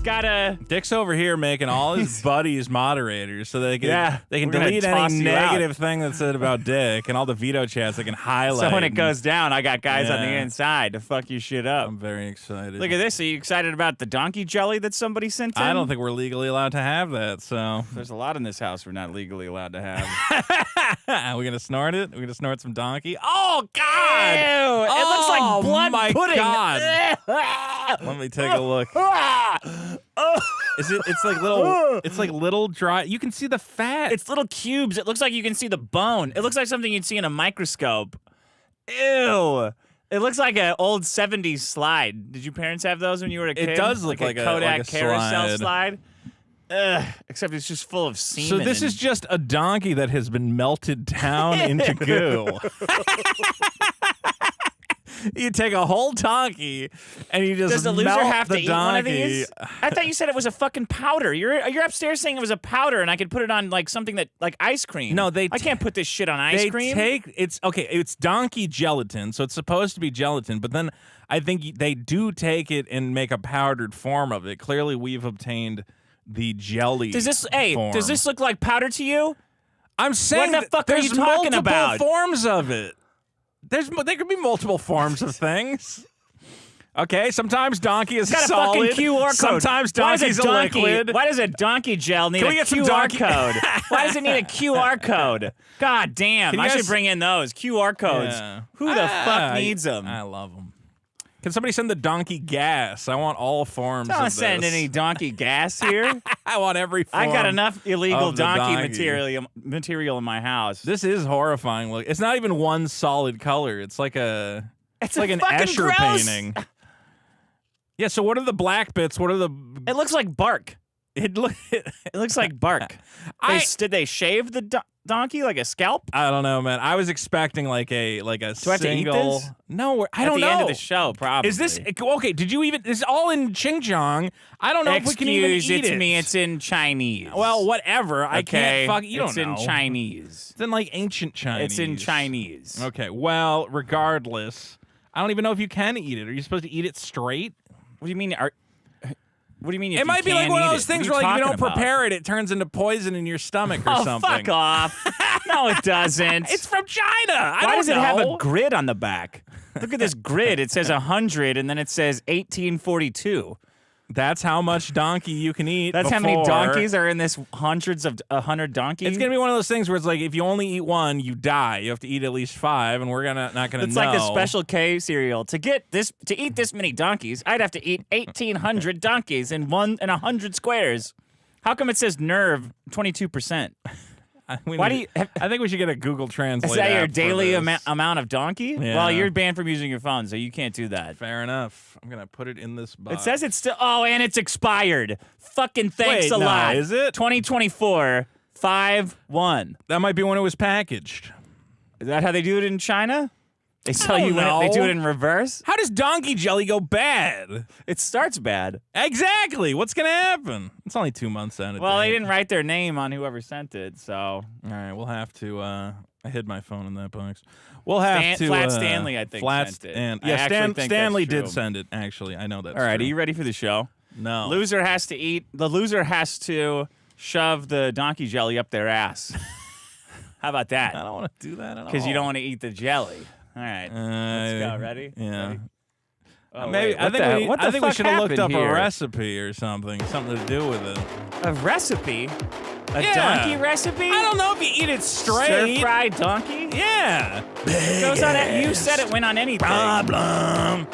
gotta. Dick's over here making all his buddies moderators so they can delete any negative thing that's said about Dick and all the Vito chats they can highlight. So when it goes down, I got guys on the inside to fuck your shit up. I'm very excited. Look at this. Are you excited about the donkey jelly that somebody sent in? I don't think we're legally allowed to have that, so. There's a lot in this house we're not legally allowed to have. Are we going to snort it? Are we going to snort some donkey? Oh, God! Ew, it looks like blood pudding. God. Let me take a look. It's like little dry. You can see the fat. It's little cubes. It looks like you can see the bone. It looks like something you'd see in a microscope. Ew. It looks like an old 70s slide. Did your parents have those when you were a kid? It does look like a Kodak carousel slide. Ugh, except it's just full of semen. So this is just a donkey that has been melted down into goo. You take a whole donkey and you just Does the loser melt have the to eat donkey. one of these? I thought you said it was a fucking powder. You're upstairs saying it was a powder, and I could put it on like something that like ice cream. No, I can't put this shit on ice cream. It's donkey gelatin, so it's supposed to be gelatin, but then I think they do take it and make a powdered form of it. Clearly, we've obtained the jelly. Does this form. look like powder to you? I'm saying what the fuck are you talking about? There's multiple forms of it. There could be multiple forms of things. Okay, sometimes donkey is got solid. A fucking QR code. Sometimes donkey's a liquid. Why does a donkey gel need a QR code? Why does it need a QR code? God damn, I should bring in those QR codes. Yeah. Who the fuck needs them? I love them. Can somebody send the donkey gas? I want all forms of Don't this. send any donkey gas here. I want every form. I got enough illegal donkey material in my house. This is horrifying. Look, it's not even one solid color. It's like an Escher gross. painting. Yeah. So what are the black bits? What are the? It looks like bark. It looks like bark. Did they shave the donkey like a scalp? I don't know, man. I was expecting like a Do I have single. to eat this? No, I don't know. At the end of the show, probably. Is this okay? Did you even? It's all in Xinjiang. I don't know if we can even eat it. Excuse me. It's in Chinese. Well, whatever. I can't fuck. You It's don't know. in Chinese. It's in like ancient Chinese. It's in Chinese. Okay. Well, regardless, I don't even know if you can eat it. Are you supposed to eat it straight? What do you mean? What do you mean? It might be like one of those things where, like, if you don't prepare it, it turns into poison in your stomach or something. Oh, fuck off! No, it doesn't. It's from China. Why does it have a grid on the back? Look at this grid. It says 100, and then it says 1842. That's how much donkey you can eat. That's how many donkeys are in this hundreds of 100 donkeys. It's gonna be one of those things where it's like if you only eat one, you die. You have to eat at least 5, and we're not gonna know. It's like the Special K cereal. To eat this many donkeys, I'd have to eat 1,800 donkeys in 100 squares. How come it says nerve 22%? I think we should get a Google Translate. Is that your daily amount of donkey? Yeah. Well, you're banned from using your phone, so you can't do that. Fair enough. I'm gonna put it in this box. It says it's still. Oh, and it's expired. Fucking thanks a lot. Is it 2024 5/1? That might be when it was packaged. Is that how they do it in China? They sell you know. they do it in reverse. How does donkey jelly go bad? It starts bad. Exactly. What's gonna happen? It's only 2 months out of Well, date. they didn't write their name on whoever sent it, so. All right, we'll have to. I hid my phone in that box. We'll have to. Flat Stanley, I think, sent it. Yeah, Stanley did true. send it. Actually, I know that. All right, are you ready for the show? No. The loser has to shove the donkey jelly up their ass. How about that? I don't want to do that at all. Because you don't want to eat the jelly. All right, let's go. Ready? Yeah. Ready? Oh, Maybe wait, I think we should have looked up here? a recipe or something to do with it. A recipe? A donkey recipe? I don't know if you eat it straight. Stir-fried donkey? Yeah. It goes on. You said it went on anything. Problem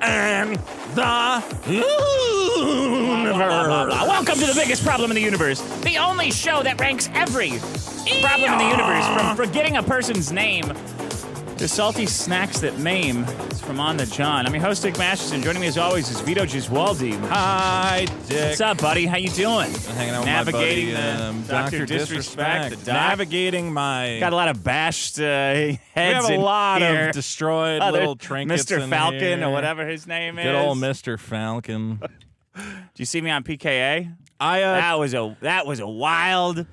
and the universe. Welcome to the biggest problem in the universe. The only show that ranks every problem in the universe, from forgetting a person's name to salty snacks that maim. It's from On the John. I'm your host, Dick Masterson. Joining me as always is Vito Giswaldi. Hi, Dick. What's up, buddy? How you doing? Hanging out Navigating with my buddy, Dr. Disrespect. The doc. Navigating my... Got a lot of bashed heads. We have a lot here. of destroyed little trinkets Mr. in Falcon here. or whatever his name is. Good old Mr. Falcon. Do you see me on PKA? That was a wild.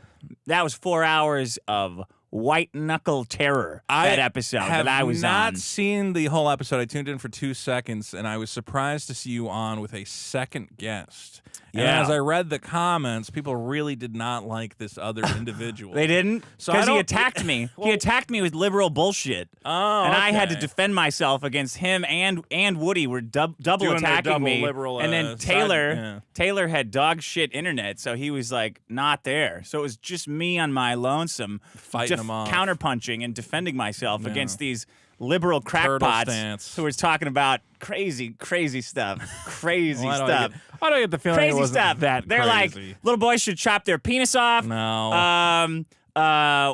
That was 4 hours of white knuckle terror. That episode that I was on. I have on. not seen the whole episode. I tuned in for 2 seconds, and I was surprised to see you on with a second guest. And as I read the comments, people really did not like this other individual. They didn't? Because he attacked me. He attacked me with liberal bullshit. Oh, and I had to defend myself against him and Woody were double attacking me. Liberal, and then Taylor had dog shit internet, so he was like not there. So it was just me on my lonesome fighting him off, counterpunching and defending myself against these liberal crackpots who was talking about crazy stuff. Crazy stuff. I don't get the feeling crazy it wasn't stuff. that They're crazy. like, little boys should chop their penis off. No.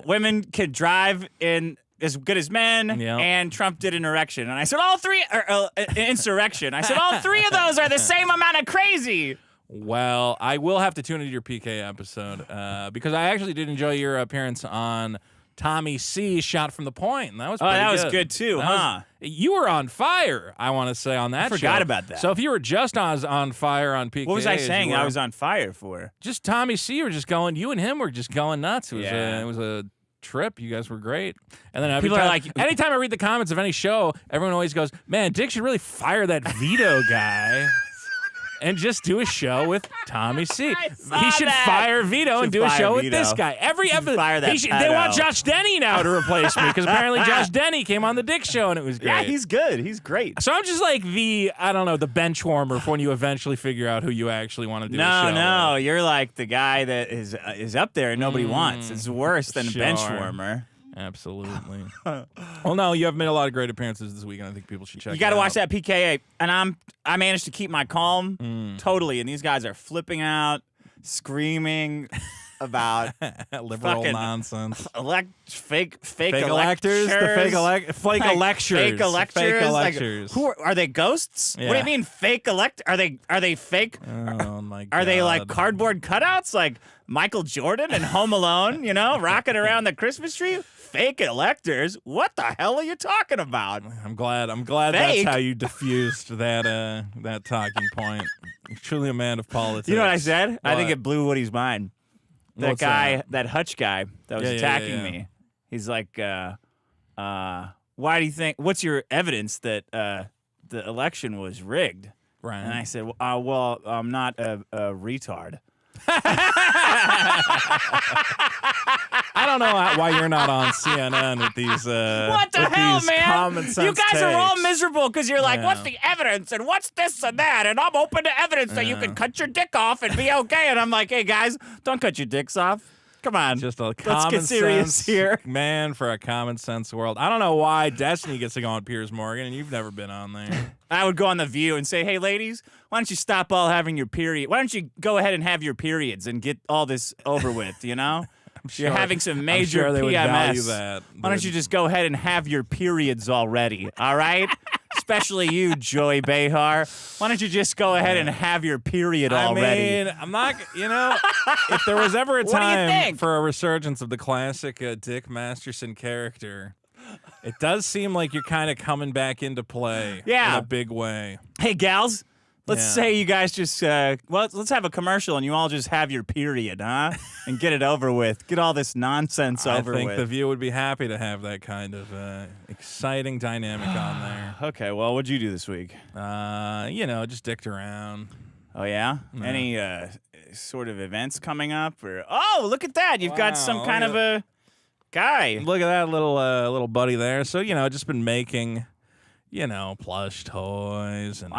Women could drive in as good as men, and Trump did an erection. And I said, all three, insurrection. I said, all three of those are the same amount of crazy. Well, I will have to tune into your PK episode because I actually did enjoy your appearance on Tommy C. Shot from the Point, and that was pretty that was good. Good too, You were on fire, I want to say, on that show. I forgot about that. So if you were just on fire on PK, what was I saying I was on fire for? Just Tommy C. You and him were just going nuts. It was a trip. You guys were great. And then people are like, anytime I read the comments of any show, everyone always goes, "Man, Dick should really fire that Vito guy." And just do a show with Tommy C. He should fire Vito and do a show with this guy. Every episode, they want Josh Denny now to replace me because apparently Josh Denny came on the Dick Show and it was great. Yeah, he's good. He's great. So I'm just like the bench warmer for when you eventually figure out who you actually want to do a show with. No, you're like the guy that is up there and nobody wants. It's worse than a bench warmer. Absolutely. Well, no, you have made a lot of great appearances this week, and I think people should check it out. You got to watch that PKA. And I managed to keep my calm totally, and these guys are flipping out, screaming about liberal nonsense. Fake electors? The fake electures. Like, are they ghosts? Yeah. What do you mean fake Are they fake? Oh my God. Are they like cardboard cutouts like Michael Jordan and Home Alone, rocking around the Christmas tree? Fake electors? What the hell are you talking about? I'm glad that's how you diffused that talking point. You're truly a man of politics. You know what I said? What? I think it blew Woody's mind. That Hutch guy that was attacking me. He's like, why do you think? What's your evidence that the election was rigged? Right. And I said, well, I'm not a retard. I don't know why you're not on CNN with these. What the hell, man? Common sense you guys are all miserable because you're like, Yeah. what's the evidence and what's this and that? And I'm open to evidence that you can cut your dick off and be okay. And I'm like, hey guys, don't cut your dicks off. Come on. Just a Let's common get serious sense here. man for a common sense world. I don't know why Destiny gets to go on Piers Morgan and you've never been on there. I would go on The View and say, hey, ladies, why don't you stop all having your period? Why don't you go ahead and have your periods and get all this over with, You're having some major I'm sure they would value PMS. that. Why don't you just go ahead and have your periods already, all right? Especially you, Joy Behar. Why don't you just go ahead and have your period already? I mean, I'm not, if there was ever a What do you time think? for a resurgence of the classic Dick Masterson character, it does seem like you're kind of coming back into play in a big way. Hey, gals. Let's say you guys just, let's have a commercial and you all just have your period, huh? And get it over with. Get all this nonsense over with. I think The View would be happy to have that kind of exciting dynamic on there. Okay, well, what'd you do this week? Just dicked around. Oh, yeah? No. Any sort of events coming up? Oh, look at that. You've got some kind of a guy. Look at that little buddy there. So, just been making... plush toys and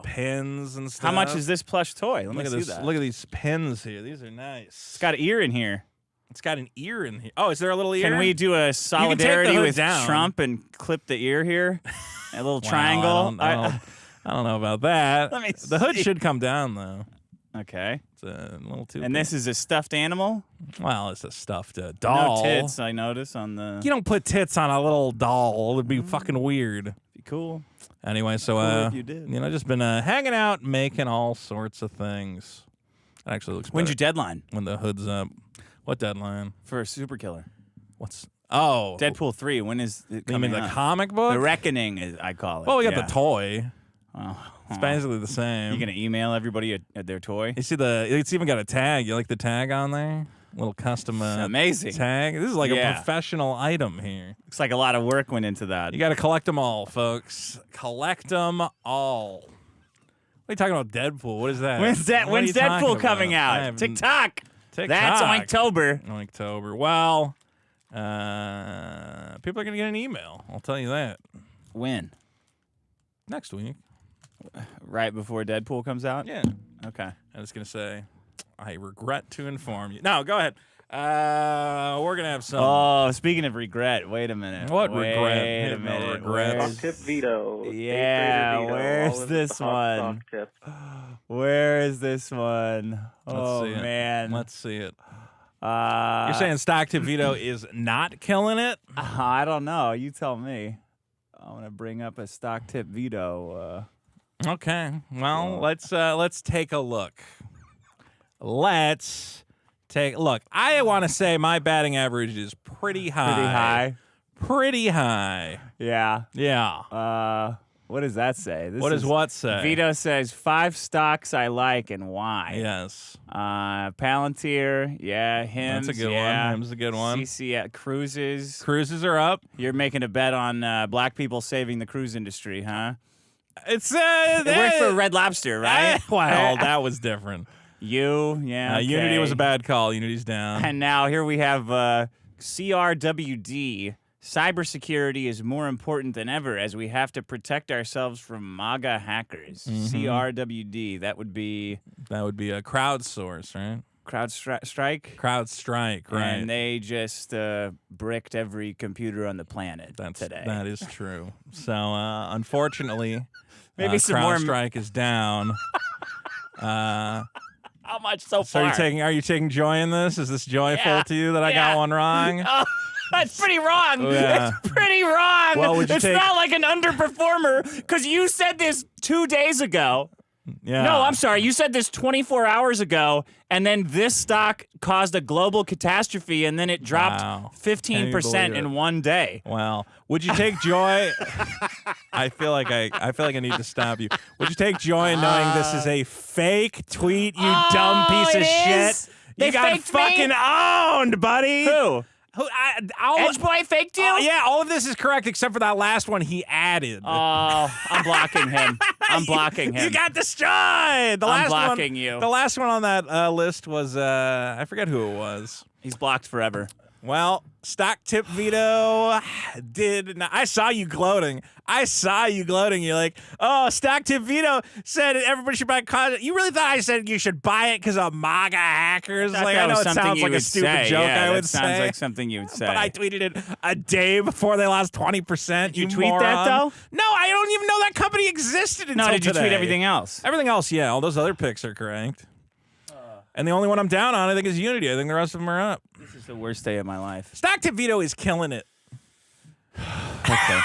pins and stuff. How much is this plush toy? Let me see that. Look at these pins here. These are nice. It's got an ear in here. It's got an ear in here. Oh, is there a little ear? Can we do a solidarity with Trump and clip the ear here? A little triangle? I don't know about that. Let me The hood see. should come down, though. Okay. It's a little too And big. this is a stuffed animal? Well, it's a stuffed doll. No tits, I notice on the... You don't put tits on a little doll. It would be fucking weird. Be cool. Anyway, so if you did. just been hanging out, making all sorts of things. It actually looks better When's your deadline? when the hood's up. What deadline? For a super killer. Deadpool. Deadpool 3, when is it You coming mean the out? comic book? The Reckoning, I call it. Well, we got the toy. Oh, It's basically the same. You gonna email everybody at their toy? You see it's even got a tag. You like the tag on there? Little custom amazing tag. This is like a professional item here. Looks like a lot of work went into that. You got to collect them all, folks. Collect them all. What are you talking about, Deadpool? What is that? When's Deadpool coming out? TikTok. That's October. October. Well, people are going to get an email. I'll tell you that. When? Next week. Right before Deadpool comes out? Yeah. Okay. I was going to say, I regret to inform you. No, go ahead. We're going to have some. Oh, speaking of regret, wait a minute. What regret? Wait a minute. Stock tip Vito. Yeah, Vito. where's this one? Where is this one? Oh, man. Let's see it. You're saying Stock Tip Vito is not killing it? I don't know. You tell me. I want to bring up a Stock Tip Vito. Okay. Well, let's take a look. Look, I want to say my batting average is pretty high. Pretty high. Yeah. Yeah. What does that say? What does what say? Vito says 5 stocks I like and why. Yes. Palantir. Yeah. Hims. That's a good one. Hims is a good one. CC Cruises. Cruises are up. You're making a bet on black people saving the cruise industry, huh? It worked for Red Lobster, right? Well, that was different. Okay. Unity was a bad call. Unity's down. And now here we have CRWD. Cybersecurity is more important than ever as we have to protect ourselves from MAGA hackers. CRWD. That would be a crowdsource, right? CrowdStrike? CrowdStrike, right. And they just bricked every computer on the planet today. That is true. So, unfortunately, maybe some CrowdStrike is down. How much so far? Are you taking joy in this? Is this joyful to you that I got one wrong? Oh, that's pretty wrong. Yeah. It's pretty wrong. Well, it's not like an underperformer because you said this 2 days ago. Yeah. No, I'm sorry. You said this 24 hours ago, and then this stock caused a global catastrophe, and then it dropped 15% in one day. Well, would you take joy? I feel like I need to stop you. Would you take joy in knowing this is a fake tweet, you dumb piece of shit? They you got fucking owned, buddy. Who? Edge Boy faked you? Yeah, all of this is correct except for that last one he added. Oh, I'm blocking him. I'm blocking him. You got destroyed. I'm blocking you. The last one on that list was, I forget who it was. He's blocked forever. Well, Stock Tip Vito did not. I saw you gloating. You're like, oh, Stock Tip Vito said everybody should buy content. You really thought I said you should buy it because of MAGA hackers? I know it sounds like a stupid joke I would say. Sounds like something you would say. But I tweeted it a day before they lost 20%. Did you tweet that, though? No, I don't even know that company existed until did you today. tweet everything else? Everything else, yeah. All those other picks are correct. And the only one I'm down on, I think, is Unity. I think the rest of them are up. This is the worst day of my life. Stock Tip Vito is killing it. Okay.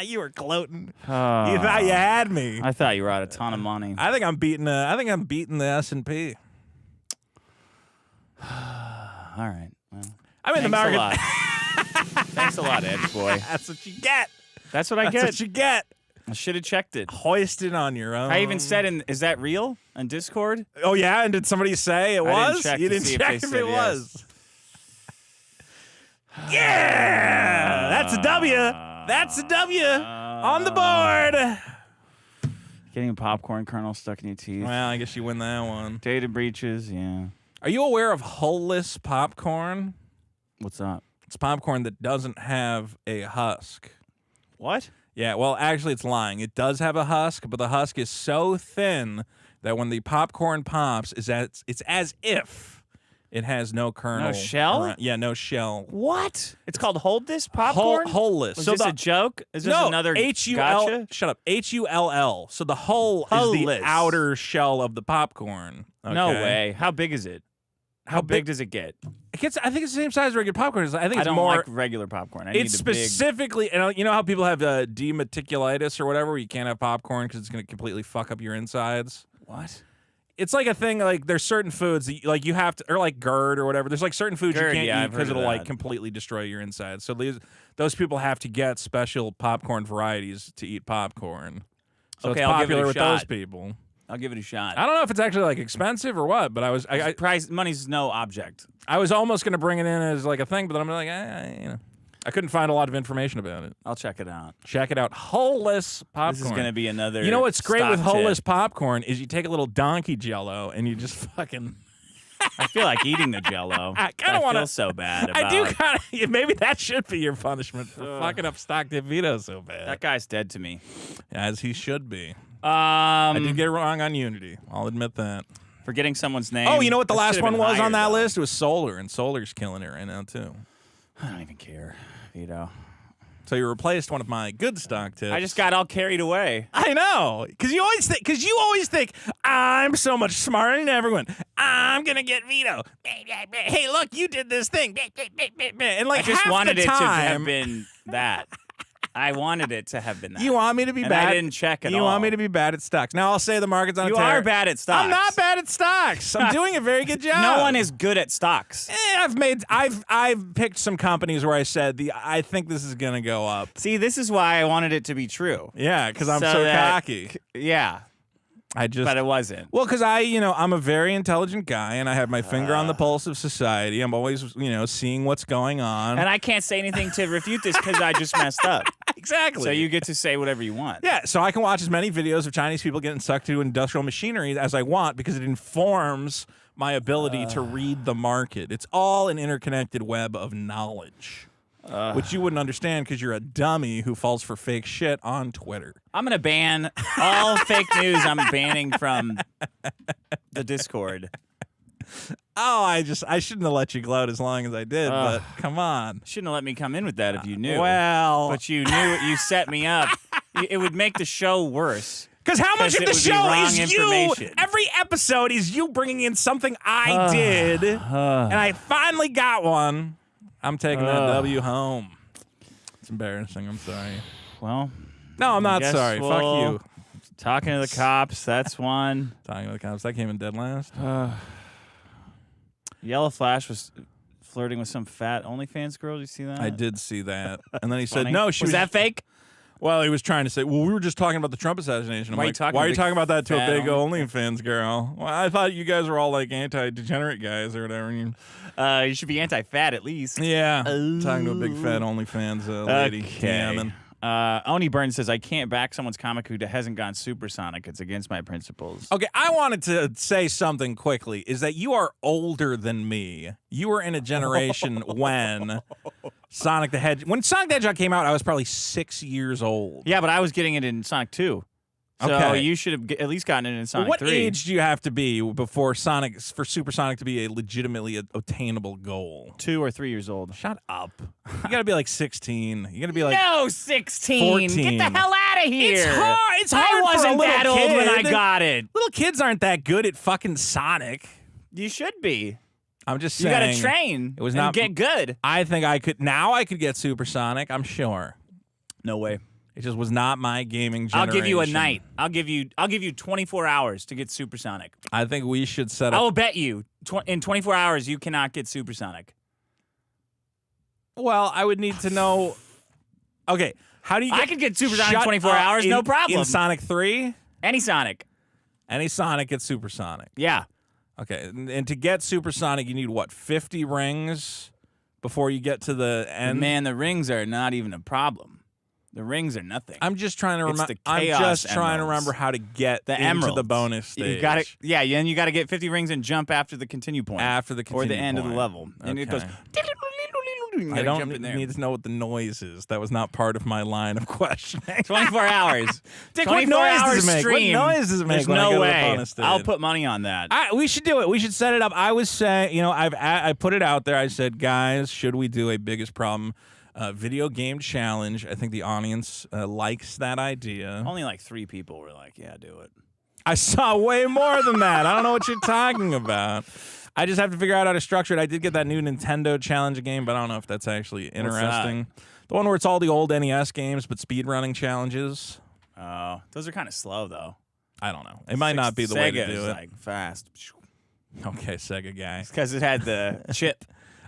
You were gloating. You thought you had me. I thought you were out a ton of money. I think I'm beating the S&P. All right. Well, I'm in the market. Thanks a lot, Edge Boy. That's what you get. That's what I get. That's what you get. I should have checked it. Hoist it on your own. I even said, is that real on Discord? Oh, yeah? And did somebody say it was? You didn't check if it was. Yeah! That's a W. That's a W on the board. Getting a popcorn kernel stuck in your teeth. Well, I guess you win that one. Data breaches, yeah. Are you aware of hull-less popcorn? What's that? It's popcorn that doesn't have a husk. What? Yeah, well, actually, it's lying. It does have a husk, but the husk is so thin that when the popcorn pops, it's as if it has no kernel. No shell? around. Yeah, no shell. What? It's called Hold This Popcorn? Hull-less. Was this a joke? Is this another gotcha? Shut up. H-U-L-L. So the hull is the outer shell of the popcorn. Okay? No way. How big is it? How big does it get? I think it's the same size as regular popcorn. I think I it's don't more like regular popcorn. It's specifically, and you know how people have demeticulitis or whatever, where you can't have popcorn because it's going to completely fuck up your insides. What? It's like a thing. Like there's certain foods that you have to, or like GERD or whatever. There's like certain foods you can't eat because it'll like completely destroy your insides. So those people have to get special popcorn varieties to eat popcorn. So Okay, it's I'll give it a popular with shot. those people. I'll give it a shot. I don't know if it's actually like expensive or what, but Price money's no object. I was almost going to bring it in as like a thing, but I'm like, I couldn't find a lot of information about it. I'll check it out. Check it out. Wholeless popcorn. This is going to be another. You know what's great with stock wholeless tip. popcorn is you take a little donkey Jello and you just fucking. I feel like eating the Jello. I kind of want feel to. so bad. About I do kind of. Maybe that should be your punishment for fucking up stock tip Vito so bad. That guy's dead to me. As he should be. I did get it wrong on Unity. I'll admit that. Forgetting someone's name. Oh, you know what the This last should have one been was higher, on that though. list? It was Solar, and Solar's killing it right now too. I don't even care, Vito. So you replaced one of my good stock tips. I just got all carried away. I know, because you always think I'm so much smarter than everyone. I'm gonna get Vito. Hey, look, you did this thing. And like I just half wanted the it to time, have been that. I wanted it to have been that. you want me to be and bad. I didn't check at all. You want me to be bad at stocks. Now I'll say the market's on a You tear. are bad at stocks. I'm not bad at stocks. I'm doing a very good job. No one is good at stocks. I've picked some companies where I said I think this is gonna go up. See, this is why I wanted it to be true. Yeah, because I'm So so that- cocky. Yeah, I just but it wasn't. well, because I'm a very intelligent guy, and I have my finger on the pulse of society. I'm always, seeing what's going on. And I can't say anything to refute this because I just messed up. Exactly. So you get to say whatever you want. Yeah, so I can watch as many videos of Chinese people getting sucked to industrial machinery as I want because it informs my ability to read the market. It's all an interconnected web of knowledge, which you wouldn't understand because you're a dummy who falls for fake shit on Twitter. I'm going to ban all fake news. I'm banning from the Discord. Oh, I shouldn't have let you gloat as long as I did, but come on. Shouldn't have let me come in with that if you knew. Well, But you knew you set me up. It would make the show worse. because how much of it the would be show wrong is you? information. Every episode is you bringing in something I did, and I finally got one. I'm taking that W home. It's embarrassing. I'm sorry. Well, No, I'm not guess sorry. Fuck we'll- you. talking to the cops, that's one. Talking to the cops. That came in dead last. Yellow Flash was flirting with some fat OnlyFans girl. Did you see that? I did see that, and then he said, Funny. "No, she was that fake? Well, he was trying to say, well, we were just talking about the Trump assassination. I'm Why are you like, talking why are to you big talking about that to a fat big OnlyFans girl? Well, I thought you guys were all like anti-degenerate guys or whatever. You should be anti-fat at least. Yeah, talking to a big fat OnlyFans lady. Okay. Oni Burns says, I can't back someone's comic who hasn't gone supersonic. It's against my principles. Okay, I wanted to say something quickly, is that you are older than me. You were in a generation when Sonic the Hedgehog came out, I was probably 6 years old. Yeah, but I was getting it in Sonic 2. So Okay. you should have at least gotten it in Sonic What 3. age do you have to be for Supersonic to be a legitimately attainable goal? 2 or 3 years old. Shut up. You gotta be like 16. You gotta be like No, 16. 14. Get the hell out of here. It's hard I for a wasn't little that old when I kid. got it. Little kids aren't that good at fucking Sonic. You should be. I'm just You saying. got to train. It was and not get good. I think I could get Supersonic, I'm sure. No way. It just was not my gaming generation. I'll give you a night. I'll give you 24 hours to get supersonic. I think we should set I up. will bet you in 24 hours you cannot get supersonic. Well, I would need to know. Okay, how do you? I could get supersonic Shut 24 up. hours, no problem. In Sonic 3, Any Sonic. any Sonic gets Supersonic. Yeah. Okay, and to get Supersonic, you need what? 50 rings before you get to the end. And man, the rings are not even a problem. The rings are nothing. I'm just trying to It's remember. the I'm Chaos just trying to Emeralds. remember how to get The into emeralds. the bonus stage. You got it. Yeah, and you got to get 50 rings and jump after the continue point. After the or the continue end of the point. level. And it goes. Okay. You I gotta don't jump in there. need to know what the noise is. That was not part of my line of questioning. 24 hours. Dick, what 24 noise does hours it make? stream. What noise does it make There's when I no go to the way. bonus stage? I'll put money on that. We should do it. We should set it up. I was saying, I put it out there. I said, guys, should we do a biggest problem video game challenge? I think the audience likes that idea. Only like 3 people were like, yeah, do it. I saw way more than that. I don't know what you're talking about. I just have to figure out how to structure it. I did get that new Nintendo challenge game, but I don't know if that's actually interesting. The one where it's all the old NES games, but speedrunning challenges. Oh, those are kind of slow, though. I don't know. It might not be the way to Sega do is it. like fast. Okay, Sega guy. Because it had the chip.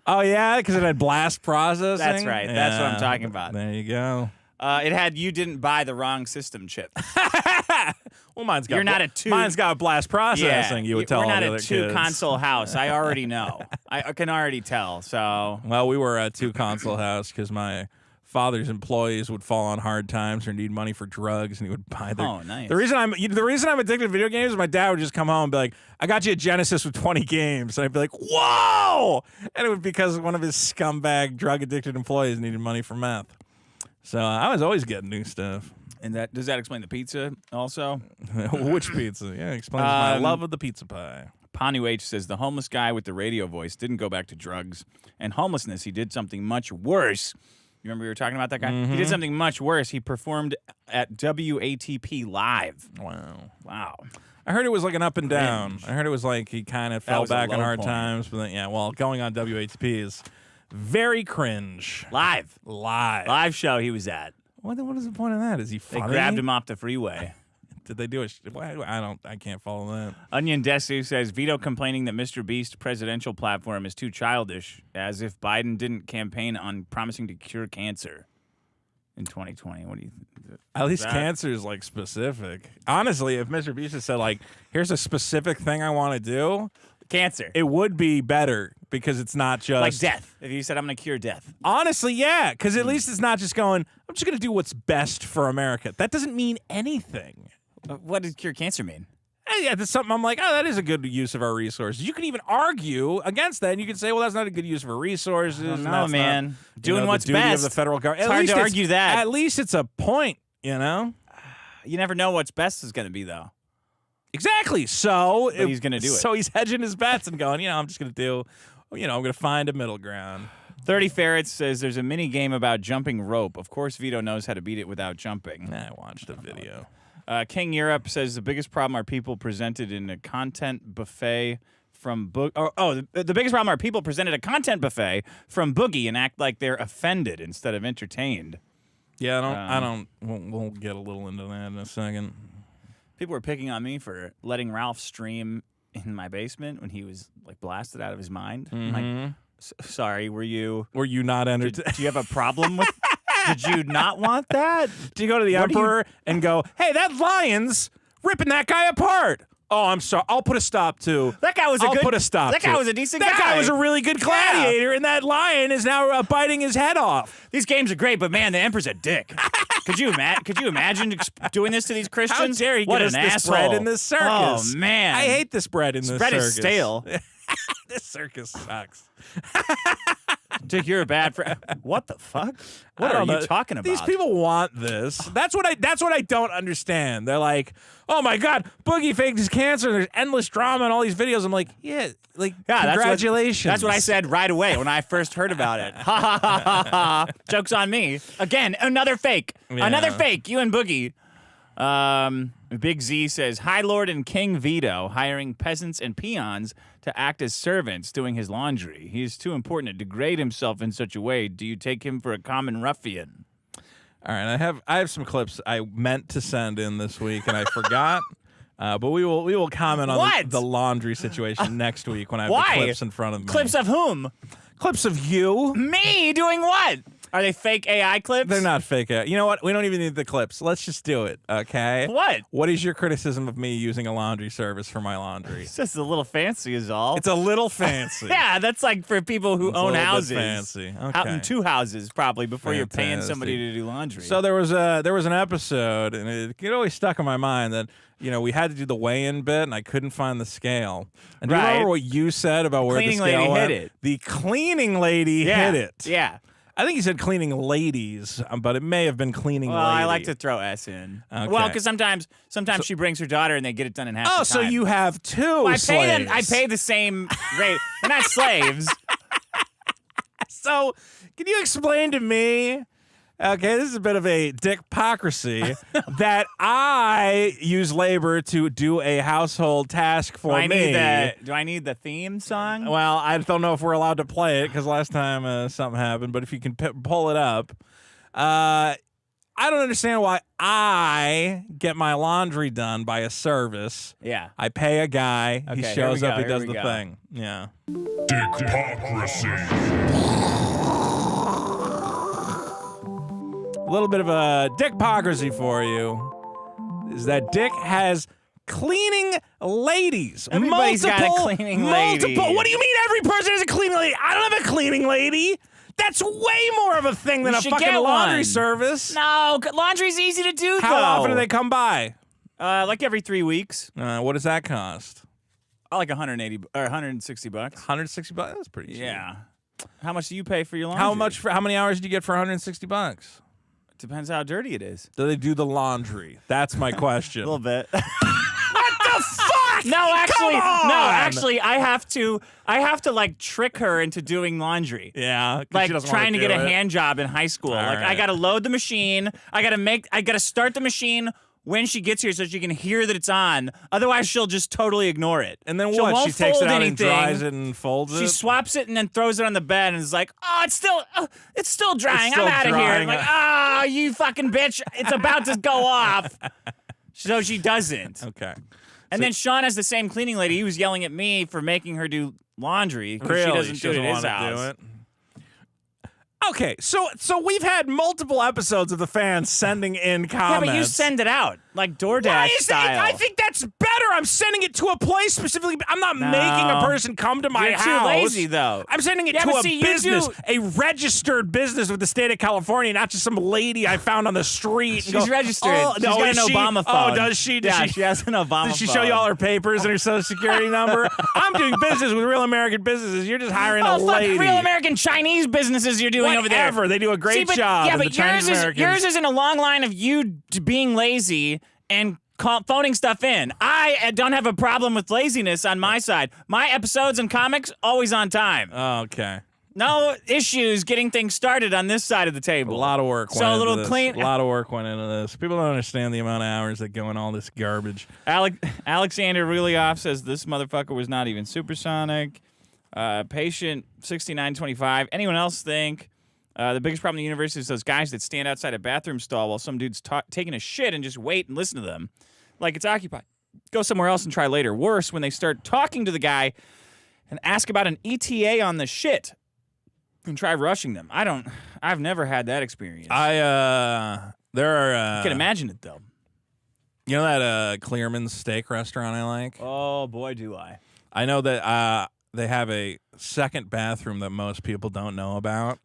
Oh, yeah, because it had blast processing? That's right. That's what I'm Yeah, talking about. There you go. It had you didn't buy the wrong system chip. Well, mine's got You're not a two. Mine's got blast processing. You would tell we're all not the a other kids. two-console house. I already know. I can already tell. So Well, we were a 2-console house because my father's employees would fall on hard times or need money for drugs, and he would buy their. Oh, nice. The reason I'm addicted to video games is my dad would just come home and be like, "I got you a Genesis with 20 games," and I'd be like, "Whoa!" And it was because one of his scumbag drug-addicted employees needed money for meth. So I was always getting new stuff. and does that explain the pizza also? Which pizza? Yeah, it explains my love of the pizza pie. Panu H says the homeless guy with the radio voice didn't go back to drugs and homelessness. He did something much worse. You remember we were talking about that guy? Mm-hmm. He did something much worse. He performed at WATP Live. Wow. I heard it was like an up and down. Cringe. I heard it was like he kind of fell was a back on low hard point. times. But then, well, going on WATP is very cringe. Live show he was at. What is the point of that? Is he They funny? grabbed him off the freeway. Did they do it? I can't follow that. Onion Desu says Vito complaining that Mr. Beast's presidential platform is too childish, as if Biden didn't campaign on promising to cure cancer in 2020. What do you think? At least cancer is like specific. Honestly, if Mr. Beast had said like, "Here's a specific thing I want to do," Cancer. it would be better because it's not just Like death. If you said, I'm going to cure death. Honestly, yeah, because at least it's not just going, "I'm just going to do what's best for America." That doesn't mean anything. What does cure cancer mean? Yeah, that's something I'm like, oh, that is a good use of our resources. You can even argue against that, and you can say, well, that's not a good use of our resources. I don't and know, that's man. Not, Doing the what's duty best. of the federal government. It's hard to argue that. At least it's a point, you know? You never know what's best is going to be, though. Exactly. So But he's gonna do it. So he's hedging his bets and going, I'm just going to do, I'm going to find a middle ground. 30 Ferrets says there's a mini game about jumping rope. Of course, Vito knows how to beat it without jumping. I watched a video. King Europe says the biggest problem are people presented in a content buffet from the biggest problem are people presented a content buffet from Boogie and act like they're offended instead of entertained. Yeah, we'll get a little into that in a second. People were picking on me for letting Ralph stream in my basement when he was like blasted out of his mind. I'm like, sorry, were you not entertained? do you have a problem with Did you not want that? Do you go to the emperor and go, hey, that lion's ripping that guy apart? Oh, I'm sorry. I'll put a stop to. That guy was I'll put a stop That to. guy was a decent That guy. guy was a really good gladiator, and that lion is now biting his head off. These games are great, but man, the emperor's a dick. Could you imagine doing this to these Christians? How dare he what get us an this asshole. bread in this circus? Oh, man. I hate this bread in this bread circus. is stale. This circus sucks. Dick, you're a bad friend. What the fuck? What are you talking about? These people want this. That's what I don't understand. They're like, oh my God, Boogie faked his cancer. There's endless drama in all these videos. I'm like, congratulations. That's what I said right away when I first heard about it. Ha ha ha ha ha. Joke's on me. Again, another fake. Yeah. Another fake. You and Boogie. Big Z says, High Lord and King Vito hiring peasants and peons to act as servants doing his laundry. He is too important to degrade himself in such a way. Do you take him for a common ruffian? All right, I have some clips I meant to send in this week and I forgot. But we will comment on the laundry situation next week when I have the clips in front of me. Clips of whom? Clips of you. Me doing what? Are they fake AI clips? They're not fake. You know what? We don't even need the clips. Let's just do it, okay? What? What is your criticism of me using a laundry service for my laundry? It's just a little fancy is all. It's a little fancy. Yeah, that's like for people who own houses. Fancy. Okay. Out in two houses probably before you're paying Fantastic. somebody to do laundry. So there was an episode, and it always stuck in my mind that we had to do the weigh-in bit, and I couldn't find the scale. And do you remember what you said about where the scale Cleaning lady went? hit it. The cleaning lady hit it. Yeah. I think he said cleaning ladies, but it may have been cleaning Well, lady. I like to throw S in. Okay. Well, because sometimes she brings her daughter and they get it done in half the time. so you have two Well, slaves. I pay the same rate. They're not slaves. So, can you explain to me? Okay, this is a bit of a dickpocracy that I use labor to do a household task for me. Do I need the theme song? Well, I don't know if we're allowed to play it because last time something happened. But if you can pull it up, I don't understand why I get my laundry done by a service. Yeah. I pay a guy. He Okay, shows here we up. He go, does here we the go. thing. Yeah. Dickpocracy. A little bit of a dick-pocracy for you is that Dick has cleaning ladies. Everybody's got a cleaning lady. What do you mean every person has a cleaning lady? I don't have a cleaning lady. That's way more of a thing than a fucking laundry service. No, laundry's easy to do, How often do they come by? Like every 3 weeks. What does that cost? Like 180 or 160 bucks. 160 bucks? That's pretty cheap. Yeah. How much do you pay for your laundry? How many hours do you get for 160 bucks? Depends how dirty it is. Do they do the laundry? That's my question. A little bit. What the fuck? No, actually, I have to like trick her into doing laundry. Yeah, like trying to get a hand job in high school. I gotta load the machine. I gotta start the machine when she gets here so she can hear that it's on. Otherwise, she'll just totally ignore it. And then what? She takes it out and dries it and folds it? She swaps it and then throws it on the bed and is like, oh, it's still drying. I'm out of here. I'm like, oh, you fucking bitch. It's about to go off. So she doesn't. Okay. And then Sean has the same cleaning lady. He was yelling at me for making her do laundry because really? she doesn't do it at his house. Okay, so we've had multiple episodes of the fans sending in comments. Yeah, but you send it out, like DoorDash style. I think that's better. I'm sending it to a place specifically. I'm not making a person come to my house. You're too lazy, though. I'm sending it to a business, a registered business with the state of California, not just some lady I found on the street. She's registered. She's got an Obama phone. Oh, does she? Yeah, she has an Obama phone. Does she show you all her papers and her social security number? I'm doing business with real American businesses. You're just hiring a lady. Fuck real American Chinese businesses you're doing over there. They do a great job. Yeah, but yours is in a long line of you being lazy and phoning stuff in. I don't have a problem with laziness on my side. My episodes and comics, always on time. Oh, okay. No issues getting things started on this side of the table. A lot of work went into this. A little clean. A lot of work went into this. People don't understand the amount of hours that go in all this garbage. Alexander Rulioff says this motherfucker was not even supersonic. Patient 6925. Anyone else think the biggest problem in the universe is those guys that stand outside a bathroom stall while some dude's taking a shit and just wait and listen to them? Like it's occupied. Go somewhere else and try later. Worse, when they start talking to the guy and ask about an ETA on the shit and try rushing them. I've never had that experience. I can imagine it, though. You know that Clearman's steak restaurant I like? Oh, boy, do I. I know that they have a second bathroom that most people don't know about.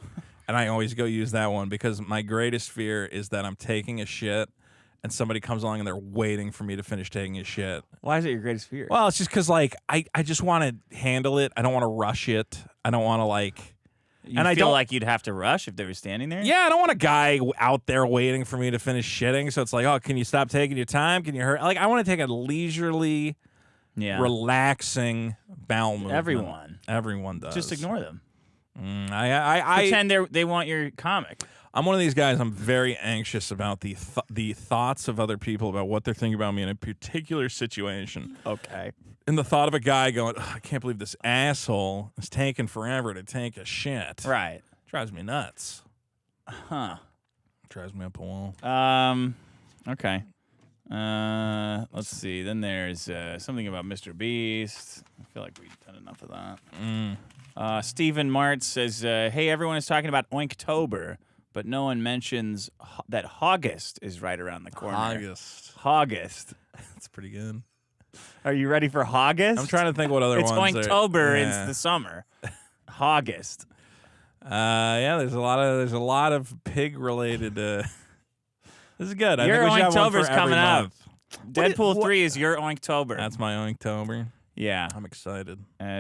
And I always go use that one because my greatest fear is that I'm taking a shit and somebody comes along and they're waiting for me to finish taking a shit. Why is it your greatest fear? Well, it's just because, like, I just want to handle it. I don't want to rush it. I don't want to, like... I feel like you'd have to rush if they were standing there? Yeah, I don't want a guy out there waiting for me to finish shitting. So it's like, oh, can you stop taking your time? Can you hurry? Like, I want to take a leisurely, relaxing bowel movement. Everyone does. Just ignore them. I pretend they want your comic. I'm one of these guys. I'm very anxious about the thoughts of other people about what they're thinking about me in a particular situation. Okay. And the thought of a guy going, I can't believe this asshole is taking forever to take a shit. Right. Drives me nuts. Huh. Drives me up a wall. Okay. Let's see. Then there's something about Mr. Beast. I feel like we've done enough of that. Stephen Martz says, hey, everyone is talking about Oinktober, but no one mentions that August is right around the corner. August. That's pretty good. Are you ready for August? I'm trying to think what other ones are. It's Oinktober. It's the summer. August. Yeah, there's a lot of pig related. This is good. Your Oinktober's coming up. Deadpool 3 is your Oinktober. That's my Oinktober. Yeah. I'm excited.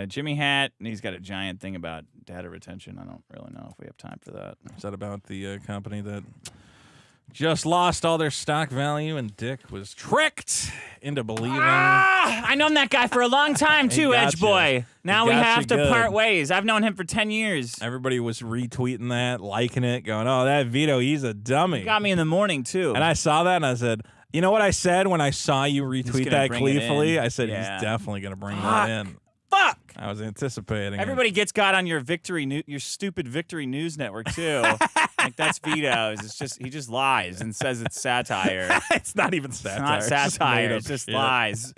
Jimmy Hat, and he's got a giant thing about data retention. I don't really know if we have time for that. Is that about the company that just lost all their stock value and Dick was tricked into believing? I known that guy for a long time, too, Edge Boy. Now we have to part ways. I've known him for 10 years. Everybody was retweeting that, liking it, going, oh, that Vito, he's a dummy. He got me in the morning, too. And I saw that, and I said... You know what I said when I saw you retweet that gleefully? I said, he's definitely going to bring that in. Fuck! I was anticipating Everybody got on your your stupid Victory News Network, too. Like, that's Vito's. It's just, he just lies and says it's satire. It's not even satire. It's not satire. It's just lies.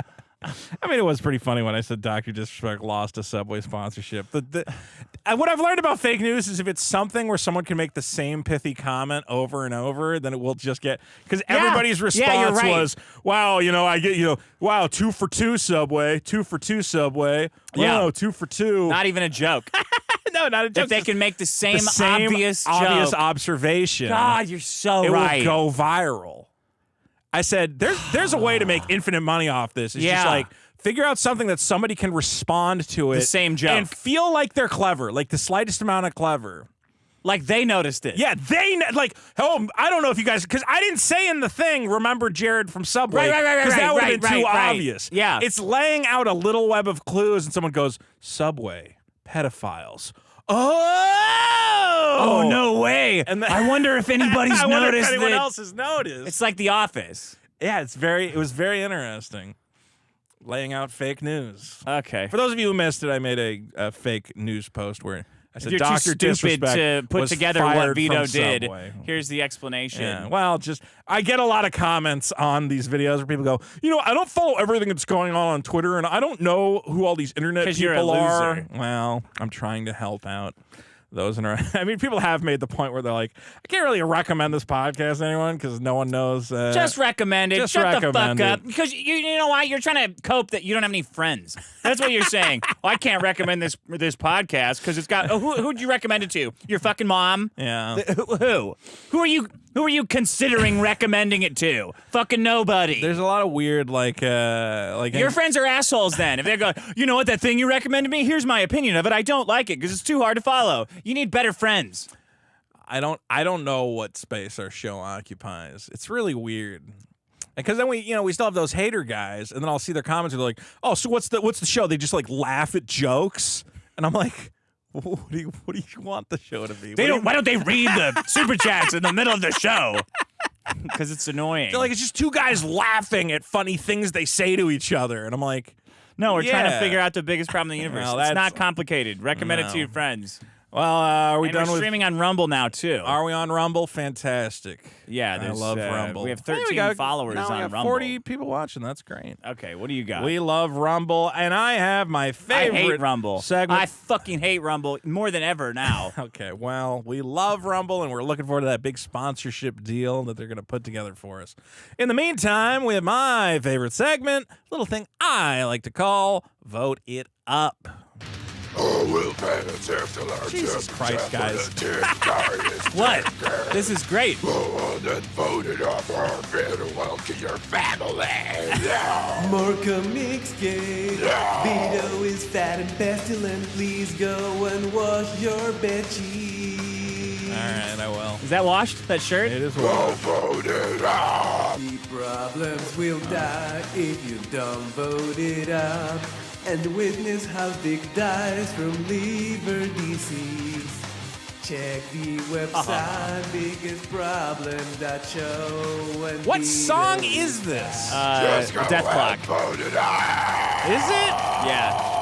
I mean, it was pretty funny when I said Dr. Disrespect lost a Subway sponsorship. What I've learned about fake news is if it's something where someone can make the same pithy comment over and over, then it will just get because everybody's response was, "Wow, I get wow, 2 for 2 Subway, 2 for 2 Subway, wow, 2 for 2." Not even a joke. No, not a joke. If they can make the same obvious observation, God, you're so it right. will go viral. I said, there's a way to make infinite money off this. It's just like, figure out something that somebody can respond to it. The same joke. And feel like they're clever, like the slightest amount of clever. Like they noticed it. Yeah, I don't know if you guys, because I didn't say in the thing, remember Jared from Subway. Right. Because that would have been too obvious. Yeah. It's laying out a little web of clues, and someone goes, Subway, pedophiles. Oh, no way. And I wonder if anybody's I wonder noticed if anyone it. else has noticed. It's like The Office. Yeah, it was very interesting. Laying out fake news. Okay. For those of you who missed it, I made a fake news post where I said You're Dr. too stupid Disrespect to put was together fired what Vito from did. Subway. Here's the explanation. Yeah, well, I get a lot of comments on these videos where people go, I don't follow everything that's going on Twitter, and I don't know who all these internet 'Cause people you're a are. loser. Well, I'm trying to help out those in our. I mean, people have made the point where they're like, I can't really recommend this podcast to anyone because no one knows. Just recommend it. just Shut the recommend fuck up. it. Because you know why? You're trying to cope that you don't have any friends. That's what you're saying. Well, I can't recommend this podcast because it's got. Who'd you recommend it to? Your fucking mom? Yeah. Who? Who are you considering recommending it to? Fucking nobody. There's a lot of weird Your friends are assholes then. If they go, you know what, that thing you recommended me, here's my opinion of it. I don't like it because it's too hard to follow. You need better friends. I don't know what space our show occupies. It's really weird. Because then we still have those hater guys, and then I'll see their comments and they're like, "Oh, so what's the show?" They just laugh at jokes, and I'm like, "What do you want the show to be?" Why don't they read the super chats in the middle of the show? Because it's annoying. They're like, it's just two guys laughing at funny things they say to each other, and I'm like, no, we're trying to figure out the biggest problem in the universe. Well, it's not complicated. Recommend it to your friends. Well, are we And done we're with? streaming on Rumble now too. Are we on Rumble? Fantastic. Yeah, I love Rumble. We have 13 followers now on we got Rumble. 40 people watching. That's great. Okay, what do you got? We love Rumble, and I have my favorite I hate Rumble. segment. I fucking hate Rumble more than ever now. Okay, well, we love Rumble, and we're looking forward to that big sponsorship deal that they're going to put together for us. In the meantime, we have my favorite segment, little thing I like to call Vote It Up. Oh, we'll pay the tip till our Jesus Christ, guys. What? This is great. Oh, then vote it up or farewell to your family. Yeah. More comics game. Yeah. Vito is fat and pestilent. Please go and wash your bed sheets. All right, I will. Is that washed, that shirt? It is Oh, well. vote it up. The problems will die if you don't vote it up. And witness how Dick dies from liver disease. Check the website, biggestproblem.show. And What Vito song is this? Just go Death and Clock. vote it up. Is it? Yeah.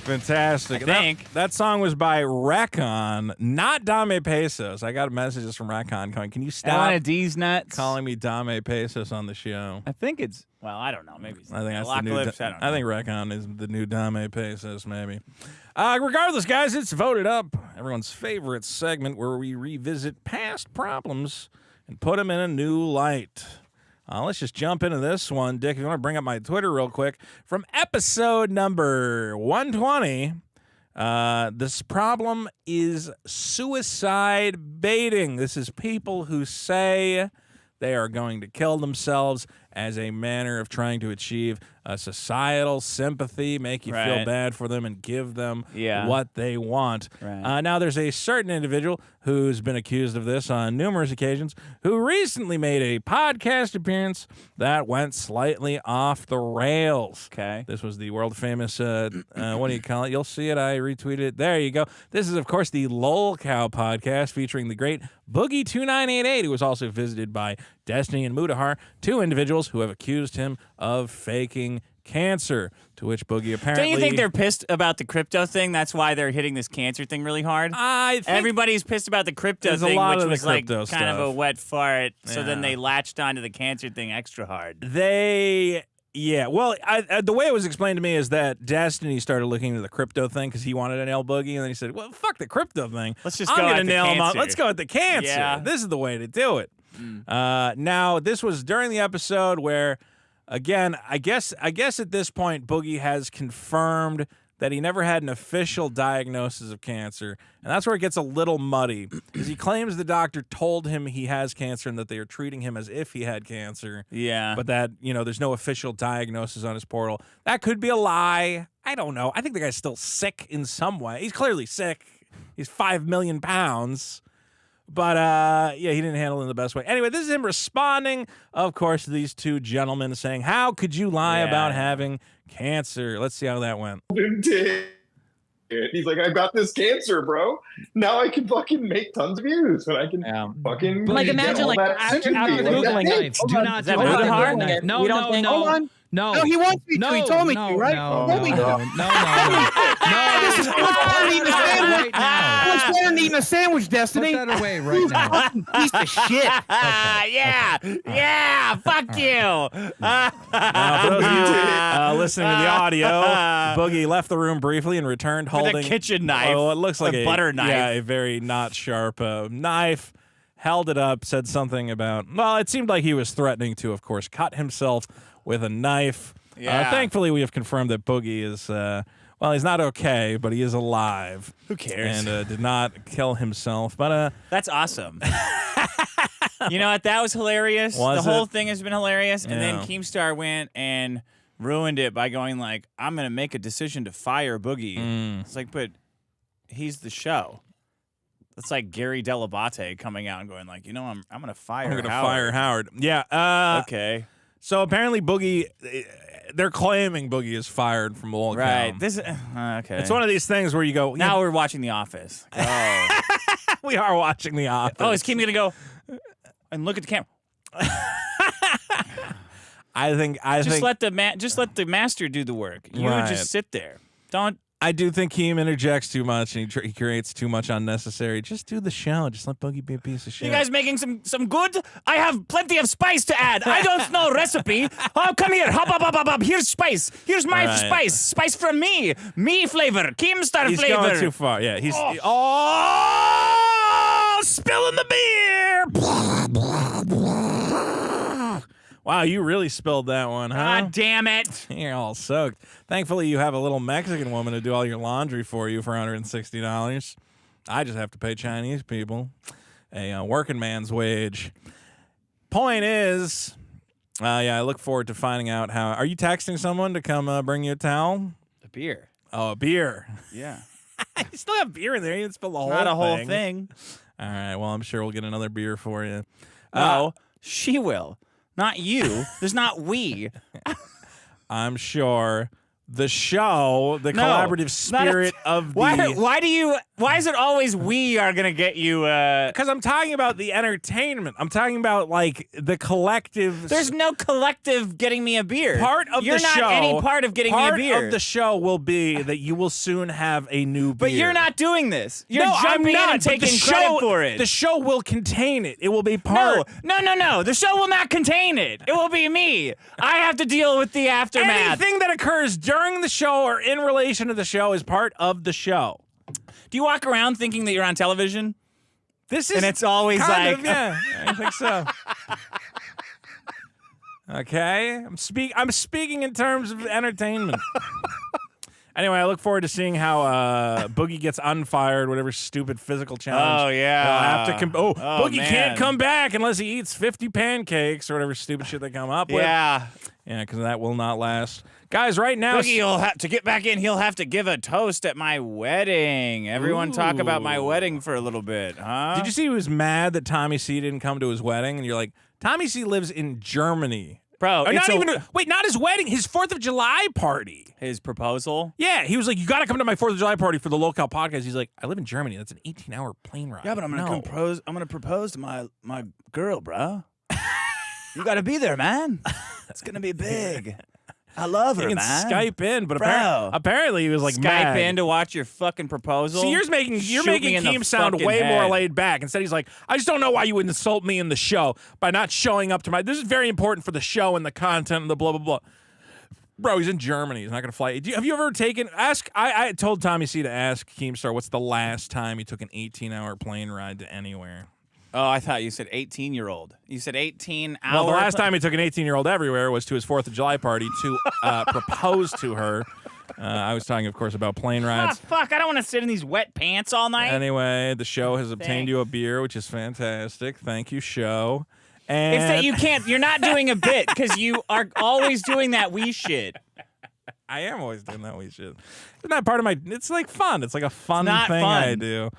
Fantastic. I think. That song was by Recon, not Dame Pesos. I got messages from Recon going, can you stop Alan D's nuts. calling me Dame Pesos on the show? I think it's, well, I don't know. Maybe it's I think that's the Apocalypse, new. I don't know. I think Recon is the new Dame Pesos, maybe. Regardless, guys, it's Voted Up, everyone's favorite segment where we revisit past problems and put them in a new light. Let's just jump into this one. Dick, if you want to bring up my Twitter real quick. From episode number 120, this problem is suicide baiting. This is people who say they are going to kill themselves as a manner of trying to achieve a societal sympathy, make you feel Right. bad for them, and give them Yeah. what they want. Right. Now, there's a certain individual who's been accused of this on numerous occasions who recently made a podcast appearance that went slightly off the rails. Okay. This was the world-famous, what do you call it? You'll see it. I retweeted it. There you go. This is, of course, the Lol Cow podcast featuring the great Boogie2988, who was also visited by Destiny and Mudahar, two individuals who have accused him of faking cancer. To which Boogie apparently... Don't you think they're pissed about the crypto thing? That's why they're hitting this cancer thing really hard? I think Everybody's pissed about the crypto there's thing, a lot which of was the like crypto kind of a stuff. wet fart. So then Yeah. they latched onto the cancer thing extra hard. Yeah, well, the way it was explained to me is that Destiny started looking into the crypto thing because he wanted to nail Boogie, and then he said, well, fuck the crypto thing. Let's just I'm go gonna at the nail him out. cancer." Let's go at the cancer. Yeah. This is the way to do it. Now, this was during the episode where, again, I guess at this point, Boogie has confirmed that he never had an official diagnosis of cancer, and that's where it gets a little muddy, because he claims the doctor told him he has cancer and that they are treating him as if he had cancer. Yeah. But that, there's no official diagnosis on his portal. That could be a lie. I don't know. I think the guy's still sick in some way. He's clearly sick. He's 5 million pounds. But, yeah, he didn't handle it in the best way. Anyway, this is him responding, of course, to these two gentlemen saying, how could you lie about having cancer? Let's see how that went. He's like, I've got this cancer, bro. Now I can fucking make tons of views, and I can fucking Like, get imagine, all like, that after sympathy. Googling Like, knife, do not Is that do really it. hard? No, We no, don't think- no. Hold on. No. No, he wants me No, to. He told me no, to, right? No, He told me no, to. no, This is no. I'm eating a sandwich. Right now. I'm standing eating a sandwich, Put Destiny. that away right You now. fucking piece of shit. Yeah, fuck you. For those of you listening to the audio, Boogie left the room briefly and returned holding a kitchen knife. Oh, it looks like A butter knife. Yeah, a very not sharp knife. Held it up, said something about. Well, it seemed like he was threatening to, of course, cut himself with a knife. Yeah. Thankfully, we have confirmed that Boogie is. Well, he's not okay, but he is alive. Who cares? And did not kill himself. But That's awesome. You know what? That was hilarious. Was the whole it? thing has been hilarious. And then Yeah. Keemstar went and ruined it by going like, I'm going to make a decision to fire Boogie. It's like, but he's the show. It's like Gary Delabate coming out and going like, I'm going to fire I'm going to Howard. fire Howard. Yeah. Okay. So apparently, Boogie. They're claiming Boogie is fired from Lowell Right. County. This okay. It's one of these things where you go. Now we're watching The Office. Oh, We are watching The Office. is Keem going to go and look at the camera? I think Just let the master do the work. You Right. just sit there. Don't. I do think Keem interjects too much and he creates too much unnecessary. Just do the show. Just let Boogie be a piece of shit. You guys making some good? I have plenty of spice to add. I don't know recipe. Oh, come here. Hop, hop, hop, hop, hop. Here's spice. Here's my Right. spice. Spice from me. Me flavor. Keemstar He's flavor. going too far. Yeah, he's spilling the beer. Wow, you really spilled that one, huh? God damn it. You're all soaked. Thankfully, you have a little Mexican woman to do all your laundry for you for $160. I just have to pay Chinese people a working man's wage. Point is, I look forward to finding out how. Are you texting someone to come bring you a towel? A beer. Oh, a beer. Yeah. You still have beer in there. You didn't spill the whole Not a whole thing. thing. All right. Well, I'm sure we'll get another beer for you. No, she will. Not you. There's not we. I'm sure the show, the No, collaborative not a- spirit of the. Why is it always we are going to get you? Because I'm talking about the entertainment. I'm talking about like the collective. There's no collective getting me a beer. part of You're the not show. any part of getting me a beer. Part of the show will be that you will soon have a new beer. But you're not doing this. You're No, jumping I'm not, in and but taking the credit show, for it. The show will contain it. It will be part. No. The show will not contain it. It will be me. I have to deal with the aftermath. Anything that occurs during the show or in relation to the show is part of the show. Do you walk around thinking that you're on television? This is And it's always kind like- of, yeah, I think so. Okay, I'm speaking in terms of entertainment. Anyway, I look forward to seeing how Boogie gets unfired, whatever stupid physical challenge. Oh, yeah. They'll have to Boogie man. can't come back unless he eats 50 pancakes or whatever stupid shit they come up with. Yeah. Yeah, because that will not last. Guys, right now... Boogie will have to get back in. He'll have to give a toast at my wedding. Everyone talk about my Ooh. wedding for a little bit, huh? Did you see he was mad that Tommy C didn't come to his wedding? And you're like, Tommy C lives in Germany. Bro, Or it's not his wedding, his 4th of July party. his proposal? Yeah, he was like, you got to come to my 4th of July party for the Local podcast. He's like, I live in Germany. That's an 18-hour plane ride. Yeah, but I'm gonna No. propose. I'm gonna propose to my girl, bro. You gotta be there, man. It's gonna be big. I love her, You can man. Skype in, but Bro. apparently he was like Skype mad. in to watch your fucking proposal. See, you're making Shoot me in the Keem sound fucking way head. more laid back. Instead, he's like, I just don't know why you would insult me in the show by not showing up to my. This is very important for the show and the content and the blah blah blah. Bro, he's in Germany. He's not going to fly. Have you ever taken? I told Tommy C to ask Keemstar what's the last time he took an 18-hour plane ride to anywhere. Oh, I thought you said 18-year-old. You said 18-hour. Well, the last time he took an 18-year-old everywhere was to his 4th of July party to propose to her. I was talking, of course, about plane rides. Fuck, I don't want to sit in these wet pants all night. Anyway, the show has obtained you a beer, which is fantastic. Thank you, show. And It's that you can't. You're not doing a bit because you are always doing that wee shit. I am always doing that wee shit. It's not part of my. It's like fun. It's like a fun not thing fun. I do.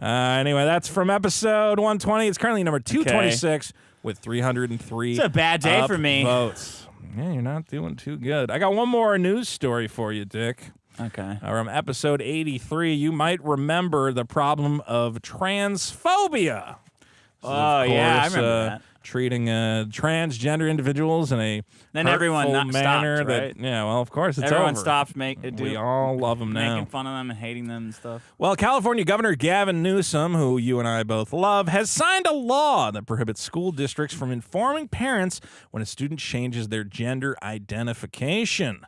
Anyway, that's from episode 120. It's currently number 226 with 303. It's a bad day for me. Votes. Yeah, you're not doing too good. I got one more news story for you, Dick. Okay. From episode 83, you might remember the problem of transphobia. This is, Oh, of yeah, I course, remember that. Treating transgender individuals in a Then everyone hurtful not manner stopped, that, right? yeah, well, of course, it's Everyone over. stopped We all love them now. making fun of them and hating them and stuff. Well, California Governor Gavin Newsom, who you and I both love, has signed a law that prohibits school districts from informing parents when a student changes their gender identification.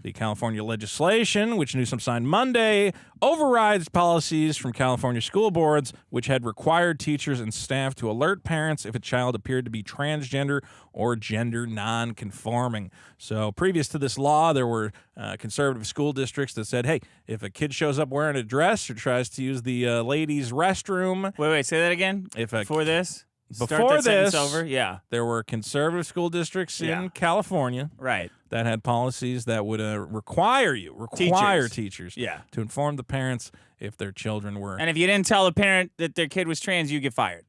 The California legislation, which Newsom signed Monday, overrides policies from California school boards, which had required teachers and staff to alert parents if a child appeared to be transgender or gender non-conforming. So previous to this law, there were conservative school districts that said, hey, if a kid shows up wearing a dress or tries to use the ladies' restroom. Wait, say that again. Before this? Start Before that sentence this, over? Yeah. there were conservative school districts in California Right. that had policies that would require teachers Yeah. to inform the parents if their children were. And if you didn't tell a parent that their kid was trans, you get fired.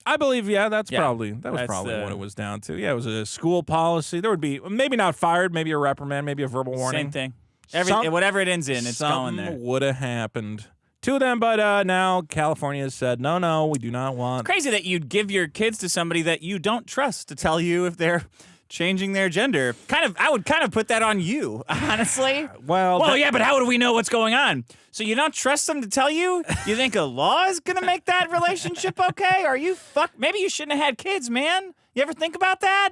I believe, that was Yeah. probably That's what it was down to. Yeah, it was a school policy. There would be maybe not fired, maybe a reprimand, maybe a verbal warning. Same thing. Some- Whatever it ends in, it's going there. Something would have happened to them, but now California has said, no, we do not want. Crazy that you'd give your kids to somebody that you don't trust to tell you if they're changing their gender. I would kind of put that on you, honestly. Well, Yeah, but how would we know what's going on? So you don't trust them to tell you? You think a law is going to make that relationship okay? Are you Maybe you shouldn't have had kids, man. You ever think about that?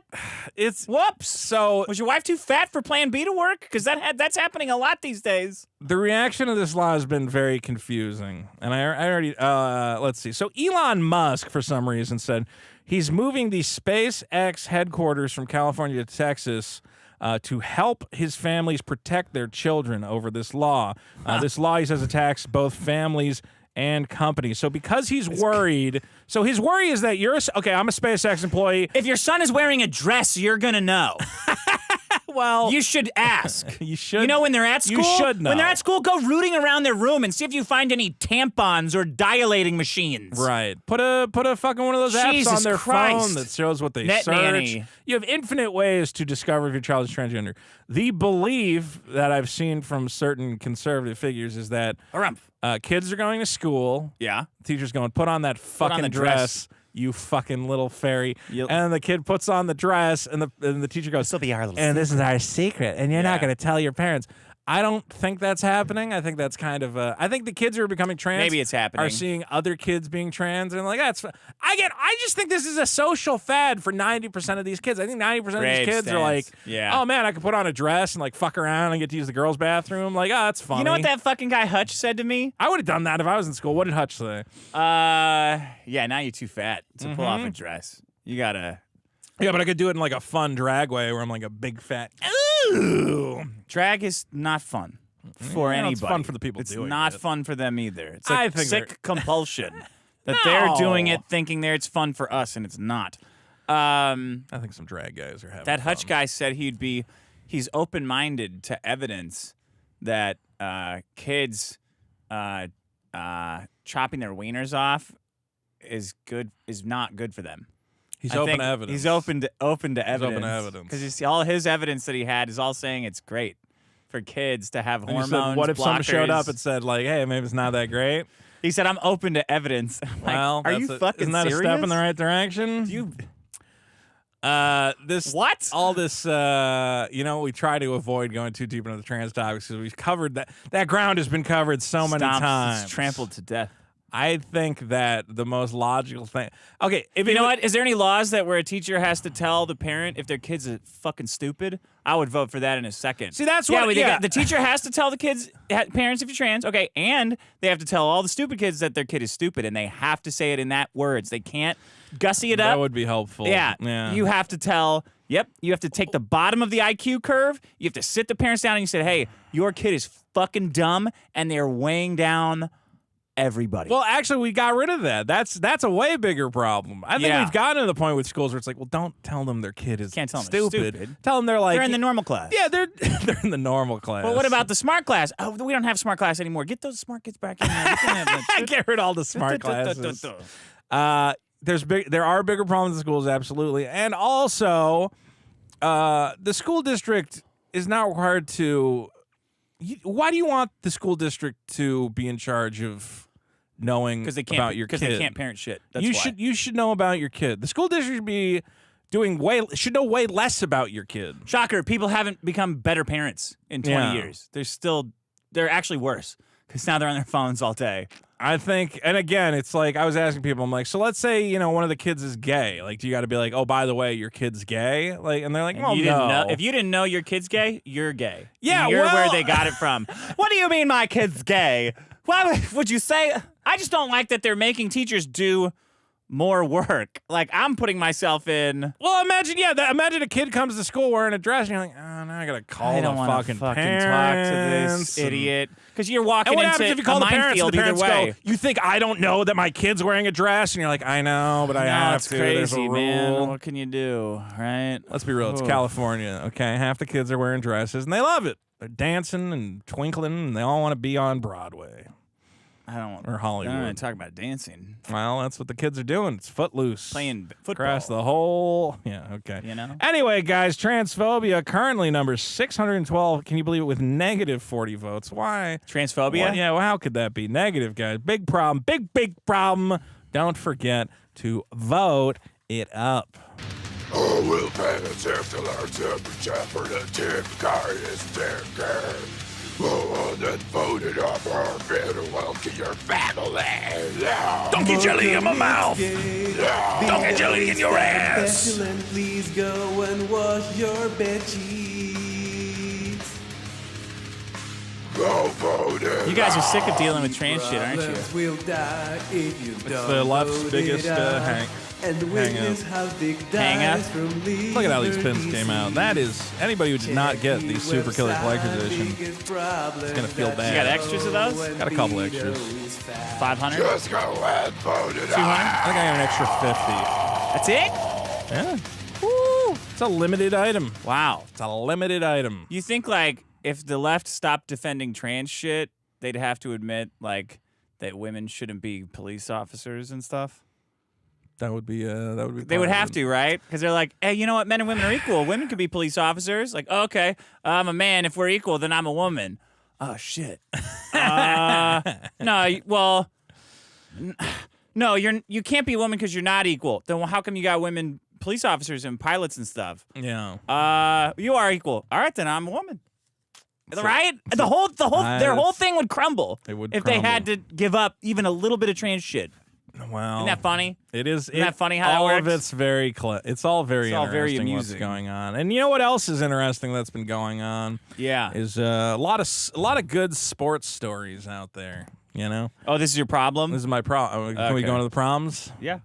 it's Whoops. so Was your wife too fat for Plan B to work? Because that's happening a lot these days. the reaction to this law has been very confusing, and I already let's see. So Elon Musk, for some reason, said he's moving the SpaceX headquarters from California to Texas to help his families protect their children over this law. This law, he says, attacks both families and companies. So because he's worried, so his worry is that I'm a SpaceX employee. If your son is wearing a dress, you're going to know. Well, You should ask. you should. You know when they're at school? You should know. When they're at school, go rooting around their room and see if you find any tampons or dilating machines. Right. Put a fucking one of those apps Jesus on their Christ. phone that shows what they Net search. nanny. You have infinite ways to discover if your child is transgender. The belief that I've seen from certain conservative figures is that kids are going to school. Yeah. Teacher's going, put on that on fucking the dress, you fucking little fairy. You'll- And the kid puts on the dress, and the teacher goes, This'll be our little and this is our secret, and you're not Yeah. going to tell your parents. I don't think that's happening. I think that's kind of I think the kids who are becoming trans Maybe it's happening. are seeing other kids being trans and like that's I just think this is a social fad for 90% of these kids. I think 90% of Brave these kids are like, stance. Yeah. oh man, I could put on a dress and like fuck around and get to use the girls' bathroom. Like, oh, that's funny. You know what that fucking guy Hutch said to me? I would have done that if I was in school. What did Hutch say? Yeah, now you're too fat to pull off a dress. You gotta. Yeah, but I could do it in like a fun drag way where I'm like a big fat ooh. Drag is not fun for Yeah, anybody. it's fun for the people It's doing not it. fun for them either. It's I a think sick compulsion that they're doing No. it thinking it's fun for us, and it's not. I think some drag guys are having That Hutch fun. guy said he's open-minded to evidence that kids chopping their wieners off is not good for them. He's I open think to evidence. He's open to evidence. open to evidence. Because you see, all his evidence that he had is all saying it's great for kids to have And you hormones. said, what if someone showed up blockers. and said like, hey, maybe it's not that great? He said, "I'm open to evidence." I'm like, Well, are you fucking isn't that serious? a step in the right direction? What? All this, we try to avoid going too deep into the trans topics because we've covered that. That ground has been covered so many times. It's trampled to death. I think that the most logical thing. Okay, if You know what? Is there any laws that where a teacher has to tell the parent if their kid's fucking stupid? I would vote for that in a second. See, that's what. The teacher has to tell the kids, parents, if you're trans, okay, and they have to tell all the stupid kids that their kid is stupid, and they have to say it in that words. They can't gussy it up. That would be helpful. Yeah. You have to tell. Yep. You have to take the bottom of the IQ curve. You have to sit the parents down and you say, "Hey, your kid is fucking dumb," and they're weighing down everybody. Well, actually, we got rid of that. That's a way bigger problem. I think we've gotten to the point with schools where it's like, well, don't tell them their kid is Can't tell them they're stupid. Tell them they're like they're in the normal class. Yeah, they're in the normal class. Well, what about the smart class? Oh, we don't have smart class anymore. Get those smart kids back in there. Get rid of all the smart classes. There are bigger problems in schools, absolutely, and also, the school district is not required to. Why do you want the school district to be in charge of knowing about your kid? Because they can't parent shit. That's why. You should know about your kid. The school district should be should know way less about your kid. Shocker! People haven't become better parents in 20 years. They're actually worse because now they're on their phones all day. I think, and again, it's like I was asking people, I'm like, so let's say one of the kids is gay. Like, do you got to be like, oh, by the way, your kid's gay? Like, and they're like, well, no. If you didn't know your kid's gay, you're gay. Yeah, and you're where they got it from. What do you mean my kid's gay? Why would you say? I just don't like that they're making teachers do more work. Like, I'm putting myself in. Well, imagine a kid comes to school wearing a dress, and you're like, oh, now I gotta call the fucking parents. Talk to this idiot. Because you're walking and what into happens if you call a the parents minefield and the parents either way. go, you think I don't know that my kid's wearing a dress? And you're like, I know, but I have it's to. There's a crazy, rule. man. What can you do, right? Let's be real. It's California, okay? Half the kids are wearing dresses, and they love it. They're dancing and twinkling, and they all want to be on Broadway. Or Hollywood. I don't want to talk about dancing. Well, that's what the kids are doing. It's footloose. Playing football. Across the whole... Yeah, okay. Anyway, guys, transphobia currently numbers 612. Can you believe it? With negative 40 votes. Why? Transphobia? Yeah, well, how could that be? Negative, guys. Big problem. Big problem. Don't forget to vote it up. Oh, we'll pay the tip till our temperature for the tip card is thicker. Oh, then vote it up or better welcome your family. Yeah. Don't get jelly in my mouth. Yeah. Don't get jelly in your ass. Excellent, please go and wash your bed sheets. Go vote it. You guys are sick of dealing with trans shit, aren't you? Problems will die if you It's don't the left's vote biggest it out. hang. And witness how Dick Hang up. dies from Look at how these pins came out. That is, anybody who did not get the Super Killer Collector's Edition is going to feel bad. You got extras of those? Got a couple extras. 500? Just go and vote it 200? I think I got an extra 50. That's it? Yeah. Woo! It's a limited item. Wow. It's a limited item. You think, like, if the left stopped defending trans shit, they'd have to admit, like, that women shouldn't be police officers and stuff? That would be They would have to, right? Because they're like, hey, you know what? Men and women are equal. Women could be police officers. Like, oh, okay, I'm a man. If we're equal, then I'm a woman. Oh, shit. No, you can't be a woman because you're not equal. Then how come you got women police officers and pilots and stuff? Yeah. You are equal. All right, then I'm a woman. Right? Their whole thing would crumble. It would if they had to give up even a little bit of trans shit. Well, isn't that funny? It is. Isn't that funny how all that works? of it's very it's all very interesting. Very what's amusing. going on. And you know what else is interesting that's been going on? Yeah. Is a lot of good sports stories out there. You know. Oh, this is your problem? This is my problem. Can we go into the problems? Yeah.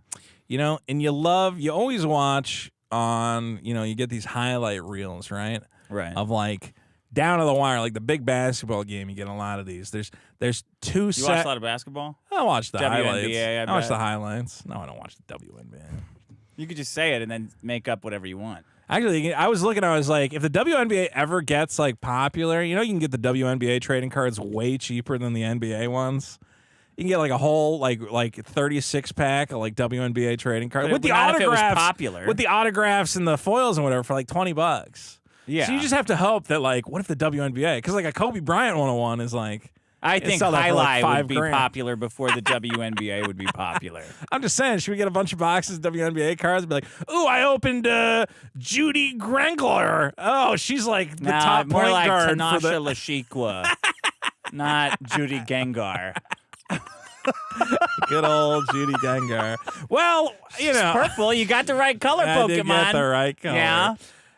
You know, and you always watch on, you get these highlight reels, right? Right. Of like down to the wire, like the big basketball game. You get a lot of these. There's two. You watch a lot of basketball? I watch the WNBA, highlights. I watch bet. the highlights. No, I don't watch the WNBA. You could just say it and then make up whatever you want. Actually, I was like, if the WNBA ever gets like popular, you can get the WNBA trading cards way cheaper than the NBA ones. You can get like a whole like 36-pack of like WNBA trading cards with the autographs. If it was popular. With the autographs and the foils and whatever for like $20. Yeah. So you just have to hope that like, what if the WNBA? Because like a Kobe Bryant 101 is like, I think sell that for Highlight like would be $5,000. popular before the WNBA would be popular. I'm just saying, should we get a bunch of boxes of WNBA cards and be like, ooh, I opened Judy Grengler. Oh, she's like the top more point like guard Tanasha for the... Lashikwa, not Judy Gengar. Good old Judy Gengar. Well, you know. Purple, you got the right color, I Pokemon. did get the right color. Yeah.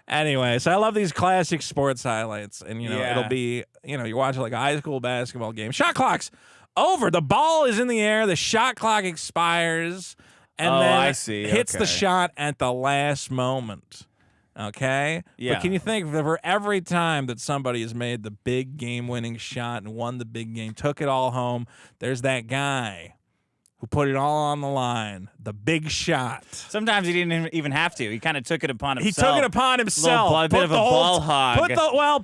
Anyway, so I love these classic sports highlights. And, you know, Yeah. it'll be, you know, you watch like a high school basketball game. Shot clock's over. The ball is in the air. The shot clock expires. And Oh, then I see. hits the Okay. shot at the last moment. Okay? Yeah. But can you think for every time that somebody has made the big game-winning shot and won the big game, took it all home, there's that guy who put it all on the line, the big shot. Sometimes he didn't even have to. He kind of took it upon He himself. took it upon himself. A bit of a ball hog.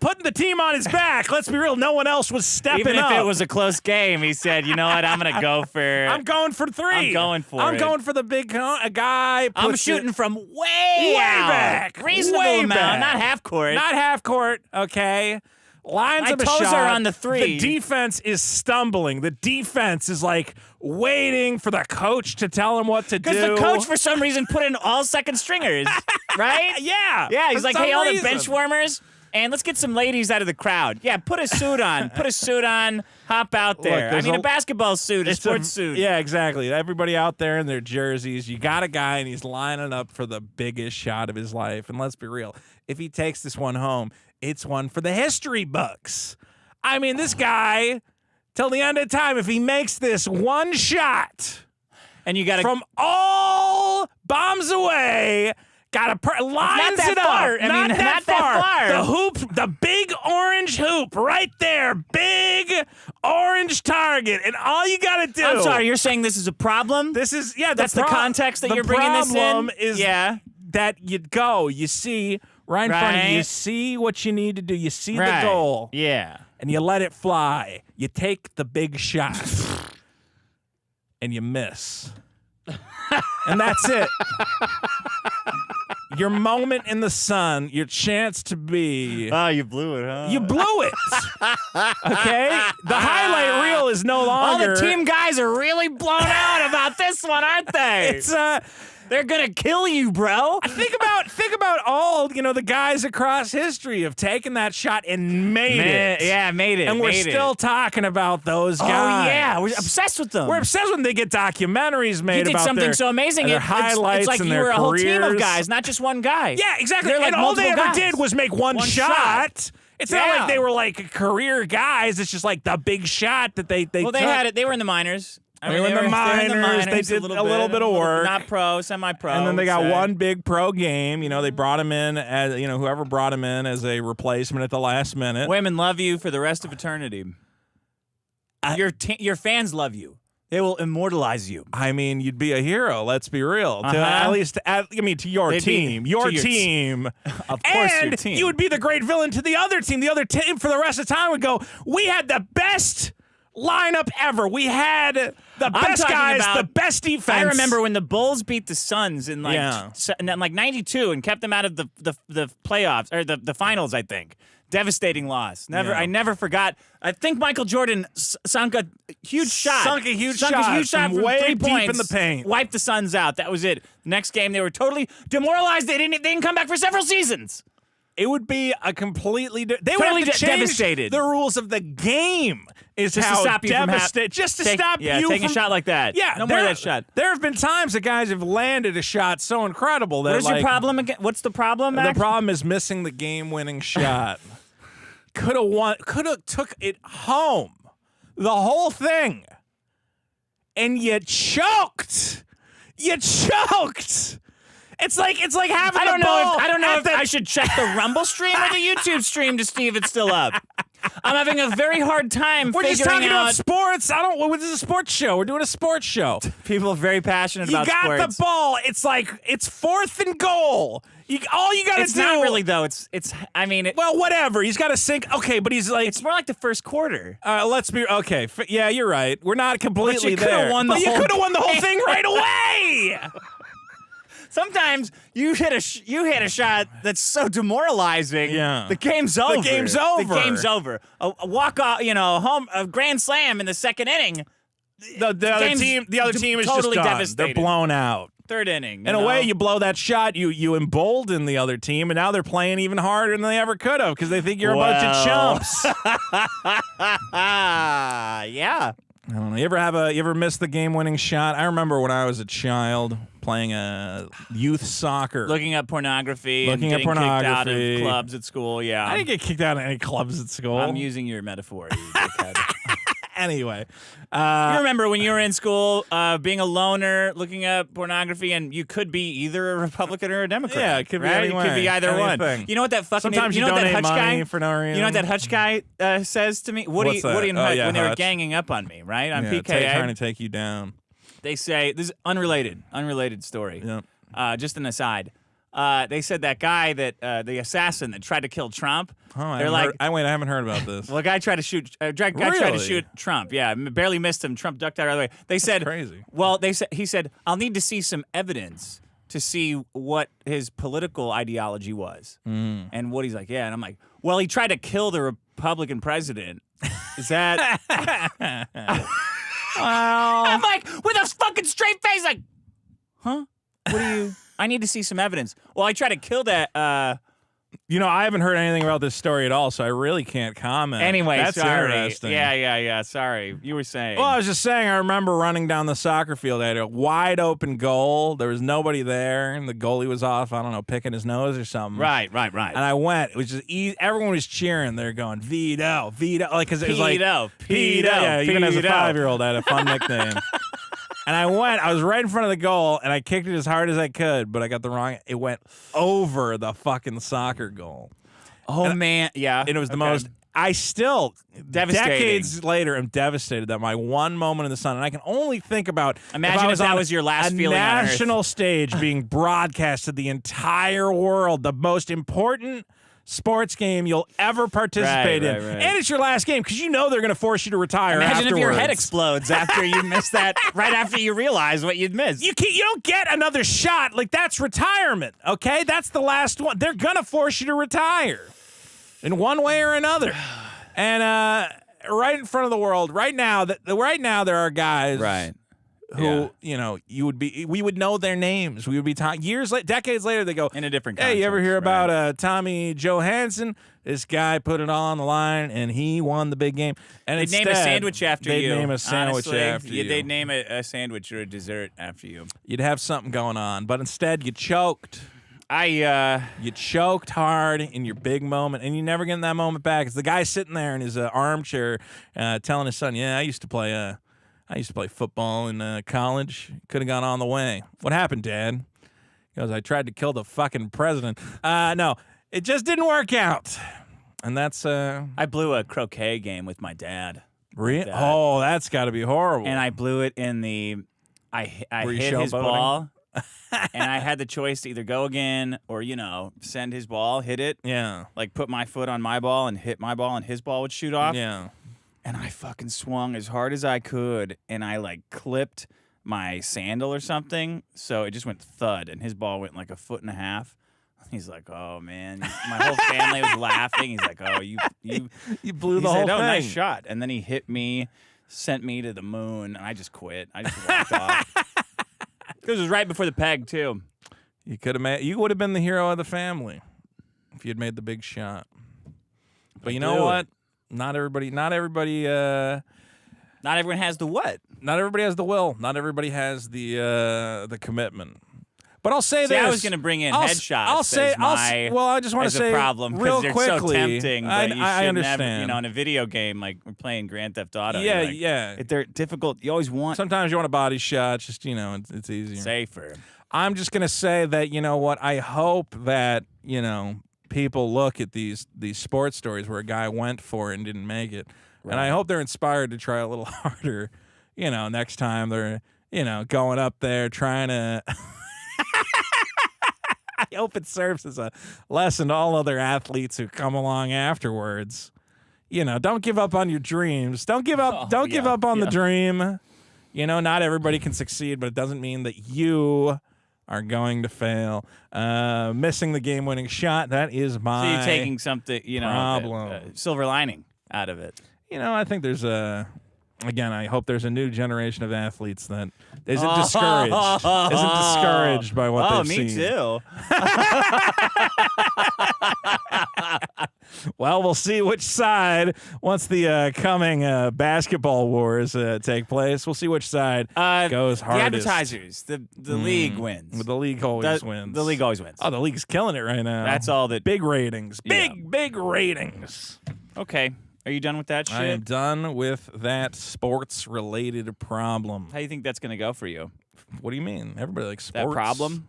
Putting the team on his back. Let's be real. No one else was stepping Even if up. it was a close game, he said, "You know what? I'm going to go for. I'm going for 3. I'm going for I'm it. going for the big a guy. I'm puts shooting it from way out. back. Reasonable way amount, back. not half court. Not half court. Okay. Lines My up a toes shot. are on the 3. The defense is stumbling. The defense is like waiting for the coach to tell him what to do. Because the coach, for some reason, put in all second stringers, right? Yeah. Yeah, he's for like, some hey, all the reason. bench warmers, and let's get some ladies out of the crowd. Yeah, put a suit on. Put a suit on. Hop out there. there's a basketball suit, a sports suit. Yeah, exactly. Everybody out there in their jerseys. You got a guy, and he's lining up for the biggest shot of his life. And let's be real. If he takes this one home, it's one for the history books. I mean, this guy, till the end of time, if he makes this one shot And you got to from all bombs away, lines that it far. up. I mean, not that not that far. far. The hoop, the big orange hoop right there. Big orange target. And all you got to do. I'm sorry, you're saying this is a problem? This is, yeah. That's the context that you're bringing this in? The problem is Yeah. that you see right in front of you, you Right. see what you need to do. You see Right. the goal. Yeah. And you let it fly. You take the big shot. And you miss. And that's it. Your moment in the sun, your chance to be. Oh, you blew it, huh? You blew it. Okay? The highlight reel is no All longer. the team guys are really blown out about this one, aren't they? It's They're gonna kill you, bro. think about all the guys across history have taken that shot and made it. Yeah, made it. And we're made still it. talking about those Oh guys. yeah, we're obsessed with them. We're obsessed when they get documentaries made you did about something their, so amazing. their It's highlights like and you their were a whole team of careers. guys, not just one guy. Yeah, exactly. They're like and all they multiple ever guys. did was make one shot. shot. It's not Yeah. like they were like career guys. It's just like the big shot that they Well, they took. had it. They were in the minors. They were in the minors. They did a little bit of work. Not pro, semi-pro. And then they got so- one big pro game. They brought him in as whoever brought him in as a replacement at the last minute. Women love you for the rest of eternity. Your fans love you. They will immortalize you. I mean, you'd be a hero. Let's be real. To Uh-huh. at least, to your They'd be- team, your to your team. Of course, and your team. you would be the great villain to the other team. The other team for the rest of the time would go, we had the best lineup ever. We had the best talking guys, about- the best defense. I remember when the Bulls beat the Suns in Yeah. like 92 and kept them out of the playoffs or the finals, I think. Devastating loss. Yeah. I never forgot. I think Michael Jordan sunk a huge shot. Sunk a huge Sunk shot a huge shot from from way 3 deep in points. the paint. Wiped the Suns out. That was it. Next game, they were totally demoralized. They didn't come back for several seasons. it would be a completely they Totally would have to change devastated. the rules of the game is Just how to stop you from just to take- stop yeah, you taking from a shot like that. Yeah, No more of that shot. There have been times that guys have landed a shot so incredible that What is your problem again? What's the problem, the Max? problem is missing the game-winning shot. Could have took it home, the whole thing, and you choked. You choked. It's like having I don't the know ball if at the- I should check the Rumble stream or the YouTube stream to see if it's still up. I'm having a very hard time We're figuring just talking out. about sports. This is a sports show. We're doing a sports show. People are very passionate You about got sports. the ball. It's like it's 4th and goal. All you got to do. It's not really though. It's. I mean, Well, whatever. He's got to sink. Okay, but he's like. it's more like the first quarter. Let's be okay. Yeah, you're right. We're not completely you coulda there. won the but you whole could have won the whole game. thing right away. Sometimes you hit a shot that's so demoralizing. Yeah. The game's over. The game's over. The game's over. A walk off, a grand slam in the second inning. The other team is totally just done. devastated. They're blown out. Third inning. In a way, you blow that shot, you embolden the other team, and now they're playing even harder than they ever could have because they think you're a bunch of chumps. Yeah. I don't know. You ever miss the game-winning shot? I remember when I was a child playing youth soccer. Looking at pornography and getting kicked out of clubs at school, yeah. I didn't get kicked out of any clubs at school. I'm using your metaphor, you dickhead. Anyway. You remember when you were in school, being a loner, looking at pornography, and you could be either a Republican or a Democrat. Yeah, it could be right? any It could be way. either Anything. one. You know what that fucking Sometimes you know donate that Hutch money guy for no reason. You know what that Hutch guy says to me? Woody What's that? and Oh, Hutch, yeah, when they were Hutch. ganging up on me, right? On Yeah, PKA. trying to take you down. They say, this is unrelated story. Yeah. Just an aside. They said that guy the assassin that tried to kill Trump. Oh, they're like, I haven't heard about this. well, a guy tried to shoot. Tried to shoot Trump. Yeah, barely missed him. Trump ducked out the other way. They said, crazy. Well, he said, I'll need to see some evidence to see what his political ideology was. And Woody's like, yeah, and I'm like, well, he tried to kill the Republican president. Is that? I'm like, with a fucking straight face, like, huh? What do you? I need to see some evidence. Well, I tried to kill that. I haven't heard anything about this story at all, so I really can't comment. Anyway, that's sorry. interesting. Yeah. Sorry, you were saying. Well, I was just saying, I remember running down the soccer field. I had a wide open goal. There was nobody there, and the goalie was off, I don't know, picking his nose or something. Right. And I went. It was just everyone was cheering. They're going, Vito, like, because it was like Vito. Yeah, even as a Vito. 5-year-old, I had a fun nickname. And I was right in front of the goal, and I kicked it as hard as I could, but I got the wrong. It went over the fucking soccer goal. Oh, man. Yeah. And it was the most. I still, Devastating. decades later, am devastated that my one moment in the sun, and I can only think about. Imagine if that was your last feeling on Earth. national stage being broadcast to the entire world, the most important sports game you'll ever participate in. Right. And it's your last game because they're going to force you to retire Imagine afterwards. if your head explodes after you miss that, right after you realize what you'd missed. You don't get another shot. Like, that's retirement, okay? That's the last one. They're going to force you to retire in one way or another. And right in front of the world, right now there are guys who, we would know their names. We would be talking decades later, they go, in a different hey, you ever context, hear right? about Tommy Johansson? This guy put it all on the line, and he won the big game. And They'd name a sandwich after you. They'd name a sandwich Honestly, after you. They'd name a sandwich or a dessert after you. You'd have something going on, but instead you choked. You choked hard in your big moment, and you never get that moment back. It's the guy sitting there in his armchair telling his son, yeah, I used to play football in college. Could have gone on the way. What happened, Dad? He goes, I tried to kill the fucking president. No, it just didn't work out. And that's... I blew a croquet game with my dad. Really? That. Oh, that's got to be horrible. And I blew it in the... I Were you hit his showboating? ball, and I had the choice to either go again or, send his ball, hit it. Yeah. Like, put my foot on my ball and hit my ball, and his ball would shoot off. Yeah. And I fucking swung as hard as I could, and I, clipped my sandal or something, so it just went thud, and his ball went, 1.5 feet. He's like, oh, man. My whole family was laughing. He's like, oh, you blew the he whole said, thing. oh, nice shot. And then he hit me, sent me to the moon, and I just quit. I just walked off. Because it was right before the peg, too. You would have been the hero of the family if you had made the big shot. But you know what? Not everybody. Not everyone has the what? Not everybody has the will. Not everybody has the commitment. But I'll say this. I was going to bring in headshots. I just want to say problem real they're quickly. so tempting. But I understand. Never, in a video game like we're playing Grand Theft Auto. Yeah. They're difficult. You always want. Sometimes you want a body shot. Just it's easier. Safer. I'm just gonna say that I hope that people look at these sports stories where a guy went for it and didn't make it, and I hope they're inspired to try a little harder. Next time they're going up there trying to. I hope it serves as a lesson to all other athletes who come along afterwards. Don't give up on your dreams. Don't give up. Don't give up on the dream. Not everybody can succeed, but it doesn't mean that you are going to fail. Missing the game-winning shot, that is my So you're taking something, problem. silver lining out of it. I think there's again, I hope there's a new generation of athletes that isn't discouraged by what they've seen. Oh, me too. Well, we'll see which side, once the coming basketball wars take place, we'll see which side goes hardest. The advertisers, the league wins. The league always wins. The league always wins. Oh, the league's killing it right now. That's all that. Big ratings. Yeah. Big ratings. Okay. Are you done with that shit? I am done with that sports-related problem. How do you think that's going to go for you? What do you mean? Everybody likes sports. That problem?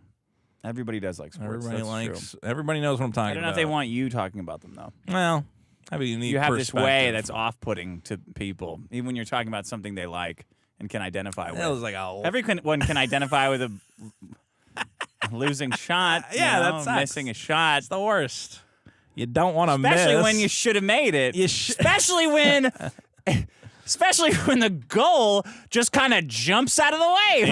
Everybody does like sports. Everybody knows what I'm talking about. I don't know if they want you talking about them, though. Well, I have a unique You have this perspective. way that's off-putting to people, even when you're talking about something they like and can identify with. That was like Everyone can identify with a losing shot. That's missing a shot. It's the worst. You don't want to miss. Especially when you should have made it. Especially when the goal just kind of jumps out of the way.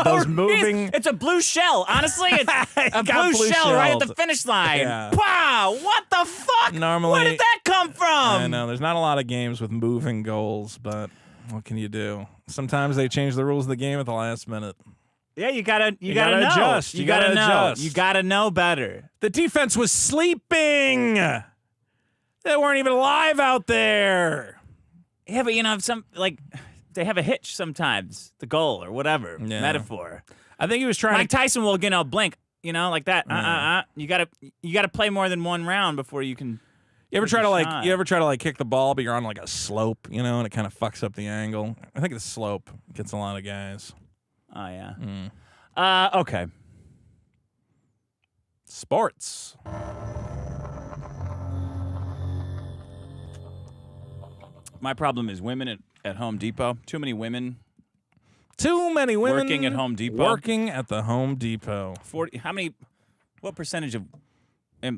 Those moving. It's a blue shell. Honestly, it's a blue shell right at the finish line. Yeah. Wow, what the fuck? Normally, where did that come from? I know there's not a lot of games with moving goals, but what can you do? Sometimes they change the rules of the game at the last minute. Yeah, you gotta know. adjust. You gotta adjust. You gotta know better. The defense was sleeping. They weren't even live out there. Yeah, but some they have a hitch sometimes. The goal or whatever metaphor. I think he was trying. Mike Tyson will blink. Like that. You gotta play more than one round before you can. You ever try to kick the ball, but you're on like a slope, and it kind of fucks up the angle. I think the slope gets a lot of guys. Oh, yeah. Okay. Sports. My problem is women at Home Depot. Too many women working at Home Depot. Working at the Home Depot. 40. What percentage of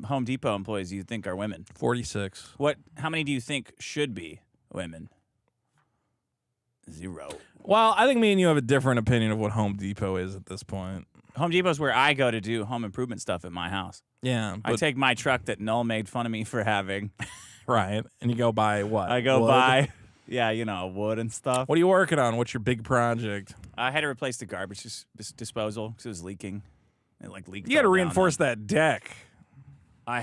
Home Depot employees do you think are women? 46. How many do you think should be women? 0. Well, I think me and you have a different opinion of what Home Depot is at this point. Home Depot is where I go to do home improvement stuff at my house. Yeah. I take my truck that Null made fun of me for having. Right. And you go buy what? I go wood? buy, wood and stuff. What are you working on? What's your big project? I had to replace the garbage disposal because it was leaking. It leaked. You got to reinforce that deck. I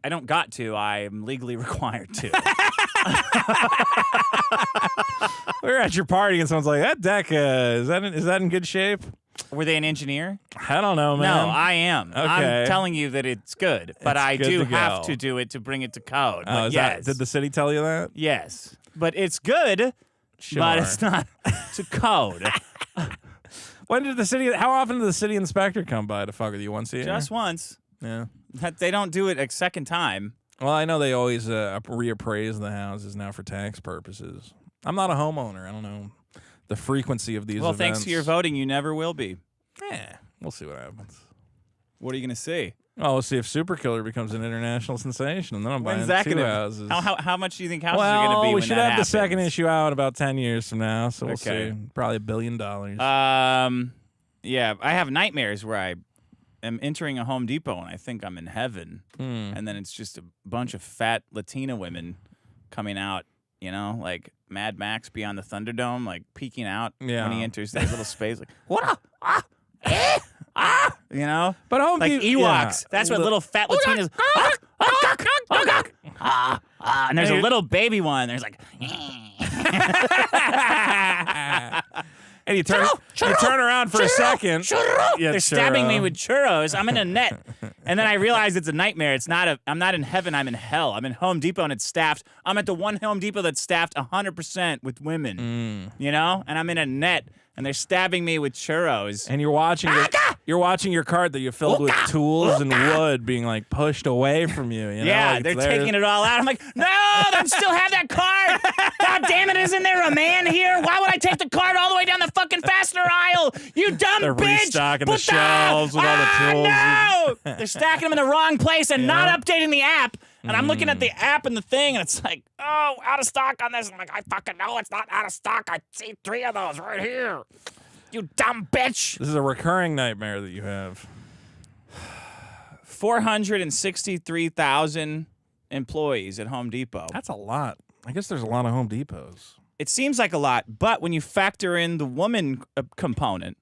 don't got to. I am legally required to. We were at your party and someone's like, that deck, is that in good shape? Were they an engineer? I don't know, man. No, I am. Okay. I'm telling you that it's good, but I do have to do it to bring it to code. Oh, yes. Did the city tell you that? Yes. But it's good, but it's not to code. How often did the city inspector come by to fuck with you? Once a year? Just once. Yeah. They don't do it a second time. Well, I know they always reappraise the houses now for tax purposes. I'm not a homeowner. I don't know the frequency of these events. Well, thanks to your voting, you never will be. Yeah, we'll see what happens. What are you going to see? Well, we'll see if Super Killer becomes an international sensation, and then I'm buying 2 houses. How much do you think houses are going to be when we should have the second issue out about 10 years from now, so we'll see. Probably $1 billion. Yeah, I have nightmares where I am entering a Home Depot and I think I'm in heaven, and then it's just a bunch of fat Latina women coming out, like Mad Max Beyond the Thunderdome, like peeking out when he enters that little space, like what? But Home like Depot, Ewoks. That's what little fat Latinas. And there's a little baby one. There's like. And you turn around for a second. They're stabbing me with churros. I'm in a net. And then I realize it's a nightmare. I'm not in heaven. I'm in hell. I'm in Home Depot and it's staffed. I'm at the one Home Depot that's staffed 100% with women. And I'm in a net and they're stabbing me with churros. And you're watching your cart that you filled with tools and wood being like pushed away from you. Yeah, they're taking it all out. I'm like, no, I still have that cart. God damn it, isn't there a man here? Why would I take the cart all the way down the fucking fastener aisle? You dumb they're bitch. Restocking the shelves with all the tools. No! They're stacking them in the wrong place and not updating the app. And I'm looking at the app and the thing, and it's like, out of stock on this. I'm like, I fucking know it's not out of stock. I see 3 of those right here. You dumb bitch. This is a recurring nightmare that you have. 463,000 employees at Home Depot. That's a lot. I guess there's a lot of Home Depots. It seems like a lot, but when you factor in the woman component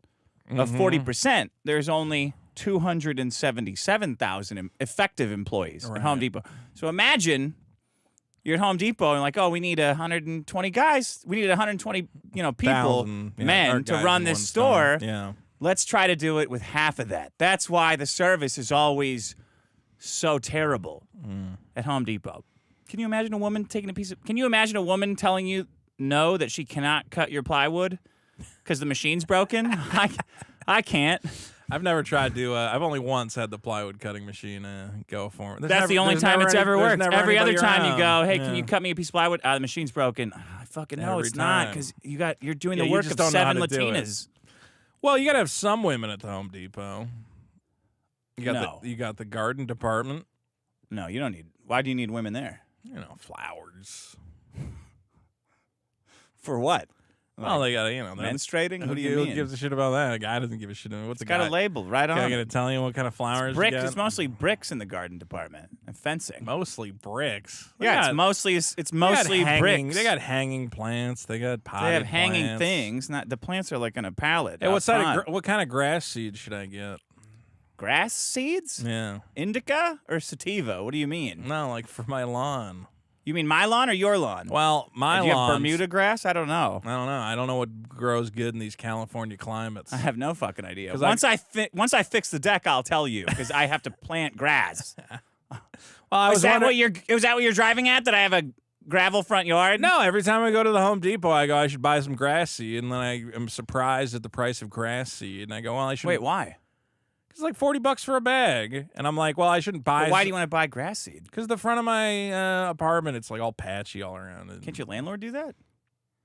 of 40%, there's only 277,000 effective employees at Home Depot. So imagine you're at Home Depot and like, oh, we need 120 guys. We need 120, people, men to run this store. Yeah. Let's try to do it with half of that. That's why the service is always so terrible at Home Depot. Can you imagine a woman taking a piece of... Can you imagine a woman telling you no, that she cannot cut your plywood because the machine's broken? I can't. I've never tried to. I've only once had the plywood cutting machine go for it. That's the only time it's ever worked. Every other time you go, hey, can you cut me a piece of plywood? The machine's broken. I fucking know it's not because you're doing the work of 7 Latinas. Well, you got to have some women at the Home Depot. You got the garden department. No, you don't need. Why do you need women there? Flowers. For what? Well, they got to, menstruating? What do you mean? Who gives a shit about that? A guy doesn't give a shit. What's got a label right on it. Guy going to tell you what kind of flowers brick, you got? It's mostly bricks in the garden department and fencing. Mostly bricks. It's mostly bricks. They got hanging plants. They got potted They have hanging plants. things. Not the plants are like on a pallet. Hey, what kind of grass seed should I get? Grass seeds? Yeah. Indica or sativa? What do you mean? No, like for my lawn. You mean my lawn or your lawn? Well, my lawn. Do you have Bermuda grass? I don't know. I don't know what grows good in these California climates. I have no fucking idea. Once I fix the deck, I'll tell you because I have to plant grass. Is that what you're driving at? That I have a gravel front yard? No. Every time I go to the Home Depot, I go, I should buy some grass seed, and then I am surprised at the price of grass seed, and I go, well, I should. Wait, why? It's like $40 for a bag, and I'm like, well, I shouldn't buy. But why do you want to buy grass seed? Because the front of my apartment, it's like all patchy all around. Can't your landlord do that?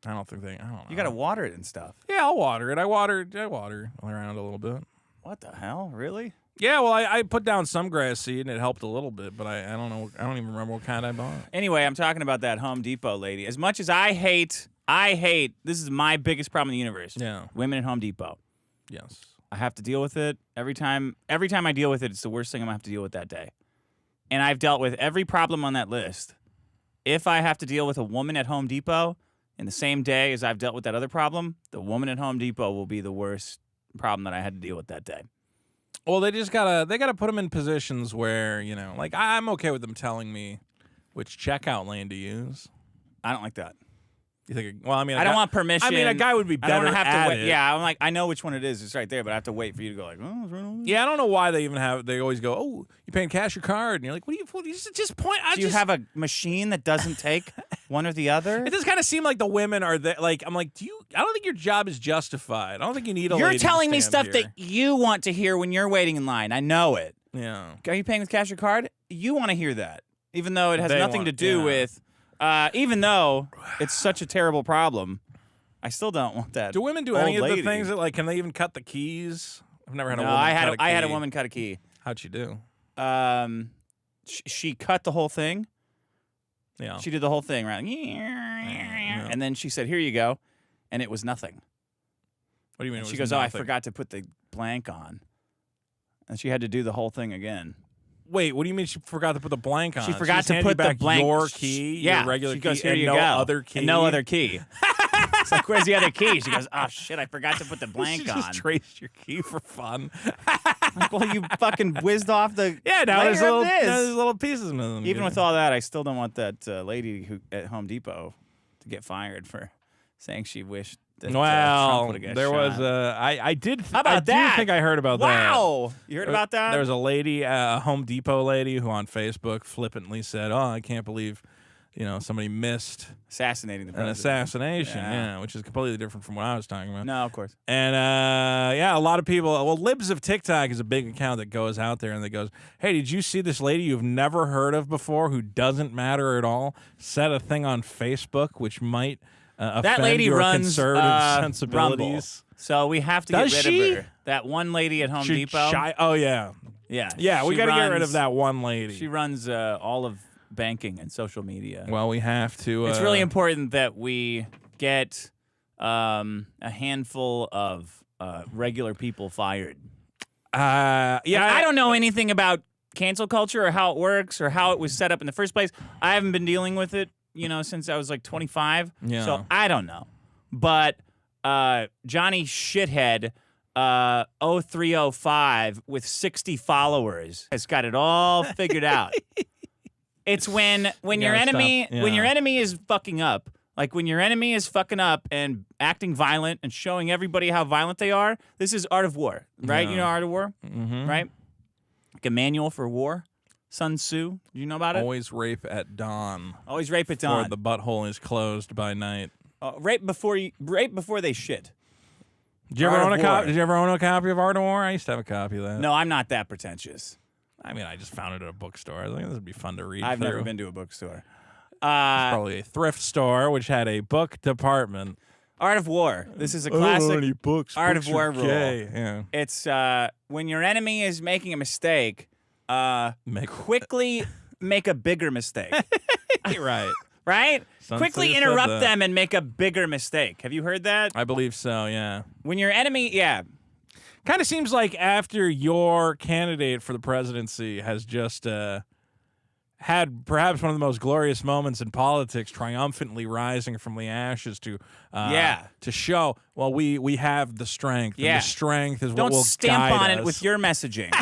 I don't know. You got to water it and stuff. Yeah, I'll water it. I water around a little bit. What the hell? Really? Yeah, well, I put down some grass seed, and it helped a little bit, but I don't know. I don't even remember what kind I bought. Anyway, I'm talking about that Home Depot lady. As much as I hate. This is my biggest problem in the universe. Yeah. Women at Home Depot. Yes. I have to deal with it every time. Every time I deal with it, it's the worst thing I'm gonna have to deal with that day. And I've dealt with every problem on that list. If I have to deal with a woman at Home Depot in the same day as I've dealt with that other problem, the woman at Home Depot will be the worst problem that I had to deal with that day. Well, they gotta put them in positions where like I'm okay with them telling me which checkout lane to use. I don't like that. You think? Well, I mean, I don't want permission. I mean, a guy would be better. I don't have at to wait. it. Yeah, I'm like, I know which one it is. It's right there, but I have to wait for you to go like, oh, it's right over there. Yeah, I don't know why they even have. They always go, oh, you paying cash or card? And you're like, what do you just point? Do you have a machine that doesn't take one or the other? It does kind of seem like the women are like. I'm like, I don't think your job is justified. I don't think you need a. You're lady telling to me stand stuff here. that you want to hear when you're waiting in line. I know it. Yeah. Are you paying with cash or card? You want to hear that, even though it has nothing to do yeah. with. Even though it's such a terrible problem, I still don't want that. Do women do old any of lady. the things that can they even cut the keys? I've never had a No, woman. I I had a woman cut a key. How'd she do? She cut the whole thing. Yeah. She did the whole thing, right? And then she said, "Here you go," and it was nothing. What do you mean? And she goes, "Oh, I forgot to put the blank on," and she had to do the whole thing again. Wait, what do you mean she forgot to put the blank on? She forgot to put the blank. Your key, your regular she goes, key, "Here and you no go." other key. And no other key. It's like, where's the other key? She goes, "Oh shit, I forgot to put the blank she on." just traced your key for fun. Like, well, you fucking whizzed off the now there's layer of little pieces missing. Even with all that, I still don't want that lady who at Home Depot to get fired for saying she wished that Trump would have got there shot. was I did. How about I that? do think I heard about that. Wow, you heard about that? There was a lady, a Home Depot lady, who on Facebook flippantly said, "Oh, I can't believe, somebody missed assassinating the an president. assassination." Yeah, which is completely different from what I was talking about. No, of course. And a lot of people. Well, Libs of TikTok is a big account that goes out there and that goes, "Hey, did you see this lady you've never heard of before, who doesn't matter at all, said a thing on Facebook which might." That lady your runs conservative sensibilities. Rumble. So we have to Does get rid she? of her. That one lady at Home Depot. Oh yeah, yeah. We she got to get rid runs- of that one lady. She runs all of banking and social media. Well, we have to. It's really important that we get a handful of regular people fired. Yeah, I don't know anything about cancel culture or how it works or how it was set up in the first place. I haven't been dealing with it, since I was like 25. Yeah. So I don't know. But Johnny Shithead 0305 with 60 followers has got it all figured out. It's when your enemy when your enemy is fucking up. Like when your enemy is fucking up and acting violent and showing everybody how violent they are. This is Art of War, right? You know Art of War, right? Like a manual for war. Sun Tzu. Do you know about it? Always rape at dawn. Always rape at dawn. Before the butthole is closed by night. Right before they shit. Did you ever own a copy? Did you ever own a copy of Art of War? I used to have a copy of that. No, I'm not that pretentious. I mean, I just found it at a bookstore. I was like, this would be fun to read. I've never been to a bookstore. It's probably a thrift store which had a book department. Art of War. This is a classic books. Art of War rule. Yeah. It's when your enemy is making a mistake, quickly make a bigger mistake. Right. Right? Sun Quickly Tzu said interrupt that. them and make a bigger mistake. Have you heard that? I believe so, yeah. When your enemy, Kind of seems like after your candidate for the presidency has just had perhaps one of the most glorious moments in politics, triumphantly rising from the ashes to show, well, we have the strength. Yeah. And the strength is don't what will stamp guide on us. it with your messaging.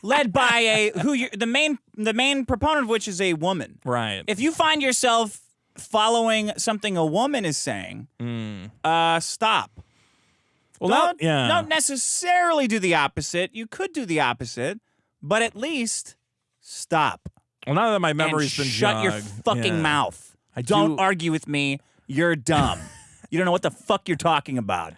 Led by the main proponent of which is a woman. Right. If you find yourself following something a woman is saying, stop. Well, don't necessarily do the opposite. You could do the opposite, but at least stop. Well, now that my memory's been shut your jogged, fucking mouth. Don't argue with me. You're dumb. You don't know what the fuck you're talking about.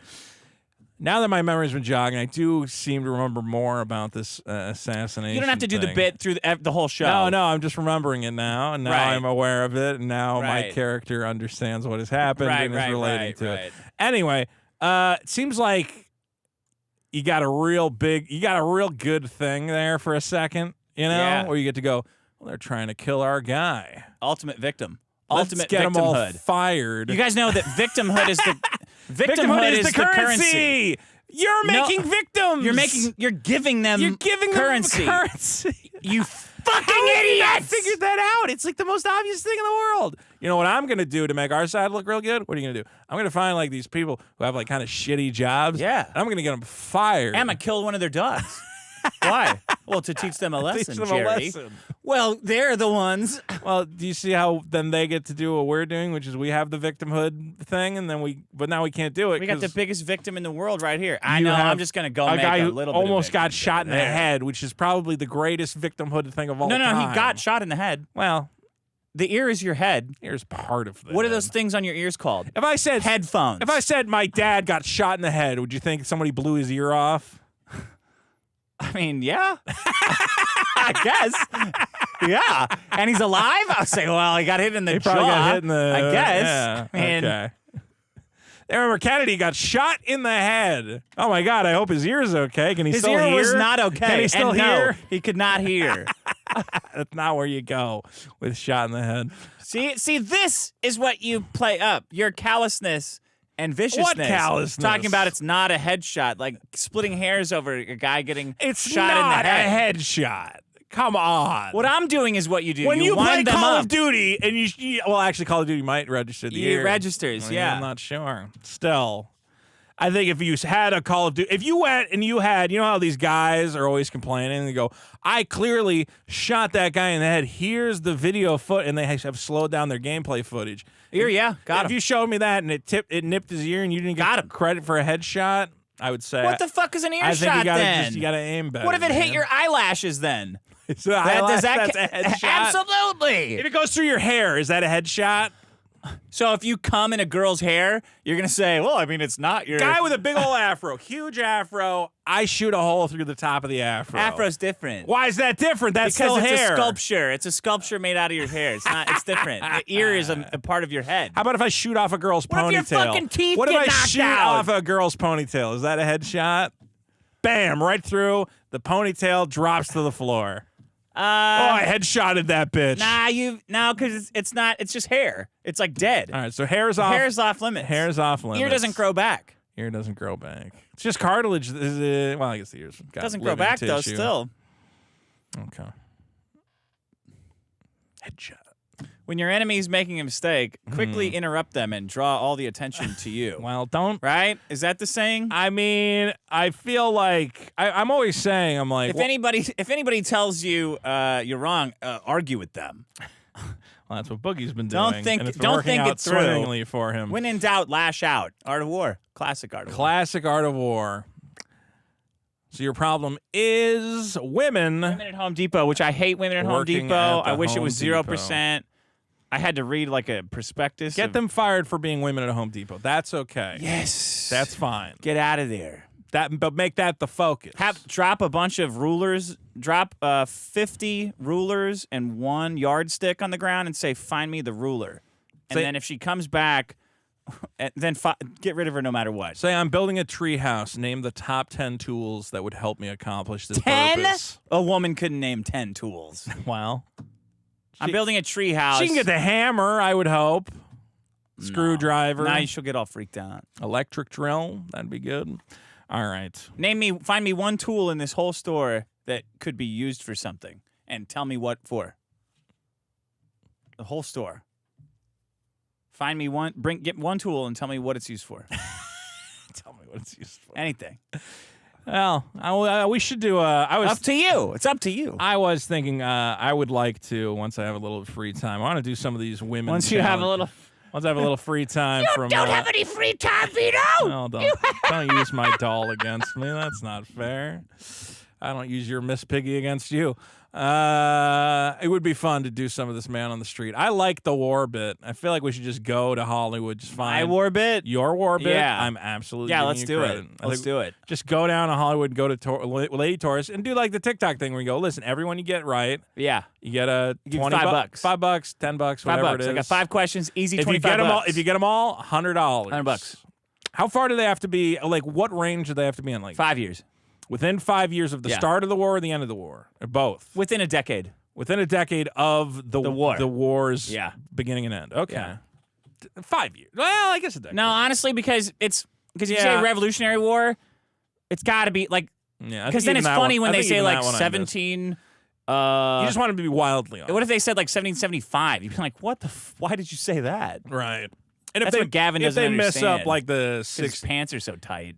Now that my memory's been jogging, I do seem to remember more about this assassination. You don't have to do the thing. bit through the whole show. No, I'm just remembering it now, and now Right. I'm aware of it, and now my Right. character understands what has happened and is relating to right. it. Anyway, it seems like you got a real good thing there for a second, Yeah. where you get to go, well, they're trying to kill our guy. Ultimate victim. Let's Ultimate get them all victimhood. fired. You guys know that victimhood is the victimhood is the currency. You're making victims. You're giving them currency. currency. You fucking I idiots! figured that out. It's like the most obvious thing in the world. You know what I'm going to do to make our side look real good? What are you going to do? I'm going to find like these people who have like kind of shitty jobs. Yeah. And I'm going to get them fired. I'm gonna kill one of their dogs. Why? Well, to teach them a lesson, Teach them Jerry. a lesson. Well, they're the ones. Well, do you see how then they get to do what we're doing, which is we have the victimhood thing, and then but now we can't do it. We got the 'cause biggest victim in the world right here. I you know. have I'm just gonna go a make guy a who little bit of almost got victim shot in the there. head, which is probably the greatest victimhood thing of all time. No, he got shot in the head. Well, The ear is your head. here's part of that. What are those things on your ears called? If I said Headphones. If I said my dad got shot in the head, would you think somebody blew his ear off? I mean, yeah. I guess. Yeah. And he's alive? I'll say, well, he got hit in the He jaw. probably got hit in the. I guess. Yeah, I mean, okay. I remember Kennedy got shot in the head. Oh my God! I hope his ear's okay. Can he his still ear hear? was not okay. Can he still and hear? No, he could not hear. That's not where you go with shot in the head. See, this is what you play up. Your callousness and viciousness. What callousness? Talking about it's not a headshot, like splitting hairs over a guy getting It's shot not in the head. a headshot. Come on. What I'm doing is what you do. When you play wind them Call up. of Duty and well, actually, Call of Duty might register the It ear. registers, Well, yeah. I'm not sure. Still, I think if you had a Call of Duty, if you went and you had, you know how these guys are always complaining, they go, I clearly shot that guy in the head. Here's the video foot, and they have slowed down their gameplay footage. Got If him. you showed me that and it nipped his ear and you didn't get credit for a headshot, I would say. What the fuck is an ear I think shot you gotta then? you gotta aim better. What if it hit man. your eyelashes then? So Does that that's a headshot? Absolutely. If it goes through your hair, is that a headshot? So if you come in a girl's hair, you're gonna say, "Well, I mean, it's not your Guy with a big old afro, huge afro. I shoot a hole through the top of the afro. Afro's different." Why is that different? That's Because still it's hair. a sculpture. It's a sculpture made out of your hair. It's not. It's different. The ear is a part of your head. How about if I shoot off a girl's What ponytail? if your fucking teeth What if get I knocked shoot out? off a girl's ponytail? Is that a headshot? Bam! Right through. The ponytail drops to the floor. I headshotted that bitch. Nah, because it's not. It's just hair. It's like dead. All right, so hair's off. Hair's off limits. Hair's off limits. Ear doesn't grow back. Ear doesn't grow back. It's just cartilage. Well, I guess the ears Doesn't grow back, though, still. Okay. Headshot. When your enemy's making a mistake, quickly interrupt them and draw all the attention to you. Well, don't. Right? Is that the saying? I mean, I feel like I'm always saying, I'm like, if anybody tells you you're wrong, argue with them. Well, that's what Boogie's been doing. Don't think and it's been working out through. swimmingly for him. When in doubt, lash out. Art of War. Classic Art of War. Classic Art of War. So your problem is women. Women at Home Depot, which I hate women at Home Working Depot. at the I wish it Home was Depot. 0%. I had to read like a prospectus. Get them fired for being women at a Home Depot. That's okay. Yes. That's fine. Get out of there. But make that the focus. Drop a bunch of rulers. Drop 50 rulers and 1 yardstick on the ground and say, "Find me the ruler." And then if she comes back, then get rid of her no matter what. Say I'm building a tree house. Name the top 10 tools that would help me accomplish this 10? purpose. A woman couldn't name 10 tools. Well, I'm building a tree house. she can get the hammer, I would hope. Screwdriver. Now she'll get all freaked out. Electric drill. That'd be good. All right. Find me 1 tool in this whole store that could be used for something, and tell me what for. The whole store. Find me one. Get 1 tool and tell me what it's used for. Tell me what it's used for. Anything. Well, we should do. Up to you. It's up to you. I was thinking I would like to, once I have a little free time, I want to do some of these women. Once you have a little. Once I have a little free time from. Don't have any free time, Vito. No, don't use my doll against me. That's not fair. I don't use your Miss Piggy against you. It would be fun to do some of this man on the street. I like the war bit. I feel like we should just go to Hollywood. Just find My war bit. Your war bit. Yeah. I'm absolutely. Yeah, giving let's you do credit. it. Let's do it. Just go down to Hollywood, go to Lady Taurus, and do like the TikTok thing where you go, listen, everyone you get right, Yeah. you get a Give $20, $5. $5, $10, whatever it is. I got 5 questions. Easy. If you 25 get them all, bucks. if you get them all, $100. $100. How far do they have to be? Like, what range do they have to be in? Like 5 years. within 5 years of the start of the war or the end of the war, or both? Within a decade. Within a decade of the war. the war's Yeah. beginning and end. Okay, Yeah. 5 years. Well, I guess a decade. No, honestly, because you say Yeah. Revolutionary War, it's got to be like. Yeah, Because then it's funny when they say like 17. 17. You just want them to be wildly off. What if they said like 1775? You'd be like, what the? Why did you say that? Right. And That's what Gavin if doesn't they mess understand. up like the His 6, pants are so tight.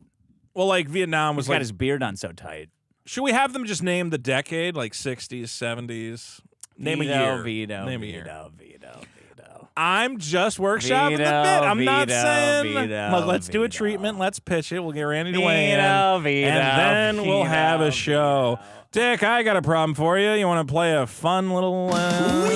well, like Vietnam was He's got like, his beard on so tight. should we have them just name the decade like 60s, 70s? Name a year. Vito, Name a year. Vito. I'm just workshopping the bit. I'm not saying. Let's do a treatment. Let's pitch it. We'll get Randy to weigh in, and then we'll have a show. Dick, I got a problem for you. You want to play a fun little? We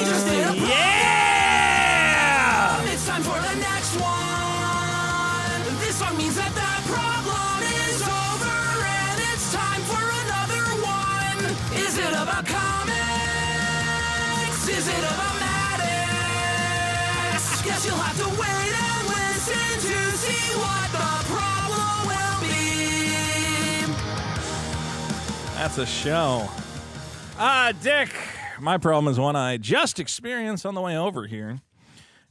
just did a problem. Yeah! It's time for the next one. This song means that the problem is over and it's time for another one. Is it about comics? Is it about Maddox? Guess you'll have to wait and listen to see what the problem will be. That's a show. Dick, my problem is one I just experienced on the way over here.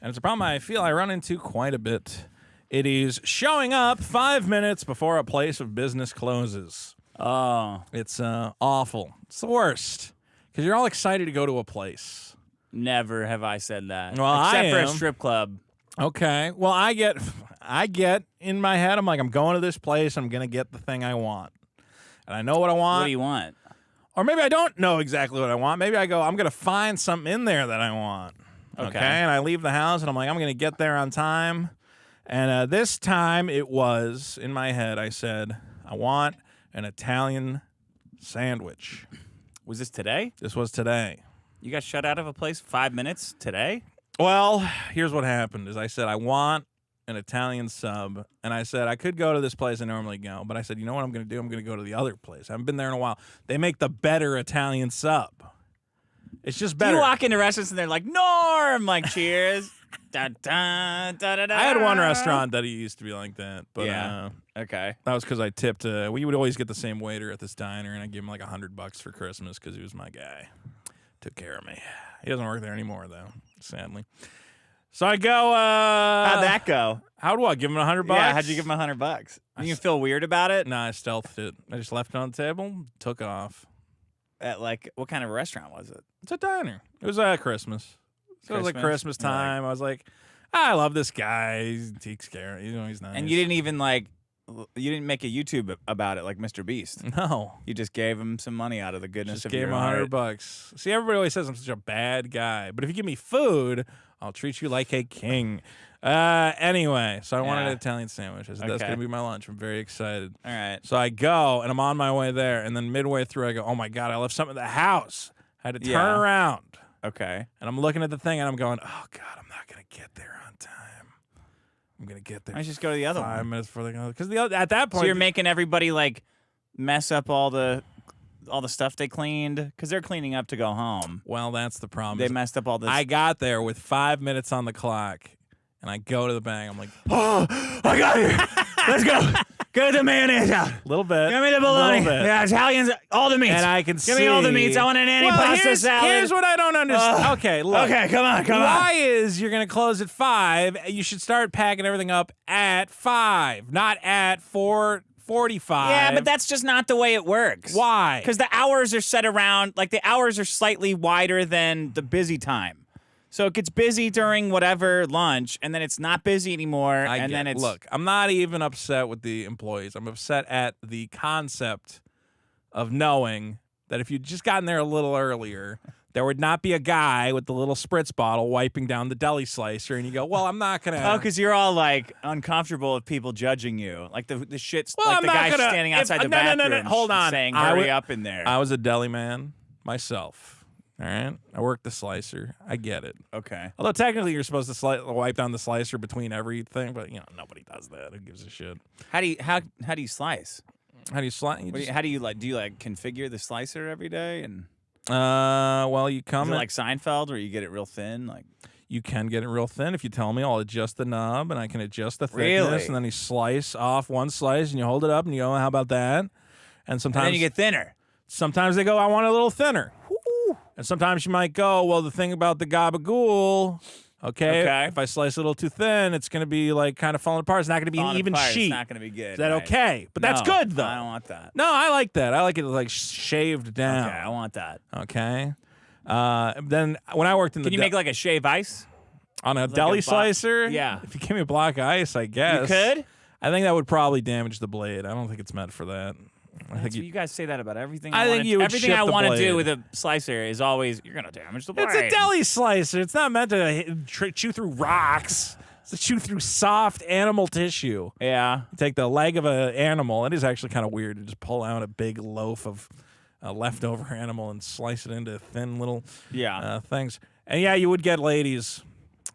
And it's a problem I feel I run into quite a bit. It is showing up 5 minutes before a place of business closes. Oh, It's awful. It's the worst. Because you're all excited to go to a place. never have I said that. Well, Except I for a am. strip club. Okay. Well, I get in my head, I'm like, I'm going to this place. I'm going to get the thing I want. And I know what I want. What do you want? Or maybe I don't know exactly what I want. Maybe I go, I'm going to find something in there that I want. Okay. And I leave the house and I'm like, I'm going to get there on time. And this time it was, in my head, I said, I want an Italian sandwich. Was this today? This was today. You got shut out of a place 5 minutes today? Well, here's what happened is I said, I want an Italian sub. And I said, I could go to this place I normally go. But I said, you know what I'm going to do? I'm going to go to the other place. I haven't been there in a while. They make the better Italian sub. It's just better. You walk into restaurants and they're like, Norm! Like, cheers. Da, da, da, da, da. I had one restaurant that it used to be like that. But Yeah. Okay. that was because I tipped. We would always get the same waiter at this diner. And I gave him like $100 for Christmas because he was my guy. Took care of me. He doesn't work there anymore, though, sadly. So I go. How'd that go? How'd what? Give him $100? Yeah, how'd you give him $100? You feel weird about it? No, I stealthed it. I just left it on the table, took off. At like, what kind of restaurant was it? It's a diner. It was Christmas. So it was like Christmas time. I was like, I love this guy. He takes care. He's nice. And you didn't even you didn't make a YouTube about it like Mr. Beast. No. You just gave him some money out of the goodness Just of gave your him heart. $100. See, everybody always says I'm such a bad guy, but if you give me food, I'll treat you like a king. Anyway, so I wanted an Italian sandwich. I said, that's going to be my lunch. I'm very excited. All right. So I go, and I'm on my way there, and then midway through, I go, oh, my God, I left something at the house. I had to turn around. Okay. And I'm looking at the thing, and I'm going, oh, God, I'm not going to get there on time. I'm going to get there. Why don't you just go to the other 5 one? minutes before they go. Because at that point. So you're making everybody, like, mess up all the stuff they cleaned? Because they're cleaning up to go home. Well, that's the problem. They messed up all this. I got there with 5 minutes on the clock, and I go to the bank. I'm like, oh, I got here. Let's go. Get the mayonnaise out. A little bit. Give me the bologna. Little bit. Yeah, Italians, all the meats. And I can Give me all the meats. I want an antipasta salad. Here's what I don't understand. Okay, look. Okay, come on. Why is you're going to close at 5? You should start packing everything up at 5, not at 4:45. Yeah, but that's just not the way it works. Why? Because the hours are set around, like the hours are slightly wider than the busy time. So it gets busy during whatever lunch, and then it's not busy anymore, Look, I'm not even upset with the employees. I'm upset at the concept of knowing that if you'd just gotten there a little earlier, there would not be a guy with the little spritz bottle wiping down the deli slicer, and you go, well, I'm not going to... Oh, because you're all, like, uncomfortable with people judging you. Like the shit's, Well, like I'm the not guy gonna- standing if- outside the no, bathroom hold on. saying, I hurry would- up in there. I was a deli man myself. All right, I worked the slicer. I get it. Okay. Although technically you're supposed to wipe down the slicer between everything, but nobody does that. Who gives a shit? How do you slice? How do you slice? How do you do you configure the slicer every day? And well, you is come it like Seinfeld where you get it real thin? Like you can get it real thin if you tell me. I'll adjust the knob and I can adjust the thickness, Really? and then you slice off one slice and you hold it up and you go, how about that? And sometimes and then you get thinner. Sometimes they go, I want it a little thinner. And sometimes you might go, well, the thing about the gabagool, okay, if I slice it a little too thin, it's going to be like kind of falling apart. It's not going to be an even sheet. It's not going to be good. Is that right? okay? But that's good, though. I don't want that. No, I like that. I like it like shaved down. Okay, I want that. Okay. Then when I worked in the... Can you make like a shave ice? On a deli slicer? Yeah. If you give me a block of ice, I guess. You could? I think that would probably damage the blade. I don't think it's meant for that. I think You guys say that about everything. I think you would everything ship I the want to blade. do with a slicer is always you're gonna damage the blade. It's a deli slicer. It's not meant to chew through rocks. It's to chew through soft animal tissue. Yeah. You take the leg of an animal. It is actually kind of weird to just pull out a big loaf of leftover animal and slice it into thin little things. And yeah, you would get ladies.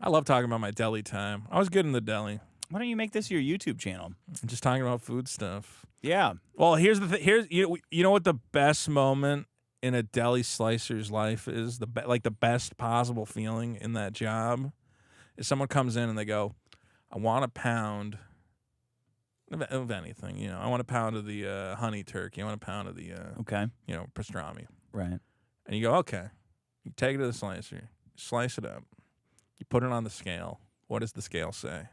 I love talking about my deli time. I was good in the deli. Why don't you make this your YouTube channel? I'm just talking about food stuff. Yeah. Well, here's the thing. You know what the best moment in a deli slicer's life is? The best possible feeling in that job is someone comes in and they go, I want a pound of anything. I want a pound of the honey turkey. I want a pound of the pastrami. Right. And you go, okay. You take it to the slicer. You slice it up. You put it on the scale. What does the scale say?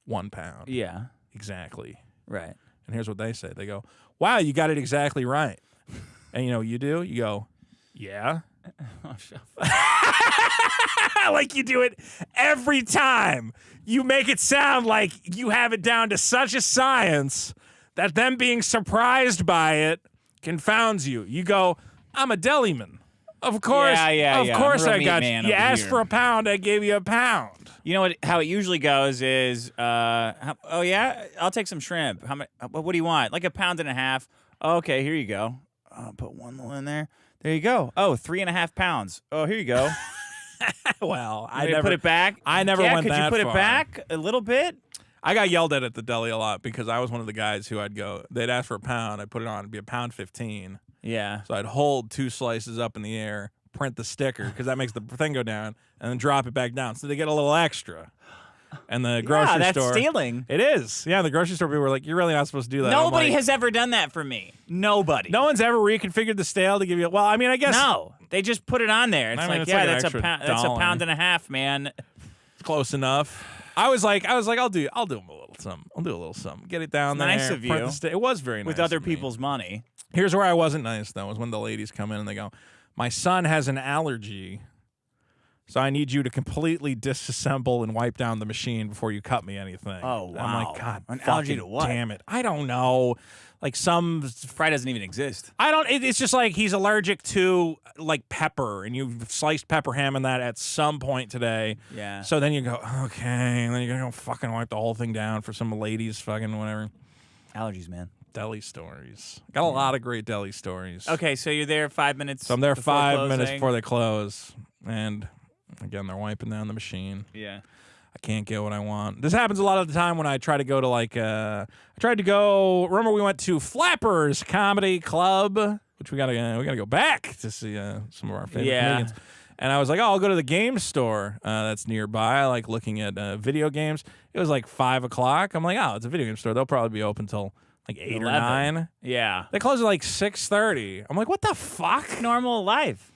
1 pound. Yeah. Exactly. Right. And here's what they say. They go, wow, you got it exactly right. And you know what you do? You go, yeah. Like you do it every time. You make it sound like you have it down to such a science that them being surprised by it confounds you. You go, I'm a deliman. Of course, of course I got you. You asked for a pound, I gave you a pound. You know how it usually goes is, oh yeah, I'll take some shrimp. How much? What do you want? Like 1.5 pounds. Oh, okay, here you go. Put one little in there. There you go. Oh, 3.5 pounds. Oh, here you go. Well, I never never put it back. I never went that far. Could you put it back a little bit? I got yelled at the deli a lot because I was one of the guys who I'd go. They'd ask for a pound. I'd put it on. It'd be £1.15. Yeah. So I'd hold 2 slices up in the air, print the sticker because that makes the thing go down, and then drop it back down. So they get a little extra. And the grocery that's store. stealing. It is. Yeah, the grocery store people were like, you're really not supposed to do that. Nobody has ever done that for me. Nobody. No one's ever reconfigured the scale to give you. Well, I mean, I guess. No. They just put it on there. It's I mean, like, it's yeah, like an that's extra $1.50, man. close enough. I was like, I'll do him a little something. I'll do a little something. Get it down there. Nice of you. It was very nice. With other of me. people's money. Here's where I wasn't nice, though, was when the ladies come in and they go, my son has an allergy, so I need you to completely disassemble and wipe down the machine before you cut me anything. Oh, wow. I'm like, God, an allergy to what? Damn it. I don't know. Like some... Fry doesn't even exist. It's just like he's allergic to, like, pepper, and you've sliced pepper ham in that at some point today. Yeah. So then you go, okay, and then you're going to go fucking wipe the whole thing down for some ladies fucking whatever. Allergies, man. Deli stories. Got a lot of great deli stories. Okay, so you're there 5 minutes. So I'm there before 5 minutes closing. before they close, and again they're wiping down the machine. Yeah. I can't get what I want. This happens a lot of the time when I try to go to I tried to go. Remember we went to Flappers Comedy Club, which we gotta go back to see some of our favorite comedians. And I was like, oh, I'll go to the game store that's nearby. I like looking at video games. It was like 5 o'clock. I'm like, oh, it's a video game store. They'll probably be open till like 8 or 9. Yeah. They close at like 6:30. I'm like, what the fuck? Normal life.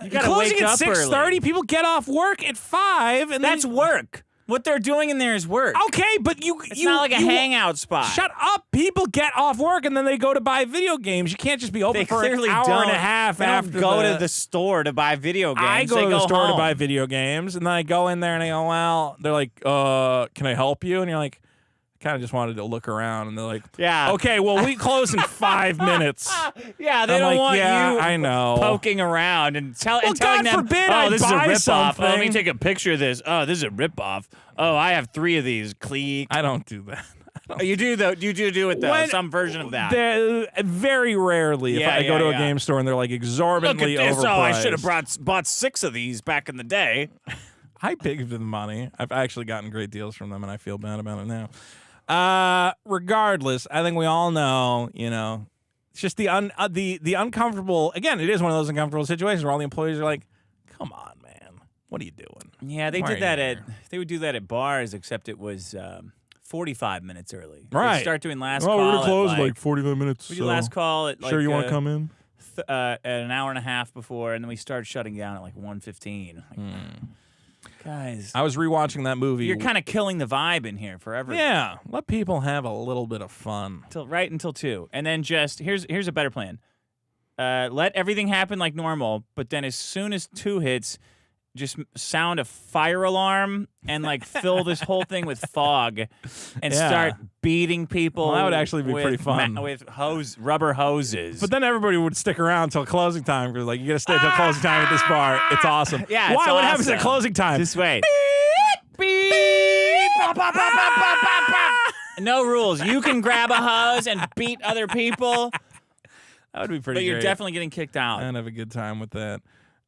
You gotta Closing wake at up 6:30. early. People get off work at 5, and That's work. What they're doing in there is work. Okay, but It's not like a hangout spot. Shut up! People get off work and then they go to buy video games. You can't just be open They for an clearly hour don't. and a half They after don't go to the store to buy video games. I go They to the store to home. buy video games, and then I go in there and I go, well, they're like, can I help you? And you're like, kind of just wanted to look around, and they're like, Yeah. okay, well, we close in 5 minutes. Yeah, they I'm don't like, want yeah, you I know. poking around and telling God them, forbid oh, I this is a buy ripoff. Oh, let me something. take a picture of this. Oh, this is a ripoff. Oh, I have 3 of these. Click. I don't do that. Oh, you do though. You do it though. When- Some version of that. Very rarely, if Yeah, I go to a yeah. game store and they're like Look exorbitantly at this. overpriced. Oh, I should have bought 6 of these back in the day. I paid the money. I've actually gotten great deals from them, and I feel bad about it now. Regardless, I think we all know, it's just the uncomfortable. Again, it is one of those uncomfortable situations where all the employees are like, "Come on, man, what are you doing?" Yeah, they Why did are that you at. here? They would do that at bars, except it was 45 minutes early. Right. They'd start doing last Oh, call. we're gonna close at in like 45 minutes. we do last call at like. Sure, you want to come in? At an hour and a half before, and then we started shutting down at like 1:15. Guys, I was rewatching that movie. you're kind of killing the vibe in here forever. Yeah, let people have a little bit of fun. Right until 2, and then just here's a better plan. Let everything happen like normal, but then as soon as 2 hits, just sound a fire alarm and like fill this whole thing with fog and Yeah. start beating people. Well, that would actually be with pretty fun. with rubber hoses. But then everybody would stick around until closing time because, like, you got to stay until closing time at this bar. It's awesome. Yeah, Why? it's What happens at awesome. closing time? This way. Beep. Pop, pop, pop, pop, pop, pop, pop. No rules. You can grab a hose and beat other people, That would be pretty but you're great. definitely getting kicked out. I'd have a good time with that.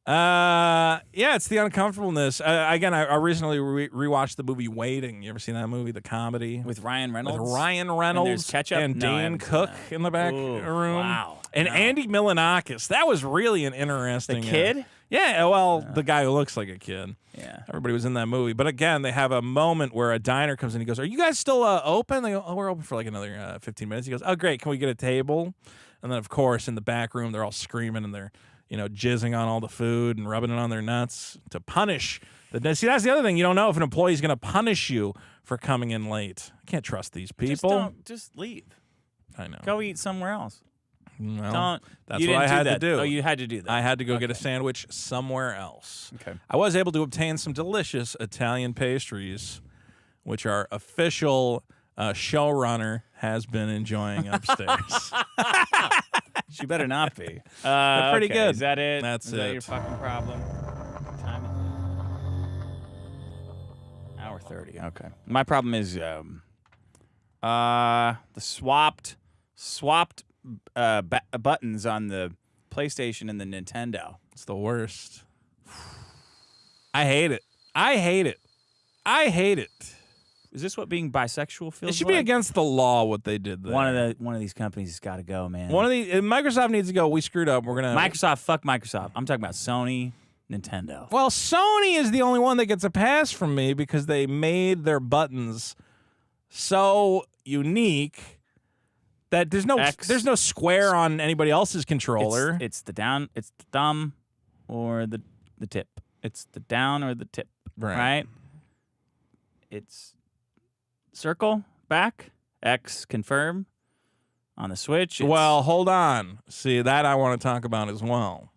Yeah, it's the uncomfortableness. Again, I recently rewatched the movie Waiting. You ever seen that movie, the comedy? With Ryan Reynolds? With Ryan Reynolds ketchup? and No, I Dane haven't seen Cook that. in the back Ooh, room. wow. And No. Andy Milonakis. That was really an interesting... The kid? Yeah, well, the guy who looks like a kid. Yeah. Everybody was in that movie. But again, they have a moment where a diner comes in. He goes, are you guys still open? They go, oh, we're open for like another 15 minutes. He goes, oh, great. Can we get a table? And then, of course, in the back room, they're all screaming and they're, jizzing on all the food and rubbing it on their nuts to punish. See, that's the other thing. You don't know if an employee's going to punish you for coming in late. I can't trust these people. Just leave. I know. Go eat somewhere else. Well, that's you what I didn't had that. to do. Oh, you had to do that. I had to go get a sandwich somewhere else. Okay. I was able to obtain some delicious Italian pastries, which our official showrunner has been enjoying upstairs. She better not be. They're pretty okay. good. Is that it? That's Is that it. your fucking problem? Time hour 30. Okay. My problem is the swapped buttons on the PlayStation and the Nintendo. It's the worst. I hate it. I hate it. I hate it. Is this what being bisexual feels It should like? be against the law what they did there. One of these companies has got to go, man. Microsoft needs to go. We screwed up. We're gonna Microsoft, fuck Microsoft. I'm talking about Sony, Nintendo. Well, Sony is the only one that gets a pass from me because they made their buttons so unique that there's no square on anybody else's controller. It's the thumb or the tip. It's the down or the tip, right? it's circle back, X confirm on the Switch. Well, hold on. See, that I want to talk about as well.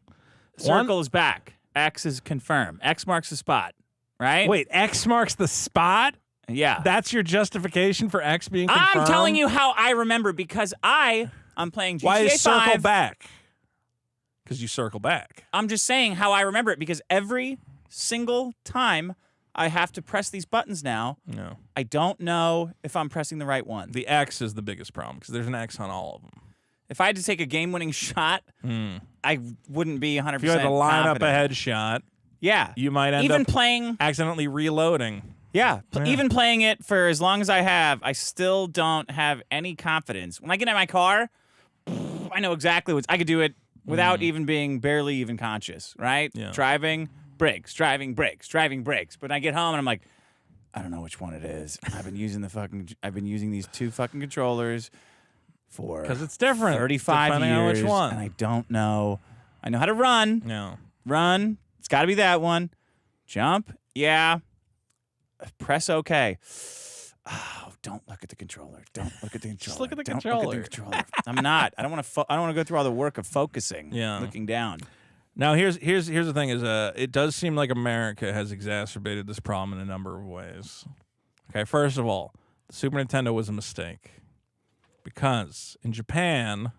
Circle is back. X is confirm. X marks the spot, right? Wait, X marks the spot? Yeah. That's your justification for X being confirmed? I'm telling you how I remember because I'm playing GTA 5. Why is circle back? Because you circle back. I'm just saying how I remember it because every single time I have to press these buttons now, No. I don't know if I'm pressing the right one. The X is the biggest problem because there's an X on all of them. If I had to take a game-winning shot, I wouldn't be 100% If you had to line confident. up a headshot, yeah, you might end even up playing. accidentally reloading. Yeah, even playing it for as long as I have, I still don't have any confidence. When I get in my car, I know exactly I could do it without even being barely even conscious, right? Yeah. Driving, brakes, driving, brakes, driving, brakes. But I get home and I'm like, I don't know which one it is. I've been using these two fucking controllers for Because it's different. 35 depending years, on which one. and I don't know. I know how to run. No. Run. It's got to be that one. Jump. Yeah. Press OK. Oh, don't look at the controller. Don't look at the controller. Just look at the Don't controller. Look at the controller. I'm not. I don't want to. I don't want to go through all the work of focusing. Yeah. Looking down. Now here's the thing: is it does seem like America has exacerbated this problem in a number of ways. Okay, first of all, the Super Nintendo was a mistake because in Japan,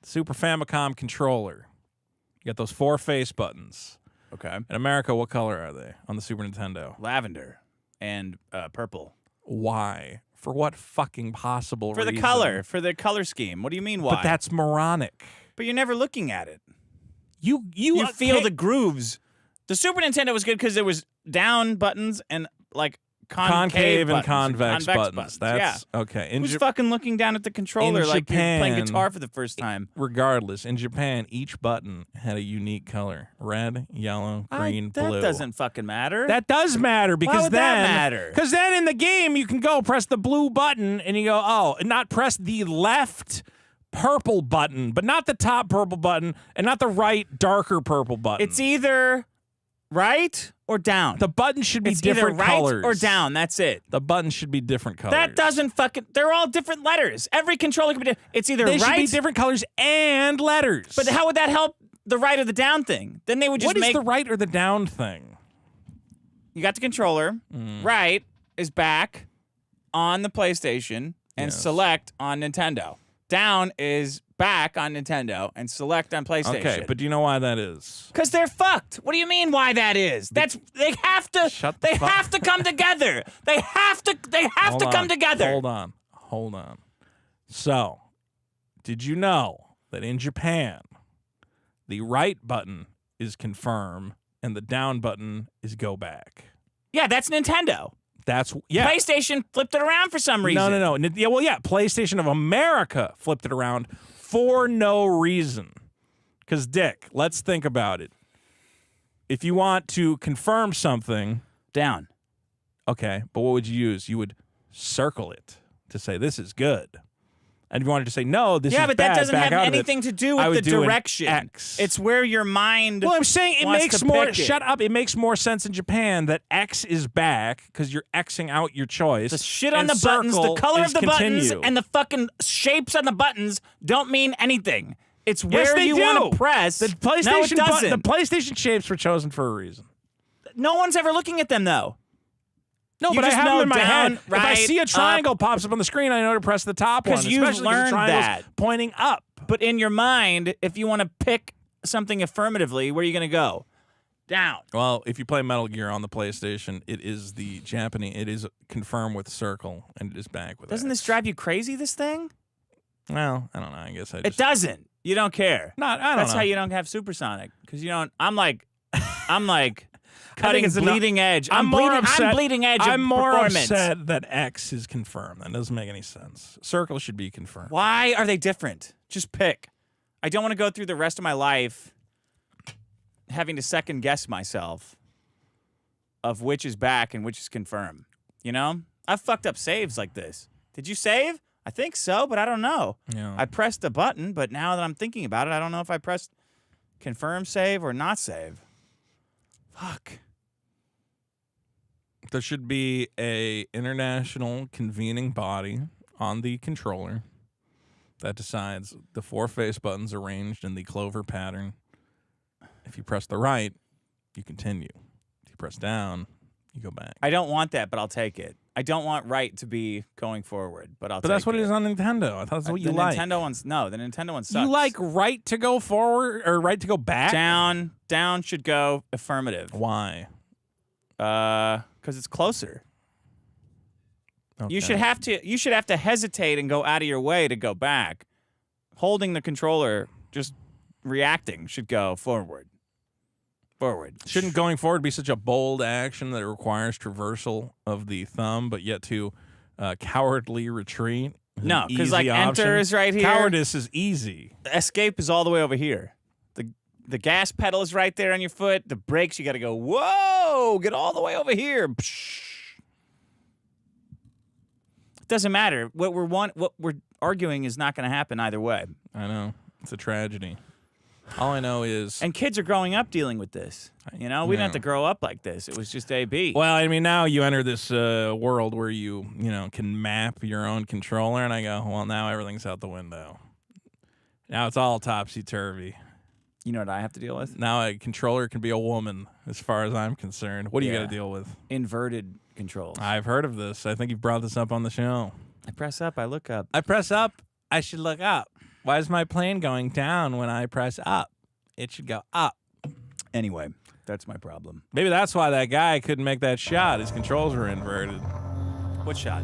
the Super Famicom controller, you got those 4 face buttons. Okay. In America, what color are they on the Super Nintendo? Lavender and purple. Why? For what fucking possible For reason? the color. For the color scheme. What do you mean? Why? But that's moronic. But you're never looking at it. You You feel okay. the grooves. The Super Nintendo was good because there was down buttons and like concave and buttons convex buttons. That's okay. Who's fucking looking down at the controller in like you're playing Japan, guitar for the first time? Regardless, in Japan, each button had a unique color: red, yellow, green, blue. That doesn't fucking matter. That does matter because would then that matter? Because then in the game you can go press the blue button and you go and not press the left purple button, but not the top purple button and not the right darker purple button. It's either right or down. The button should be it's different either right colors. or down. That's it. The button should be different colors. That doesn't fucking. They're all different letters. Every controller can be different. It's either They right. should be different colors and letters. But how would that help the right or the down thing? Then they would just what is make. the right or the down thing? You got the controller. Right is back on the PlayStation and Yes. select on Nintendo. Down is back on Nintendo and select on PlayStation. Okay, but do you know why that is? Because they're fucked. What do you mean why that is? They have to Shut the they fuck- have to come together. They have to Hold on. come together. Hold on. So, did you know that in Japan, the right button is confirm and the down button is go back? Yeah, that's Nintendo. That's PlayStation flipped it around for some reason. No. Yeah, well, yeah. PlayStation of America flipped it around for no reason. Because, Dick, let's think about it. If you want to confirm something, Down. okay, but what would you use? You would circle it to say this is good. And if you wanted to say no, this is bad, Yeah, but that doesn't back have out of it, anything to do I with would the do an direction. X. It's where your mind. Well, I'm saying it wants makes to more. pick it. Shut up! It makes more sense in Japan that X is back because you're Xing out your choice. The shit on and the buttons, the circle color is of the buttons, continue. and the fucking shapes on the buttons don't mean anything. It's where Yes, they you do. want to press. The PlayStation no, it doesn't. the PlayStation shapes were chosen for a reason. No one's ever looking at them though. No, You but I just have know them in my down, head. If I right, see a up. triangle pops up on the screen, I know to press the top one. 'Cause you've especially learned the triangle's that. pointing up. But in your mind, if you want to pick something affirmatively, where are you going to go? Down. Well, if you play Metal Gear on the PlayStation, it is the Japanese. It is confirmed with circle, and it is back with. Doesn't X. this drive you crazy? This thing? Well, I don't know. I guess I It just. doesn't. You don't care. Not. I don't That's know. how you don't have supersonic because you don't. I'm like cutting it's bleeding edge. I'm more upset. I'm bleeding edge. I'm of more performance. upset that X is confirmed. That doesn't make any sense. Circle should be confirmed. Why are they different? Just pick. I don't want to go through the rest of my life having to second guess myself of which is back and which is confirmed. You know? I've fucked up saves like this. Did you save? I think so, but I don't know. Yeah. I pressed a button, but now that I'm thinking about it, I don't know if I pressed confirm save or not save. Fuck. There should be a international convening body on the controller that decides the 4 face buttons arranged in the clover pattern. If you press the right, you continue. If you press down, you go back. I don't want that, but I'll take it. I don't want right to be going forward, but I'll take it. But that's what it is on Nintendo. I thought that's what you like. The Nintendo one sucks. You like right to go forward or right to go back? Down should go affirmative. Why? Because it's closer. Okay. You should have to hesitate and go out of your way to go back. Holding the controller, just reacting, should go forward. Shouldn't going forward be such a bold action that it requires traversal of the thumb, but yet to cowardly retreat? No, because like enter is right here. Cowardice is easy. Escape is all the way over here. The gas pedal is right there on your foot. The brakes, you got to go, whoa, get all the way over here. It doesn't matter. What we're arguing is not going to happen either way. I know. It's a tragedy. All I know is... And kids are growing up dealing with this. You know, we didn't have to grow up like this. It was just A-B. Well, I mean, now you enter this world where you can map your own controller, and I go, well, now everything's out the window. Now it's all topsy-turvy. You know what I have to deal with? Now a controller can be a woman, as far as I'm concerned. What do you got to deal with? Inverted controls. I've heard of this. I think you've brought this up on the show. I press up, I look up. I press up, I should look up. Why is my plane going down when I press up? It should go up. Anyway, that's my problem. Maybe that's why that guy couldn't make that shot. His controls were inverted. What shot?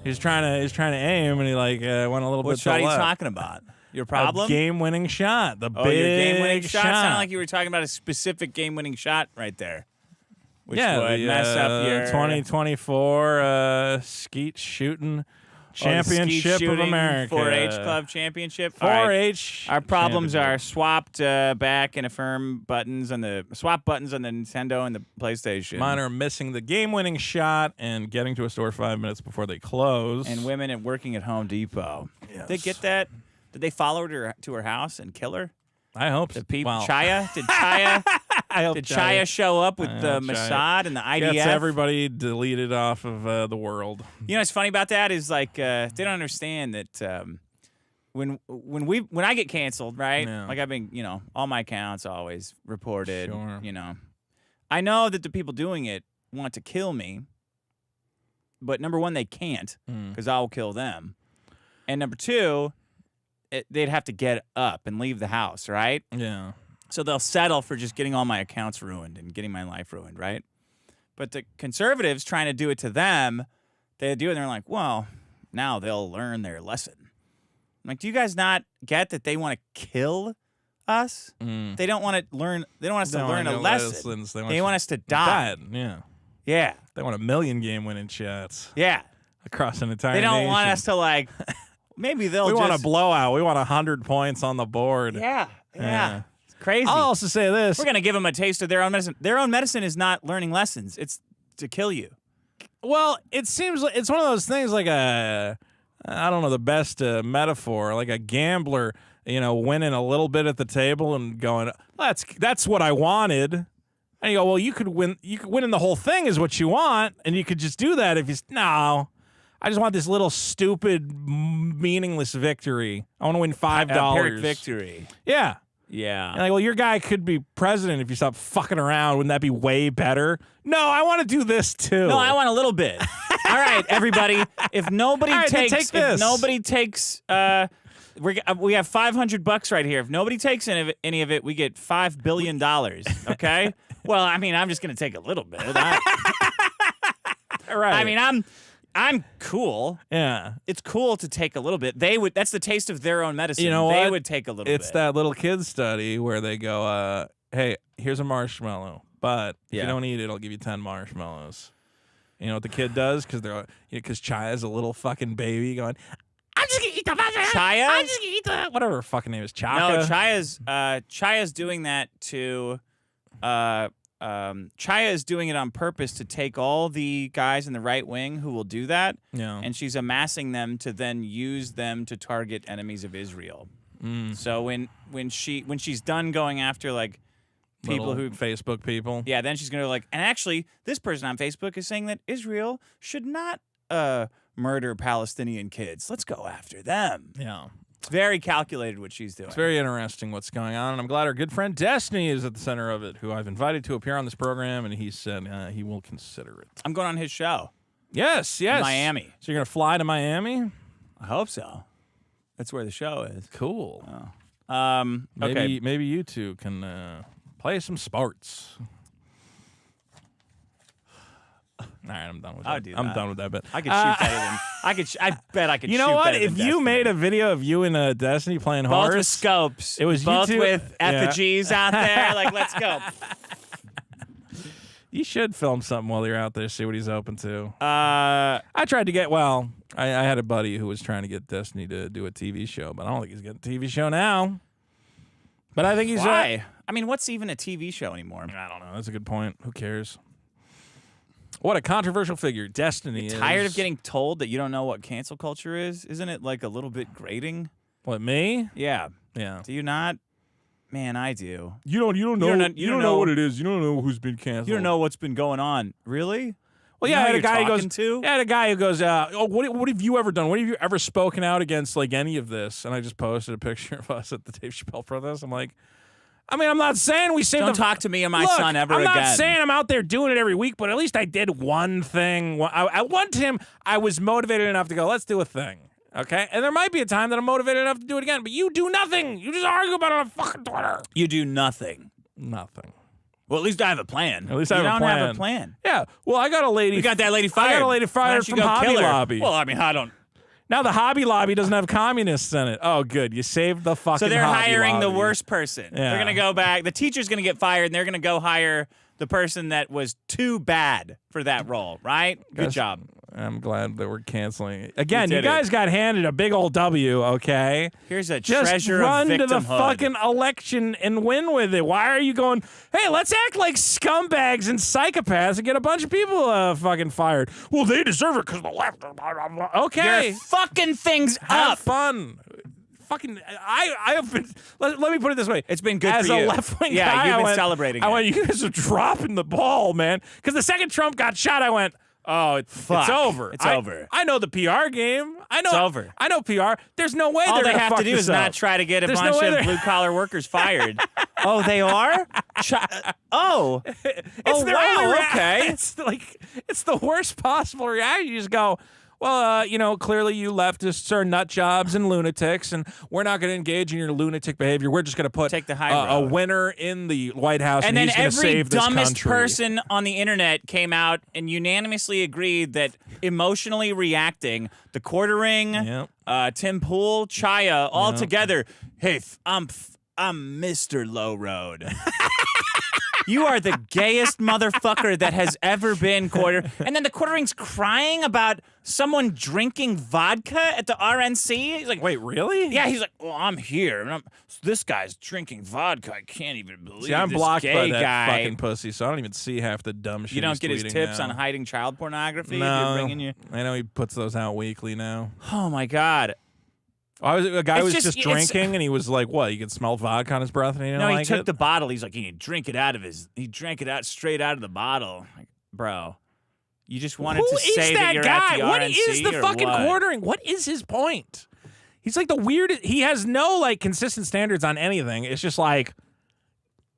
He was trying to aim, and he went a little bit to the left. What shot are you talking about? Your problem? A game-winning shot. The big your game-winning shot. Sounded like you were talking about a specific game-winning shot right there. Which would the, mess up your 2024 skeet shooting championship of America. 4-H club championship. 4-H. Our problems are swapped back and affirm buttons on the buttons on the Nintendo and the PlayStation. Mine are missing the game-winning shot and getting to a store 5 minutes before they close. And women and working at Home Depot. Yes. They get that? Did they follow her to her house and kill her? I hope so. Chaya? Did Chaya? Did Chaya show up with the Mossad and the IDF? Gets everybody deleted off of the world. You know what's funny about that is like they don't understand that when I get canceled, right? Yeah. Like I've been, all my accounts always reported. Sure. I know that the people doing it want to kill me, but number one, they can't because I'll kill them, and number two, they'd have to get up and leave the house, right? Yeah. So they'll settle for just getting all my accounts ruined and getting my life ruined, right? But the conservatives trying to do it to them, they do it and they're like, well, now they'll learn their lesson. I'm like, do you guys not get that they want to kill us? They don't want to learn. They don't want us to learn a lesson. They want us to die. Yeah. Yeah. They want 1 million game-winning shots. Yeah. Across an entire They don't nation. want us to like. Maybe they'll. We just... want a blowout. We want 100 points on the board. Yeah. It's crazy. I'll also say this. We're gonna give them a taste of their own medicine. Their own medicine is not learning lessons. It's to kill you. Well, it seems like it's one of those things like I don't know the best metaphor, like a gambler, winning a little bit at the table and going, that's what I wanted. And you go, well, you could win in the whole thing is what you want, and you could just do that if no. I just want this little stupid, meaningless victory. I want to win $5. Pyrrhic victory. Yeah. Yeah. And like, well, your guy could be president if you stop fucking around. Wouldn't that be way better? No, I want to do this too. No, I want a little bit. All right, everybody. If nobody takes, we have $500 right here. If nobody takes any of it, we get $5 billion. Okay. Well, I mean, I'm just gonna take a little bit. Right. I mean, I'm cool. Yeah. It's cool to take a little bit. That's the taste of their own medicine. You know they what? would take a little bit. It's that little kid study where they go, hey, here's a marshmallow, but if you don't eat it, I'll give you 10 marshmallows. You know what the kid does? Because Chaya's a little fucking baby going, I'm just going to eat the marshmallow. Chaya? I'm just going to eat the... Whatever her fucking name is. Chaka? No, Chaya's doing that to... Chaya is doing it on purpose to take all the guys in the right wing who will do that, and she's amassing them to then use them to target enemies of Israel. So when she's done going after like people Little who Facebook people. Yeah, then she's going to like, and actually, this person on Facebook is saying that Israel should not murder Palestinian kids. Let's go after them. Yeah. It's very calculated what she's doing. It's very interesting what's going on, and I'm glad our good friend Destiny is at the center of it, who I've invited to appear on this program, and he said he will consider it. I'm going on his show. Yes. In Miami. So you're going to fly to Miami? I hope so. That's where the show is. Cool. Okay. Maybe you two can play some sports. All right, I'm done with that. I'll do I'm that. done with that bit. I could shoot better than I bet I could. You shoot know what? better If than you Destiny. made a video of you and Destiny playing both horse, with scopes, it was both you two, with effigies out there. Like, let's go. You should film something while you're out there. See what he's open to. I tried to get. Well, I had a buddy who was trying to get Destiny to do a TV show, but I don't think he's getting a TV show now. But I think he's Why? I mean, what's even a TV show anymore? I don't know. That's a good point. Who cares? What a controversial figure Destiny is. Tired of getting told that you don't know what cancel culture is? Isn't it like a little bit grating? What, me? Yeah. Yeah. Do you not? Man, I do. You don't know what it is. You don't know who's been canceled. You don't know what's been going on. Really? Well, You yeah, know I had who a guy you're who goes. talking to? I had a guy who goes, "Oh, what have you ever done? What have you ever spoken out against like any of this?" And I just posted a picture of us at the Dave Chappelle protest. I'm like, I mean, I'm not saying we saved. Don't talk to me or my Look, son ever I'm again. not saying I'm out there doing it every week, but at least I did one thing. I want him. I was motivated enough to go, let's do a thing. Okay? And there might be a time that I'm motivated enough to do it again, but you do nothing. You just argue about it on fucking Twitter. You do nothing. Nothing. Well, at least I have a plan. At least I have a You plan. don't have a plan. Yeah. Well, I got a lady. We got that lady fired. I got a lady Why fired don't you from go Hobby kill her? Lobby. Well, I mean, I don't. Now the Hobby Lobby doesn't have communists in it. Oh, good. You saved the fucking So they're Hobby hiring the Lobby. worst person. Yeah. They're going to go back. The teacher's going to get fired, and they're going to go hire the person that was too bad for that role, right? Good Guys, job. I'm glad that we're canceling it. Again, you did guys got handed a big old W, okay? Here's a Just treasure run of to the victimhood. fucking election and win with it. Why are you going, hey, let's act like scumbags and psychopaths and get a bunch of people fucking fired? Well, they deserve it because the left. Okay. You're fucking things Have up. fun. Fucking, I have been. Let me put it this way. It's been good As for you. a left wing Yeah, guy, you've I been went, celebrating I it. went, you guys are dropping the ball, man. Because the second Trump got shot, I went, oh, it's over. It's over. I know the PR game. I know. It's over. I know PR. There's no way All they're they gonna have fuck to do this is not up. try to get a There's bunch no way of they're- blue-collar workers fired. Oh, they are? Oh. It's their wow, only okay. It's like it's the worst possible reaction. You just go, well, clearly you leftists are nut jobs and lunatics, and we're not going to engage in your lunatic behavior. We're just going to put Take the high a road. winner in the White House, And then he's going to every save this dumbest country. person on the internet came out and unanimously agreed that emotionally reacting, the quartering, Yep. Tim Pool, Chaya, all together. Hey, I'm Mr. Low Road. You are the gayest motherfucker that has ever been quarter. And then the quartering's crying about someone drinking vodka at the RNC. He's like, Wait, really? yeah, he's like, well, I'm here. And this guy's drinking vodka. I can't even believe See, I'm this blocked gay by that guy. fucking pussy, so I don't even see half the dumb shit You don't he's get his tweeting tips now. on hiding child pornography? If No, you're bringing your... I know he puts those out weekly now. Oh, my God. A guy It's was just- just it's- drinking, and he was like, "What? You could smell vodka on his breath, and he didn't No, he like took it?" the bottle. He's like, he drank it out of his... He drank it out straight out of the bottle. Like, bro, you just wanted Who to is say that you're guy? at the What RNC is the or fucking what? quartering? What is his point? He's like the weirdest. He has no like consistent standards on anything. It's just like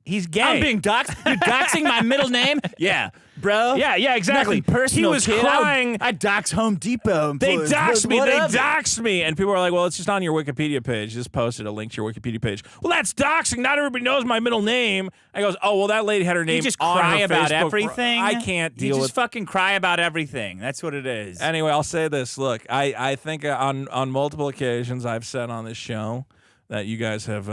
he's gay. I'm being doxxed. You're doxing my middle name? Yeah, bro. Yeah, exactly. Nothing personal, He was kid. crying. I dox Home Depot. They employees. doxed me. What They of it? doxed me. And people were like, well, it's just on your Wikipedia page. Just posted a link to your Wikipedia page. Well, that's doxing. Not everybody knows my middle name. I goes, oh, well, that lady had her name You just on cry her about Facebook. everything. I can't You deal just with fucking cry about everything. That's what it is. Anyway, I'll say this. Look, I think on multiple occasions I've said on this show that you guys have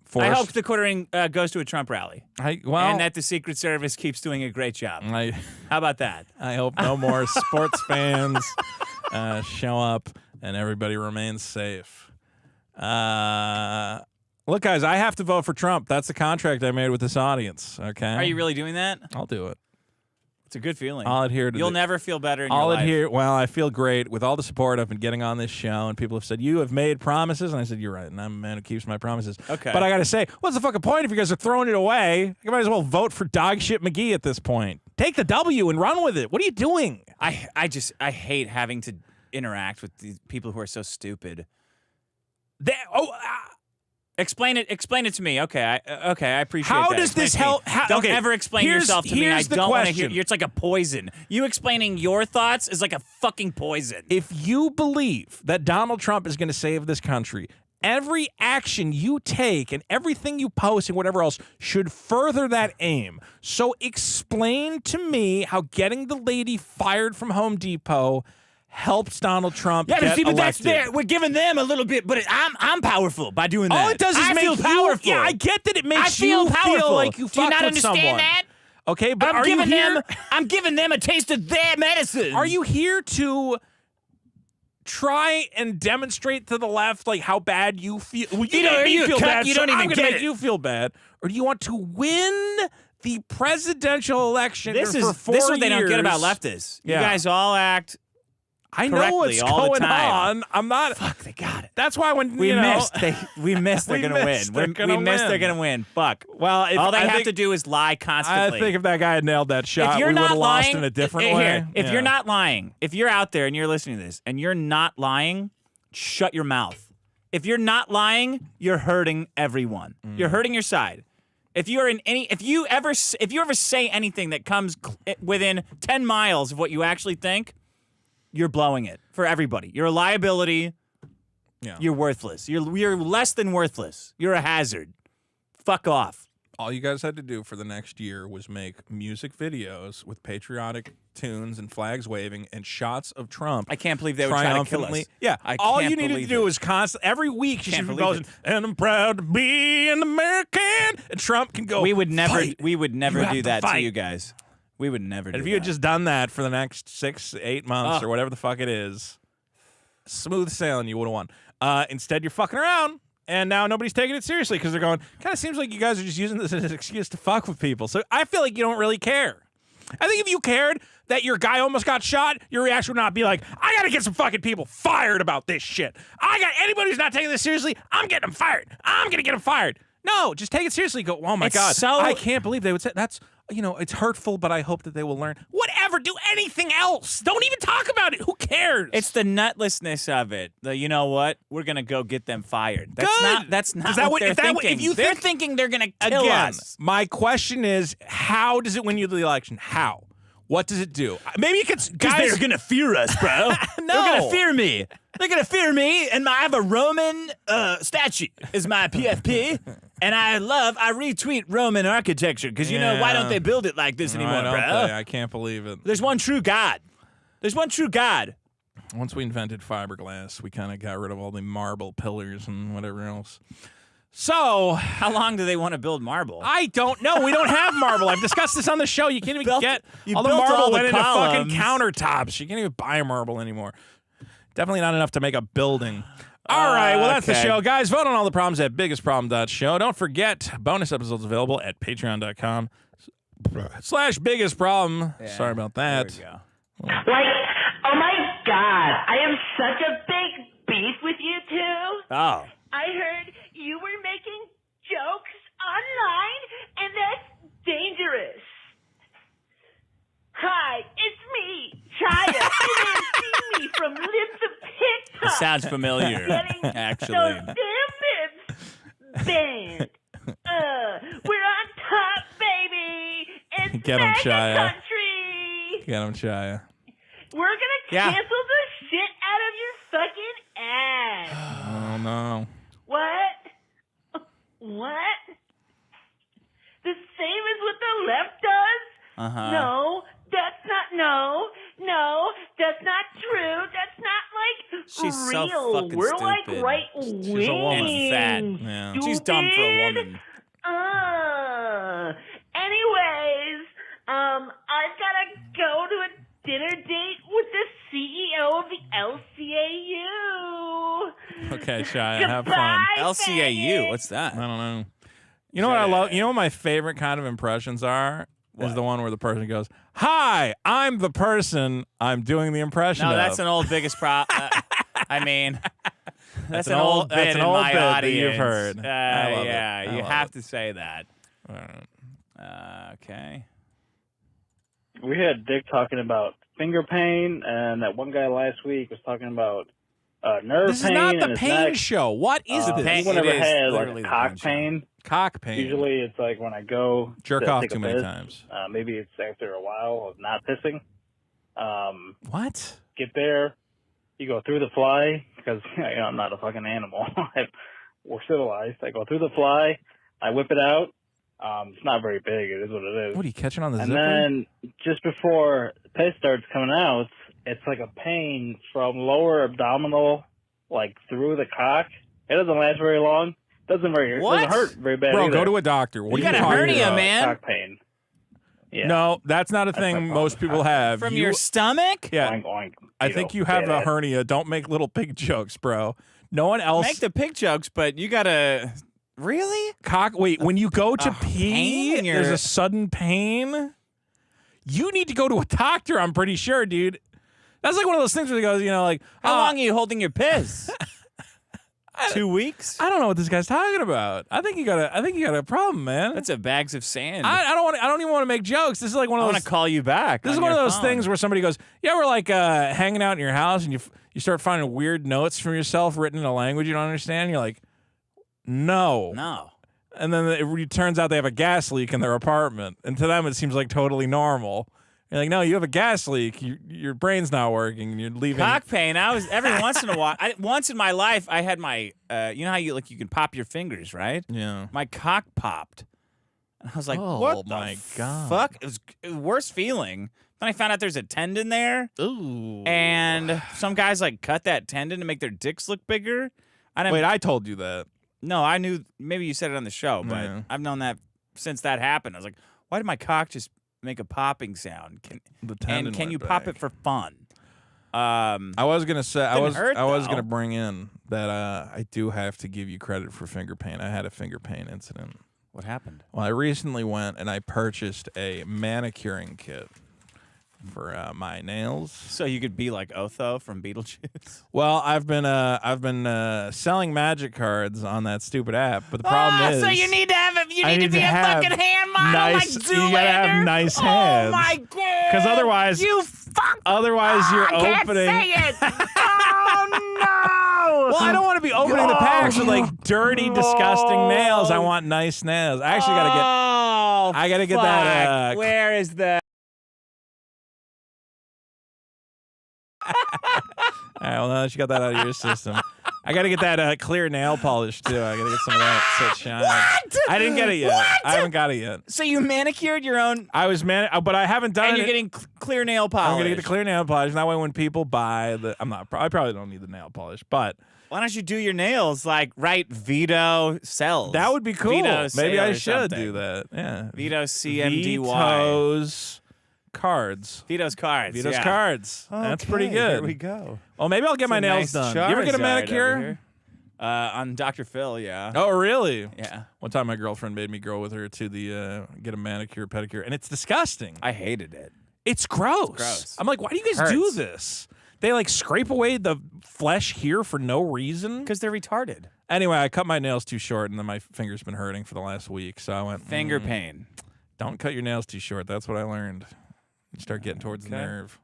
forced. I hope the quartering goes to a Trump rally. And And that the Secret Service keeps doing a great job. I How about that? hope no more sports fans show up and everybody remains safe. Look, guys, I have to vote for Trump. That's the contract I made with this audience. Okay, Are you really doing that? I'll do it. It's a good feeling. I'll adhere to You'll never feel better in your life. Well, I feel great with all the support I've been getting on this show, and people have said, you have made promises, and I said, you're right, and I'm a man who keeps my promises. Okay. But I got to say, what's the fucking point if you guys are throwing it away? You might as well vote for Dogshit McGee at this point. Take the W and run with it. What are you doing? I hate having to interact with these people who are so stupid. Explain it to me. Okay, I appreciate that. How does this help? Don't ever explain yourself to me. I don't want to hear. It's like a poison. You explaining your thoughts is like a fucking poison. If you believe that Donald Trump is going to save this country, every action you take and everything you post and whatever else should further that aim. So explain to me how getting the lady fired from Home Depot helps Donald Trump get see, but elected. we're giving them a little bit, but I'm powerful by doing that. All it does is make feel you powerful. Yeah, I get that it makes feel you powerful. feel like you Do you fucked not with understand someone. that? Okay, but are you here? I'm giving them a taste of their medicine. Are you here to try and demonstrate to the left like how bad you feel? Well, you know, made me you feel cut- bad. you So don't even I'm gonna get make it. you feel bad, or do you want to win the presidential election This for is 4 this is what they don't get years? about leftists. Yeah. You guys all act. I know what's correctly all the going time. on. I'm not. Fuck, they got it. That's why when We you know, missed. We missed. They're We gonna missed. win. They're We gonna missed. win. They're gonna win. Fuck. Well, All they I have think, to do is lie I constantly. think if that guy had nailed that shot, if you're we would not have lost lying, in a different here, way. If Yeah. you're not lying, if you're out there and you're listening to this and you're not lying, shut your mouth. If you're not lying, you're hurting everyone. You're hurting your side. If you ever say anything that comes within 10 miles of what you actually think, you're blowing it for everybody. You're a liability. Yeah. You're worthless. You're less than worthless. You're a hazard. Fuck off. All you guys had to do for the next year was make music videos with patriotic tunes and flags waving and shots of Trump. I can't believe they would try to kill us. Yeah, I all can't you needed to believe do it. was constant. Every week you should be believe posting, and I'm proud to be an American. And Trump can go. We would never "Fight. do have that to to fight." you guys. We would never do And that. if you had just done that for the next 6-8 months or whatever the fuck it is, smooth sailing, you would have won. Instead, you're fucking around. And now nobody's taking it seriously because they're going, kind of seems like you guys are just using this as an excuse to fuck with people. So I feel like you don't really care. I think if you cared that your guy almost got shot, your reaction would not be like, I got to get some fucking people fired about this shit. I got anybody who's not taking this seriously, I'm getting them fired. I'm going to get them fired. No, just take it seriously. Go, oh my It's God. so- I can't believe they would say that's, it's hurtful, but I hope that they will learn. Whatever. Do anything else. Don't even talk about it. Who cares? It's the nutlessness of it. The, you know what? We're gonna go get them fired. Good. That's not Is that what what- they're if that what- thinking. if you they're think- thinking they're gonna kill Again, us. my question is, how does it win you the election? How? What does it do? Maybe it could, guys. gonna fear us, bro. No. They're gonna fear me. They're gonna fear me, and I have a Roman statue is my PFP, and I retweet Roman architecture because why don't they build it like this anymore, Why don't bro? they? I can't believe it. There's one true God. There's one true God. Once we invented fiberglass, we kind of got rid of all the marble pillars and whatever else. So, How long do they want to build marble? I don't know. We don't have marble. I've discussed this on the show. You can't even get you all the built marble all the went into fucking columns. countertops. You can't even buy marble anymore. Definitely not enough to make a building. All right, well, that's the okay. show. Guys, vote on all the problems at biggestproblem.show. Don't forget, bonus episodes available at patreon.com/biggestproblem. Sorry about that. There we go. Like, oh my God, I am such a big beef with you two. Oh. I heard you were making jokes online, and that's dangerous. Hi, it's me, Chaya. You may have seen me from Lips of TikTok. It sounds familiar, Getting actually. those damn lips banned. We're on top, baby. It's Get 'em, mega Chaya. country. Get him, Chaya. We're gonna Yeah. cancel the shit out of your fucking ass. Oh, no. What? What? The same as what the left does? Uh-huh. No, that's not. No, that's not true. That's not like She's so real. fucking We're like stupid. right wing. She's a woman. Fat. Yeah. She's dumb for a woman. Anyways, I've gotta go to a dinner date with the CEO of the LCAU. Okay, Chaya, have fun. Goodbye, LCAU. faggot. What's that? I don't know. You know what I love? You know what my favorite kind of impressions are? is the one where the person goes, "Hi, I'm the person I'm doing the impression No, of." that's an old biggest problem. I mean, that's an old bit that's an in old my bit that audience. you've heard. I love it. Yeah, I you love have it. to say that. All right. Okay. We had Dick talking about finger pain, and that one guy last week was talking about nerve This is pain not in the his pain neck. show. What is this? Anyone It ever is had literally like the cock pain show. pain? Cock pain. Usually it's like when I go Jerk to off take a too many piss. times. Maybe it's after a while of not pissing. What? Get there, you go through the fly, because I'm not a fucking animal. We're civilized. I go through the fly, I whip it out. It's not very big. It is what it is. What are you catching on the And zipper? then just before the piss starts coming out, it's like a pain from lower abdominal, like through the cock. It doesn't last very long. Doesn't hurt very bad. Bro, either. go to a doctor. What You are you got a talking hernia, about? man. Cock pain. Yeah. No, that's not a thing my most problem. people have. From You- your stomach? Yeah, Oink, oink, I think you have a bad. hernia. Don't make little pig jokes, bro. No one else. Make the pig jokes, but you gotta. Really? cock. Wait, when you go to pee, pain in there's your- a sudden pain. You need to go to a doctor. I'm pretty sure, dude. That's like one of those things where he goes, like, How long are you holding your piss? 2 weeks? I don't know what this guy's talking about. I think you got a problem, man. That's a bags of sand. I don't even want to make jokes. This is like one I of want those. to call you back. This is on one of your those phone. things where somebody goes, "Yeah, we're like hanging out in your house, and you start finding weird notes from yourself written in a language you don't understand." You're like, "No." No. And then it turns out they have a gas leak in their apartment, and to them it seems like totally normal. You're like, "No, you have a gas leak. Your brain's not working, and you're leaving." Cock pain. I was every once in a while. Once in my life, I had my. You know how you can pop your fingers, right? Yeah. My cock popped, and I was like, Oh, "What my the God. fuck?" It was the worst feeling. Then I found out there's a tendon there, Ooh. and some guys like cut that tendon to make their dicks look bigger. I didn't. Wait, I told you that. No, I knew. Maybe you said it on the show, but Yeah. I've known that since that happened. I was like, "Why did my cock just make a popping sound? The tendon And can went you pop back. it for fun?" I was gonna say I Didn't was hurt, though. gonna bring in that I do have to give you credit for finger pain. I had a finger pain incident. What happened? Well, I recently went and I purchased a manicuring kit for my nails. So you could be like Otho from Beetlejuice. Well, I've been selling magic cards on that stupid app, but the problem is so you need to have I a need to have fucking hand model nice- like you Zoolander. gotta have nice hands. Oh my god! 'Cause otherwise- you fuck. otherwise you're I can't opening. say it. Oh no! Well, I don't want to be opening the packs with like dirty, disgusting nails. I want nice nails. I actually gotta get. Oh, I gotta get that, fuck. Where is the? All right, well, now that you got that out of your system, I got to get that clear nail polish, too. I got to get some of that so it shines. What? I didn't get it yet. What? I haven't got it yet. So you manicured your own, I was but I haven't done and it. you're getting clear nail polish. I'm going to get the clear nail polish. And that way when people buy I probably don't need the nail polish, but Why don't you do your nails like Vito sells? that would be cool. Vito Maybe I sale or should something. do that. Yeah. Vito CMDY. Vito's cards. Vito's cards. Vito's yeah. cards. That's pretty Okay, good. Here we go. Well, maybe I'll get my It's a nails nice done. You ever get a Charizard manicure? over here. On Dr. Phil, yeah. Oh, really? Yeah. One time my girlfriend made me go with her to the get a manicure, pedicure, and it's disgusting. I hated it. It's gross. gross. I'm like, why do you guys do Hurts. this? They like scrape away the flesh here for no reason. Because they're retarded. Anyway, I cut my nails too short, and then my finger's been hurting for the last week. So I went, Finger pain. don't cut your nails too short. That's what I learned. You start getting towards the nerve.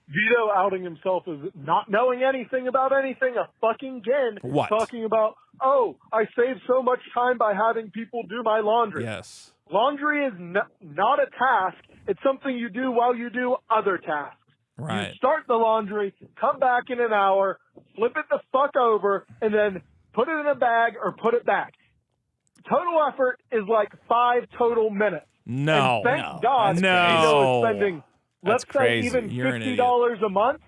Vito outing himself as not knowing anything about anything again. What? Talking about, oh, I save so much time by having people do my laundry. Yes. Laundry is not a task. It's something you do while you do other tasks. Right. You start the laundry, come back in an hour, flip it the fuck over, and then put it in a bag or put it back. Total effort is like 5 total minutes. No. And thank God No. Vito is spending, That's let's say, crazy. even You're an idiot. $50 a month.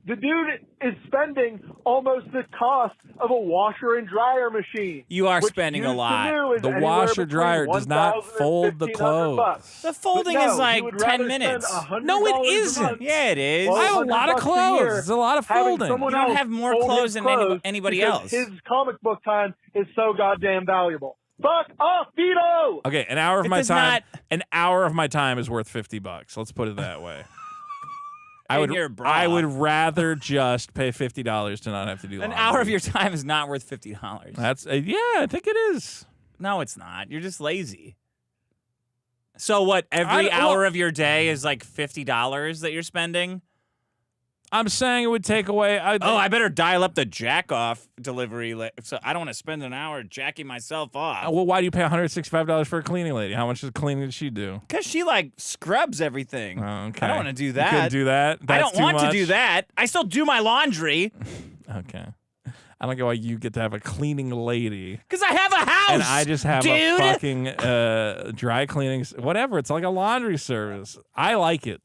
The dude is spending almost the cost of a washer and dryer machine. You are which spending a used to lot. do is The anywhere washer between dryer does not 1,000 and fold the 1,500 bucks. clothes. The folding But no, is like you would 10 rather minutes. spend $100 No, it a isn't. month Yeah, it is. or I have a lot of $100 clothes. year There's a lot of having folding. someone You don't else have more fold clothes his than clothes anybody because else. His comic book time is so goddamn valuable. Fuck off, Vito! Okay, an hour of It my does time. not- An hour of my time is worth $50. Let's put it that way. In your bra. I would rather just pay $50 to not have to do An laundry. hour of your time is not worth $50. That's yeah, I think it is. No, it's not. You're just lazy. So what? Every hour of your day is like $50 that you're spending? I'm saying it would take away. I better dial up the jack off delivery. So I don't want to spend an hour jacking myself off. Well, why do you pay $165 for a cleaning lady? How much cleaning did she do? Because she like scrubs everything. Okay. I don't want to do You that. couldn't do that. I That's don't want too to do much? that. I still do my laundry. Okay. I don't get why you get to have a cleaning lady. Because I have a house. And I just have dude. a fucking dry cleaning, whatever. It's like a laundry service. I like it.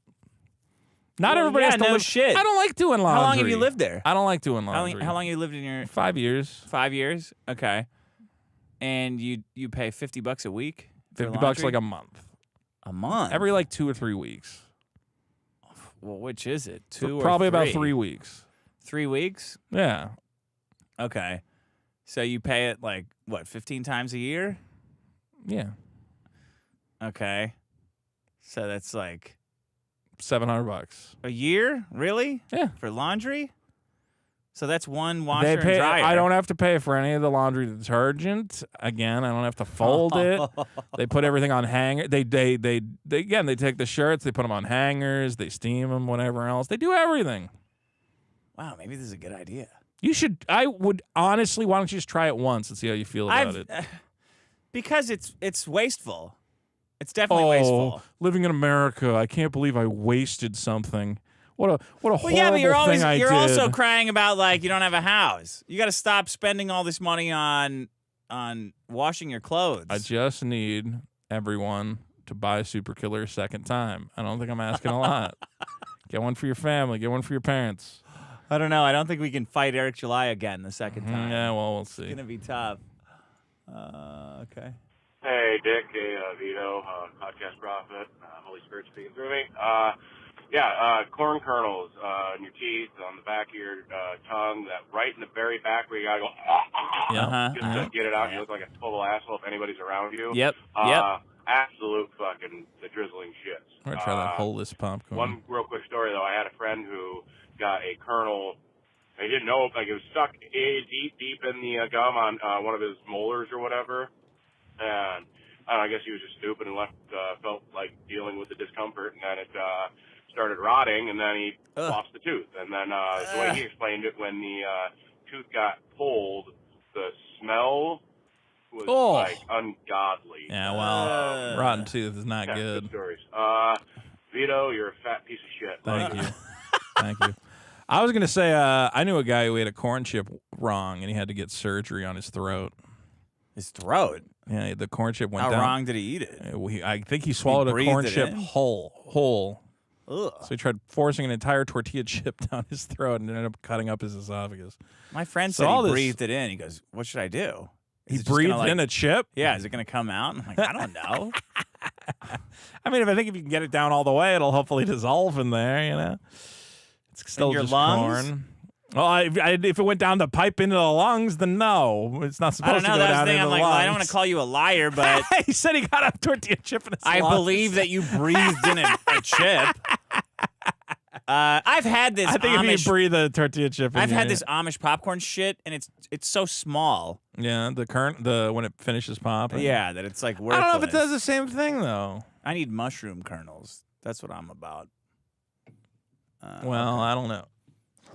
Not everybody has to no live. shit. I don't like doing laundry. How long have you lived there? I don't like doing laundry. How long you lived in your 5 years. 5 years? Okay. And you pay $50 a week? for $50 laundry? like a month. A month? Every like 2 or 3 weeks. Well, which is it? Two or Probably three? about 3 weeks. 3 weeks? Yeah. Okay. So you pay it like, what, 15 times a year? Yeah. Okay. So that's like $700. a year? Really? Yeah. For laundry? So that's one washer They pay. and dryer. I don't have to pay for any of the laundry detergent. Again, I don't have to fold it. They put everything on hanger. They again. They take the shirts. They put them on hangers. They steam them. Whatever else. They do everything. Wow, maybe this is a good idea. You should. I would honestly. Why don't you just try it once and see how you feel about it? Because it's wasteful. It's definitely wasteful. Living in America, I can't believe I wasted something. What a horrible yeah, but you're also did. crying about like you don't have a house. You got to stop spending all this money on washing your clothes. I just need everyone to buy a Super Killer a second time. I don't think I'm asking a lot. Get one for your family. Get one for your parents. I don't know. I don't think we can fight Eric July again the second time. Yeah, well, we'll see. It's gonna be tough. Okay. Hey, Dick. Hey, Vito, podcast prophet, Holy Spirit speaking through me. Corn kernels in your teeth, on the back of your tongue, that right in the very back where you gotta go, just to get it out. You look like a total asshole if anybody's around you. Yep. Absolute fucking the drizzling shits. We're gonna try that holeless popcorn. One real quick story though. I had a friend who got a kernel. He didn't know, like it was stuck deep in the gum on one of his molars or whatever. And I guess he was just stupid and felt like dealing with the discomfort, and then it started rotting, and then he lost the tooth. And then the way he explained it, when the tooth got pulled, the smell was like ungodly. Yeah, well, rotten tooth is not good. Good stories. Vito, you're a fat piece of shit. Thank you. Thank you. I was gonna say I knew a guy who ate a corn chip wrong, and he had to get surgery on his throat. His throat? Yeah, the corn chip went How down. wrong did he eat it? I think he swallowed a corn breathed it chip in? whole. Ugh. So he tried forcing an entire tortilla chip down his throat and ended up cutting up his esophagus. My friend So said all he this- breathed it in. He goes, "What should I do?" He Is it just breathed gonna, like- in a chip? Yeah, is it going to come out? I'm like, I don't know. I mean, if you can get it down all the way, it'll hopefully dissolve in there, you know? It's still your just lungs? corn. Well, if it went down the pipe into the lungs, then no. It's not I supposed don't know. to go That's the down thing. into I'm the like, well, I don't want lungs. to call you a liar, but He said he got a tortilla chip in his I lungs. believe that you breathed in a chip. I've had this. I think Amish, if you breathe a tortilla chip in I've your- had this Amish popcorn shit, and it's so small. Yeah, when it finishes popping. Yeah, that it's like I worthless. don't know if it does the same thing, though. I need mushroom kernels. That's what I'm about. Well, I don't know.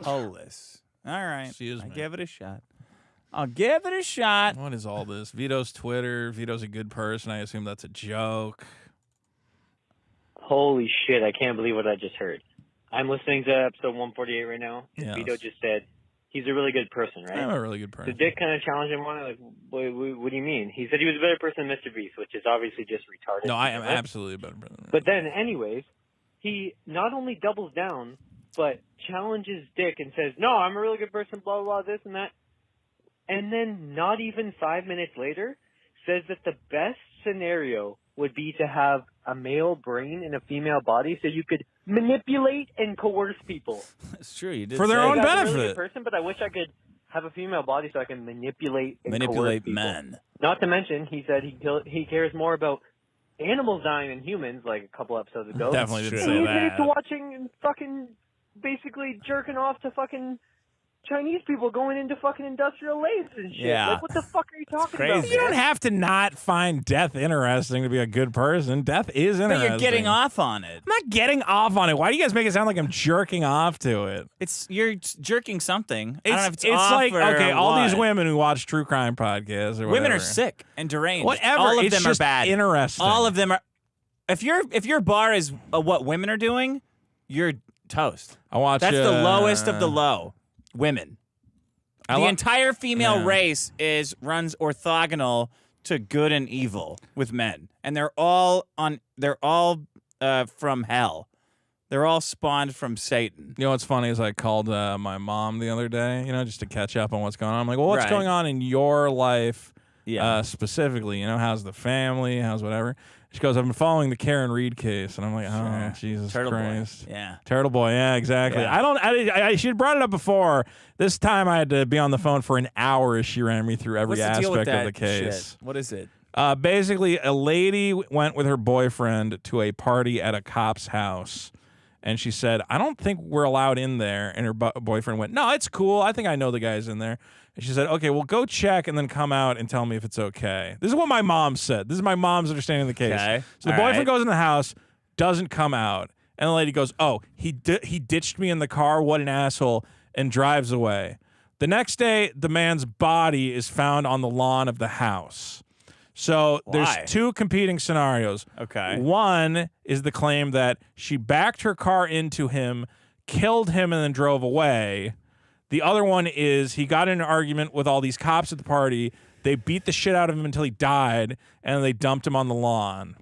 Holeless. All right. Excuse me. I'll give it a shot. I'll give it a shot. What is all this? Vito's Twitter. Vito's a good person. I assume that's a joke. Holy shit, I can't believe what I just heard. I'm listening to episode 148 right now. Yes. Vito just said he's a really good person, right? I'm a really good So person. Dick kind of challenged him on it, like, what do you mean? He said he was a better person than Mr. Beast, which is obviously just retarded. No, I am absolutely a better person. But then, anyways, he not only doubles down, but challenges Dick and says, no, I'm a really good person, blah, blah, blah, this and that. And then not even 5 minutes later, says that the best scenario would be to have a male brain in a female body so you could manipulate and coerce people. It's true. You did For their say own that. I'm a really benefit. good person, but I wish I could have a female body so I can manipulate and coerce Manipulate people. men. Not to mention, he said he cares more about animals dying than humans, like a couple episodes ago. Definitely didn't say He's that. into watching and fucking basically jerking off to fucking Chinese people going into fucking industrial lathes and shit. Yeah. Like, what the fuck are you talking crazy. about? You don't have to not find death interesting to be a good person. Death is But interesting. you're getting off on it. I'm not getting off on it. Why do you guys make it sound like I'm jerking off to it? You're jerking something. I don't know if it's It's off like, or okay, all these what. women who watch true crime podcasts or whatever. Women are sick and deranged. Whatever. All of It's them just are bad. interesting. All of them are. If your bar is what women are doing, you're toast. I watch. That's the lowest of the low. Women. The entire female race runs orthogonal to good and evil with men, and they're all from hell. They're all spawned from Satan. You know what's funny is I called my mom the other day, just to catch up on what's going on. I'm like, well, what's Right. going on in your life Yeah. specifically? How's the family? How's whatever? She goes, I've been following the Karen Reed case. And I'm like, oh, Jesus Turtle Christ. Boy. Yeah. Turtle Boy, yeah, exactly. Yeah. She had brought it up before. This time I had to be on the phone for an hour as she ran me through every What's the deal with aspect of that the case. shit? What is it? Basically, a lady went with her boyfriend to a party at a cop's house. And she said, I don't think we're allowed in there. And her boyfriend went, no, it's cool. I think I know the guys in there. And she said, okay, well, go check and then come out and tell me if it's okay. This is what my mom said. This is my mom's understanding of the case. Okay. So the All boyfriend right. goes in the house, doesn't come out. And the lady goes, oh, he ditched me in the car. What an asshole. And drives away. The next day, the man's body is found on the lawn of the house. So Why? there's two competing scenarios. Okay. One is the claim that she backed her car into him, killed him, and then drove away. The other one is he got in an argument with all these cops at the party. They beat the shit out of him until he died, and they dumped him on the lawn.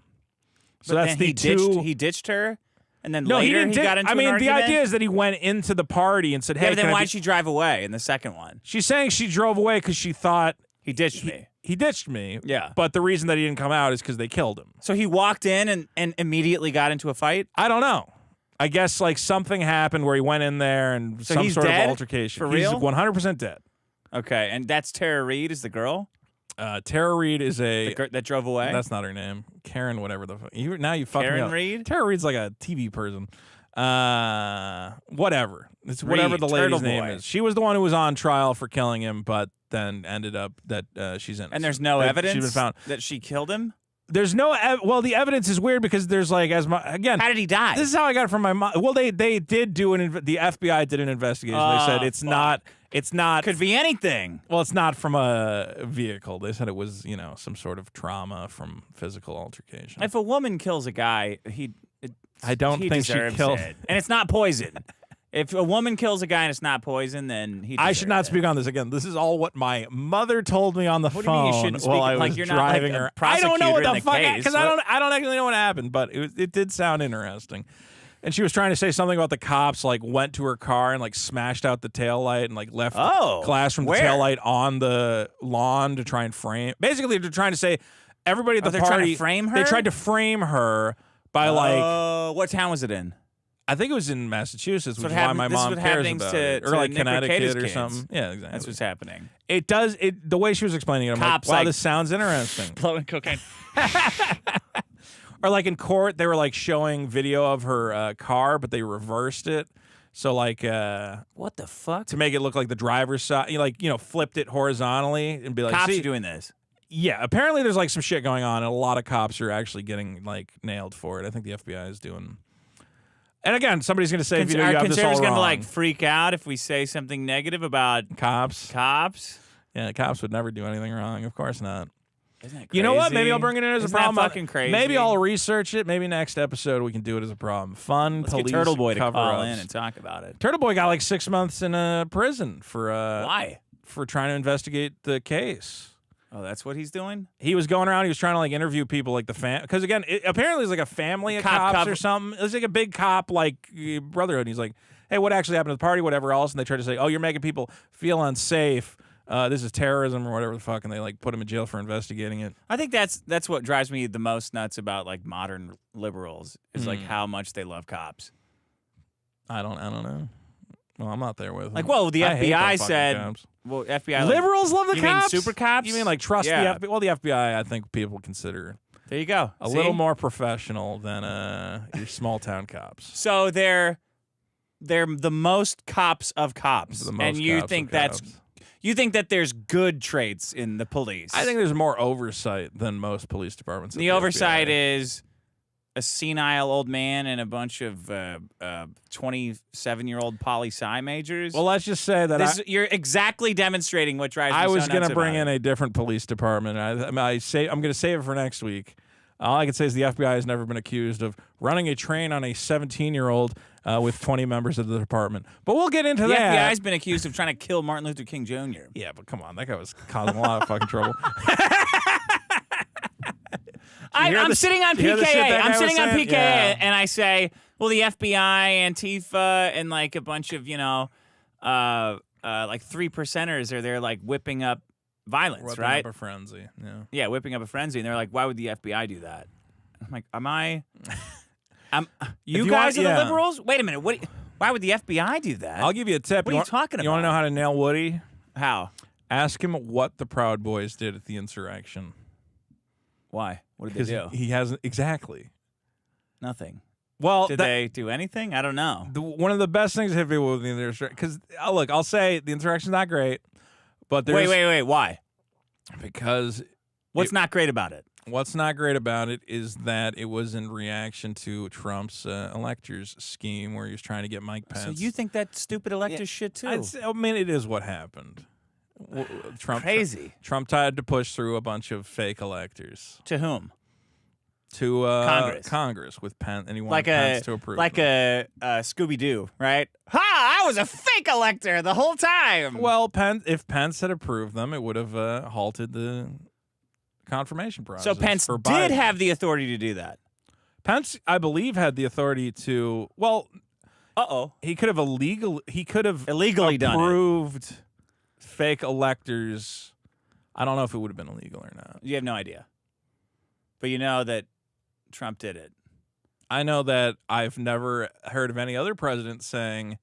So But that's then the two. He ditched her, and then No, later he didn't. got into I an mean, the argument? idea is that he went into the party and said, Yeah, "Hey, but then can I why'd be-" she drive away in the second one? She's saying she drove away because she thought He ditched me. he ditched me. Yeah. But the reason that he didn't come out is because they killed him. So he walked in and immediately got into a fight? I don't know. I guess like something happened where he went in there and So some he's sort dead? of altercation. For He's real? 100% dead. Okay, and that's Tara Reid is the girl Tara Reid is a. that drove away? That's not her name. Karen, whatever the fuck. Now you fucked me Karen up. Reid? Tara Reid's like a TV person. Whatever. It's whatever Reid, the lady's Turtle name Boy. is. She was the one who was on trial for killing him, but then ended up that she's innocent. And there's no That evidence she's been found. that she killed him? There's no. Well, the evidence is weird because there's like again. How did he die? This is how I got it from my mom. Well, they did do the FBI did an investigation. They said it's not. It's not. Could be anything. Well, it's not from a vehicle. They said it was, some sort of trauma from physical altercation. If a woman kills a guy, I don't think she deserves killed. it. And it's not poison. If a woman kills a guy and it's not poison, then he I should not deserves it. speak on this again. This is all what my mother told me on the What do phone you mean you shouldn't speak? while I was Like, you're not, like, driving a her. I don't know what prosecutor the in the fuck case. because I don't actually know what happened, but it did sound interesting. And she was trying to say something about the cops like went to her car and like smashed out the taillight and like left glass from the where? taillight on the lawn to try and frame. Basically, they're trying to say everybody at the they're party trying to frame her? They tried to frame her by like what town was it in? I think it was in Massachusetts, which is why happens- my this is mom what cares happens about to- it, or to like Nick Connecticut Recatta's or kids. something. Yeah, exactly. That's what's happening. It does. The way she was explaining it, I'm Cops, like, wow, like- this sounds interesting. Blowing cocaine. Or like in court, they were like showing video of her car, but they reversed it. So like, What the fuck? to make it look like the driver's side, flipped it horizontally and be like, Cops see, are doing this. yeah. Apparently, there's like some shit going on, and a lot of cops are actually getting like nailed for it. I think the FBI is doing. And again, somebody's going to say, if you Are have this all conservatives wrong. gonna like freak out if we say something negative about Cops. cops? Yeah, cops would never do anything wrong. Of course not. Isn't that You know what? Maybe crazy? I'll bring it in as Isn't a problem. That fucking crazy. Maybe I'll research it. Maybe next episode we can do it as a problem. Fun Let's police get Turtle Boy to call cover-ups. in and talk about it. Turtle Boy got like 6 months in prison for Why? for trying to investigate the case. Oh, that's what he's doing? He was going around. He was trying to like interview people like the because again, apparently it's like a family of Cop cops or something. It was like a big cop like brotherhood. And he's like, hey, what actually happened at the party? Whatever else. And they tried to say, oh, you're making people feel unsafe. This is terrorism or whatever the fuck, and they like put him in jail for investigating it. I think that's what drives me the most nuts about like modern liberals is like how much they love cops. I don't know. Well, I'm not there with them. Like, well, the I hate FBI those fucking said. cops. Well, FBI. Liberals love the you cops. Mean super cops? You mean like trust Yeah. the FBI? Well, the FBI, I think people consider There you go. a See? little more professional than your small town cops. So they're the most cops of cops, The most and you cops think of that's cops. you think that there's good traits in the police. I think there's more oversight than most police departments. at the oversight FBI. is a senile old man and a bunch of 27-year-old poli-sci majors. Well, let's just say that you're exactly demonstrating what drives me I was so going nuts to bring about in it. a different police department. I'm going to save it for next week. All I can say is the FBI has never been accused of running a train on a 17-year-old with 20 members of the department. But we'll get into The that. FBI's been accused of trying to kill Martin Luther King Jr. Yeah, but come on, that guy was causing a lot of fucking trouble. I'm sitting on you hear the shit PKA. that I'm guy was sitting on saying? PKA, Yeah. and I say, well, the FBI, Antifa, and like a bunch of like 3%ers are there like whipping up violence, Whipping right? up a frenzy. Yeah. Yeah, whipping up a frenzy, and they're like, why would the FBI do that? I'm like, you you guys want- are yeah. the liberals? Wait a minute, why would the FBI do that? I'll give you a tip. What are you talking You want to about? know how to nail Woody? How? Ask him what the Proud Boys did at the insurrection. Why? What did they Because do? he hasn't exactly. Nothing. Well, Did they do anything? I don't know. One of the best things hit people with the insurrection, because look, I'll say the insurrection's not great, but there's Wait. Why? because What's not great about it? what's not great about it is that it was in reaction to Trump's electors scheme, where he was trying to get Mike Pence. So you think that stupid elector shit too? I mean, it is what happened. Trump Crazy. Trump tried to push through a bunch of fake electors To whom? to Congress. with Pence, and he wanted Like Pence to approve. like them. a Scooby Doo, right? Ha! I was a fake elector the whole time. Well, if Pence had approved them, it would have halted the confirmation process. so Pence for did Biden. have the authority to do that. Pence, I believe, had the authority to. Well, he could have illegally done it. approved fake electors. I don't know if it would have been illegal or not. You have no idea, but you know that Trump did it. I know that I've never heard of any other president saying,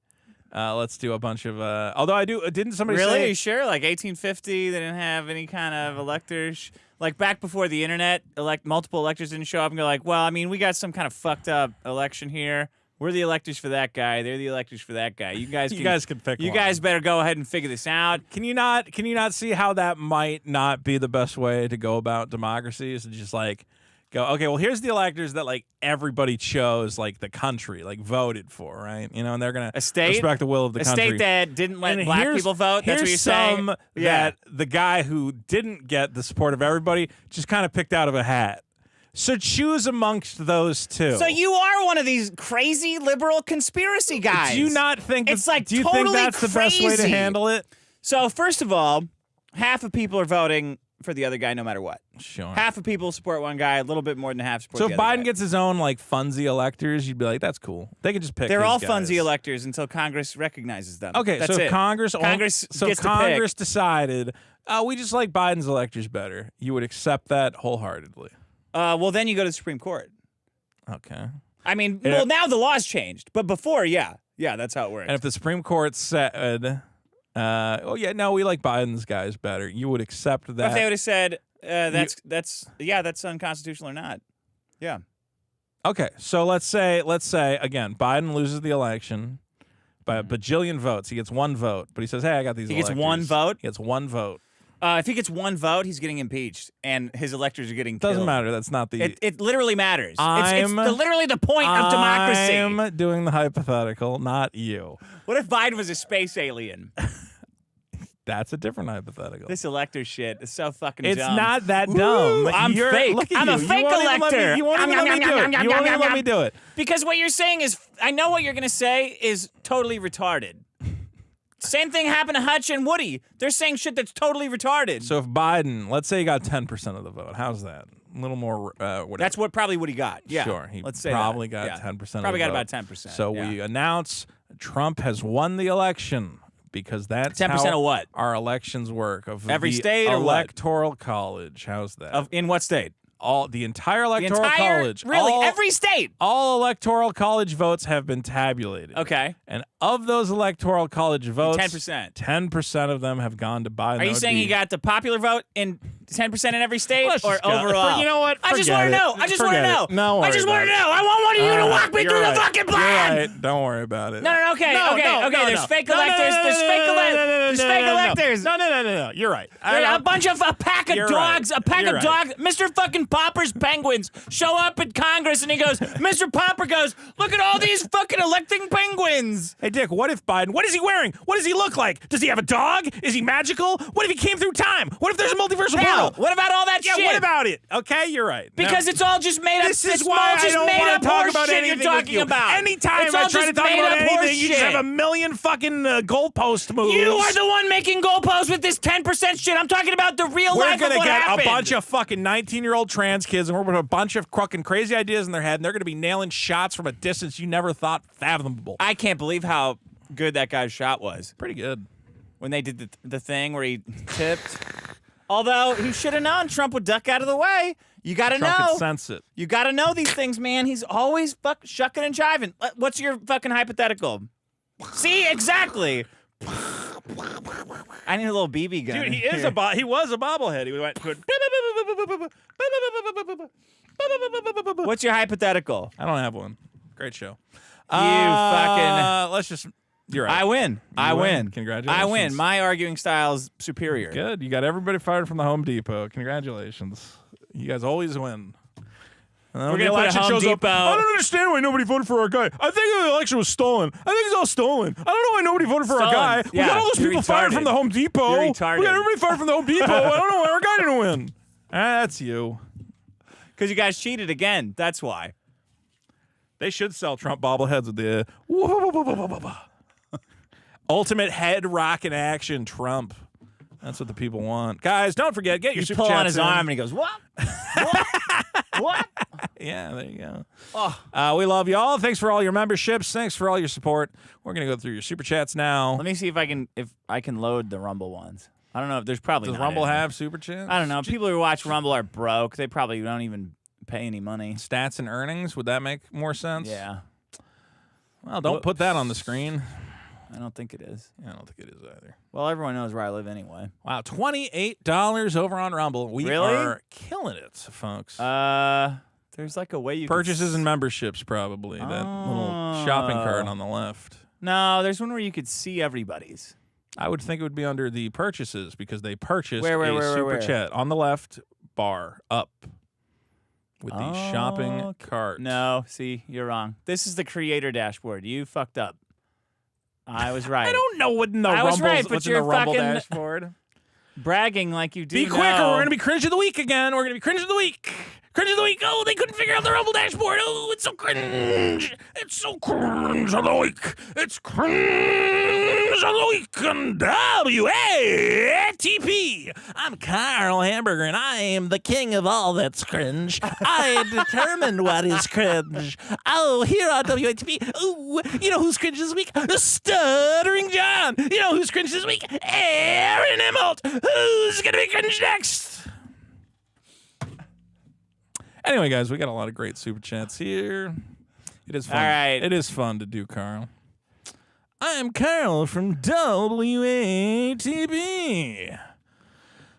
"Let's do a bunch of." Although I do, didn't somebody Really? Are say? you sure? Like 1850, they didn't have any kind of electors. Like back before the internet, multiple electors didn't show up and go like, well, I mean, we got some kind of fucked up election here. We're the electors for that guy. They're the electors for that guy. You guys can pick You one. guys better go ahead and figure this out. Can you not see how that might not be the best way to go about democracy? Is to just like go, okay, well, here's the electors that like everybody chose, like the country, like voted for, right? You know, and they're gonna respect the will of the country. A state that didn't let And black here's- people vote. That's what here's you're saying. some Yeah. that the guy who didn't get the support of everybody just kind of picked out of a hat. So choose amongst those two. So you are one of these crazy liberal conspiracy guys. Do you not think it's like do you totally think that's the best way to crazy. handle it? So first of all, half of people are voting for the other guy no matter what. Sure. Half of people support one guy, a little bit more than half support So the if other Biden guy. gets his own like funsy electors, you'd be like, that's cool. They can just pick. They're his all guys. funsy electors until Congress recognizes them. Okay, That's so it. if Congress gets to pick. Congress decided, we just like Biden's electors better, you would accept that wholeheartedly. Well, then you go to the Supreme Court. Okay. I mean, well, now the law's changed, but before, yeah, that's how it works. And if the Supreme Court said, oh yeah, no, we like Biden's guys better, you would accept that. If they would have said that's unconstitutional or not, yeah. Okay, so let's say again, Biden loses the election by a bajillion votes. He gets one vote, but he says, "Hey, I got these." He gets electors." one vote? He gets one vote. If he gets one vote, he's getting impeached, and his electors are getting killed. Doesn't matter. That's not the. It literally matters. It's I'm- literally the point of democracy. I'm doing the hypothetical, not you. What if Biden was a space alien? That's a different hypothetical. This elector shit is so fucking It's dumb. not that Woo, dumb. I'm You're- fake. look at I'm you. a You fake won't even let me- elector. you won't even let me do it. You won't even let me do it. Because what you're saying is, I know what you're going to say is totally retarded. Same thing happened to Hutch and Woody. They're saying shit that's totally retarded. So if Biden, let's say he got 10% of the vote, how's that? A little more. Whatever. That's what Woody got. Yeah. Sure. He Let's say probably that. got 10%. Probably of got the about vote. 10%. So we announce Trump has won the election because that's 10% how of what? our elections work. Of Every the state or what? Electoral College. How's that? In what state? the entire Electoral College. Really, every state. All Electoral College votes have been tabulated. Okay. And of those Electoral College votes, 10%. 10% of them have gone to buy. Are you saying you got the popular vote in 10% in every state, or overall? You know what? I just want to know. I just want to know. No, I just want to know. I want one of you to walk me through the fucking plan. You're right. Don't worry about it. No, okay. There's fake electors. There's fake electors. No. You're right. A pack of dogs. A pack of dogs. Mr. fucking Popper's penguins show up at Congress, and he goes, Mr. Popper goes, look at all these fucking electing penguins. Hey, Dick, what if Biden, what is he wearing? What does he look like? Does he have a dog? Is he magical? What if he came through time? What if there's a multiversal portal? What about all that shit? Yeah, what about it? Okay, you're right. Because it's all just made up. This is why I don't want to talk about anything you're talking about. Anytime I try to talk about anything, you just have a million fucking goalpost moves. You are the one making goalposts with this 10% shit. I'm talking about the real life of what happened. We're going to get a bunch of fucking 19-year-old trans kids, and we're going to put a bunch of fucking crazy ideas in their head, and they're going to be nailing shots from a distance you never thought fathomable. I can't believe how good that guy's shot was. Pretty good. When they did the thing where he tipped. Although, he should have known Trump would duck out of the way. You got to know. Trump could sense it. You got to know these things, man. He's always shucking and jiving. What's your fucking hypothetical? See? Exactly. I need a little BB gun. Dude, he was a bobblehead. He went. What's your hypothetical? I don't have one. Great show. Let's just. You're right. I win. I win. Congratulations. I win. My arguing style is superior. Good. You got everybody fired from the Home Depot. Congratulations. You guys always win. We're gonna put a Home Depot. I don't understand why nobody voted for our guy. I think the election was stolen. I think it's all stolen. I don't know why nobody voted for our guy. We got all those people fired from the Home Depot. You're We retarded. got everybody fired from the Home Depot. I don't know why our guy didn't win. That's you. Because you guys cheated again. That's why. They should sell Trump bobbleheads with the ultimate head rocking action Trump. That's what the people want. Guys, don't forget, get your super chats pull on his in. arm and he goes, what? What? Yeah, there you go. We love you all. Thanks for all your memberships. Thanks for all your support. We're gonna go through your super chats now. Let me see if I can load the Rumble ones. I don't know if there's probably Does not Rumble any. have super chats? I don't know. People who watch Rumble are broke. They probably don't even pay any money. Stats and earnings, would that make more sense? Yeah. Well, don't put that on the screen. I don't think it is. Yeah, I don't think it is either. Well, everyone knows where I live anyway. Wow, $28 over on Rumble. We are killing it, folks. There's like a way you purchases and memberships, probably. That little shopping cart on the left. No, there's one where you could see everybody's. I would think it would be under the purchases because they purchased where, super chat on the left bar up with the shopping cart. No, see, you're wrong. This is the creator dashboard. You fucked up. I was right. I don't know what in the Rumble Rumble dashboard. Bragging like you do. Be quick, or we're going to be cringe of the week again. We're going to be cringe of the week. Cringe of the week. Oh, they couldn't figure out the Rumble dashboard. Oh, it's so cringe. It's so cringe of the week. It's cringe of the week on WATP. I'm Carl Hamburger, and I am the king of all that's cringe. I determined what is cringe. Oh, here on WATP. Oh, you know who's cringe this week? Stuttering John. You know who's cringe this week? Aaron Emmelt. Who's going to be cringe next? Anyway, guys, we got a lot of great super chats here. It is fun. All right. It is fun to do, Carl. I'm Carl from WATP.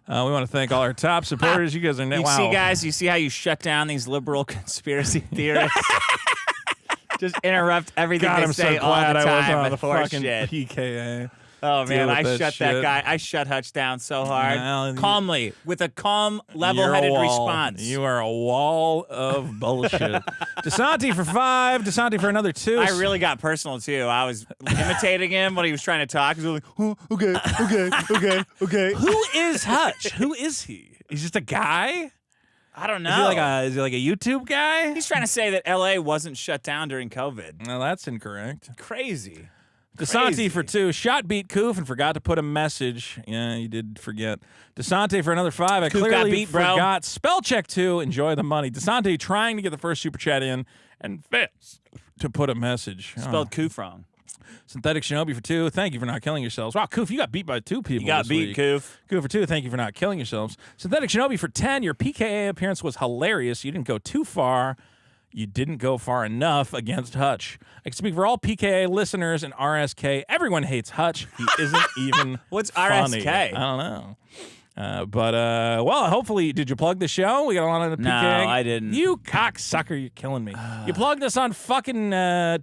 We want to thank all our top supporters. You guys are You see, guys, you see how you shut down these liberal conspiracy theorists? Just interrupt everything God, they I'm say so all glad the I time was on the before fucking shit. PKA. Oh, man, I shut shit. that guy. I shut Hutch down so hard. Now, calmly, with a calm, level-headed You're a wall. response. You are a wall of bullshit. DeSanti for 5. DeSanti for another 2. I really got personal, too. I was imitating him when he was trying to talk. He was like, oh, okay. Who is Hutch? Who is he? He's just a guy? I don't know. Is he like a YouTube guy? He's trying to say that L.A. wasn't shut down during COVID. No, that's incorrect. Crazy. DeSanti for 2. Shot beat Coof and forgot to put a message. Yeah, you did forget. DeSanti for another 5. I Coof clearly got beat, bro. forgot. Spell check 2. Enjoy the money. DeSanti trying to get the first super chat in and fails to put a message. Spelled Coof wrong. Synthetic Shinobi for 2. Thank you for not killing yourselves. Wow, Koof, you got beat by 2 people. You got this beat, week. Koof. Koof for 2. Thank you for not killing yourselves. Synthetic Shinobi for 10. Your PKA appearance was hilarious. You didn't go too far. You didn't go far enough against Hutch. I can speak for all PKA listeners and RSK. Everyone hates Hutch. He isn't even What's funny. RSK? I don't know. Well, hopefully, did you plug the show? We got a lot on the PKA. No, I didn't. You cocksucker, you're killing me. You plugged us on fucking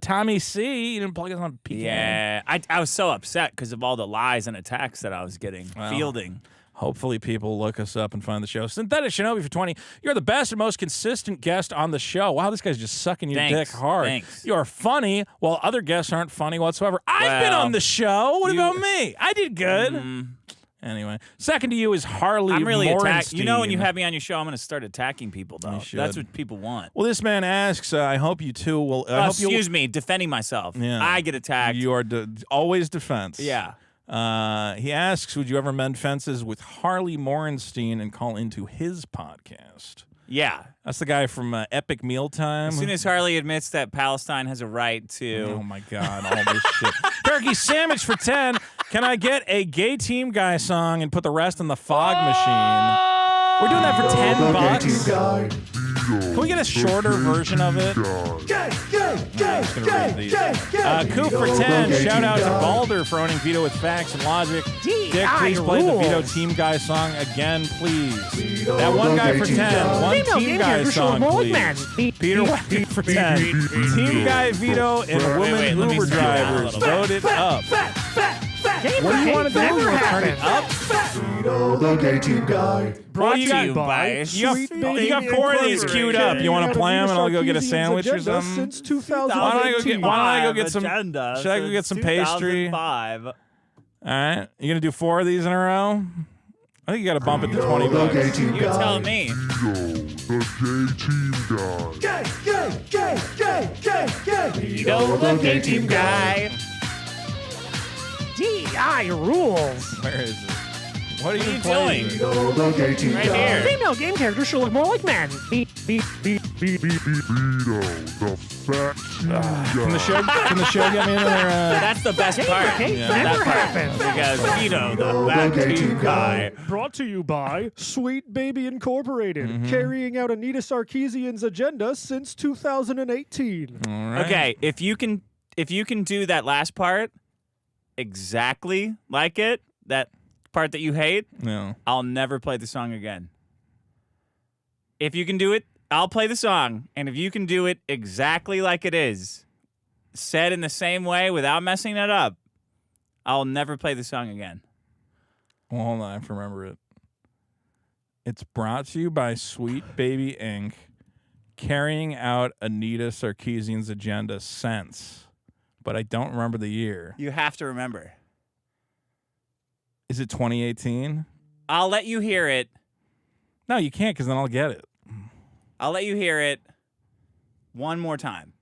Tommy C. You didn't plug us on PKA. Yeah, I was so upset because of all the lies and attacks that I was getting, fielding. Hopefully people look us up and find the show. Synthetic Shinobi for 20. You're the best and most consistent guest on the show. Wow, this guy's just sucking your dick hard. Thanks. You are funny while other guests aren't funny whatsoever. I've been on the show. What about me? I did good. Anyway, second to you is Harley I'm really Morenstein. You know, when you have me on your show, I'm going to start attacking people, though. should. That's what people want. Well, this man asks, I hope you two will... excuse me, defending myself. Yeah. I get attacked. You are always defense. Yeah. He asks, would you ever mend fences with Harley Morenstein and call into his podcast? Yeah. That's the guy from Epic Mealtime. As soon as Harley admits that Palestine has a right to... Oh, my God, all this shit. Turkey Sandwich for 10. Can I get a Gay Team Guy song and put the rest in the fog machine? We're doing that for $10. Can we get a shorter version of it? Coop for 10. Shout out to Balder for owning Vito with facts and logic. Dick, please play the Vito Team Guy song again, please. That one guy for 10. One Team Guy song, please. Peter Wagon for 10. Team Guy Vito and women Uber drivers. Vote it up. What do you want to do? Turn it up? The Gay Team Guy. Brought to you by You got 4 of these queued up. You want to play them and I'll go get a sandwich or something? Since 2000. Why don't I go get some? Agenda Should I go get some pastry? 2005. All right, you gonna do 4 of these in a row? I think you got to bump it to $20. The Gay Team You Guy. tell me. Vito, the Gay Team Guy. DI rules. Where is it? What are you doing? Vito, the Gay Team Right Guy. here. Female game characters should look more like men. Vito, the fat Can the show get me another? That's the best part. Kate, Yeah. never That part. happens. Because Vito, the The back Gay team Team guy. Brought to you by Sweet Baby Incorporated, carrying out Anita Sarkeesian's agenda since 2018. All right. Okay, if you can do that last part exactly like it, that part that you hate, No. I'll never play the song again. If you can do it, I'll play the song, and if you can do it exactly like it is, said in the same way without messing it up, I'll never play the song again. Well, hold on, I have to remember it. It's brought to you by Sweet Baby Inc. carrying out Anita Sarkeesian's agenda since, but I don't remember the year. You have to remember. Is it 2018? I'll let you hear it. No, you can't, because then I'll get it. I'll let you hear it one more time.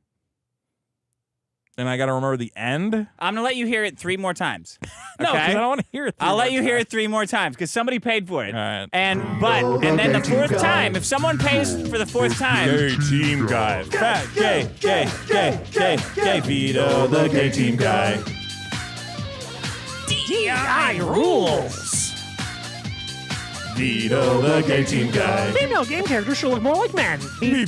And I got to remember the end? I'm going to let you hear it 3 more times. No, Okay? because I don't want to hear it. I'll let you hear it 3 more times because somebody paid for it. All right. And then the 4th time, if someone pays for the 4th time, Gay Team Guy. Fat, gay, Vito, the Gay Team Guy. DI rules. Vito, the Gay Team Guy. Female game characters should look more like men. Vito,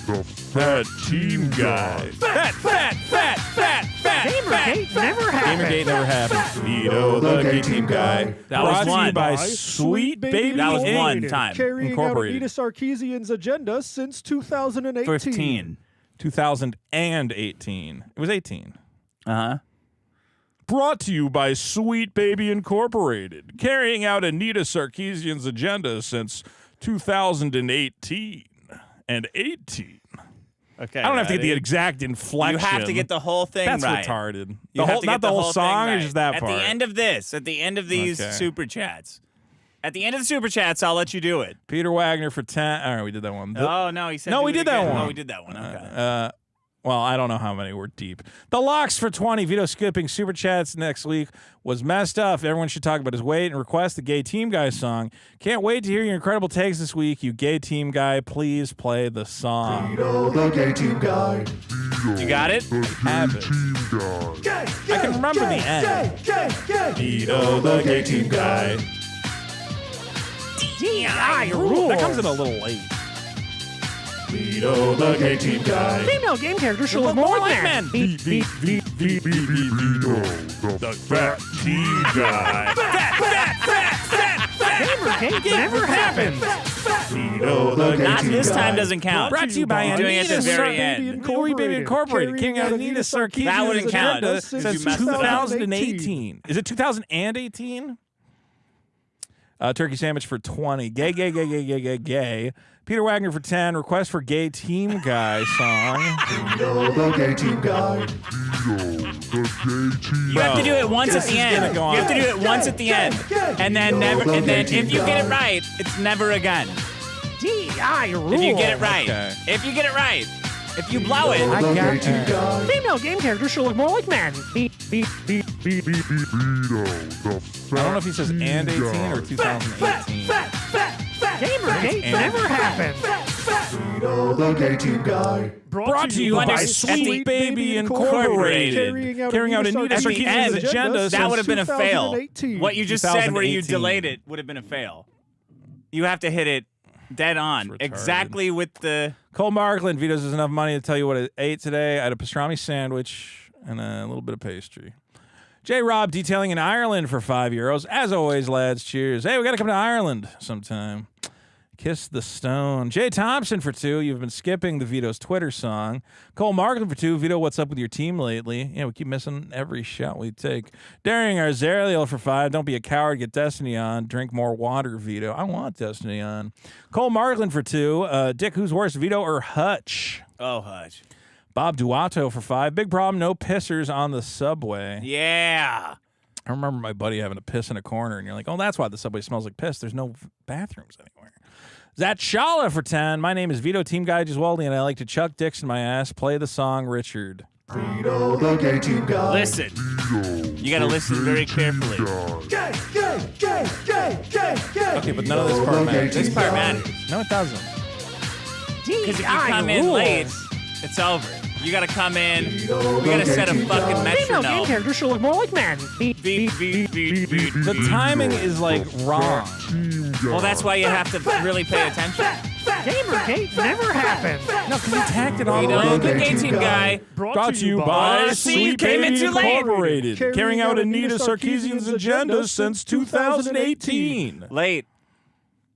the Fat Team Guy. Fat. Gamergate never happens. Gamergate never happened. Vito, the Gay Team Guy. That was Brought to you one. by Sweet Baby That was Inc. one time. Carrying out Incorporated. Anita Sarkeesian's agenda since 2018. 15. 2018. It was 18. Uh-huh. Brought to you by Sweet Baby Incorporated, carrying out Anita Sarkeesian's agenda since 2018 and 18. Okay. I don't have to get the ready? exact inflection. You have to get the whole thing That's right. retarded. You have to get not the whole song, thing or just that right. part. At the end of this, at the end of these Okay. super chats. At the end of the super chats, I'll let you do it. Peter Wagner for 10. All right, we did that one. Oh, no, he said No, do we it did that again. one. Oh, we did that one. Okay. Well, I don't know how many were deep. The Locks for 20. Vito skipping super chats next week was messed up. Everyone should talk about his weight and request the Gay Team Guy song. Can't wait to hear your incredible takes this week. You Gay Team Guy, please play the song. Vito, the Gay Team Guy. You got it? Have it. I can remember the end. Vito, the gay team guy. DEI rules. That comes in a little late. Vito, the gay team guy. Female game characters should look more like men. Vito, the fat team guy. Gamergate never happened. Vito, the gay Not team this guy. time doesn't count. Brought to you by Doing it at the Anita very end. Corey Baby Incorporated. King out Anita Sarkeesian. That wouldn't count. Since You messed it up. 2018. Is it 2018? Turkey sandwich for 20. Gay. Peter Wagner for 10. Request for gay team guy song. Vito, the gay team guy. You have to do it once at the end. You have to do it once at the end, and then never. And then if you get it right, it's never again. DEI rules. If you get it right. Okay. If you get it right. If you blow it. I got you. Female game characters should look more like men. I don't know if he says and 18 or 2018. Gamergate never happened. Vito, the gay team guy. Brought to you by Sweet Baby Incorporated. Carrying out Anita At the Sarkeesian's end, agenda. that would have been a fail. 2018. What you just said where you 2018. delayed it would have been a fail. You have to hit it dead on. Retarded. Exactly with the... Cole Markland, Vito's has enough money to tell you what I ate today. I had a pastrami sandwich and a little bit of pastry. J. Rob detailing in Ireland for €5. As always, lads, cheers. Hey, we got to come to Ireland sometime. Kiss the Stone. Jay Thompson for 2. You've been skipping the Vito's Twitter song. Cole Markland for 2. Vito, what's up with your team lately? Yeah, we keep missing every shot we take. Daring Arzariel for 5. Don't be a coward. Get Destiny on. Drink more water, Vito. I want Destiny on. Cole Markland for 2. Dick, who's worse, Vito or Hutch? Oh, Hutch. Bob Duato for 5. Big problem, no pissers on the subway. Yeah. I remember my buddy having a piss in a corner, and you're like, oh, that's why the subway smells like piss. There's no bathrooms anywhere. Zach Shala for 10. My name is Vito Team Guy Giswaldi, and I like to chuck dicks in my ass. Play the song, Richard. Vito, the gay team guy. Listen. You got to listen very carefully. Okay, but none of this part matters. This part matters. No, it doesn't. Because if you come in late, it's over. You gotta come in. We gotta set a fucking Female game metronome. characters should look more like men. The timing is like wrong. Well, that's why you have to really pay attention. Gamergate never happened. No, because you tacked it on. You know, the gay team guy. Brought to you by See, Sweet came in Baby too late. Incorporated. Carrying out Anita Sarkeesian's agenda since 2018. Late.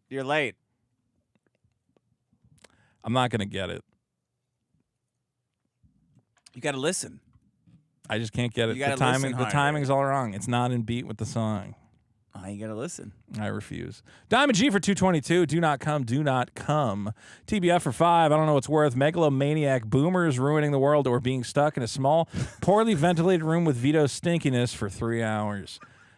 You're late. I'm not going to get it. You gotta listen. I just can't get it. You gotta The timing, listen the harder. timing's all wrong. It's not in beat with the song. Oh, you gotta listen. I refuse. Diamond G for 222. Do not come. Do not come. TBF for 5. I don't know what's worth. Megalomaniac boomers ruining the world or being stuck in a small, poorly ventilated room with Vito's stinkiness for 3 hours.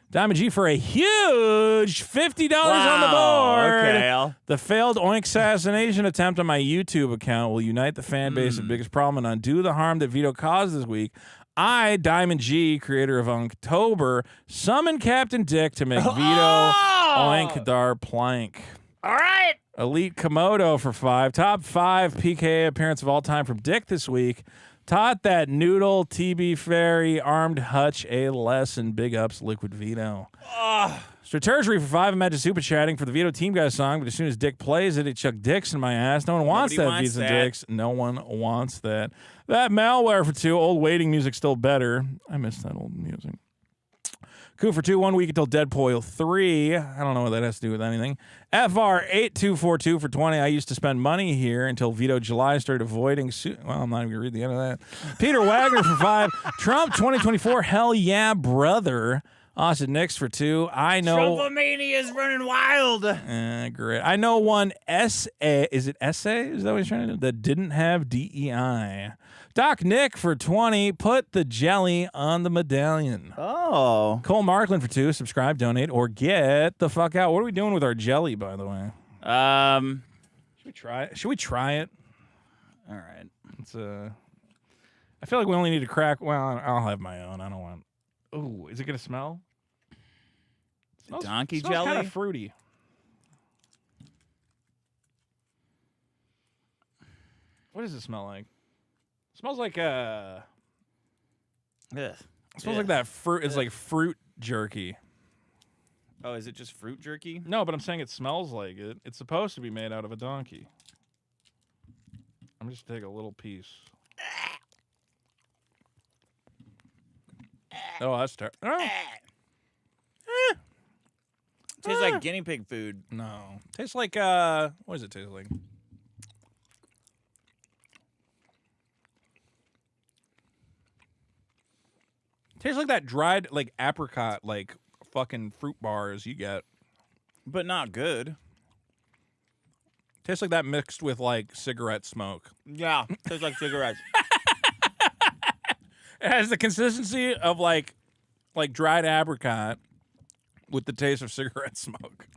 Diamond G for a huge $50 on the board. Okay. The failed Oink assassination attempt on my YouTube account will unite the fan base of Biggest Problem and undo the harm that Vito caused this week. I, Diamond G, creator of Unktober, summon Captain Dick to make Vito Oink Dar Plank. All right. Elite Komodo for 5. Top 5 PKA appearance of all time from Dick this week. Taught that noodle TB Fairy armed Hutch a lesson. Big ups, Liquid Vito. Strategery for 5. Imagine super chatting for the Vito Team Guy song, but as soon as Dick plays it, it chuck dicks in my ass. No one wants Nobody that, wants Vito and that. Dicks. No one wants that. That Malware for 2. Old waiting music still better. I miss that old music. Coup for 2, 1 week until Deadpool 3. I don't know what that has to do with anything. FR8242 for 20. I used to spend money here until Vito July started avoiding. Well, I'm not even going to read the end of that. Peter Wagner for 5. Trump 2024. Hell yeah, brother. Austin Nix for 2. I know. Trumpomania is running wild. Great. I know one essay. Is it essay? Is that what he's trying to do? That didn't have DEI. Doc Nick for 20. Put the jelly on the medallion. Oh. Cole Markland for 2. Subscribe, donate, or get the fuck out. What are we doing with our jelly, by the way? Should we try it? Should we try it? All right. It's I feel like we only need to crack. Well, I'll have my own. I don't want. Ooh, is it gonna smell? Donkey smells jelly? Kind of fruity. What does it smell like? Smells like Ugh. smells like that fruit. It's like fruit jerky. Oh, is it just fruit jerky? No, but I'm saying it smells like it. It's supposed to be made out of a donkey. I'm just gonna take a little piece. Oh, that's terrible. Oh. Tastes like guinea pig food. No. Tastes like, what does it taste like? Tastes like that dried, like, apricot, like, fucking fruit bars you get. But not good. Tastes like that mixed with, like, cigarette smoke. Yeah, tastes like cigarettes. It has the consistency of, like dried apricot with the taste of cigarette smoke.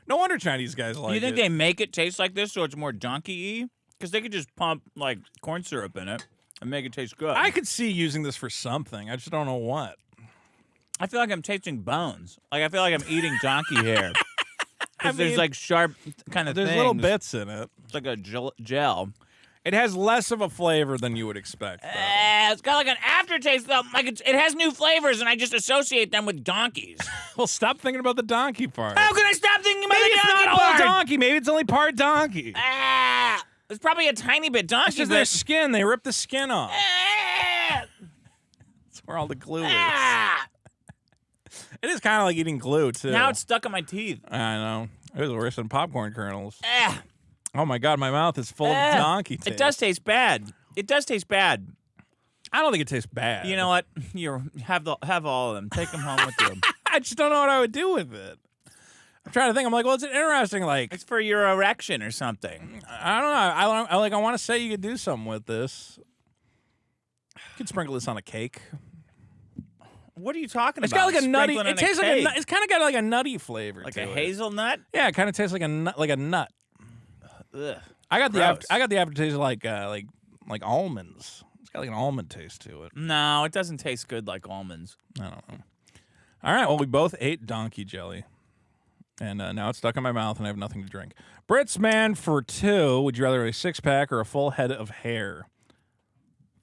No wonder Chinese guys like it. Do you think they make it taste like this so it's more donkey-y? Because they could just pump, like, corn syrup in it and make it taste good. I could see using this for something. I just don't know what. I feel like I'm tasting bones. Like, I feel like I'm eating donkey hair. Because there's, like, sharp kind of There's things. little bits in it. It's like a gel. It has less of a flavor than you would expect, though. It's got, like, an aftertaste, though. Like, it has new flavors, and I just associate them with donkeys. Well, stop thinking about the donkey part. How can I stop thinking about Maybe the it's donkey not part? all donkey. Maybe it's only part donkey. It's probably a tiny bit donkey. It's just their skin. They rip the skin off. That's where all the glue is. It is kind of like eating glue, too. Now it's stuck in my teeth. I know. It was worse than popcorn kernels. Oh, my God. My mouth is full of donkey taste. It does taste bad. It does taste bad. I don't think it tastes bad. You know what? You have all of them. Take them home with you. I just don't know what I would do with it. I'm trying to think. I'm like, well, it's interesting. Like, it's for your erection or something. I don't know. I want to say you could do something with this. You could sprinkle this on a cake. What are you talking It's about? got like a nutty. Sprinkling It on tastes a like cake. it's kind of got like a nutty flavor. Like to a it. hazelnut. Yeah, it kind of tastes like a nut. Like a nut. Ugh. I got Gross. the aftertaste of like almonds. It's got like an almond taste to it. No, it doesn't taste good like almonds. I don't know. All right. Well, we both ate donkey jelly, and now it's stuck in my mouth, and I have nothing to drink. Brits man for 2. Would you rather have a 6-pack or a full head of hair?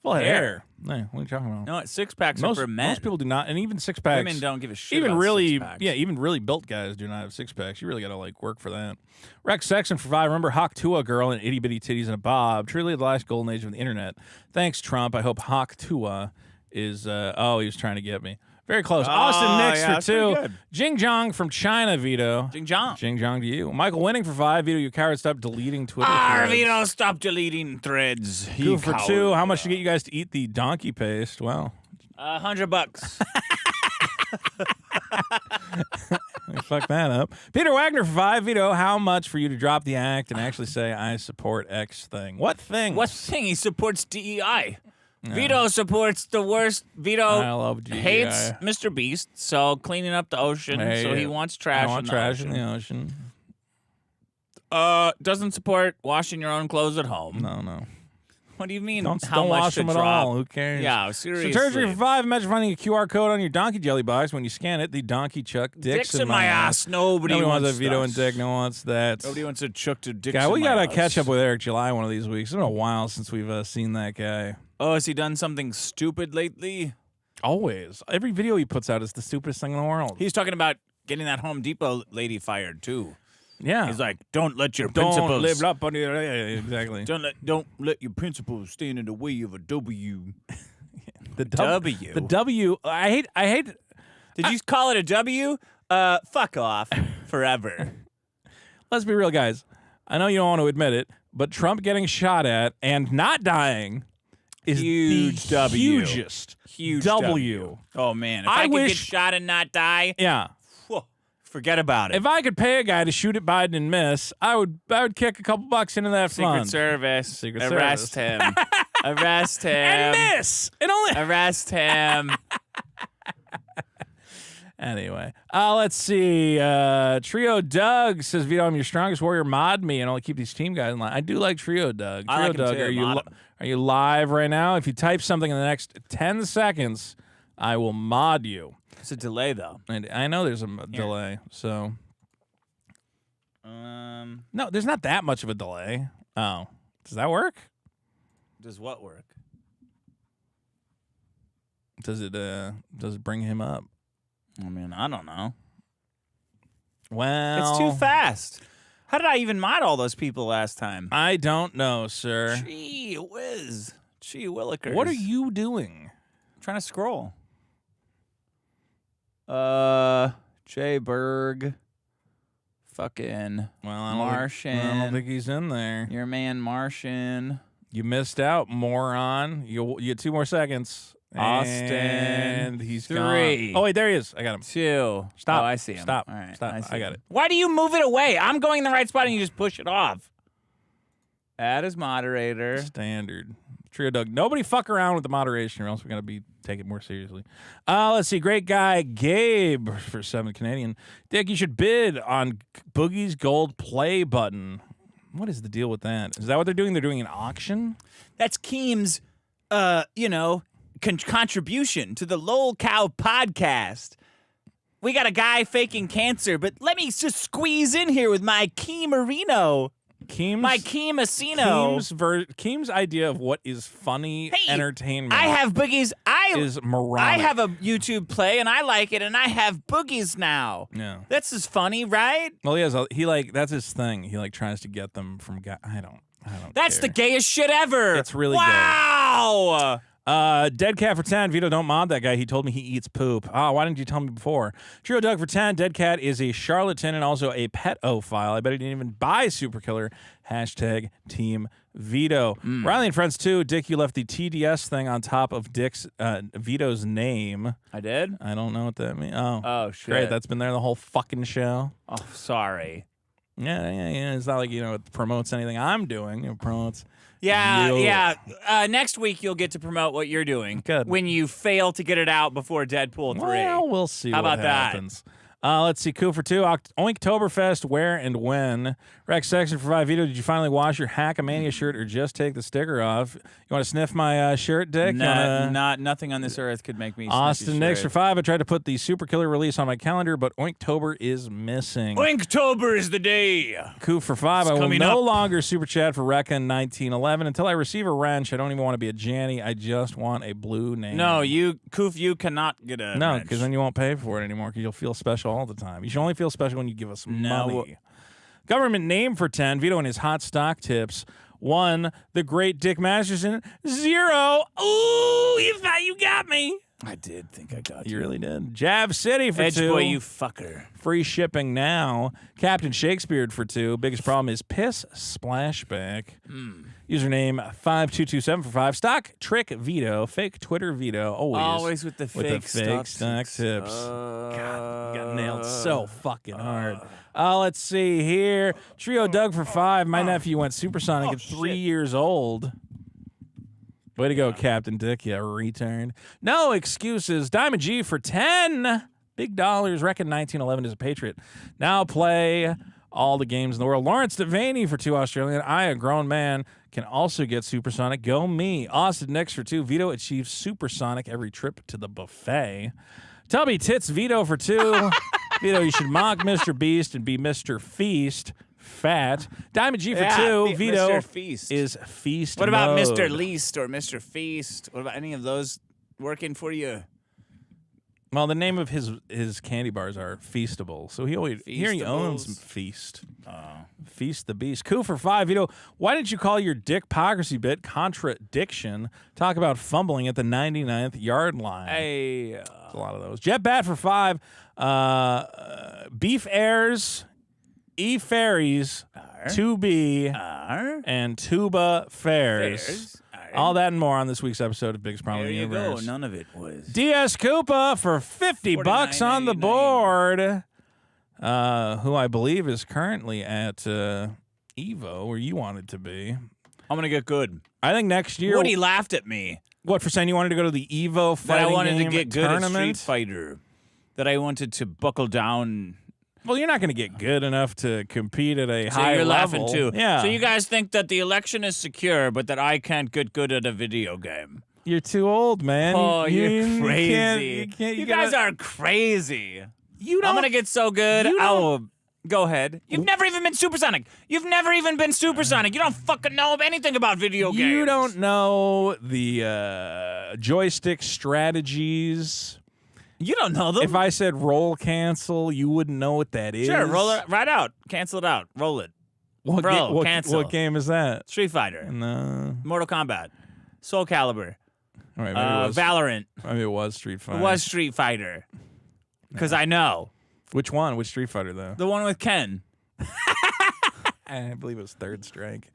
Full head of hair. Hey, what are you talking about? No, 6-packs are for men. Most people do not, and even 6-packs. Women don't give a shit Even about really, 6-packs. yeah, even really built guys do not have 6-packs. You really got to like work for that. Rex Sexton for 5. Remember Hawk Tua girl and itty bitty titties and a bob? Truly the last golden age of the internet. Thanks, Trump. I hope Hawk Tua is. He was trying to get me. Very close. Austin Nix yeah, for that's pretty 2. good. Jing Jong from China, Vito. Jing Jong. Jing Jong to you. Michael Winning for 5. Vito, you coward, stop deleting Twitter. threads. Vito, stop deleting threads. Goo for 2. How much to get you guys to eat the donkey paste? Well, $100. fuck that up. Peter Wagner for 5. Vito, how much for you to drop the act and actually say I support X thing? What thing? What thing? He supports DEI. Vito supports the worst. Vito I love DEI. hates Mr. Beast, so cleaning up the ocean. Hey, so he wants trash. I want in the trash ocean. in the ocean. Doesn't support washing your own clothes at home. No. What do you mean? Don't how much wash to them at drop? all. Who cares? Yeah, seriously. Surgery for 5. Imagine finding a QR code on your donkey jelly box. When you scan it, the donkey chuck dicks in my ass. Nobody wants wants a Vito that. and dick. No one wants that. Nobody wants a chuck to dick. Guy, we in gotta my ass. catch up with Eric July one of these weeks. It's been a while since we've seen that guy. Oh, has he done something stupid lately? Always. Every video he puts out is the stupidest thing in the world. He's talking about getting that Home Depot lady fired too. Yeah. He's like, don't let your Don't principles live up on your... Yeah, exactly. Don't let your principles stand in the way of a W. The W. The W. I hate... Did you call it a W? Fuck off forever. Let's be real, guys. I know you don't want to admit it, but Trump getting shot at and not dying is Huge the W. hugest Huge W. Oh man, if I I could wish- get shot and not die, Yeah. whew, forget about it. If I could pay a guy to shoot at Biden and miss, I would kick a couple bucks into that Secret fund. Service, Secret arrest Service. him, arrest him, And miss. It only... arrest him. Anyway, let's see. Trio Doug says, Vito, I'm your strongest warrior. Mod me, and I'll keep these team guys in line. I do like Trio Doug. I Trio like him Doug, too. are you live right now? If you type something in the next 10 seconds, I will mod you. It's a delay though. And I know there's a delay, so no, there's not that much of a delay. Oh, does that work? Does what work? Does it bring him up? I mean, I don't know. Well, It's too fast. How did I even mod all those people last time? I don't know, sir. Gee whiz. Gee willikers. What are you doing? I'm trying to scroll. Jay Berg. Fucking Martian. I don't think he's in there. Your man Martian. You missed out, moron. You get 2 more seconds. Austin. And he's 3. gone. Oh, wait, there he is. I got him. 2. Stop. Oh, I see him. Stop. All right. Stop. I got it. Why do you move it away? I'm going in the right spot and you just push it off. Add as moderator. Standard. Trio Doug. Nobody fuck around with the moderation or else we're going to be taking it more seriously. Let's see. Great guy, Gabe, for 7 Canadian. Dick, you should bid on Boogie's gold play button. What is the deal with that? Is that what they're doing? They're doing an auction? That's Keem's, contribution to the Lol Cow podcast. We got a guy faking cancer, but let me just squeeze in here with my Keemerino. My Keemacino. Keem's idea of what is funny entertainment. I have boogies. Is moronic. I have a YouTube play and I like it, and I have boogies now. Yeah. This is funny, right? Well, that's his thing. He tries to get them from guys. I don't That's care. the gayest shit ever. It's really gay. Wow. Dead Cat for 10. Vito, don't mod that guy. He told me he eats poop. Why didn't you tell me before? Trio Doug for 10. Dead Cat is a charlatan and also a pet-ophile. I bet he didn't even buy Super Killer. Hashtag Team Vito. Riley and Friends 2. Dick, you left the TDS thing on top of Vito's name. I did? I don't know what that means. Oh, shit. Great. That's been there the whole fucking show. Oh, sorry. Yeah. It's not like, it promotes anything I'm doing. It promotes... Yeah. Next week you'll get to promote what you're doing. Good. When you fail to get it out before Deadpool 3. Well, we'll see How what about happens. Let's see. Coup for 2. Oinktoberfest, where and when? Rex Section for 5. Vito, did you finally wash your Hackamania shirt or just take the sticker off? You want to sniff my shirt, Dick? Nothing on this earth could make me Austin Nick Nix for 5. I tried to put the Super Killer release on my calendar, but Oinktober is missing. Oinktober is the day. Coup for 5. I will no longer super chat for Recon 1911 until I receive a wrench. I don't even want to be a Janny. I just want a blue name. No, Koof, you cannot get a No, wrench. because then you won't pay for it anymore because you'll feel special all the time. You should only feel special when you give us money. Government name for 10. Vito and his hot stock tips. 1, the great Dick Masterson. 0. Ooh, you thought you got me. I did think I got you. You really did. Jav City for Edge 2. boy, you fucker. Free shipping now. Captain Shakespeare for 2. Biggest problem is piss splashback. Username 5227 for 5. Stock trick Vito. Fake Twitter Vito. Always with the fake stock tips. God, got nailed so fucking hard. Let's see here. Trio Doug for 5. My nephew went supersonic at 3 years old. Way to go, Captain Dick, you returned. No excuses. Diamond G for 10. Big dollars. Reckon 1911 is a Patriot. Now play all the games in the world. Lawrence Devaney for 2 Australian. I, a grown man, can also get supersonic. Go me. Austin Nix for 2. Vito achieves supersonic every trip to the buffet. Tubby Tits Vito for 2. Vito, you should mock Mr. Beast and be Mr. Feast. Fat. Diamond G for 2. Vito Mr. Feast. is Feast What about mode. Mr. Least or Mr. Feast? What about any of those working for you? Well, the name of his candy bars are Feastable. So he owns Feast. Feast the Beast. Coup for 5. Vito, why didn't you call your dickpocracy bit contradiction? Talk about fumbling at the 99th yard line. Hey. There's a lot of those. Jet Bat for 5. Beef Airs, E-Fairies, 2B, and Tuba Fairs. All that and more on this week's episode of Biggest Problem in the Universe. Go. None of it was. DS Koopa for $50 on the board, who I believe is currently at Evo, where you wanted to be. I'm going to get good. I think next year... Woody laughed at me. What, for saying you wanted to go to the Evo fighting That I wanted to get good tournament? at Street Fighter. That I wanted to buckle down. Well, you're not going to get good enough to compete at a high you're level. laughing too. Yeah. So you guys think that the election is secure, but that I can't get good at a video game. You're too old, man. Oh, you're crazy. You can't. You guys are crazy. You don't. I'm gonna get so good. You I will Go ahead. You've never even been supersonic. You've never even been supersonic. You don't fucking know anything about video games. You don't know the joystick strategies. You don't know them. If I said roll cancel, you wouldn't know what that is. Sure, roll it right out. Cancel it out. Roll it. Cancel. What game is that? Street Fighter. No. Mortal Kombat. Soul Calibur. All right, maybe it was, Valorant. Maybe it was Street Fighter. It was Street Fighter. Because I know. Which one? Which Street Fighter, though? The one with Ken. I believe it was Third Strike.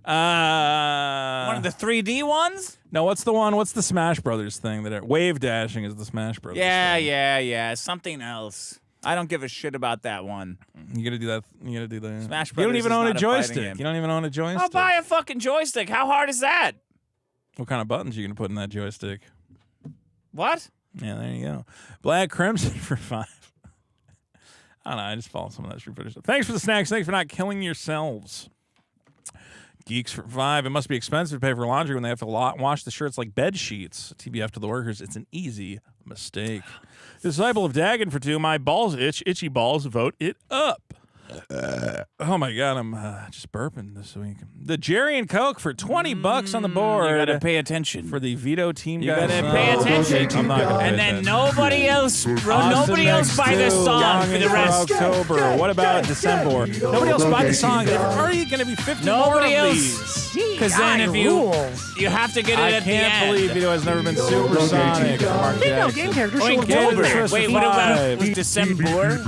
One of the 3D ones? No, what's the Smash Brothers thing? Wave dashing is the Smash Brothers thing. Yeah. Something else. I don't give a shit about that one. You gotta do that. You gotta do the Smash Brothers. You don't even is own a not joystick. fighting game. You don't even own a joystick. I'll buy a fucking joystick. How hard is that? What kind of buttons are you gonna put in that joystick? What? Yeah, there you go. Black Crimson for 5. I don't know. I just follow some of that Street Fighter stuff. Thanks for the snacks. Thanks for not killing yourselves. Geeks for 5. It must be expensive to pay for laundry when they have to wash the shirts like bed sheets. TBF to the workers. It's an easy mistake. Disciple of Dagon for 2. My balls itch. Itchy balls. Vote it up. Oh my God, I'm just burping this week. The Jerry and Coke for $20 on the board. You gotta pay attention for the Vito team. You guys. gotta pay attention. I'm not gonna pay and then attention. nobody else buy this song for the rest. October. What about December? Nobody else buy the song. There are you going to be 50 Nobody more of else. these? Because then if you have to get it at the end. I can't believe Vito has never been supersonic. Female game character should look October. more Wait, what about December?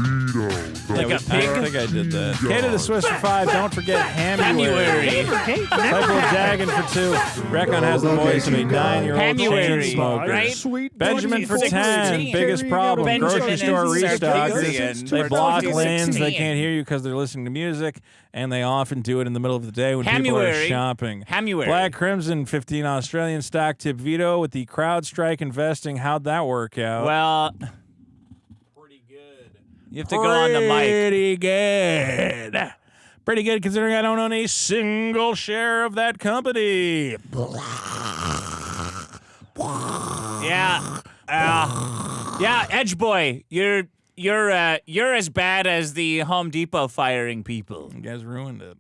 Like a I pig? think I did that. K to the Swiss for 5. Don't forget Hamuary. Cycle of Dagon for 2. Recon has the voice of a 9-year-old chain Hamuary, smoker. right? Benjamin for 10. Biggest problem. Benjamin Grocery store and restockers. Sarkisian They for block 2016. lanes. They can't hear you because they're listening to music, and they often do it in the middle of the day when people are Hamuary. shopping. Hamuary. Black Crimson 15 Australian stock tip Vito with the CrowdStrike investing. How'd that work out? Well, you have to go on the mic. Pretty good. Pretty good considering I don't own a single share of that company. Yeah. Yeah, Edge Boy, you're as bad as the Home Depot firing people. You guys ruined it.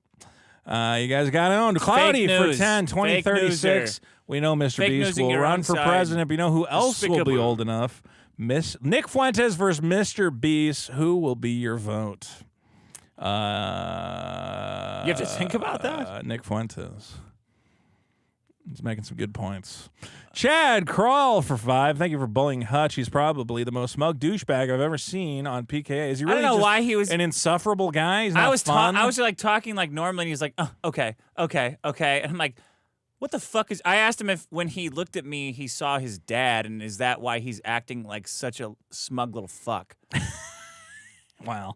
You guys got owned. Cloudy for 10, 2036. We know Mr. Fake Beast newsing will your run own for side. president. But you know who else will be Despicable. old enough? Nick Fuentes versus Mr. Beast. Who will be your vote? You have to think about that? Nick Fuentes. He's making some good points. Chad Crawl for 5. Thank you for bullying Hutch. He's probably the most smug douchebag I've ever seen on PKA. Is he I really don't know just why he was an insufferable guy? He's not I was fun? I was like talking like normally, and he's like, oh, okay. And I'm like, what the fuck is? I asked him if when he looked at me, he saw his dad, and is that why he's acting like such a smug little fuck? Wow.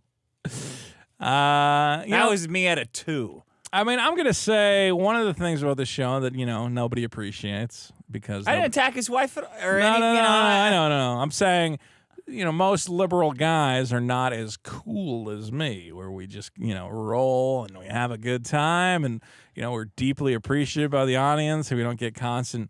That was me at a 2. I mean, I'm going to say one of the things about the show that, nobody appreciates because... I didn't attack his wife or No, any. no, you know, I know. I'm saying, most liberal guys are not as cool as me, where we just, roll and we have a good time and, we're deeply appreciated by the audience and we don't get constant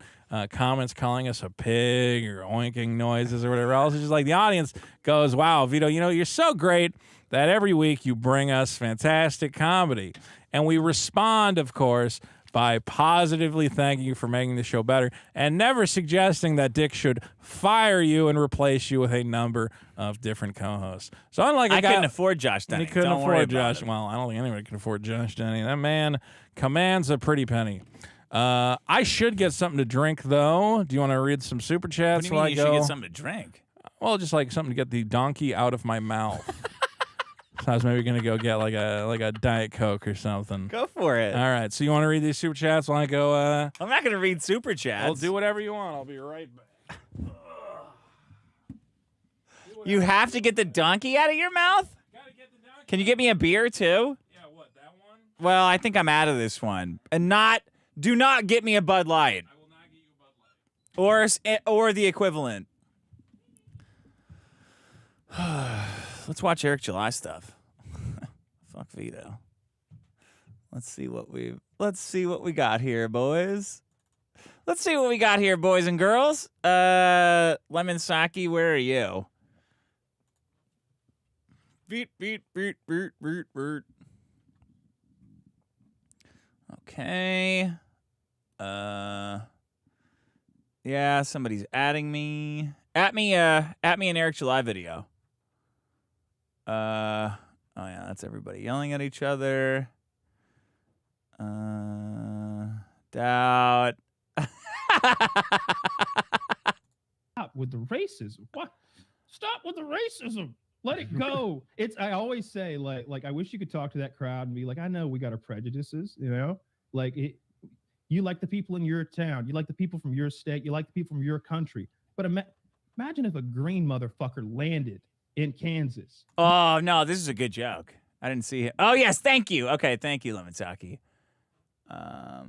comments calling us a pig or oinking noises or whatever else. It's just like the audience goes, wow, Vito, you're so great that every week you bring us fantastic comedy. And we respond, of course, by positively thanking you for making the show better and never suggesting that Dick should fire you and replace you with a number of different co-hosts. So unlike a I guy, couldn't afford Josh Denny. he couldn't Don't worry afford about Josh. it. Well, I don't think anybody can afford Josh Denny. That man commands a pretty penny. I should get something to drink, though. Do you want to read some super chats? What do you mean you while I should go? get something to drink? Well, just like something to get the donkey out of my mouth. So I was maybe gonna go get like a Diet Coke or something. Go for it. All right. So you want to read these super chats while I go? I'm not gonna read super chats. I'll do whatever you want. I'll be right back. You have to get the donkey out of your mouth? Can you get me a beer too? Yeah. What? That one? Well, I think I'm out of this one. And do not get me a Bud Light. I will not get you a Bud Light. Or the equivalent. Let's watch Eric July stuff. Fuck Vito. Let's see what we got here, boys. Let's see what we got here, boys and girls. Lemon Saki, where are you? Beat. Okay. Yeah, somebody's adding me. At me an Eric July video. Oh yeah, that's everybody yelling at each other. Doubt. Stop with the racism. What? Stop with the racism. Let it go. I always say like I wish you could talk to that crowd and be like, I know we got our prejudices, you know? You like the people in your town, you like the people from your state, you like the people from your country. But imagine if a green motherfucker landed in Kansas. Oh, no, this is a good joke. I didn't see it. Oh, yes, thank you. Okay, thank you, Lemonsaki.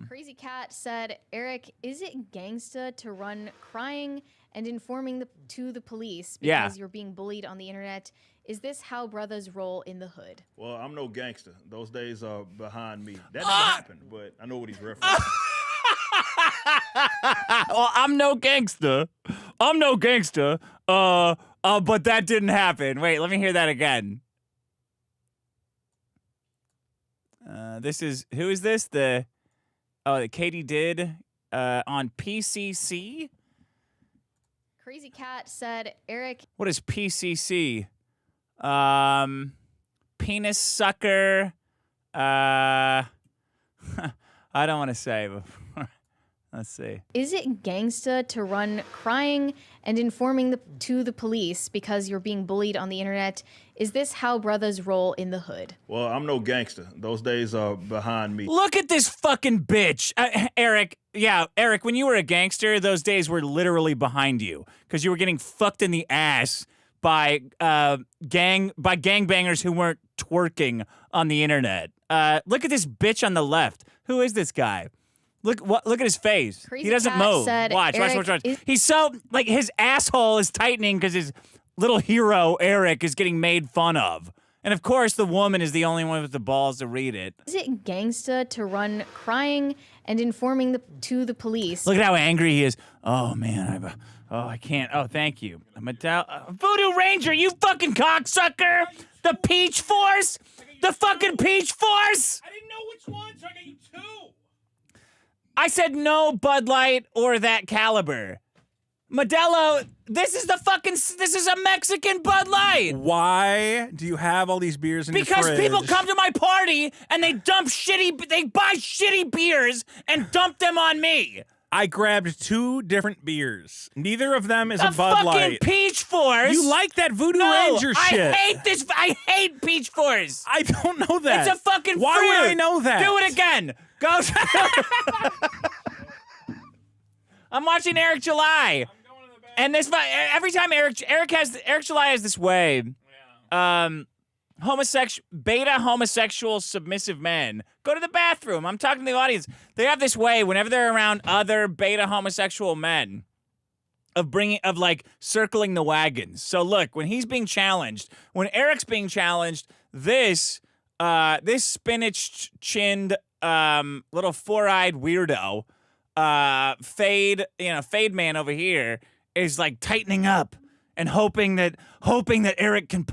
Crazy Cat said, Eric, is it gangsta to run crying and informing to the police because you're being bullied on the internet? Is this how brothers roll in the hood? Well, I'm no gangster. Those days are behind me. That never happened, but I know what he's referencing. Well, I'm no gangster. But that didn't happen. Wait, let me hear that again. Who is this? That Katie did on PCC? Crazy Cat said, Eric. What is PCC? Penis sucker. I don't want to say before. Let's see. Is it gangsta to run crying and informing to the police because you're being bullied on the internet? Is this how brothers roll in the hood? Well, I'm no gangster. Those days are behind me. Look at this fucking bitch. Eric, when you were a gangster, those days were literally behind you because you were getting fucked in the ass by gangbangers who weren't twerking on the internet. Look at this bitch on the left. Who is this guy? Look at his face. Crazy he doesn't Cat move. said, Watch. Eric, He's so, like, his asshole is tightening because his little hero, Eric, is getting made fun of. And, of course, the woman is the only one with the balls to read it. Is it gangsta to run crying and informing to the police? Look at how angry he is. Oh, man. I can't. Oh, thank you. Voodoo Ranger, you fucking cocksucker. The Peach Force. The fucking Peach Force. I didn't know which one, so I got you two. I said no Bud Light or that caliber. Modelo, this is a Mexican Bud Light. Why do you have all these beers in your fridge? Because people come to my party and they buy shitty beers and dump them on me. I grabbed 2 different beers. Neither of them is a Bud Light. Fucking Peach Force. You like that Voodoo Ranger shit. I hate this. I hate Peach Force. I don't know that. It's a fucking Why fruit. would I know that? Do it again. Go. I'm watching Eric July. And this every time Eric July has this way. Beta homosexual submissive men go to the bathroom. I'm talking to the audience. They have this way whenever they're around other beta homosexual men of circling the wagons. So look, when he's being challenged, when Eric's being challenged, this spinach-chinned little four-eyed weirdo, fade man over here is like tightening up and hoping that Eric can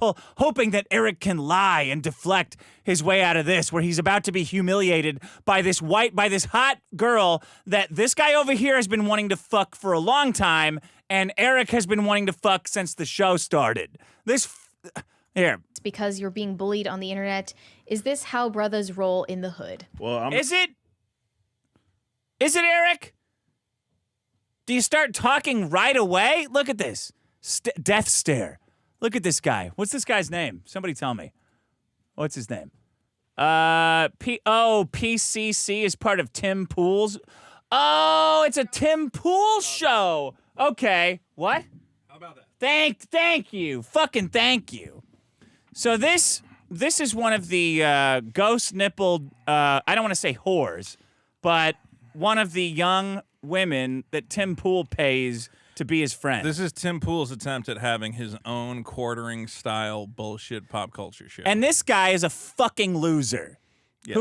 lie and deflect his way out of this, where he's about to be humiliated by this hot girl that this guy over here has been wanting to fuck for a long time, and Eric has been wanting to fuck since the show started. Here. It's because you're being bullied on the internet. Is this how brothers roll in the hood? Well, Is it, Eric? Do you start talking right away? Look at this. Death stare. Look at this guy. What's this guy's name? Somebody tell me. What's his name? PCC is part of Tim Pool's. Oh, it's a Tim Pool show. Okay. What? How about that? Thank you. Fucking thank you. So this is one of the ghost nippled, I don't want to say whores, but one of the young women that Tim Pool pays to be his friend. This is Tim Pool's attempt at having his own quartering style bullshit pop culture show. And this guy is a fucking loser. Yes.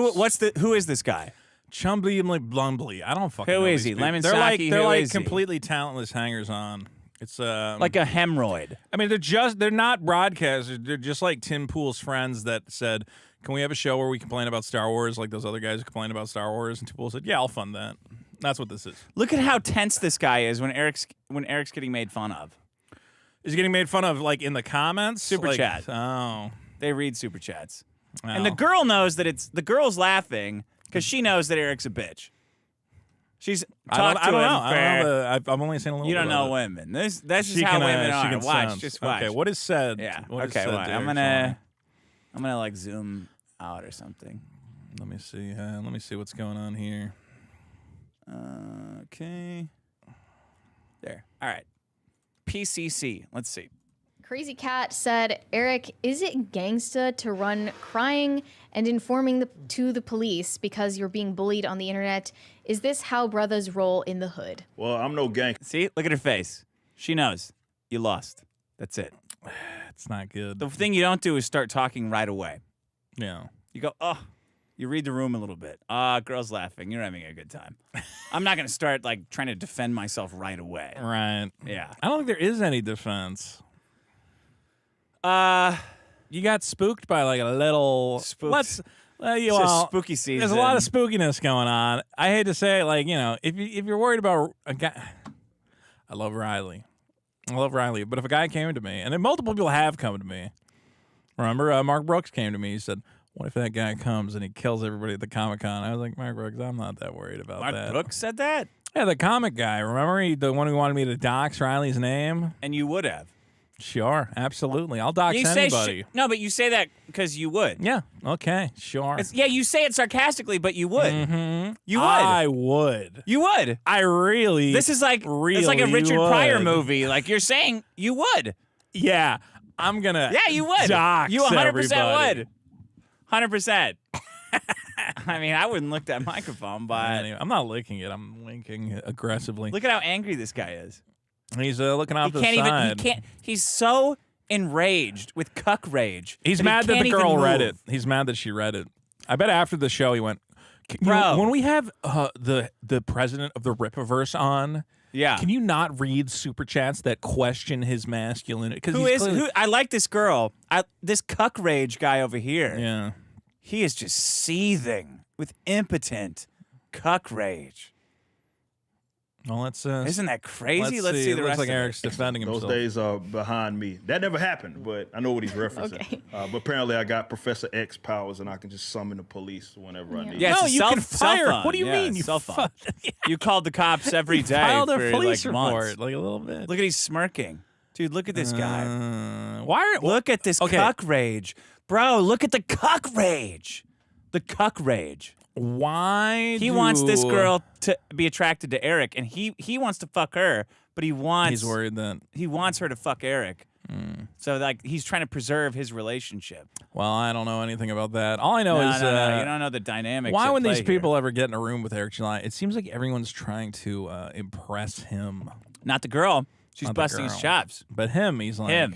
Who is this guy? Chumbly Blumbly. I don't fucking know. Who is he? Lemon Saki, They're who like is he? completely talentless hangers on. It's like a hemorrhoid. I mean, they're not broadcasters. They're just like Tim Pool's friends that said, "Can we have a show where we complain about Star Wars like those other guys who complain about Star Wars?" And Tim Pool said, "Yeah, I'll fund that." That's what this is. Look at how tense this guy is when Eric's getting made fun of. Is he getting made fun of like in the comments? Super chat. Oh, they read super chats, oh. and the girl knows that the girl's laughing because she knows that Eric's a bitch. She's talked to him. I've only seen a little. You don't bit know of it. women. This is how women are. Watch, just watch. Okay, what is said? Yeah. What is okay. said Well, I'm gonna like zoom out or something. Let me see. Let me see what's going on here. Okay. There. All right. PCC. Let's see. Crazy Cat said, Eric, is it gangsta to run crying and informing to the police because you're being bullied on the internet? Is this how brothers roll in the hood? Well, I'm no gang. See? Look at her face. She knows. You lost. That's it. It's not good. The thing you don't do is start talking right away. Yeah. You go, oh. You read the room a little bit. Girl's laughing. You're having a good time. I'm not going to start like trying to defend myself right away. Right. Yeah. I don't think there is any defense. You got spooked by like a little. Spooked. Spooky season. There's a lot of spookiness going on. I hate to say it, like, you know, if you're worried about a guy, I love Riley, but if a guy came to me, and then multiple people have come to me. Remember, Mark Brooks came to me. He said, "What if that guy comes and he kills everybody at the Comic-Con?" I was like, Mark Brooks, I'm not that worried about that. Mark Brooks said that? Yeah, the comic guy. Remember, the one who wanted me to dox Riley's name? And you would have. Sure, absolutely. I'll dox anybody. No, but you say that because you would. Yeah, okay, sure. You say it sarcastically, but you would. Mm-hmm. You would. I would. You would. I really. This is like it's like a Richard Pryor movie. Like you're saying you would. Yeah, I'm gonna. Yeah, you would. Dox you 100% everybody. would. 100%. I mean, I wouldn't lick that microphone, but anyway, I'm not licking it. I'm winking aggressively. Look at how angry this guy is. He's looking off to the side. He can't. He's so enraged with cuck rage. He's mad that the girl read it. He's mad that she read it. I bet after the show he went, Bro, when we have the president of the Rippaverse on, yeah, can you not read super chats that question his masculinity? Who? I like this girl. This cuck rage guy over here. Yeah, he is just seething with impotent cuck rage. Well, let's. Isn't that crazy? Let's see the rest looks like of Eric's defending himself. Those days are behind me. That never happened, but I know what he's referencing. Okay. But apparently, I got Professor X powers, and I can just summon the police whenever I need. Yeah, no, you can fire. Cell phone. What do you mean? You cell phone. You called the cops every day filed for a police like report, months. like a little bit. Look at he's smirking, dude. Look at this guy. Look at this cuck rage, bro. Look at the cuck rage. The cuck rage. Why he wants this girl to be attracted to Eric, and he wants to fuck her, but he's worried that he wants her to fuck Eric. So like he's trying to preserve his relationship. Well, I don't know anything about that. All I know is you don't know the dynamics. Why, when these people ever get in a room with Eric July, it seems like everyone's trying to impress him. Not the girl. She's busting his chops. But him, he's like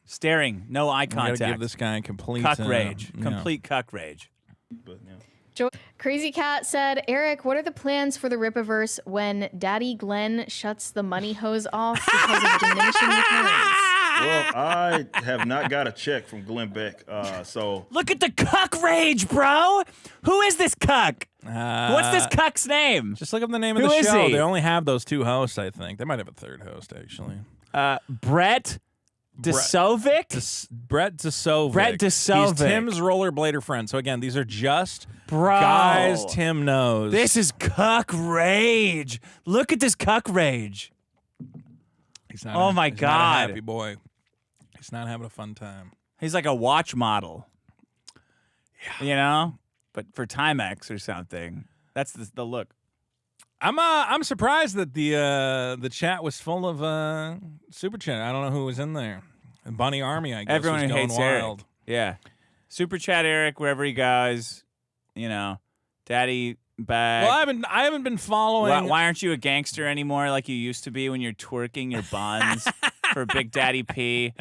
staring, no eye contact. Gotta give this guy complete cuck rage. Complete cuck rage. But, yeah. Crazy Cat said, Eric, what are the plans for the Rippaverse when Daddy Glenn shuts the money hose off because of diminishing returns? Well, I have not got a check from Glenn Beck, so... Look at the cuck rage, bro! Who is this cuck? What's this cuck's name? Just look up the name of the show. They only have those two hosts, I think. They might have a third host, actually. Brett Desovic? Brett Desovic. Brett Desovic. He's Tim's rollerblader friend. So again, these are just guys Tim knows. This is cuck rage. Look at this cuck rage. He's not oh my he's God. Not a happy boy. He's not having a fun time. He's like a watch model. Yeah. You know? But for Timex or something. That's the look. I'm surprised that the chat was full of super chat. I don't know who was in there. Bunny Army, I guess. Everyone was who going hates wild. Eric. Yeah. Super chat Eric wherever he goes. You know, Daddy bag. Well, I haven't been following. Why aren't you a gangster anymore like you used to be when you're twerking your buns for Big Daddy P?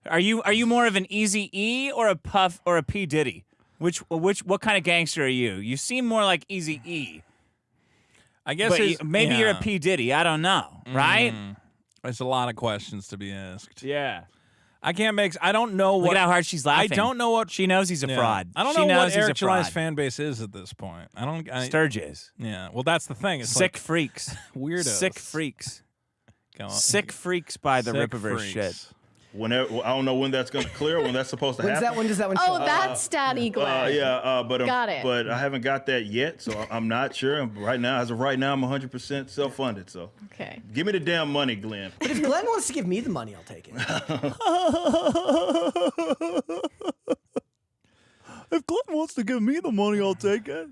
Are you more of an Easy E or a Puff or a P Diddy? What kind of gangster are you? You seem more like Easy E. I guess maybe you're a P Diddy. I don't know, right? There's a lot of questions to be asked. Yeah. I can't make. I don't know what. Look at how hard she's laughing. I don't know what she knows. He's a fraud. I don't she know knows what he's Eric a fraud. July's fan base is at this point. I don't. Sturgis. Yeah. Well, that's the thing. It's Sick like freaks. Weirdos. Sick freaks. Go on. Sick freaks by the Sick Rippaverse freaks. shit. Whenever I don't know when that's going to clear, when that's supposed to When's happen. that? When does that one Oh, show up? that's Daddy Glenn. Got it. But I haven't got that yet, so I'm not sure. Right now, as of right now, I'm 100% self-funded. So Okay. give me the damn money, Glenn. But if Glenn wants to give me the money, I'll take it. If Glenn wants to give me the money, I'll take it.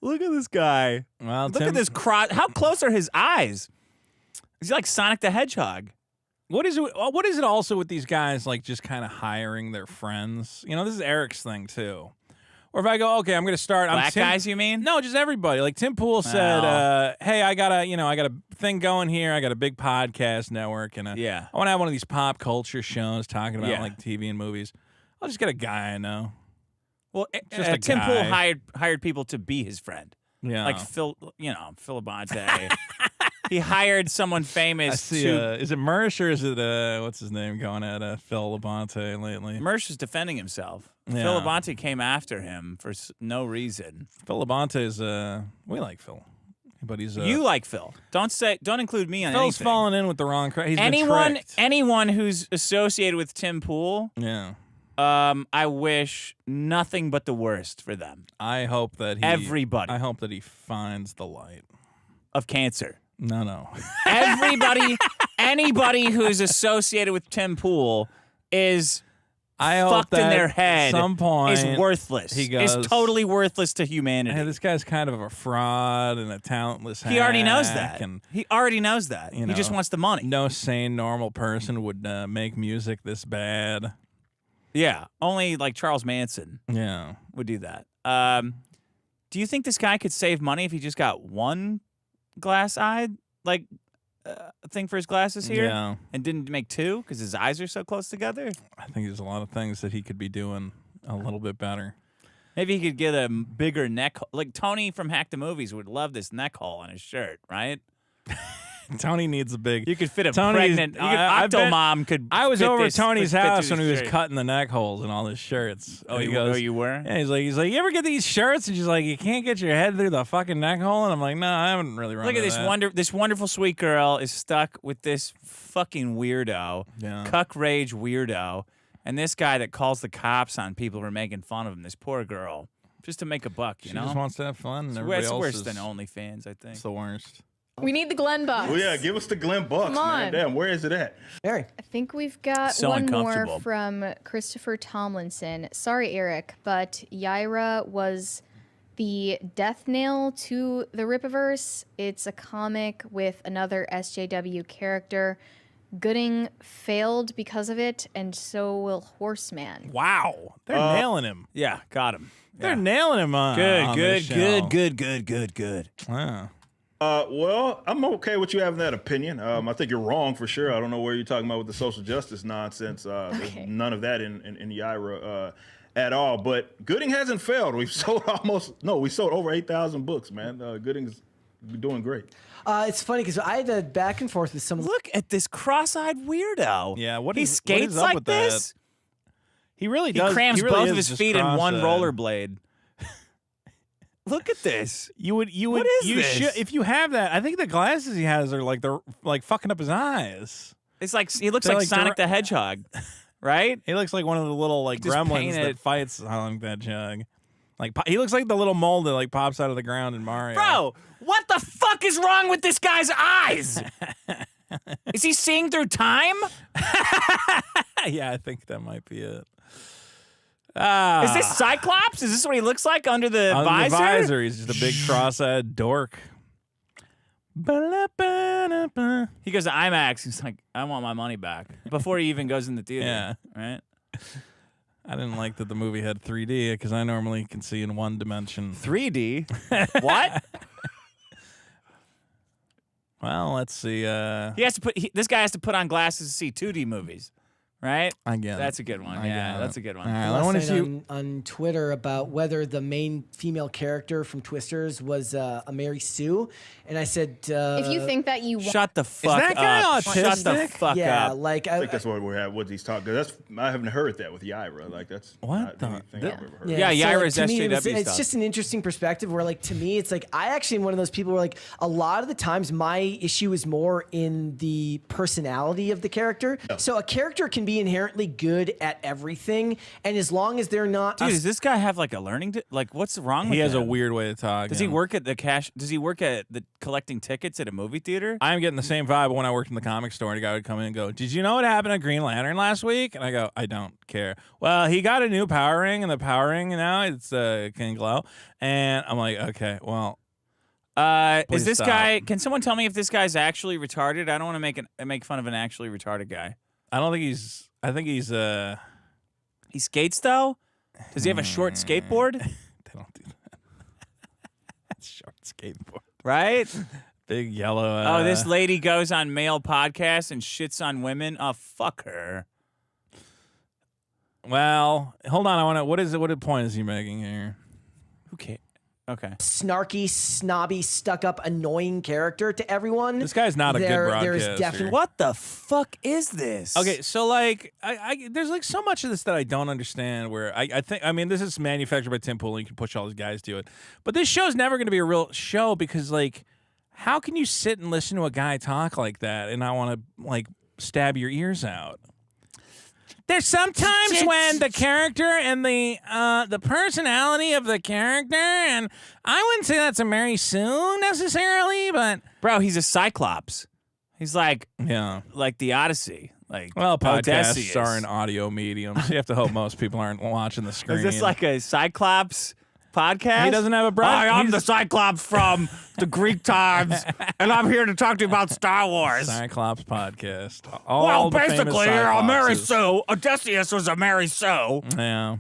Look at this guy. Well, Look at this cross. How close are his eyes? Is he like Sonic the Hedgehog? What is it? What is it also with these guys like just kind of hiring their friends? You know, this is Eric's thing too. Or if I go, okay, I'm going to start. Black guys, you mean? No, just everybody. Like Tim Pool said, "Hey, I got a thing going here. I got a big podcast network, and I want to have one of these pop culture shows talking about like TV and movies. I'll just get a guy I know." Well, just a Tim guy. Pool hired people to be his friend. Yeah, like Phil Labonte. He hired someone famous. I see. to Is it Mersh or is it what's his name going at Phil Labonte lately? Mersh is defending himself. Yeah. Phil Labonte came after him for no reason. Phil Labonte is we like Phil, but he's you like Phil. Don't include me on Phil's anything. fallen in with the wrong crowd. He's been tricked. Anyone who's associated with Tim Pool, I wish nothing but the worst for them. I hope that everybody. I hope that he finds the light of cancer. No. Anybody who's associated with Tim Pool is I hope fucked in that their head. at some point is worthless. he goes, is totally worthless to humanity. Hey, this guy's kind of a fraud and a talentless hack. He already knows that. And, he already knows that. He just wants the money. No sane, normal person would make music this bad. Yeah, only like Charles Manson. Yeah, would do that. Do you think this guy could save money if he just got one glass-eyed thing for his glasses here? Yeah. And didn't make two because his eyes are so close together? I think there's a lot of things that he could be doing a little bit better. Maybe he could get a bigger neck. Like Tony from Hack the Movies would love this neck hole on his shirt, right? Tony needs a big. You could fit a pregnant. Octomom could. I was fit over this, at Tony's fit house through when he was shirt. cutting the neck holes in all his shirts. Oh, And he you were? Yeah, he's like, you ever get these shirts? And she's like, you can't get your head through the fucking neck hole. And I'm like, no, I haven't really run. Look at into this that. this wonderful sweet girl is stuck with this fucking weirdo, cuck rage weirdo, and this guy that calls the cops on people who are making fun of him. This poor girl, just to make a buck. You She know, just wants to have fun. And It's everybody worse, else worse is, than OnlyFans, I think. It's the worst. We need the Glenn bucks. Well, yeah, give us the Glenn Bucks, Come man. on. Damn, where is it at? Mary. I think we've got So one more uncomfortable. from Christopher Tomlinson. Sorry, Eric, but Yaira was the death nail to the Rippaverse. It's a comic with another SJW character. Gooding failed because of it, and so will Horseman. Wow, they're nailing him. Yeah, got him. They're nailing him on. Good. Wow. Well, I'm okay with you having that opinion. I think you're wrong for sure. I don't know where you're talking about with the social justice nonsense. There's none of that in Yaira at all. But Gooding hasn't failed. We sold over 8,000 books, man. Gooding's doing great. It's funny because I had a back and forth with some. Look at this cross-eyed weirdo. Yeah, he skates up like with this. He really He does. crams really both is of his just feet in one cross-eyed. rollerblade. Look at this. You would. What is you this? should if you have that. I think the glasses he has are like fucking up his eyes. It's like he looks They're like Sonic dir- the Hedgehog, right? He looks like one of the little like Just gremlins painted- that fights Sonic the Hedgehog. Like he looks like the little mole that like pops out of the ground in Mario. Bro, what the fuck is wrong with this guy's eyes? Is he seeing through time? Yeah, I think that might be it. Is this Cyclops? Is this what he looks like under the on visor? the visor? He's just a big cross-eyed dork. He goes to IMAX. He's like, I want my money back before he even goes in the theater. Yeah. Right? I didn't like that the movie had 3D because I normally can see in one dimension. 3D? What? Well, let's see. He has to put. This guy has to put on glasses to see 2D movies, Right? I get it. That's a good one. I Yeah, get that's it. a good one. All right, I want to see. On Twitter about whether the main female character from Twisters was a Mary Sue, and I said, If you think that you Shut the fuck that guy up. Shut the autistic? fuck yeah, up. like I think that's what we're at. What he's talking. That's I haven't heard that with Yaira. Like that's What not the- anything I've ever heard. Yeah, so, Yaira's like, to me, SJW it's stuff. just an interesting perspective where, like, to me, it's like I actually am one of those people where, like, a lot of the times my issue is more in the personality of the character. So a character can be inherently good at everything, and as long as they're not, Dude, does this guy have like a learning? Like, what's wrong with He has a him? weird way to talk. Does he work at the cash? Does he work at the collecting tickets at a movie theater? I'm getting the same vibe when I worked in the comic store, and a guy would come in and go, "Did you know what happened to Green Lantern last week?" And I go, "I don't care." Well, he got a new power ring, and the power ring now it's can glow. And I'm like, okay, well, Is please this stop. guy? Can someone tell me if this guy's actually retarded? I don't want to make fun of an actually retarded guy. I don't think he's. I think he's. He skates though. Does he have a short skateboard? They don't do that. Short skateboard, Right? big yellow. Oh, this lady goes on male podcasts and shits on women. Oh, fuck her. Well, hold on. I want to. What is it? What point is he making here? Who cares? Okay. snarky, snobby, stuck-up, annoying character to everyone. This guy's not a good There's broadcaster. definitely What the fuck is this? Okay, so like, there's like so much of this that I don't understand. Where I think, I mean, this is manufactured by Tim Pool, and you can push all these guys to it. But this show's never going to be a real show because, like, how can you sit and listen to a guy talk like that and not want to like stab your ears out? There's sometimes when the character and the personality of the character, and I wouldn't say that's a Mary Sue necessarily, but bro, he's a Cyclops. He's like the Odyssey. Like, well, podcasts Odysseus. are an audio medium, so you have to hope most people aren't watching the screen. Is this like a Cyclops podcast? He doesn't have a breath. Hi, I'm the Cyclops from the Greek times, and I'm here to talk to you about Star Wars. Cyclops podcast. Well, the famous basically, a Mary Cyclopses. Sue. Odysseus was a Mary Sue. Yeah.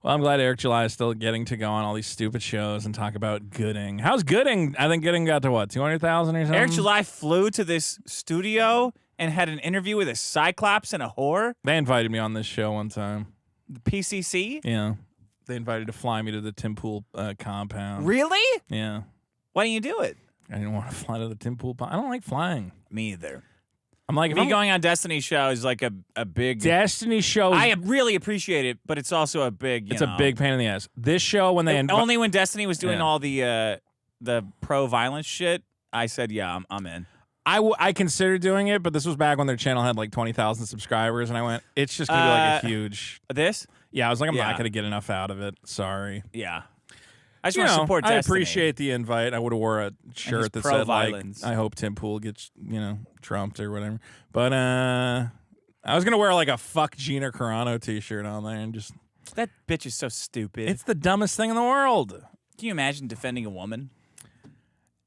Well, I'm glad Eric July is still getting to go on all these stupid shows and talk about Gooding. How's Gooding? I think Gooding got to what, 200,000 or something? Eric July flew to this studio and had an interview with a Cyclops and a whore. They invited me on this show one time. The PCC? Yeah. They invited to fly me to the Tim Pool compound. Really? Yeah. Why didn't you do it? I didn't want to fly to the Tim Pool. I don't like flying. Me either. I'm like, Me going on Destiny show is like a big Destiny show. I really appreciate it, but it's also a big. It's a big pain in the ass. This show, when they only when Destiny was doing Yeah. all the pro-violence shit, I said, yeah, I'm in. I considered doing it, but this was back when their channel had like 20,000 subscribers, and I went, it's just gonna be like a huge. This? Yeah, I was like, I'm Yeah. not gonna get enough out of it. Sorry. Yeah. I just want to support I Destiny. appreciate the invite. I would have wore a shirt that said like, pro-violence. I hope Tim Pool gets trumped or whatever. But I was gonna wear like a fuck Gina Carano t-shirt on there and just. That bitch is so stupid. It's the dumbest thing in the world. Can you imagine defending a woman?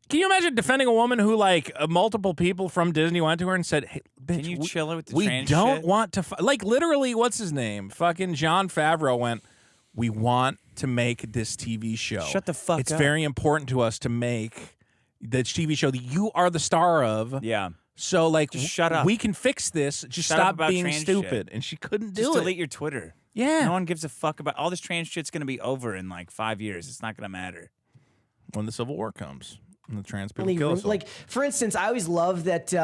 Can you imagine defending a woman who, like, multiple people from Disney went to her and said, "Hey, bitch, Can you chill her with the we trans don't shit? want to like literally, what's his name? Fucking Jon Favreau went, we want to make this TV show. Shut the fuck It's up. very important to us to make this TV show that you are the star of. Yeah. So, like, Just shut up. We can fix this. Just Shut up stop about being trans stupid. shit. And she couldn't do Just it. delete your Twitter. Yeah. No one gives a fuck about all this trans shit's gonna be over in like 5 years. It's not gonna matter. When the Civil War comes and the trans people Really, kill us all. like, for instance, I always love that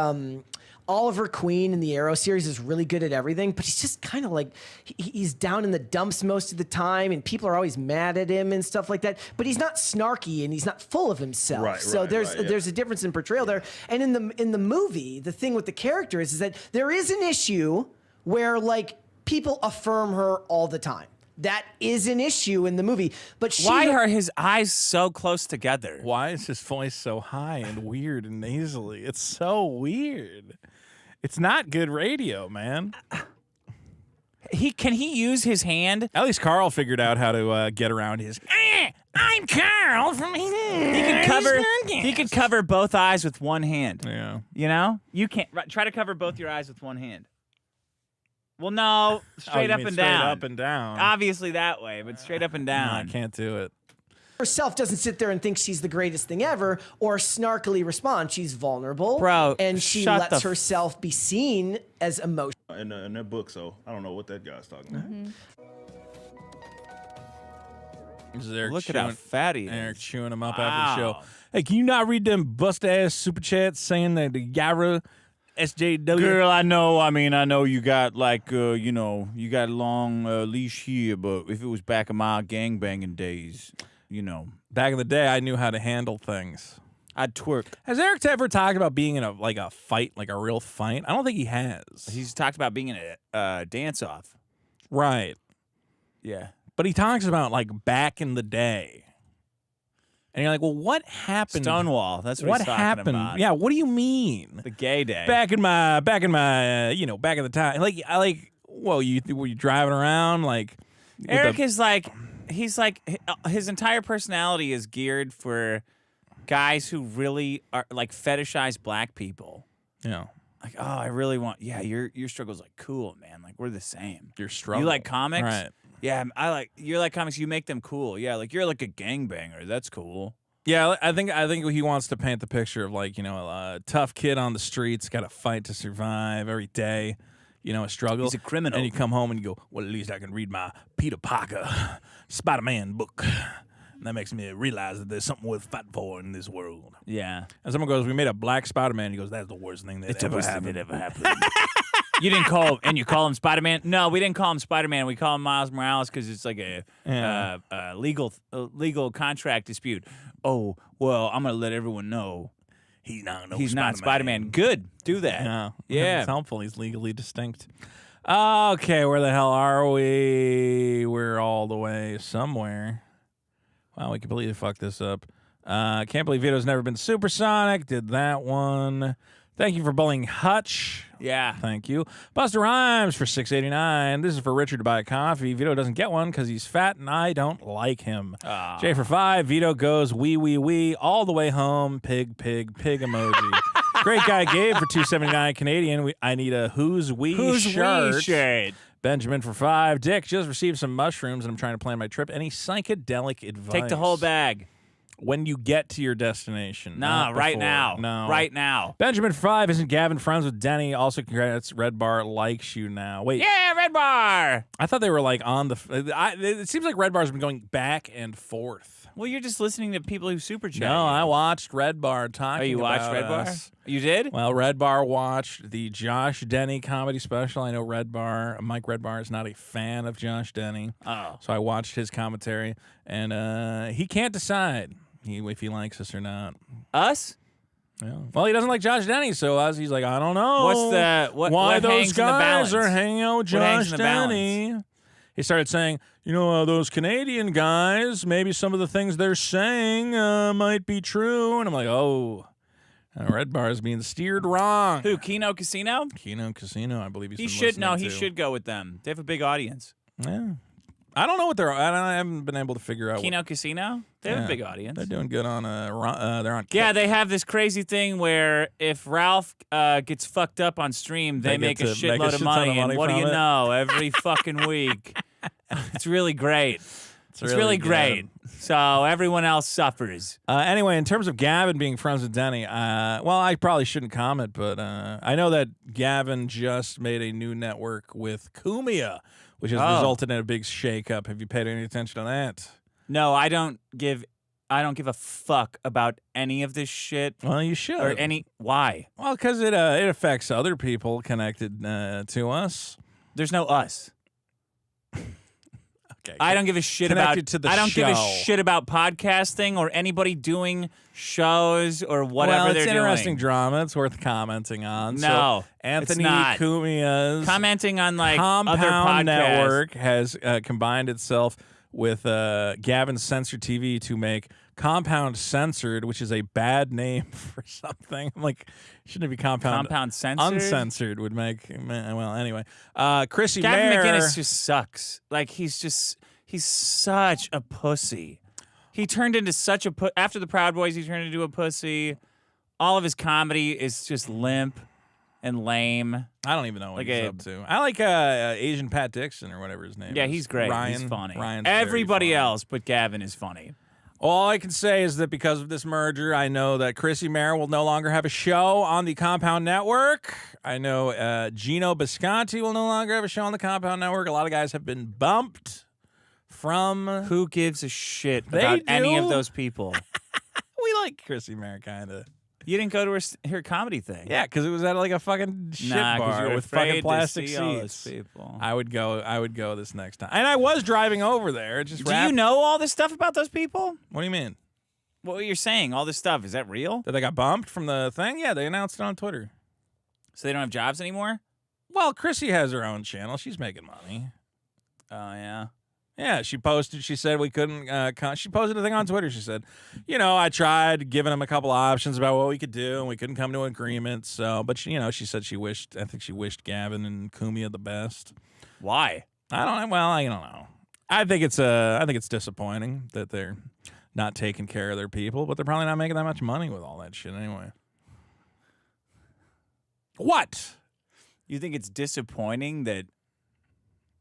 Oliver Queen in the Arrow series is really good at everything, but he's just kind of like, he's down in the dumps most of the time, and people are always mad at him and stuff like that. But he's not snarky and he's not full of himself. Right, so right, there's right, yeah. there's a difference in portrayal there. And in the movie, the thing with the character is that there is an issue where like people affirm her all the time. That is an issue in the movie. But Why are his eyes so close together? Why is his voice so high and weird and nasally? It's so weird. It's not good radio, man. Can he use his hand? At least Carl figured out how to get around his. I'm Carl from here. He could cover both eyes with one hand. Yeah. You know? You can't try to cover both your eyes with one hand. Well, no, straight you up mean and straight down. up and down. Obviously that way, but straight up and No, I down. can't do it. herself doesn't sit there and think she's the greatest thing ever or snarkily respond. She's vulnerable. Bro, and she shut lets the herself be seen as emotional. In that book, so I don't know what that guy's talking about. This is Eric Look at how fat he is. Eric chewing him up after the show. Hey, can you not read them bust-ass super chats saying that the Yara SJW? Girl, I know. I mean, I know you got like, you got a long leash here, but if it was back in my gangbanging days, Back in the day, I knew how to handle things. I'd twerk. Has Eric ever talked about being in a fight, like a real fight? I don't think he has. He's talked about being in a dance-off. Right. Yeah. But he talks about like back in the day. And you're like, well, what happened? Stonewall. That's what he's talking happened? about. Yeah, what do you mean? The gay day. Back in my back in the time. Were you driving around like Eric is like, his entire personality is geared for guys who really are like fetishize black people. Yeah. Like, oh, I really want, your struggle's like cool, man. Like, we're the same. Your struggle. You like comics? Right. Yeah, you like comics, you make them cool. Yeah, like you're like a gangbanger. That's cool. Yeah, I think he wants to paint the picture of like, a tough kid on the streets, got to fight to survive every day, a struggle. He's a criminal. And you come home and you go, well, at least I can read my Peter Parker Spider-Man book. And that makes me realize that there's something worth fighting for in this world. Yeah. And someone goes, we made a black Spider-Man. He goes, that's the worst thing that ever happened. You didn't you call him Spider-Man? No, we didn't call him Spider-Man. We call him Miles Morales because it's like a legal contract dispute. Oh, well, I'm going to let everyone know he's not Spider-Man. Good. Do that. Yeah. It's helpful. He's legally distinct. Okay, where the hell are we? We're all the way somewhere. Wow, we completely fucked this up. Can't believe Vito's never been supersonic. Did that one. Thank you for bullying Hutch. Yeah. Thank you. Buster Rhymes for $6.89. This is for Richard to buy a coffee. Vito doesn't get one because he's fat and I don't like him. Jay for $5. Vito goes wee all the way home. Pig emoji. Great guy Gabe for $2.79 Canadian. I need a Who's We shirt. Benjamin for $5. Dick just received some mushrooms and I'm trying to plan my trip. Any psychedelic advice? Take the whole bag. When you get to your destination. Nah, right before. now. No. Right now. Benjamin for $5. Isn't Gavin friends with Denny? Also, congrats. Red Bar likes you now. Wait. Yeah, Red Bar. I thought they were like on the. It seems like Red Bar's been going back and forth. Well, you're just listening to people who super chat. No, I watched Red Bar talking. Oh, you watched Red Bar? You did? Well, Red Bar watched the Josh Denny comedy special. I know Mike Red Bar is not a fan of Josh Denny. Oh. So I watched his commentary, and he can't decide if he likes us or not. Us? Yeah. Well, he doesn't like Josh Denny, so he's like, I don't know. Why what those guys are hanging out with Josh Denny? He started saying, those Canadian guys, maybe some of the things they're saying might be true. And I'm like, Red Bar is being steered wrong. Who, Keno Casino? Keno Casino, I believe He should go with them. They have a big audience. Yeah. I don't know what I haven't been able to figure out. Keno Casino? They have a big audience. They're doing good on they're on. Yeah, they have this crazy thing where if Ralph gets fucked up on stream, they make a shitload of money. And what do you know? Every fucking week. It's really great. It's really great. So everyone else suffers. Anyway, in terms of Gavin being friends with Denny, I probably shouldn't comment, but I know that Gavin just made a new network with Kumia, which has resulted in a big shakeup. Have you paid any attention to that? No, I don't give a fuck about any of this shit. Well, you should. Why? Well, because it affects other people connected to us. There's no us. Okay. I don't give a shit about. To the I don't show. give a shit about podcasting or anybody doing shows or whatever well, they're doing. It's interesting drama. It's worth commenting on. No, so Anthony it's not. Kumia's commenting on like Compound other podcasts. Network has combined itself with Gavin's Censor TV to make Compound Censored, which is a bad name for something. I'm like, shouldn't it be Compound Censored? Uncensored would make. Well, anyway, Chrissy Gavin Mayer. McGinnis just sucks. Like he's such a pussy. He turned into such a after the Proud Boys. He turned into a pussy. All of his comedy is just limp and lame. I don't even know what he's up to. I like Asian Pat Dixon or whatever his name is. Yeah, he's great. Ryan, he's funny. Ryan's Everybody very funny. else but Gavin is funny. All I can say is that because of this merger, I know that Chrissy Mayer will no longer have a show on the Compound Network. I know Gino Bisconti will no longer have a show on the Compound Network. A lot of guys have been bumped from... Who gives a shit about any of those people? We like Chrissy Mayer, kind of. You didn't go to her comedy thing. Yeah, because it was at like a fucking shit bar with fucking plastic seats. People. I would go this next time. And I was driving over there. Just Do you know all this stuff about those people? What do you mean? What you're saying, all this stuff, is that real? That they got bumped from the thing? Yeah, they announced it on Twitter. So they don't have jobs anymore? Well, Chrissy has her own channel. She's making money. Oh, yeah. Yeah, she posted, she said we couldn't, she posted a thing on Twitter. She said, I tried giving them a couple options about what we could do, and we couldn't come to an agreement. So, but she said she wished Gavin and Kumia the best. Why? I don't know. I think it's disappointing that they're not taking care of their people, but they're probably not making that much money with all that shit anyway. What? You think it's disappointing that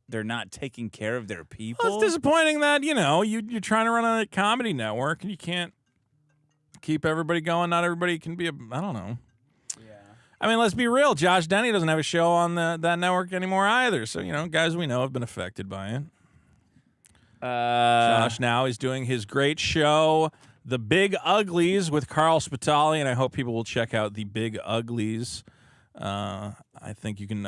they're not taking care of their people? Well, it's disappointing that, you're trying to run a comedy network and you can't keep everybody going. Not everybody can be I don't know. Yeah. I mean, let's be real. Josh Denny doesn't have a show on that network anymore either. So, guys we know have been affected by it. Josh now is doing his great show, The Big Uglies, with Carl Spitali, and I hope people will check out The Big Uglies. I think you can,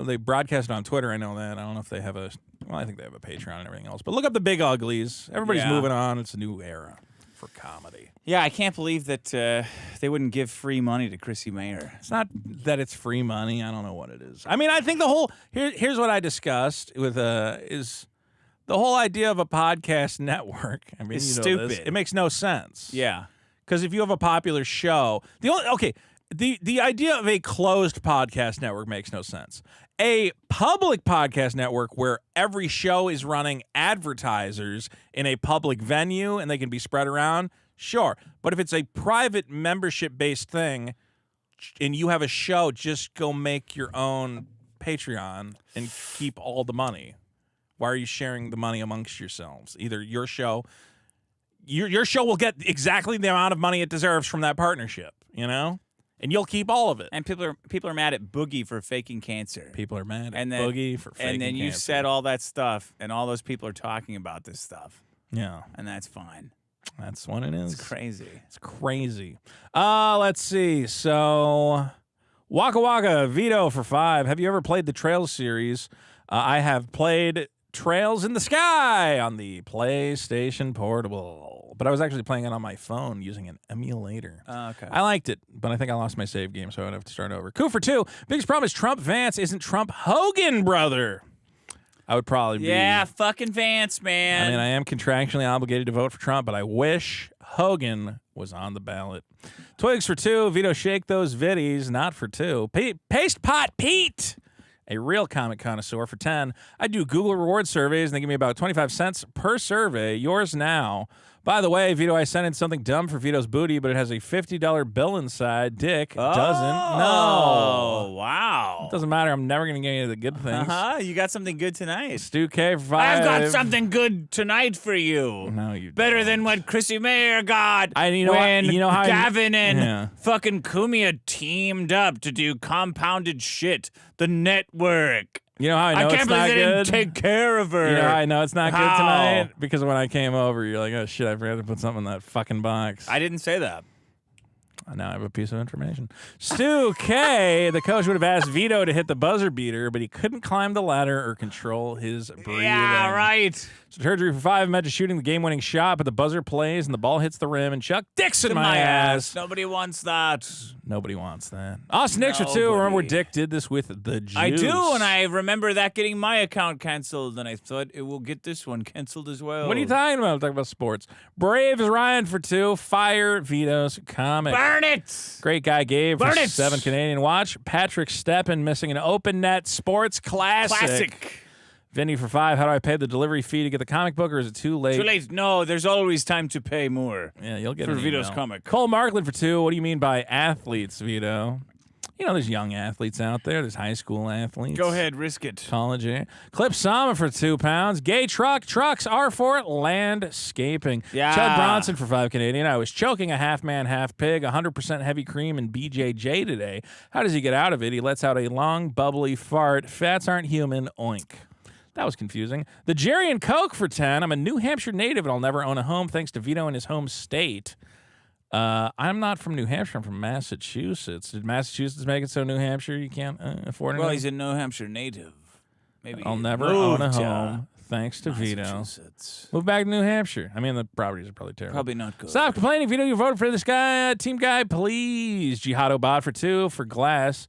they broadcast it on Twitter. I know that. I don't know if they have I think they have a Patreon and everything else. But look up The Big Uglies. Everybody's moving on. It's a new era for comedy. Yeah, I can't believe that they wouldn't give free money to Chrissy Mayer. It's not that it's free money. I don't know what it is. I mean, I think here's what I discussed with, is the whole idea of a podcast network. I mean, it's stupid. It makes no sense. Yeah. Because if you have a popular show, the idea of a closed podcast network makes no sense. A public podcast network where every show is running advertisers in a public venue and they can be spread around, sure. But if it's a private membership-based thing and you have a show, just go make your own Patreon and keep all the money. Why are you sharing the money amongst yourselves? Either your show will get exactly the amount of money it deserves from that partnership, And you'll keep all of it. And people are mad at Boogie for faking cancer. People are mad at Boogie for faking cancer. And then you said all that stuff, and all those people are talking about this stuff. Yeah. And that's fine. That's what it is. It's crazy. It's crazy. Let's see. So, Waka Waka, Vito for 5. Have you ever played the Trails series? I have played Trails in the Sky on the PlayStation Portable. But I was actually playing it on my phone using an emulator. Okay. I liked it, but I think I lost my save game, so I would have to start over. Coup for 2. Biggest problem is Trump Vance isn't Trump Hogan, brother. I would probably be. Yeah, fucking Vance, man. I mean, I am contractually obligated to vote for Trump, but I wish Hogan was on the ballot. Twigs for 2. Vito, shake those viddies. Not for 2. Paste Pot Pete. A real comic connoisseur for 10. I do Google reward surveys, and they give me about 25 cents per survey. Yours now. By the way, Vito, I sent in something dumb for Vito's booty, but it has a $50 bill inside. Dick doesn't know. Oh, wow. Doesn't matter. I'm never going to get any of the good things. You got something good tonight. Stu K for 5. I've got something good tonight for you. No, you Better don't. than what Chrissy Mayer got you know how Gavin and fucking Kumia teamed up to do Compounded Shit, the network. You know how I know can't it's believe not they good? didn't take care of her. You know how I know it's not good How? tonight? Because when I came over, you're like, oh, shit, I forgot to put something in that fucking box. I didn't say that. Now I have a piece of information. Stu K, the coach would have asked Vito to hit the buzzer beater, but he couldn't climb the ladder or control his breathing. Yeah, right. Surgery for 5, imagine shooting the game-winning shot, but the buzzer plays and the ball hits the rim, and Chuck Dixon my ass. Nobody wants that. Nobody wants that. Austin Nix for 2. Remember when Dick did this with the Juice? I do, and I remember that getting my account canceled, and I thought it will get this one canceled as well. What are you talking about? I'm talking about sports. Brave is Ryan for 2. Fire Vito's comic. Burn it! Great guy Gabe for Burn it! 7 Canadian. Watch Patrick Steppen missing an open net sports classic. Vinny for 5. How do I pay the delivery fee to get the comic book, or is it too late? Too late. No, there's always time to pay more. Yeah, you'll get for an Vito's email. comic. Cole Markland for 2. What do you mean by athletes, Vito? You know, there's young athletes out there. There's high school athletes. Go ahead, risk it. College. Clip Sama for £2. Gay trucks are for landscaping. Yeah. Chud Bronson for $5 I was choking a half man, half pig, 100% heavy cream and BJJ today. How does he get out of it? He lets out a long, bubbly fart. Fats aren't human. Oink. That was confusing. The Jerry and Coke for 10. I'm a New Hampshire native and I'll never own a home thanks to Vito in his home state. I'm not from New Hampshire. I'm from Massachusetts. Did Massachusetts make it so New Hampshire you can't afford it? Well, he's a New Hampshire native. Maybe I'll he never own a moved to home thanks to Vito. Massachusetts. Move back to New Hampshire. I mean, the properties are probably terrible. Probably not good. Stop complaining, Vito. You voted for this guy, team guy, please. Jihado Bot for 2 for glass.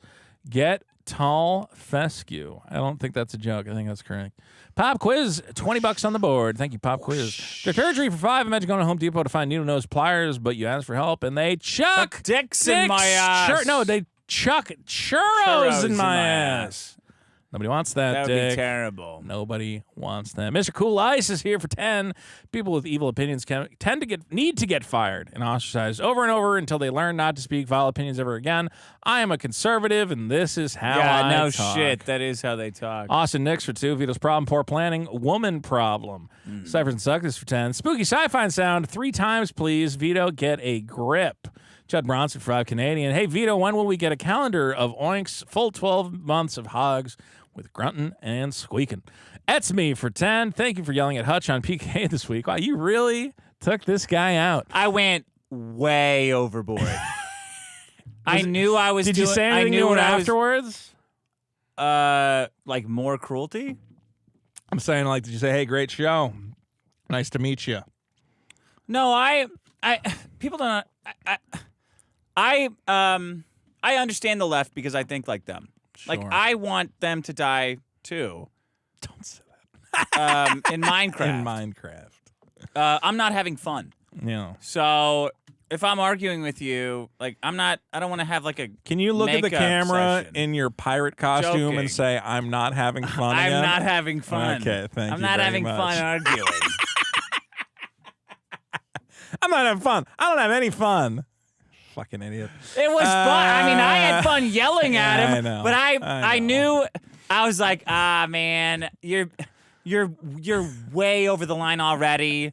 Get tall fescue. I don't think that's a joke. I think that's correct. Pop quiz, $20 on the board. Thank you, Pop quiz. Detergent for 5. Imagine going to Home Depot to find needle nose pliers, but you ask for help, and they chuck dicks in my ass. No, they chuck churros in my ass. Nobody wants that, That would Dick. be terrible. Nobody wants that. Mr. Cool Ice is here for 10. People with evil opinions need to get fired and ostracized over and over until they learn not to speak vile opinions ever again. I am a conservative, and this is how I no talk. shit. That is how they talk. Austin Nix for 2. Vito's problem, poor planning. Woman problem. Cyphers and Suckers for 10. Spooky sci-fi sound 3 times, please. Vito, get a grip. Chud Bronson for $5 Hey, Vito, when will we get a calendar of oinks, full 12 months of hogs with grunting and squeaking? That's me for 10. Thank you for yelling at Hutch on PK this week. Wow, you really took this guy out. I went way overboard. I knew I was Did doing... you say anything new afterwards? Like more cruelty? I'm saying, like, did you say, hey, great show. Nice to meet you. No, I people don't... I understand the left because I think like them. Sure. Like, I want them to die, too. Don't say that. In Minecraft. In Minecraft. I'm not having fun. Yeah. So, if I'm arguing with you, like, I don't want to have, like, a Can you look at the makeup camera session. in your pirate costume Joking. and say, I'm not having fun I'm again? not having fun. Okay, thank you I'm not very having much. fun arguing. I'm not having fun. I don't have any fun. Fucking idiot. It was fun. I mean, I had fun yelling at him, I know. but I know. knew I was like, man, you're way over the line already.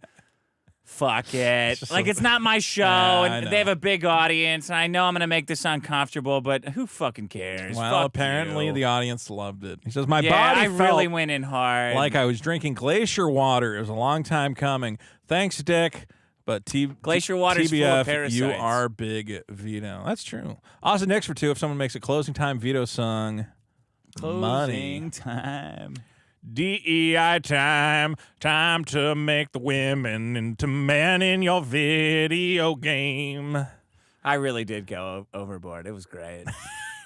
Fuck it. Like, it's not my show, and they have a big audience, and I know I'm gonna make this uncomfortable, but who fucking cares? Well, Fuck apparently you. the audience loved it. He says, my body I felt really went in hard. like I was drinking glacier water. It was a long time coming. Thanks, Dick. But Glacier water's full TBF, of parasites. you are big Vito. That's true. Austin Nix for 2. If someone makes a closing time Vito song, money. Closing time. DEI time. Time to make the women into men in your video game. I really did go overboard. It was great.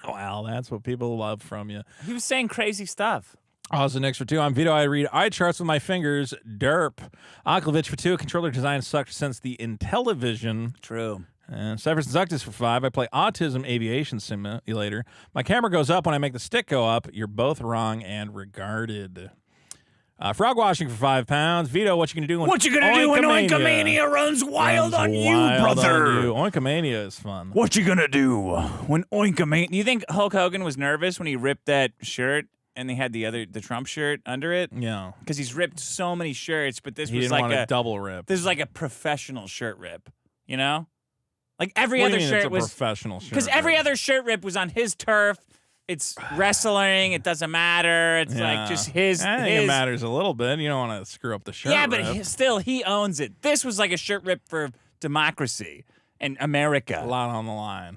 Well, that's what people love from you. He was saying crazy stuff. Also, next for 2, I'm Vito. I read eye charts with my fingers. Derp. Aklovich for 2. Controller design sucked since the Intellivision. True. And Severus Zuctus for 5. I play Autism Aviation Simulator. My camera goes up when I make the stick go up. You're both wrong and regarded. Frog washing for £5. Vito, what you gonna do when Oinkamania runs wild on you, brother? Oinkamania is fun. What you gonna do when Oinkamania? Do you think Hulk Hogan was nervous when he ripped that shirt? And they had the Trump shirt under it. Yeah, because he's ripped so many shirts, but this he was didn't like want a double rip. This is like a professional shirt rip. You know, like every What do other you mean shirt it's a was professional shirt because every rip? other shirt rip was on his turf. It's wrestling. It doesn't matter. It's like just his. I think it matters a little bit. You don't want to screw up the shirt. Yeah, but rip. still, he owns it. This was like a shirt rip for democracy and America. A lot on the line.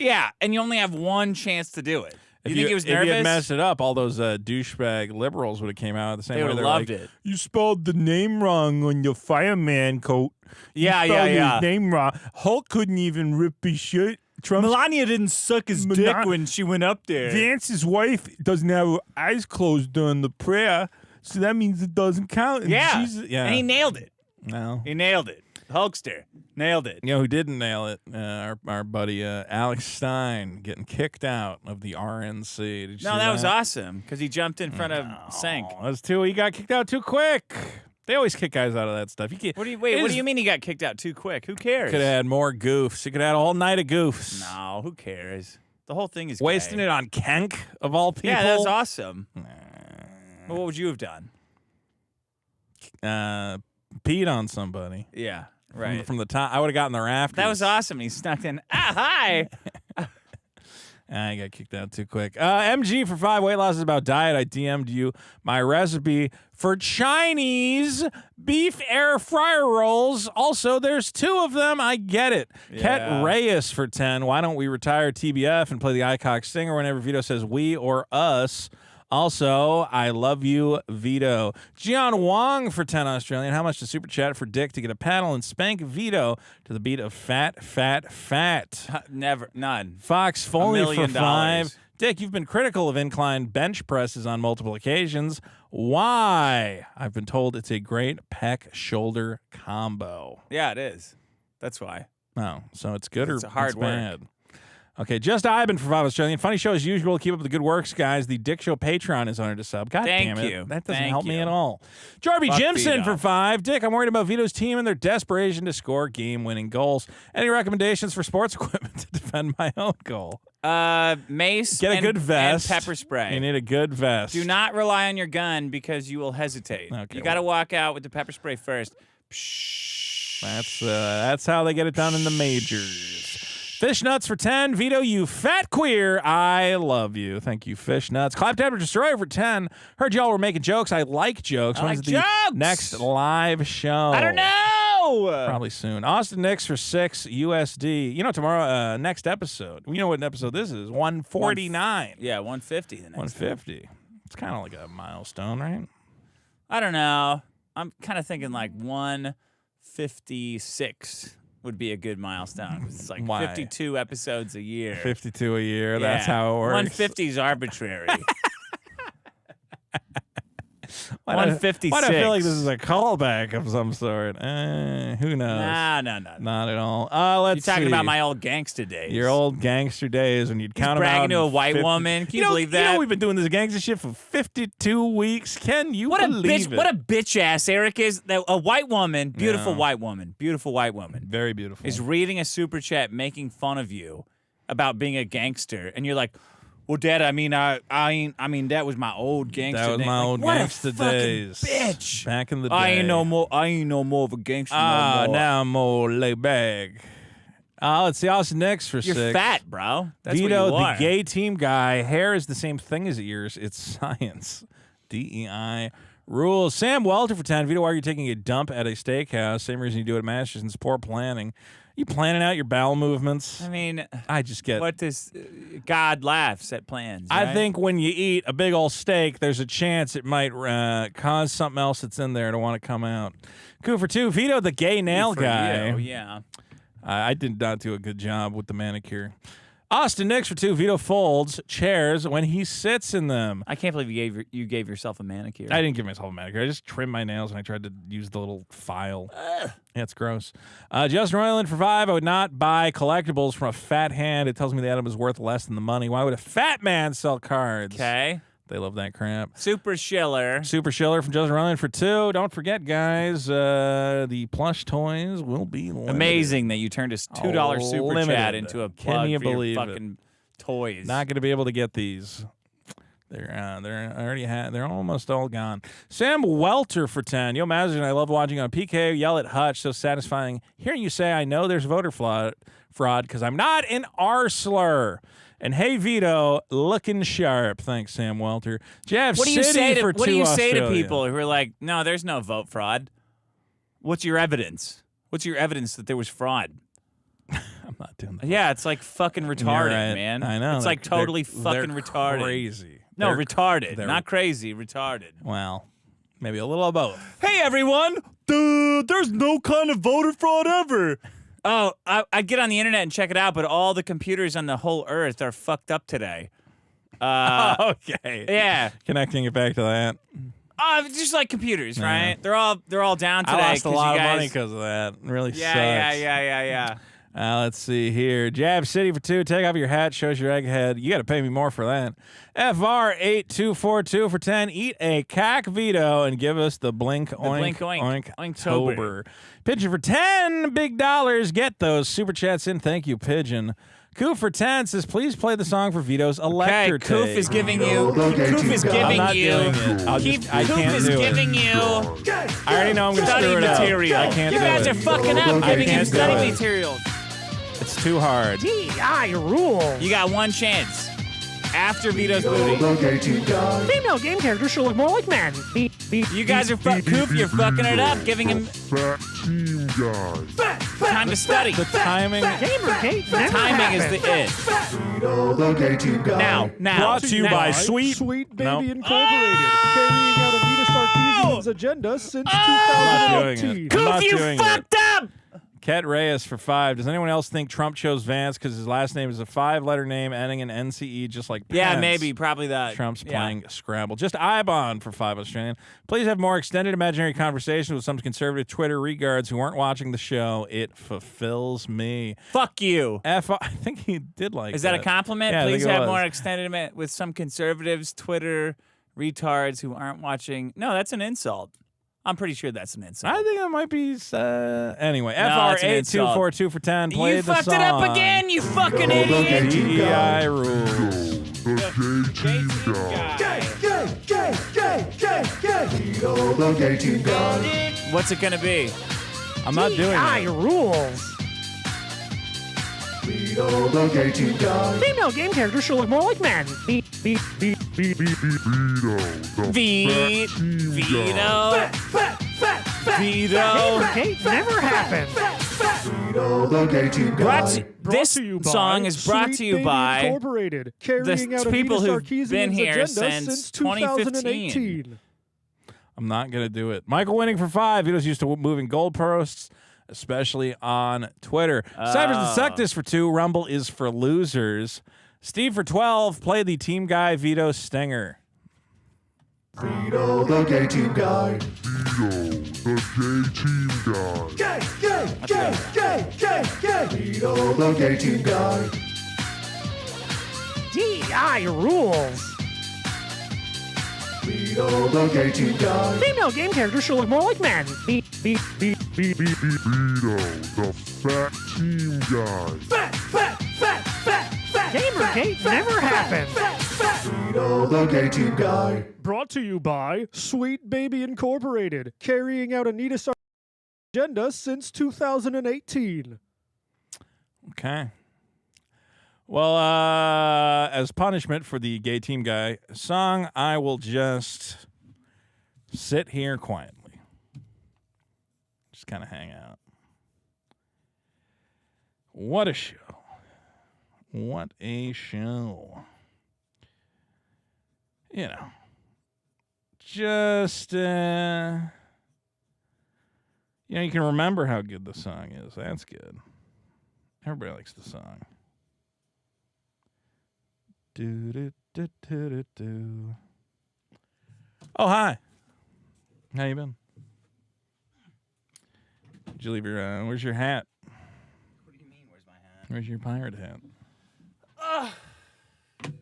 Yeah, and you only have one chance to do it. You think he was nervous? If you had messed it up, all those douchebag liberals would have came out at the same They way. would have They're loved like, it. You spelled the name wrong on your fireman coat. Yeah, you spelled yeah. his name wrong. Hulk couldn't even rip his shirt. Melania didn't suck his dick when she went up there. Vance's wife doesn't have her eyes closed during the prayer, so that means it doesn't count. And Yeah. yeah. And he nailed it. No. He nailed it. Hulkster. Nailed it. You know who didn't nail it? Our buddy Alex Stein getting kicked out of the RNC. Did you see No, that was awesome because he jumped in front of Sink. He got kicked out too quick. They always kick guys out of that stuff. What do you mean he got kicked out too quick? Who cares? Could have had more goofs. He could have had a whole night of goofs. No, who cares? The whole thing is wasting gay. it on Kenk of all people. Yeah, that's awesome. Well, what would you have done? Peed on somebody. Yeah, right. From the top, I would have gotten the rafters. That was awesome. He snuck in. Hi. I got kicked out too quick. MG for 5 weight loss is about diet. I DM'd you my recipe for Chinese beef air fryer rolls. Also, there's 2 of them. I get it. Yeah. Ket Reyes for 10. Why don't we retire TBF and play the ICOC Stinger whenever Vito says we or us? Also, I love you, Vito. Gian Wong for 10 Australian. How much to super chat for Dick to get a paddle and spank Vito to the beat of fat, fat, fat? Never, none. Fox Foley $1 for million. 5. Dick, you've been critical of incline bench presses on multiple occasions. Why? I've been told it's a great pec-shoulder combo. Yeah, it is. That's why. Oh, so it's good or It's hard it's work. bad? Okay, just Ivan for 5 Australian. Funny show as usual. Keep up the good works, guys. The Dick Show Patreon is honored to sub. God Thank damn it. you. That doesn't Thank help me you. at all. Jarby Fuck Jimson Vito. for 5. Dick, I'm worried about Vito's team and their desperation to score game-winning goals. Any recommendations for sports equipment to defend my own goal? Mace. Get a good vest. And pepper spray. You need a good vest. Do not rely on your gun because you will hesitate. Okay, you got to walk out with the pepper spray first. That's how they get it done in the majors. Fish Nuts for 10. Vito, you fat queer. I love you. Thank you, Fish Nuts. Claptrap Destroyer for 10. Heard y'all were making jokes. I like jokes. I like When's the jokes. next live show? I don't know. Probably soon. Austin Nix for 6 USD. You know, tomorrow, next episode. You know what episode this is? 149. Yeah, 150 the next 150. It's kind of like a milestone, right? I don't know. I'm kind of thinking like 156 would be a good milestone. 'Cause it's like Why? 52 episodes a year. 52 a year. That's Yeah. how it works. 150 is arbitrary. Why do I 156. feel like this is a callback of some sort? Who knows? No. Not at all. Let's You're talking see. about my old gangster days. Your old gangster days when you'd count them out. bragging to a white 50 woman. Can you believe You that? know we've been doing this gangster shit for 52 weeks. Can you What a believe bitch! it? What a bitch ass Eric is. A white woman, beautiful Yeah. white woman, beautiful white woman, Very beautiful. is reading a super chat making fun of you about being a gangster, and you're like, "Well, Dad, I mean, that was my old gangster. That was days." my Like, old what gangster a fucking days. bitch. Back in the day. I ain't no more of a gangster. no more. Now I'm more laid back. Let's see. Austin Nix for You're 6. fat, bro. That's Vito, what you are. the gay team guy. Hair is the same thing as ears. It's science. DEI rules. Sam Welter for 10. Vito, why are you taking a dump at a steakhouse? Same reason you do it at Masterson's. Poor planning. You planning out your bowel movements? I mean, I just get. what does God laughs at plans? I right? think when you eat a big old steak, there's a chance it might cause something else that's in there to want to come out. Coup for 2. Vito, the gay nail For guy. you, yeah. I did not do a good job with the manicure. Austin Nix for 2. Vito folds chairs when he sits in them. I can't believe you gave yourself a manicure. I didn't give myself a manicure. I just trimmed my nails and I tried to use the little file. Yeah, it's gross. Justin Roiland for 5. I would not buy collectibles from a fat hand. It tells me the item is worth less than the money. Why would a fat man sell cards? Okay. They love that crap. Super Schiller. Super Schiller from Justin Roiland for 2. Don't forget, guys, the plush toys will be limited. Amazing that you turned a $2 super Limited. chat into a plug Can you for your believe it? fucking toys. Not going to be able to get these. They're they're almost all gone. Sam Welter for 10. Yo, Mazin, I love watching on PK yell at Hutch. So satisfying hearing you say I know there's voter fraud because I'm not an arsler. And hey, Vito, looking sharp. Thanks, Sam Welter. Jeff What do you City say to for What do 2 you say to Australia. people who are like, no, there's no vote fraud? What's your evidence? What's your evidence that there was fraud? I'm not doing that. Yeah, it's like fucking retarded, right. man. I know. It's like They're- totally they're fucking retarded. Crazy. No, They're- retarded. they're- Not crazy, retarded. Well, maybe a little of both. Hey, everyone. There's no kind of voter fraud ever. Oh, I get on the internet and check it out, but all the computers on the whole earth are fucked up today. Okay. Yeah. Connecting it back to that. Just like computers, Yeah. right? They're all down today. I lost a 'cause you lot of guys- money because of that. It really Yeah, sucks. yeah. Let's see here. Jab City for 2. Take off your hat. Shows your egghead. You got to pay me more for that. FR8242 for 10. Eat a cack Vito and give us the blink oink blink oink. Oinktober. Pigeon for 10 big dollars. Get those super chats in. Thank you, Pigeon. Koof for 10 says, please play the song for Vito's Elector Okay, Koof is giving you. Koof is giving I'm not you. doing it. I Koof can't is do giving it. you. I already know I'm going to Study screw it up. material. I can't You do guys it. are fucking up I giving him can't do study it. materials. It's too hard. DI rules. You got one chance. After Vito's booty. Female game characters should look more like men. You guys are Koof, you're fucking it up, giving him time to study. The timing. Timing is the it. Now. Brought to you by Sweet Baby Incorporated, carrying out Anita Sarkeesian's agenda since 2018. Koof, you fucked up! Ket Reyes for 5. Does anyone else think Trump chose Vance because his last name is a 5-letter name ending in NCE, just like Pence? Yeah, maybe, probably that. Trump's playing Scrabble. Just Ibon for 5 Australian. Please have more extended imaginary conversations with some conservative Twitter regards who aren't watching the show. It fulfills me. Fuck you. I think he did like Is that a compliment? Yeah, Please have more extended with some conservatives, Twitter retards who aren't watching. No, that's an insult. I'm pretty sure that's an insult. I think it might be. Anyway, No, it's an insult. FR8242 for 10. Play You the fucked song. it up again, you fucking idiot. DEI rules. What's it gonna be? I'm not doing it. rules. Female game characters should look more like men. Vito. Never happened. This song is brought to you by Incorporated, carrying out the people Anita who've been Sarkeesian's here agenda since 2015. I'm not going to do it. Michael Winning for 5. He was used to moving goalposts, especially on Twitter. Cyphers and Suctus for 2. Rumble is for losers. Steve for 12. Play the team guy Vito Stenger. Vito, the gay team guy. Vito, the gay team guy. Vito, the gay team guy. DEI rules. Vito, the gay team guy. Female game characters should look more like men. Vito, the fat team guy. Gamergate never happened. Vito, the gay team guy. Brought to you by Sweet Baby Incorporated, carrying out Anita Sarkeesian's agenda since 2018. Okay. Well, as punishment for the gay team guy song, I will just sit here quietly. Just kind of hang out. What a show. What a show. You know, just, you know, you can remember how good the song is. That's good. Everybody likes the song. Do. Oh, hi. How you been? Did you leave your, where's your hat? What do you mean, where's my hat? Where's your pirate hat?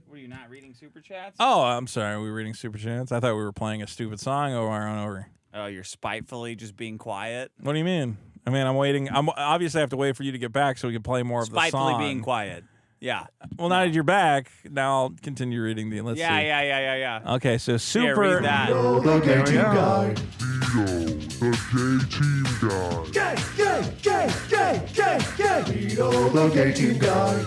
Were you not reading Super Chats? Oh, I'm sorry. We were reading Super Chats. I thought we were playing a stupid song over our own over. Oh, you're spitefully just being quiet? What do you mean? I mean, I'm waiting. I'm obviously I have to wait for you to get back so we can play more of the song. Spitefully being quiet. Yeah. Well, now that you're back, now I'll continue reading the. Let's see. Yeah. Okay, so super. Yeah, read that. Vito, the gay team go. guy. Vito, the gay team guy. Vito, the gay team guy.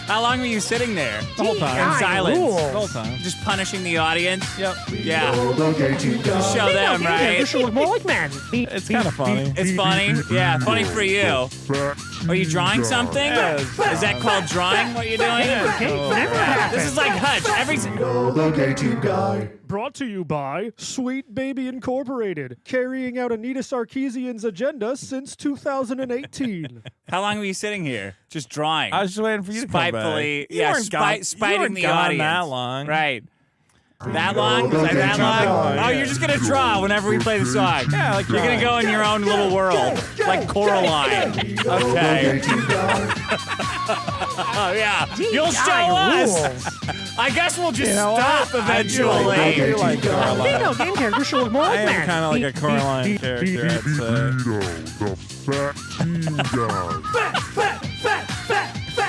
How long were you sitting there? The whole time. In silence. The whole time. Just punishing the audience? Yep. Yeah. Vito, the gay team guy. Just show them, Female game right? characters should look more like men. It's kind of funny. It's funny? Yeah, funny for you. Are you drawing something? Is that called drawing, what you're doing? Never happened. This is like Hutch. Vito, the gay team guy. Brought to you by Sweet Baby Incorporated, carrying out Anita Sarkeesian's agenda since 2018. How long were you sitting here? Just drawing. I was just waiting for you to come back. Spitefully. You Yeah, weren't gone- you spiting weren't the gone audience. that long. Right. That long? Was I that long? Oh, you're just going to draw whenever we play the song. Yeah, like You're going to go in your own little world, like Coraline. Okay. Oh, yeah. You'll show us. I guess we'll just stop eventually. I do like Coraline. Female game characters should look more I like am men. kind of like a Coraline character, I'd say. Vito, the fat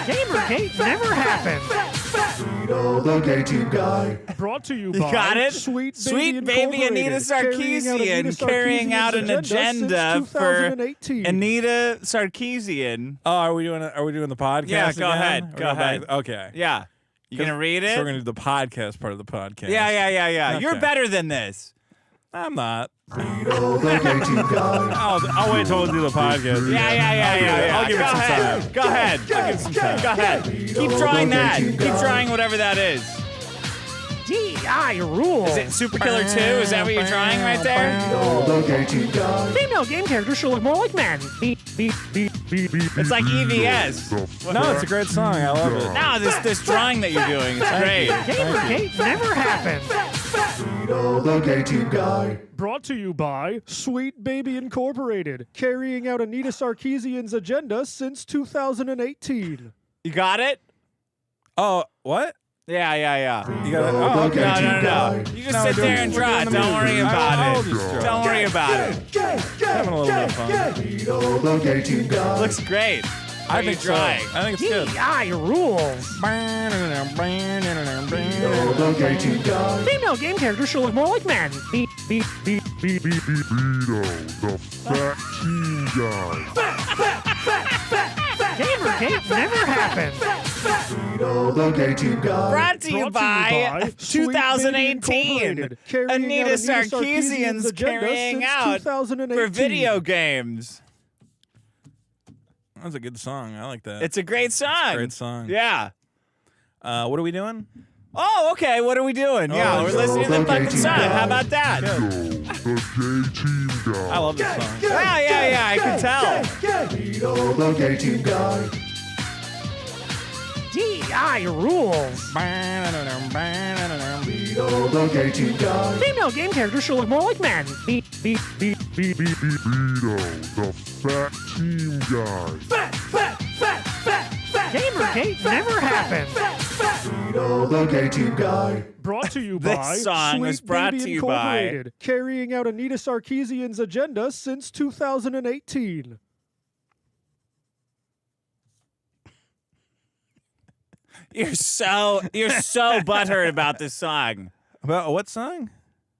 team guy. Gamergate never happened. Vito, the gay team guy. Brought to you You by got it? Sweet Sweet Baby Anita Sarkeesian carrying out an agenda for Anita Sarkeesian. Oh, are we doing the podcast? Yeah, go again? ahead. We're Go going back- ahead. Okay. Yeah. You gonna read it? So we're gonna do the podcast part of the podcast. Yeah. Okay. You're better than this. I'm not. Vito, the gay team guy. I'll wait till we do the podcast. Yeah. I'll give it some time. Go ahead. I'll give it some time. Go ahead. Keep drawing that. Keep drawing whatever that is. DI rules. Is it Super Killer 2? Is that what you're drawing right there? Vito, the gay team guy. Female game characters should look more like men. It's like EVS. No, it's a great song. I love it. No, this drawing that you're doing, it's great. Gamergate never happened. Vito, the gay team guy. Brought to you by Sweet Baby Incorporated, carrying out Anita Sarkeesian's agenda since 2018. You got it? Oh, what? Yeah. You got it. Oh, okay. No. You just sit there and draw it. Don't worry about it. Don't worry about it. Having a little bit of fun. Vito, the gay team guy. Looks great. I think so. I think it's good. DI rules. Vito, the gay team guy. Female game characters should look more like men. Vito, the fat team guy. Gamergate never happened. Vito, the gay team guy. Brought to you by 2018. Anita Sarkeesian's carrying out for video games. That's a good song. I like that. It's a great song. Great song. Yeah. What are we doing? Oh, okay. What are we doing? Yeah, we're listening to the fucking song. How about that? The gay team guy. I love this song. Yeah. I can tell. Vito, the gay team guy. DI rules. Vito, the gay team guy. Female game characters should look more like men. Vito, the fat team guy. Gamergate never happened. Vito, the gay team guy. Brought to you This by song was Sweet brought Baby to you by- Incorporated, carrying out Anita Sarkeesian's agenda since 2018. You're so butthurt about this song. About what song?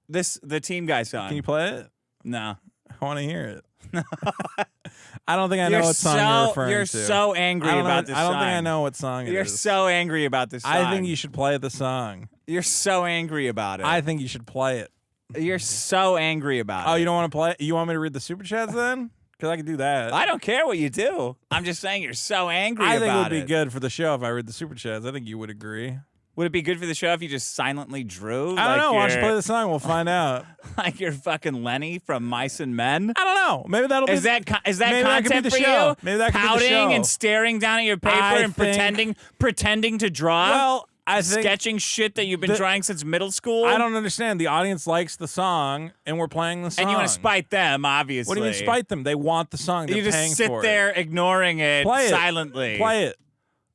The Team Guy song. Can you play it? No. I want to hear it. I don't think I know what song you're referring to. You're so angry about this song. I don't think I know what song it is. You're so angry about this song. I think you should play the song. You're so angry about it. I think you should play it. You're so angry about it. Oh, you don't want to play it? You want me to read the super chats then? Because I can do that. I don't care what you do. I'm just saying you're so angry about it. I think it would be good for the show if I read the super chats. I think you would agree. Would it be good for the show if you just silently drew? I don't know. Why don't you play the song? We'll find out. Like you're fucking Lenny from Mice and Men? I don't know. Maybe that'll be... Is that maybe content that could be the for show. you? Maybe that could be the Pouting show. and staring down at your paper and pretending to draw? Well, I think... Sketching shit that you've been drawing since middle school? I don't understand. The audience likes the song, and we're playing the song. And you want to spite them, obviously. What do you mean spite them? They want the song. They're you just paying sit for there it. ignoring it silently. Play it.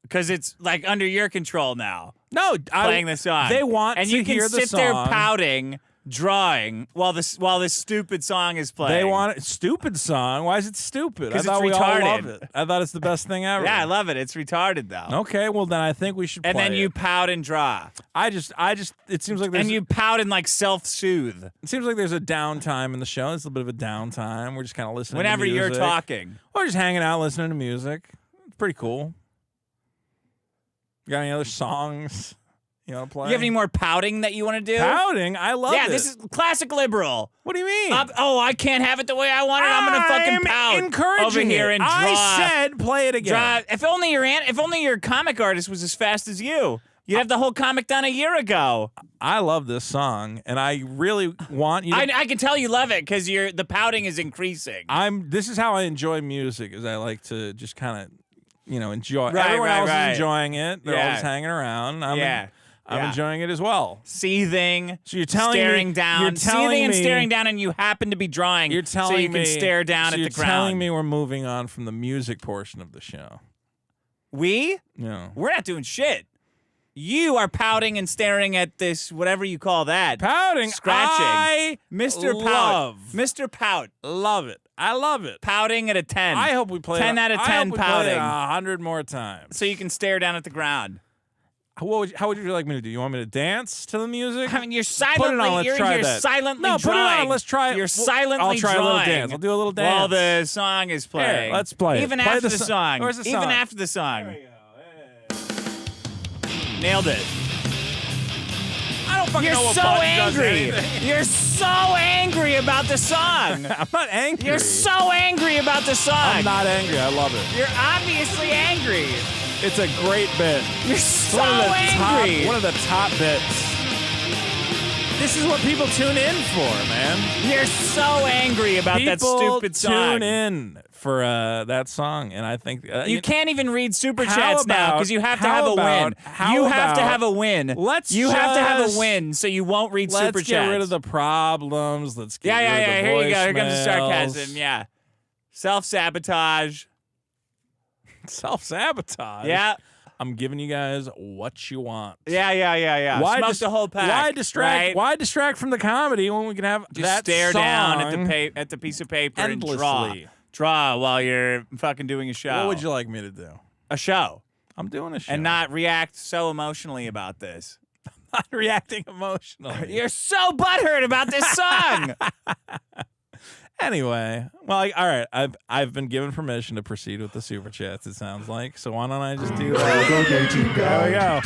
Because it's like under your control now. No, playing the song. They want and to you can hear the sit song. there pouting, drawing while this stupid song is playing. They want it. Stupid song. Why is it stupid? I 'Cause thought it's we all retarded. love it. I thought it's the best thing ever. Yeah, I love it. It's retarded though. Okay, well then I think we should play And then it. you pout and draw. I just it seems like there's And you pout and like self-soothe. It seems like there's a downtime in the show. It's a bit of a downtime. We're just kind of listening Whenever to you're music. talking. Or just hanging out listening to music. It's pretty cool. You got any other songs you want to play? You have any more pouting that you want to do? Pouting? I love it. Yeah, this is classic liberal. What do you mean? I can't have it the way I want it. I'm gonna fucking pout encouraging over here it. and draw. I said play it again. If only your comic artist was as fast as you. You'd have the whole comic done a year ago. I love this song, and I really want you to... I can tell you love it because the pouting is increasing. This is how I enjoy music, is I like to just kind of, enjoy. Right, Everyone right, else right. is enjoying it. They're all just hanging around. I'm enjoying it as well. Seething, so you're telling staring me, down, you're telling seething and me, staring down, and you happen to be drawing. You're telling so you me, can stare down so at you're the ground. telling me we're moving on from the music portion of the show. We? No. We're not doing shit. You are pouting and staring at this, whatever you call that. Pouting. Scratching. I Mr. love. Pout. Mr. Pout. Love it. I love it. Pouting at a 10. I hope we play 10 out of 10 pouting. 100 more times. So you can stare down at the ground. How would you like me to do? You want me to dance to the music? I mean, you're Put it silently. on, let's You're try here that. silently No, drawing. put it on. Let's try it. You're silently I'll try drawing. a little dance. I'll do a little dance. While the song is playing. Here, let's play it. Even Play after the the so- song. Where's the Even song? after the song. There you go. Nailed it. I don't fucking You're know what so button does angry. anything. You're so angry about the song. I'm not angry. You're so angry about the song. I'm not angry. I love it. You're obviously angry. It's a great bit. You're It's so one of the angry. one of the top bits. This is what people tune in for, man. You're so angry about that stupid song. People tune in for that song, and I think you can't even read super How chats now about- because you have to how have a about- win. how You have to about- have a win. Let's You have to have a just- win, so you won't read Let's super get chats. rid of the problems. Let's get rid of the Here you go. Here comes the voicemails. sarcasm. Yeah, self-sabotage. Self-sabotage. Yeah. I'm giving you guys what you want. Yeah. Why Smoke the whole pack. Why distract? right? Why distract from the comedy when we can have Just that stare down at song at the piece of paper endlessly? and draw while you're fucking doing a show. What would you like me to do? A show. I'm doing a show. And not react so emotionally about this. not reacting emotionally. You're so butthurt about this song. Anyway, well, all right. I've been given permission to proceed with the super chats. It sounds like, so why don't I just do that? There we go.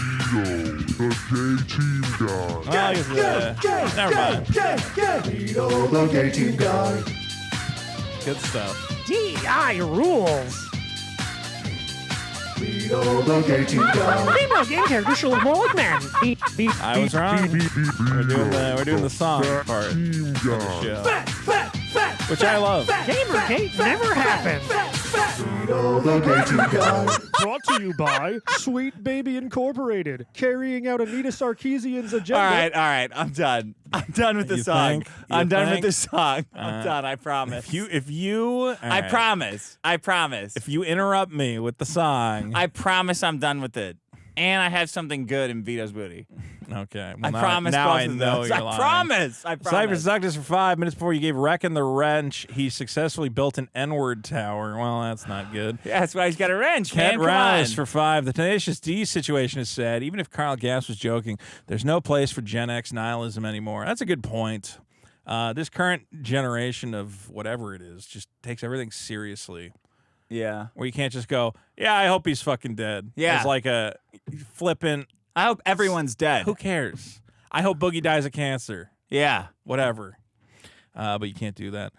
Never mind. The gay team guy. Good stuff. DI rules. Vito, the gay team guy. Female game characters should look more like men. I was wrong. We're doing the song part of the show, which I love. Gamergate never happened. Vito, the gay team guy. Brought to you by Sweet Baby Incorporated, carrying out Anita Sarkeesian's agenda. All right. I'm done. I'm done with the You song. think? I'm You done with think? this song. I'm done. I promise. If you, I promise. I promise. If you interrupt me with the song, I promise I'm done with it. And I have something good in Vito's booty. okay. I Well, promise Now both I of know those. you're I lying. promise. I Cypher promise. sucked us for 5 minutes before you gave Reckon the wrench. He successfully built an N-word tower. Well, that's not good. Yeah, that's why he's got a wrench, Cat man. Come Rouse on. for 5. The Tenacious D situation is sad. Even if Carl Gass was joking, there's no place for Gen X nihilism anymore. That's a good point. This current generation of whatever it is just takes everything seriously. Yeah. Where you can't just go, yeah, I hope he's fucking dead. Yeah. It's like a flippant. I hope everyone's dead. Who cares? I hope Boogie dies of cancer. Yeah. Whatever. But you can't do that.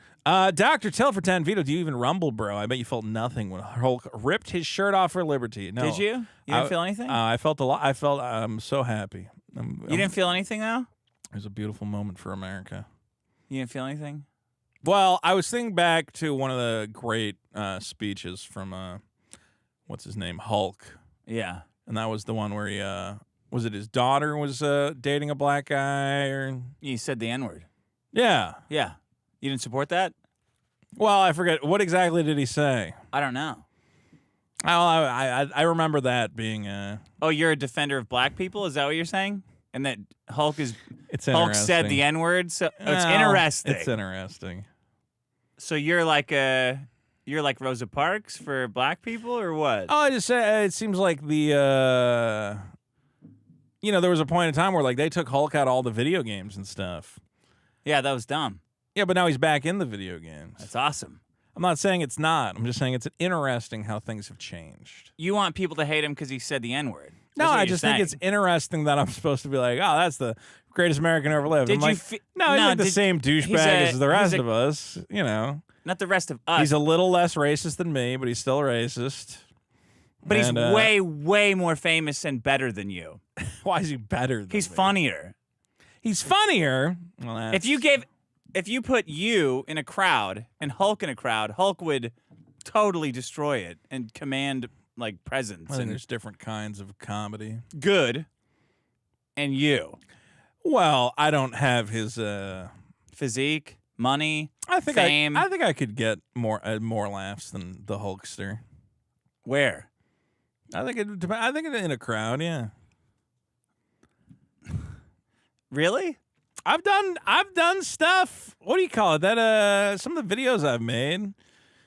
Dr. Till for 10. Vito, do you even rumble, bro? I bet you felt nothing when Hulk ripped his shirt off for liberty. No. Did you? You didn't feel anything? I felt a lot. I'm so happy. You didn't feel anything, though? It was a beautiful moment for America. You didn't feel anything? Well, I was thinking back to one of the great speeches from, what's his name, Hulk. Yeah. And that was the one where he, was it his daughter was dating a black guy? Or You said the N-word. Yeah. Yeah. You didn't support that? Well, I forget. What exactly did he say? I don't know. Oh, I remember that being. Oh, you're a defender of black people? Is that what you're saying? And that Hulk said interesting. the N-word? So it's Well, interesting. It's interesting. So you're like Rosa Parks for black people, or what? Oh, I just say it seems like the there was a point in time where like they took Hulk out of all the video games and stuff. Yeah, that was dumb. Yeah, but now he's back in the video games. That's awesome. I'm not saying it's not. I'm just saying it's interesting how things have changed. You want people to hate him because he said the N-word. No, I just think it's interesting that I'm supposed to be like, oh, that's the greatest American ever lived. Did I'm you like, fe- no, he's No, like the did- same he's douchebag a- as the he's rest a- of us, you know. Not the rest of us. He's a little less racist than me, but he's still racist. But And, he's way, way more famous and better than you. Why is he better than He's me? funnier. He's funnier. Well, If you put you in a crowd and Hulk in a crowd, Hulk would totally destroy it and command like presence I think and there's different kinds of comedy. good. And you, Well, I don't have his physique, money, I think fame. I think I could get more laughs than the Hulkster. Where? I think in a crowd, yeah. Really? I've done stuff. What do you call it? That some of the videos I've made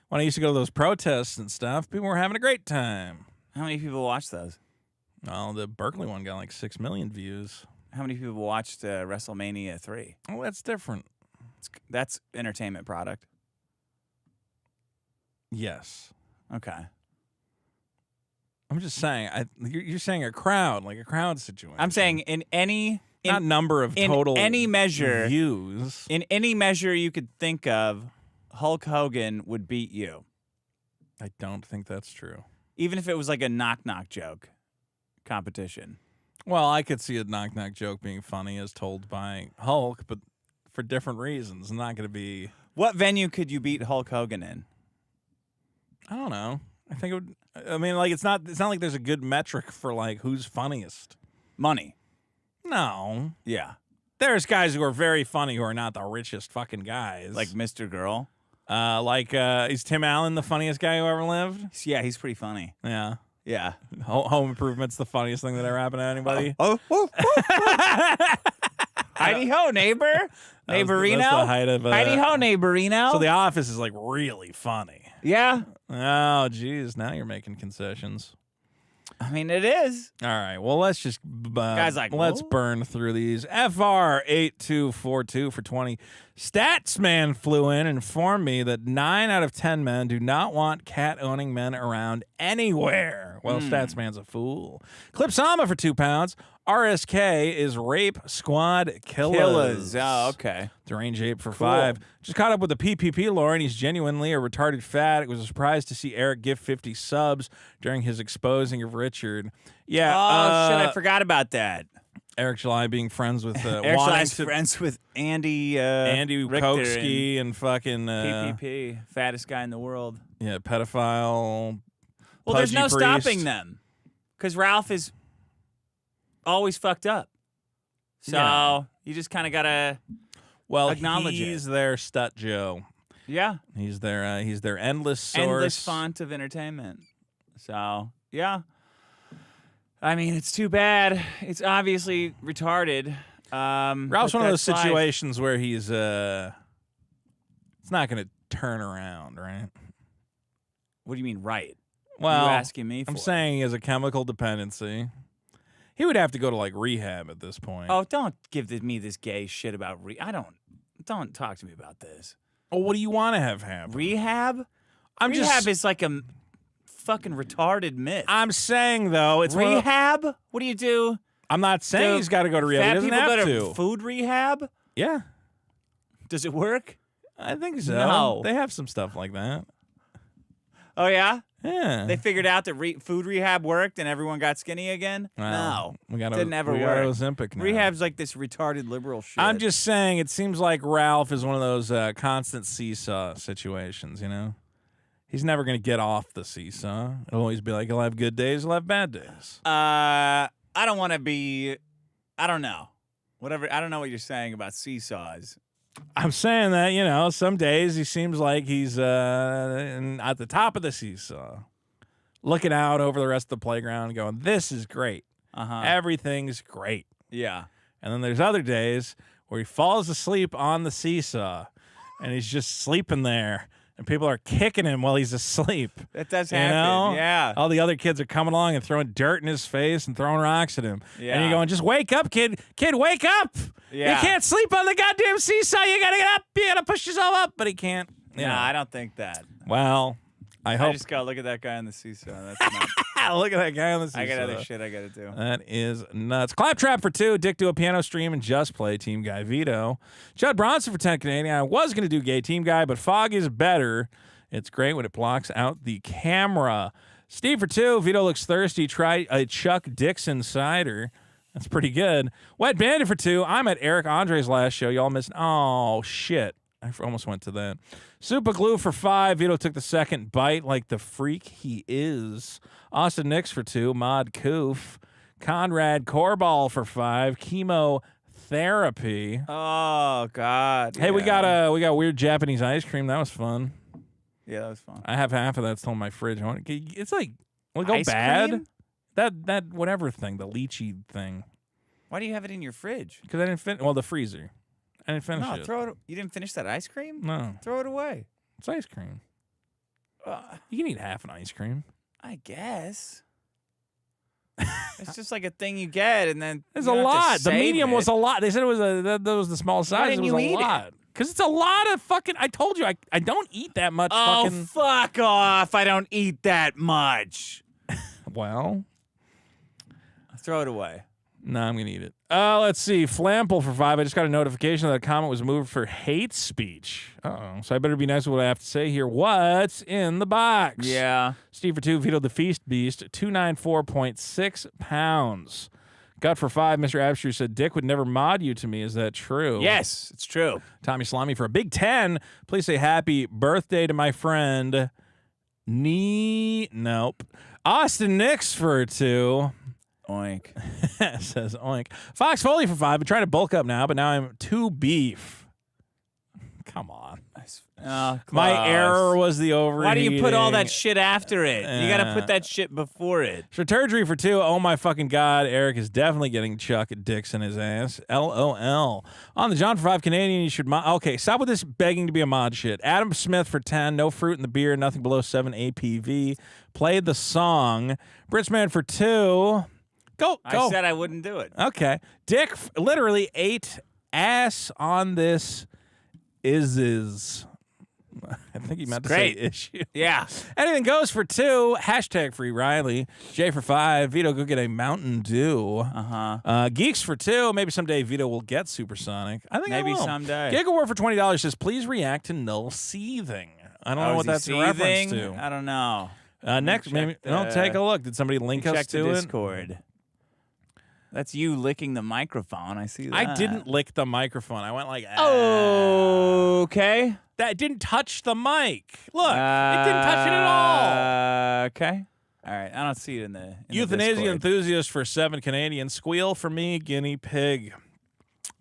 when I used to go to those protests and stuff, people were having a great time. How many people watched those? Well, the Berkeley one got like 6 million views. How many people watched WrestleMania 3? Oh, that's different. That's entertainment product. Yes. Okay. I'm just saying. You're saying a crowd, like a crowd situation. I'm saying not number of total any measure views. In any measure you could think of, Hulk Hogan would beat you. I don't think that's true. Even if it was like a knock-knock joke competition. Well, I could see a knock-knock joke being funny as told by Hulk, but for different reasons. Not going to be... What venue could you beat Hulk Hogan in? I don't know. I think it would... I mean, like, it's not like there's a good metric for, like, who's funniest. Money. No. Yeah. There's guys who are very funny who are not the richest fucking guys. Like Mr. Girl? Is Tim Allen the funniest guy who ever lived? Yeah, he's pretty funny. Yeah. Yeah. Home Improvement's the funniest thing that ever happened to anybody. Heidi ho, neighbor. Neighborino. That's the height of Heidi ho, neighborino. So The Office is like really funny. Yeah. Oh, geez. Now you're making concessions. I mean, it is. All right. Well, let's just Guys like, let's whoa. burn through these. FR8242 for 20. Statsman flew in and informed me that 9 out of 10 men do not want cat-owning men around anywhere. Well, Statsman's a fool. Clipsama for £2. RSK is Rape Squad Killers. Oh, okay. Deranged Ape for Cool. $5. Just caught up with the PPP lore, and he's genuinely a retarded fat. It was a surprise to see Eric give 50 subs during his exposing of Richard. Yeah. Oh, shit, I forgot about that. Eric July being friends with Eric July's friends with Andy Richter Koksky and fucking PPP, fattest guy in the world. Yeah, pedophile. Well, there's no pudgy priest. stopping them because Ralph is always fucked up. So Yeah. you just kind of gotta acknowledge he's their Stut Joe. Yeah, he's their endless source. endless font of entertainment. So yeah, I mean it's too bad. It's obviously retarded. Ralph's but one of those that's life. situations where he's it's not going to turn around, right? What do you mean, right? Well, what are you asking me for? I'm saying he has a chemical dependency. He would have to go to like rehab at this point. Oh, don't give me this gay shit about don't talk to me about this. Well, what do you want to have happen? Rehab? Rehab is like a fucking retarded myth. I'm saying though, it's rehab. What do you do? I'm not saying he's got to go to rehab. Fat He doesn't people have go to. to food rehab. Yeah, Does it work? I think so. No. They have some stuff like that. Oh yeah. Yeah. They figured out that food rehab worked and everyone got skinny again. Well, No, we got didn't ever we work. got Ozempic now. Rehab's like this retarded liberal shit. I'm just saying, it seems like Ralph is one of those constant seesaw situations, you know? He's never going to get off the seesaw. It'll always be like, he'll have good days, he'll have bad days. I don't want to be. I don't know. Whatever. I don't know what you're saying about seesaws. I'm saying that, you know, some days he seems like he's at the top of the seesaw, looking out over the rest of the playground going, this is great. Everything's great. Yeah. And then there's other days where he falls asleep on the seesaw and he's just sleeping there. And people are kicking him while he's asleep. That does You happen. know? Yeah. All the other kids are coming along and throwing dirt in his face and throwing rocks at him. Yeah. And you're going, just wake up, kid. Kid, wake up. Yeah. You can't sleep on the goddamn seesaw. You got to get up. You got to push yourself up. But he can't. You know. No, I don't think that. Well, I hope. I just gotta look at that guy on the seesaw. That's nuts. Look at that guy on the seesaw. I got other shit I gotta do. That is nuts. Claptrap for 2. Dick to a piano stream and just play Team Guy Vito. Judd Bronson for 10 Canadian. I was going to do Gay Team Guy, but Fog is better. It's great when it blocks out the camera. Steve for 2. Vito looks thirsty. Try a Chuck Dixon cider. That's pretty good. Wet Bandit for 2. I'm at Eric Andre's last show. Y'all missed. Oh, shit. I almost went to that. Super Glue for 5. Vito took the second bite like the freak he is. Austin Nix for 2. Mod Koof. Conrad Corball for 5. Chemotherapy. Oh God. Hey, we got weird Japanese ice cream. That was fun. Yeah, that was fun. I have half of that still in my fridge. It's like, will it go Ice bad? cream? That whatever thing, the lychee thing. Why do you have it in your fridge? Because I didn't fit. Well, the freezer. I didn't finish No, it. throw it. You didn't finish that ice cream? No. Throw it away. It's ice cream. You can eat half an ice cream. I guess. It's just like a thing you get, and then There's you a don't have to lot. The save medium it. was a lot. They said it was that was the small size. didn't it was you a eat it? lot. Because it's a lot of fucking. I told you I don't eat that much. Oh, fucking. fuck off! I don't eat that much. Well, throw it away. No, I'm gonna eat it. Let's see. Flample for 5. I just got a notification that a comment was moved for hate speech. Uh-oh. So I better be nice with what I have to say here. What's in the box? Yeah. Steve for 2. Vito the Feast Beast. 294.6 pounds. Gut for 5. Mr. Abstrew said, Dick would never mod you to me. Is that true? Yes, it's true. Tommy Salami for a big 10. Please say happy birthday to my friend. Nope. Austin Nix for 2. Oink. Says oink. Fox Foley for 5. Been trying to bulk up now, but now I'm too beef. Come on. My error was the overeating. Why do you put all that shit after it? You got to put that shit before it. Straturgery for 2. Oh my fucking God. Eric is definitely getting Chuck dicks in his ass. LOL. On the John for 5 Canadian, you should mod. Okay, stop with this begging to be a mod shit. Adam Smith for 10. No fruit in the beer. Nothing below 7 APV. Played the song. Britsman for 2. Go. I said I wouldn't do it. Okay. Dick literally ate ass on this is. I think he meant to say issue. Yeah. Anything goes for 2. Hashtag free Riley. Jay for 5. Vito, go get a Mountain Dew. Geeks for 2. Maybe someday Vito will get supersonic. I think Maybe I will. someday. Gigawar for $20 says, please react to null seething. I don't know what that's a reference to. I don't know. Next, maybe. Take a look. Did somebody link us to the it? Discord. That's you licking the microphone. I see that. I didn't lick the microphone. I went like, okay. That didn't touch the mic. Look, it didn't touch it at all. Okay. All right. I don't see it in the Euthanasia enthusiast for 7 Canadian. Squeal for me. Guinea pig.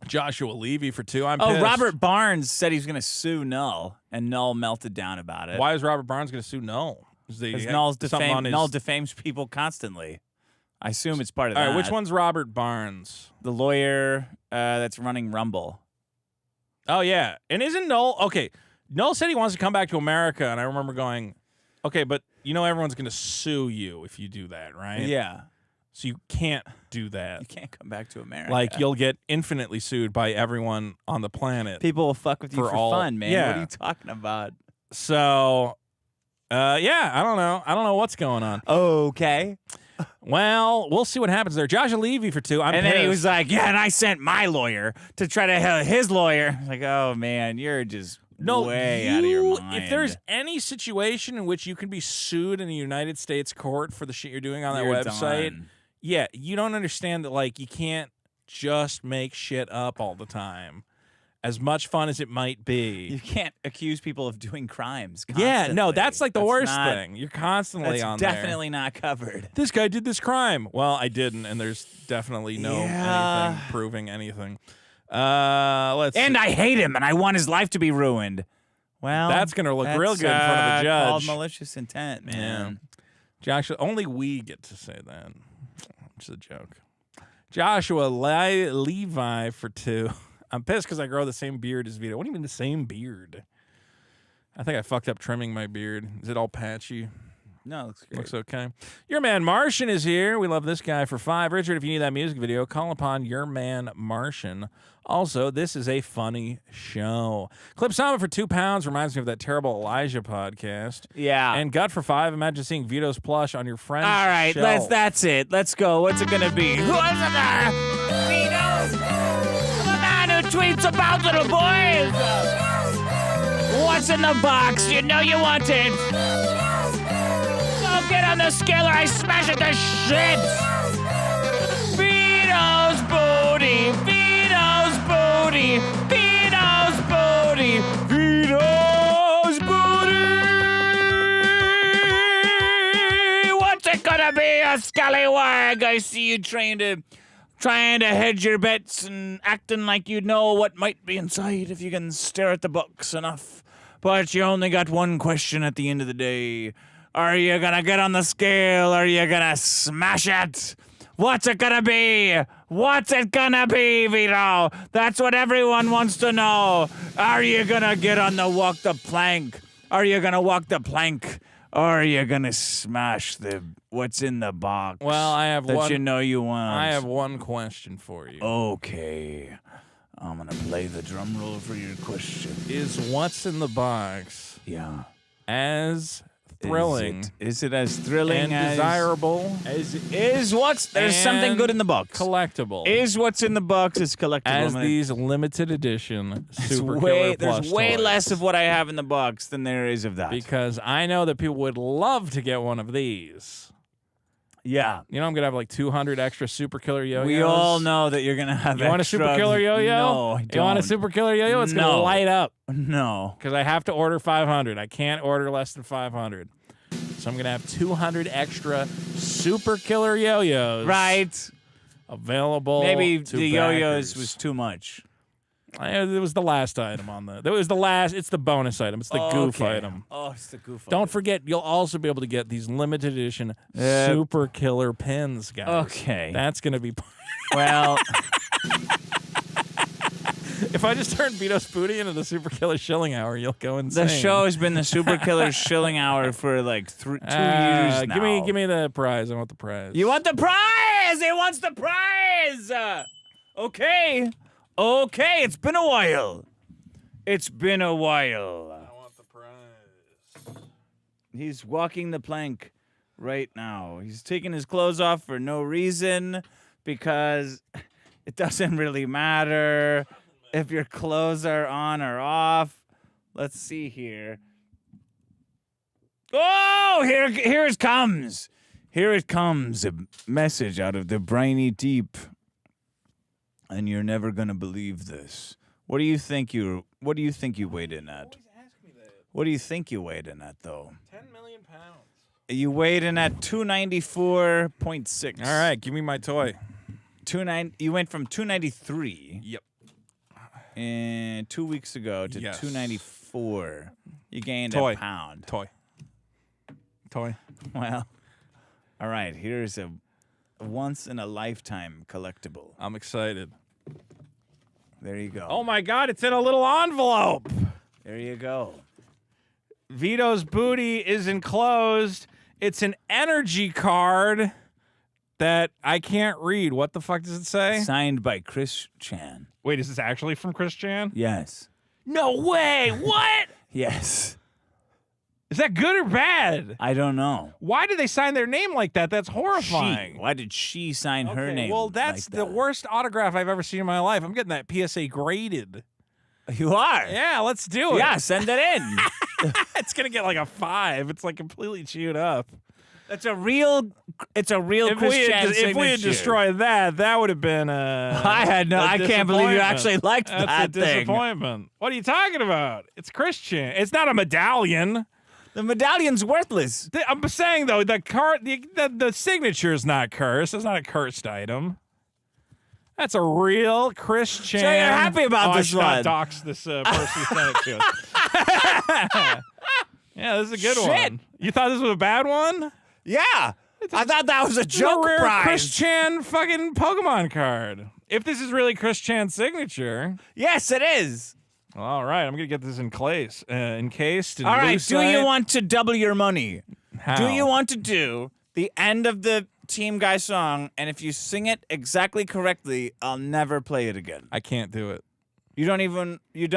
Joshua Levy for 2. I'm pissed. Robert Barnes said he's going to sue Null, and Null melted down about it. Why is Robert Barnes going to sue Null? Because Null defames people constantly. I assume it's part of that. All right, which one's Robert Barnes? The lawyer that's running Rumble. Oh, yeah. And isn't Null... Okay, Null said he wants to come back to America, and I remember going, okay, but you know everyone's going to sue you if you do that, right? Yeah. So you can't do that. You can't come back to America. Like, you'll get infinitely sued by everyone on the planet. People will fuck with you for fun, man. Yeah. What are you talking about? So, yeah, I don't know. I don't know what's going on. Okay. Well, we'll see what happens there. Joshua Levy for 2. And then he was like, yeah, and I sent my lawyer to try to help his lawyer. Like, oh, man, you're just way out of your mind. If there's any situation in which you can be sued in a United States court for the shit you're doing on that You're website, done. yeah, you don't understand that, like, you can't just make shit up all the time. As much fun as it might be. You can't accuse people of doing crimes Yeah, no, constantly. that's like the worst not- thing. You're constantly on That's there. definitely not covered. This guy did this crime. Well, I didn't, and there's definitely no Yeah. anything proving anything. Let's And see. I hate him, and I want his life to be ruined. Well, That's gonna look real that's, good in front of the judge. Called malicious intent, man. Joshua, only we get to say that. It's a joke. Joshua Levi for 2. I'm pissed because I grow the same beard as Vito. What do you mean the same beard? I think I fucked up trimming my beard. Is it all patchy? No, it looks great. Looks okay. Your man Martian is here. We love this guy for 5. Richard, if you need that music video, call upon your man Martian. Also, this is a funny show. Clip Sama for £2 reminds me of that terrible Elijah podcast. Yeah. And Gut for 5. Imagine seeing Vito's plush on your friend's All right, shelf. that's it. Let's go. What's it gonna be? Who is it? Vito, the man who tweets about little boys. What's in the box? You know you want it. Go get on the scale or I smash it to shit. Vito's booty. Vito's booty. Vito's booty. Vito's booty. What's it gonna be, a scallywag? I see you trying to hedge your bets and acting like you know what might be inside if you can stare at the books enough. But you only got one question at the end of the day. Are you gonna get on the scale? Are you gonna smash it? What's it gonna be? What's it gonna be, Vito? That's what everyone wants to know. Are you gonna get on the walk the plank? Are you gonna walk the plank? Or are you gonna smash what's in the box? Well, I have that you know you want. I have one question for you. Okay. I'm gonna play the drum roll for your question. Is what's in the box as thrilling? Is it as thrilling and as desirable? There's something good in the box. Collectible. Is what's in the box is collectible. As these limited edition Super Killer There's Plus way toys. less of what I have in the box than there is of that. Because I know that people would love to get one of these. Yeah. You know I'm going to have like 200 extra Super Killer Yo-Yos. We all know that you're going to have You want a Super Killer Yo-Yo? No, I don't. You want a Super Killer Yo-Yo? It's going to light up. No. Because I have to order 500. I can't order less than 500. So I'm going to have 200 extra Super Killer Yo-Yos. Right. Available. Maybe to the backers. yo-yos was too much. It was the last item on the. It was the last. It's the bonus item. It's the goof item. Oh, it's the goof Don't forget, you'll also be able to get these limited edition Super Killer pins, guys. Okay. That's going to be. Well. If I just turn Vito's booty into the Super Killer Shilling Hour, you'll go insane. The show has been the Super Killer Shilling Hour for like 2 years now. Give me the prize. I want the prize. You want the prize? He wants the prize. Okay. Okay, it's been a while. It's been a while. I want the prize. He's walking the plank right now. He's taking his clothes off for no reason because it doesn't really matter if your clothes are on or off. Let's see here. Oh, here it comes. Here it comes, a message out of the briny deep. And you're never gonna believe this. What do you think you weighed in at? What do you think you weighed in at though? 10 million pounds. You weighed in at 294.6. All right, give me my toy. You went from 293. Yep. And 2 weeks ago to 294. You gained Toy. a pound. Toy. Well, all right. Here's a once-in-a-lifetime collectible. I'm excited. There you go. Oh, my God. It's in a little envelope. There you go. Vito's booty is enclosed. It's an energy card that I can't read. What the fuck does it say? Signed by Chris Chan. Wait, is this actually from Chris Chan? Yes. No way. What? Yes. Is that good or bad? I don't know. Why did they sign their name like that? That's horrifying. Why did she sign her name? Well, that's like the that? worst autograph I've ever seen in my life. I'm getting that PSA graded. You are? Yeah, let's do it. Yeah, send it in. It's going to get like a 5. It's like completely chewed up. It's a real Chris Chan If we had signature. destroyed that would have been I can't believe you actually liked That's that a thing. disappointment. What are you talking about? It's Chris Chan. It's not a medallion. The medallion's worthless. I'm saying though, the signature is not cursed. It's not a cursed item. That's a real Chris Chan. So you're happy about this I should not one. dox this person who sent it to us. Yeah, this is a good Shit. one. You thought this was a bad one? Yeah. I thought that was a It's joke a rare prize. Chris Chan fucking Pokemon card. If this is really Chris Chan's signature. Yes, it is. All right, I'm going to get this encased. All right, do you want to double your money? How? Do you want to do the end of the Team Guy song, and if you sing it exactly correctly, I'll never play it again? I can't do it. You don't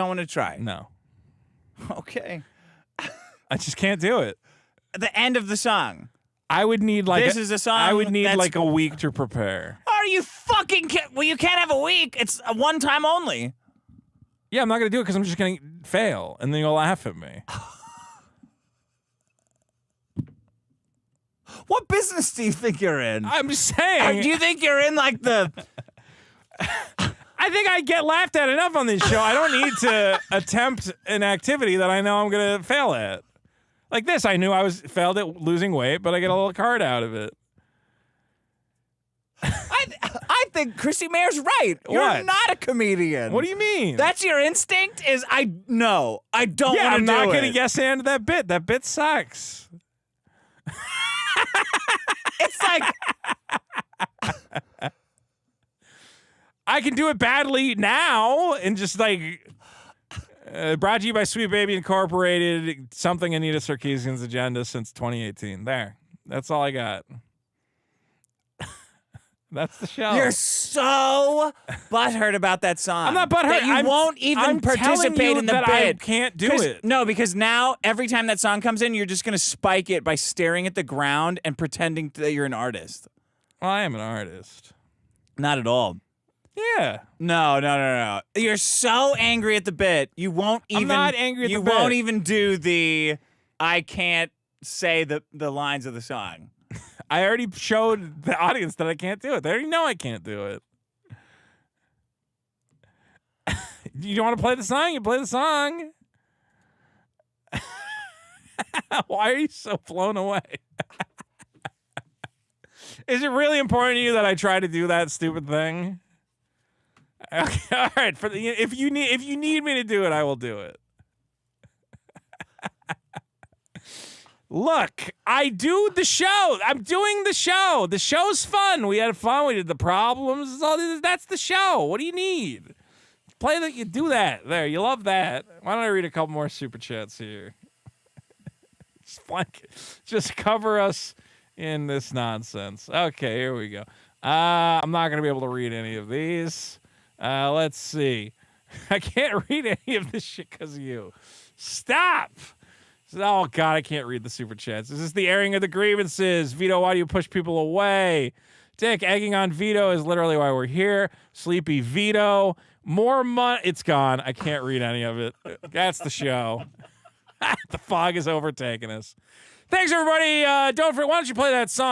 want to try? No. Okay. I just can't do it. The end of the song. I would need like This is a song I would need that's- like a week to prepare. Are you fucking kidding? Well, you can't have a week. It's a one time only. Yeah, I'm not going to do it because I'm just going to fail, and then you'll laugh at me. What business do you think you're in? I'm just saying. Do you think you're in like the... I think I get laughed at enough on this show. I don't need to attempt an activity that I know I'm going to fail at. Like this, I knew I failed at losing weight, but I get a little card out of it. I think Chrissy Mayer's right. You're What? not a comedian. What do you mean? That's your instinct? I don't want to do it. I'm not going to yes and that bit. That bit sucks. It's like... I can do it badly now and just like. Brought to you by Sweet Baby Incorporated. Something Anita Sarkeesian's agenda since 2018. There. That's all I got. That's the show. You're so butthurt about that song. I'm not butthurt. That you won't even participate in the bit. I can't do it. No, because now every time that song comes in, you're just going to spike it by staring at the ground and pretending that you're an artist. Well, I am an artist. Not at all. Yeah. No. You're so angry at the bit. You won't even. I'm not angry at the bit. You won't even do the I can't say the lines of the song. I already showed the audience that I can't do it. They already know I can't do it. You want to play the song? You play the song. Why are you so blown away? Is it really important to you that I try to do that stupid thing? Okay, all right. If you need me to do it, I will do it. Look, I do the show. I'm doing the show. The show's fun. We had fun. We did the problems. That's the show. What do you need? Play that. You do that. There. You love that. Why don't I read a couple more super chats here? Just cover us in this nonsense. Okay, here we go. I'm not gonna be able to read any of these. Let's see. I can't read any of this shit because of you. Stop. Oh, God, I can't read the super chats. Is this the airing of the grievances? Vito, why do you push people away? Dick, egging on Vito is literally why we're here. Sleepy Vito. More money. It's gone. I can't read any of it. That's the show. The fog is overtaking us. Thanks, everybody. Don't forget, why don't you play that song?